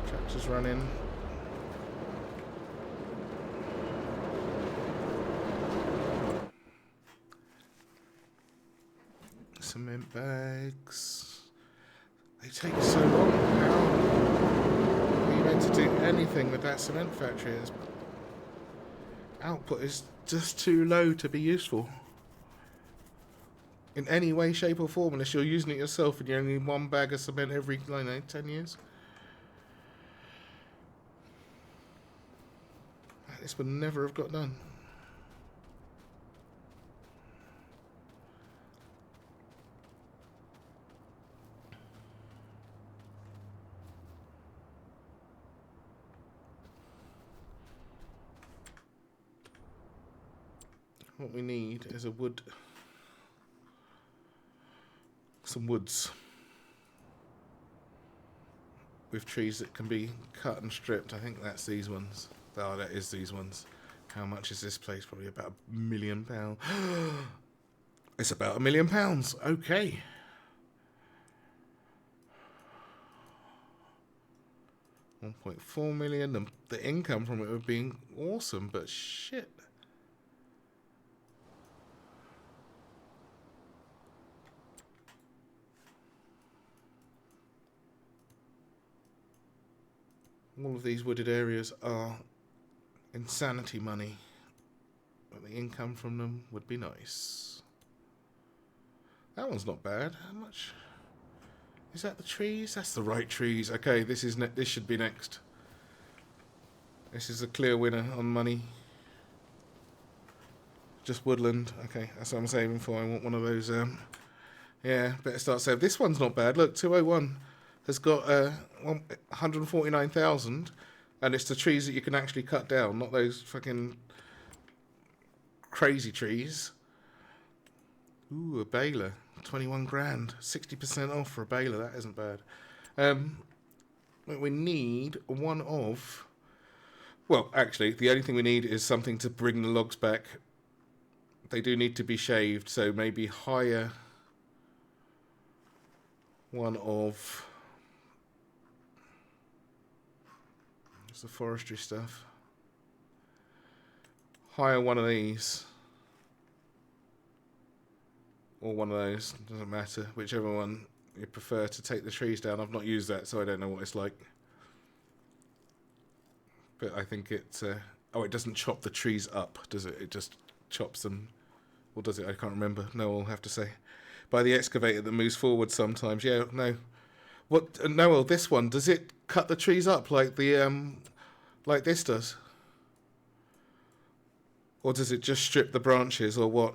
Speaker 2: Tractor's running. Cement bags. They take so long now. Are you meant to do anything with that cement factory? Its output is just too low to be useful. In any way, shape or form, unless you're using it yourself and you only need 1 bag of cement every, 10 years. This would never have got done. What we need is a wood, some woods with trees that can be cut and stripped. I think that's these ones. Oh, that is these ones. How much is this place? Probably about £1 million. It's about £1 million. Okay. £1.4 million. The income from it would be awesome, but shit. All of these wooded areas are insanity money, but the income from them would be nice. That one's not bad. How much? Is that the trees? That's the right trees. Okay, this is this should be next. This is a clear winner on money. Just woodland. Okay, that's what I'm saving for. I want one of those. Yeah, better start saving. This one's not bad. Look, 201 has got 149,000, and it's the trees that you can actually cut down, not those fucking crazy trees. Ooh, a baler, 21 grand, 60% off for a baler. That isn't bad. We need one of. Well, actually, the only thing we need is something to bring the logs back. They do need to be shaved, so maybe hire one of. The forestry stuff. Hire one of these. Or one of those. Doesn't matter. Whichever one you prefer to take the trees down. I've not used that, so I don't know what it's like. But I think it... oh, it doesn't chop the trees up, does it? It just chops them. Or does it? I can't remember. No, I'll have to say. By the excavator that moves forward sometimes. Yeah, no. What? No, this one. Does it cut the trees up like the... like this does? Or does it just strip the branches, or what?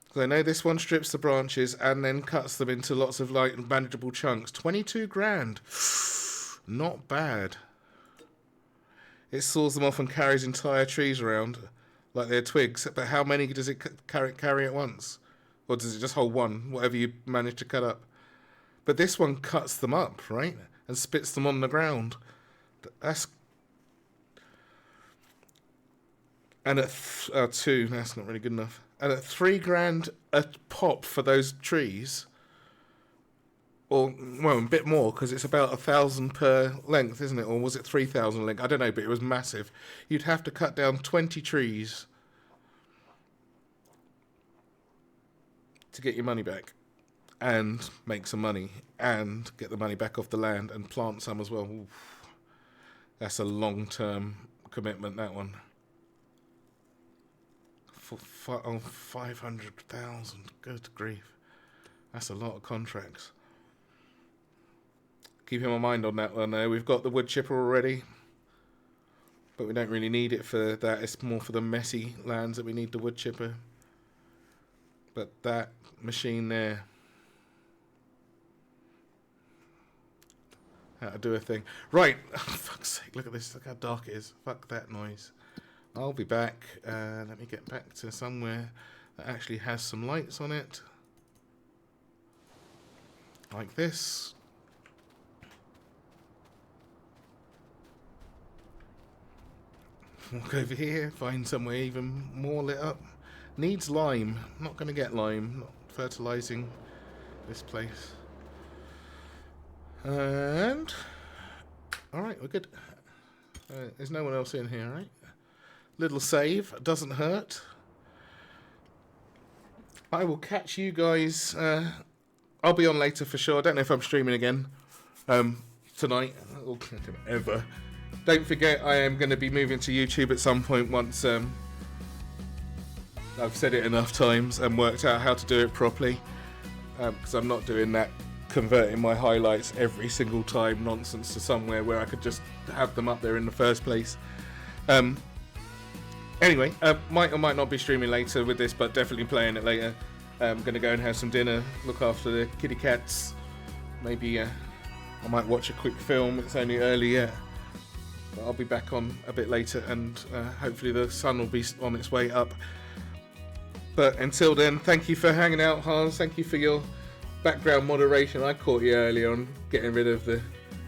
Speaker 2: Because I know this one strips the branches and then cuts them into lots of light and manageable chunks. 22 grand. Not bad. It saws them off and carries entire trees around like they're twigs. But how many does it carry at once? Or does it just hold one, whatever you manage to cut up? But this one cuts them up, right? And spits them on the ground. That's... And at 2, that's not really good enough. And at 3 grand a pop for those trees, or well, a bit more because it's about 1,000 per length, isn't it? Or was it 3,000 length? I don't know, but it was massive. You'd have to cut down 20 trees to get your money back. and make some money and get the money back off the land and plant some as well. Oof. That's a long-term commitment, that one. For 500,000. Good grief. That's a lot of contracts. Keeping my mind on that one though. We've got the wood chipper already, but we don't really need it for that. It's more for the messy lands that we need the wood chipper. But that machine there, that'll do a thing. Right, oh, fuck's sake, look at this, look how dark it is. Fuck that noise. I'll be back. Let me get back to somewhere that actually has some lights on it. Like this. Walk over here, find somewhere even more lit up. Needs lime. Not going to get lime. Not fertilizing this place. And... alright, we're good. There's no one else in here, right? Little save. Doesn't hurt. I will catch you guys. I'll be on later for sure. I don't know if I'm streaming again tonight or ever. Don't forget, I am going to be moving to YouTube at some point once I've said it enough times and worked out how to do it properly. Because I'm not doing that converting my highlights every single time nonsense to somewhere where I could just have them up there in the first place. Anyway, might or might not be streaming later with this, but definitely playing it later. I'm going to go and have some dinner, look after the kitty cats. Maybe I might watch a quick film. It's only early yet. But I'll be back on a bit later, and hopefully the sun will be on its way up. But until then, thank you for hanging out, Hans. Thank you for your background moderation. I caught you earlier on getting rid of the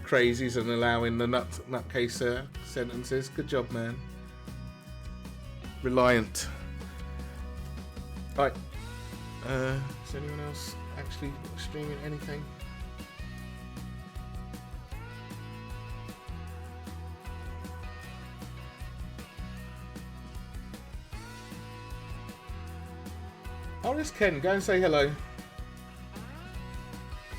Speaker 2: crazies and allowing the nutcase sentences. Good job, man. Reliant. Right. Is anyone else actually streaming anything? Oh, there's Ken. Go and say hello.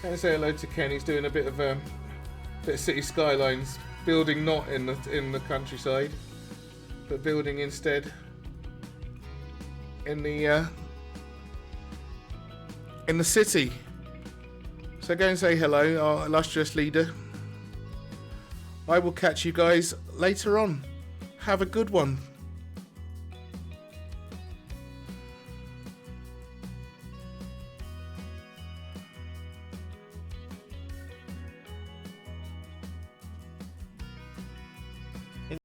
Speaker 2: Go and say hello to Ken. He's doing a bit of City Skylines, building not in the countryside, but building instead in the city. So go and say hello, our illustrious leader. I will catch you guys later on. Have a good one.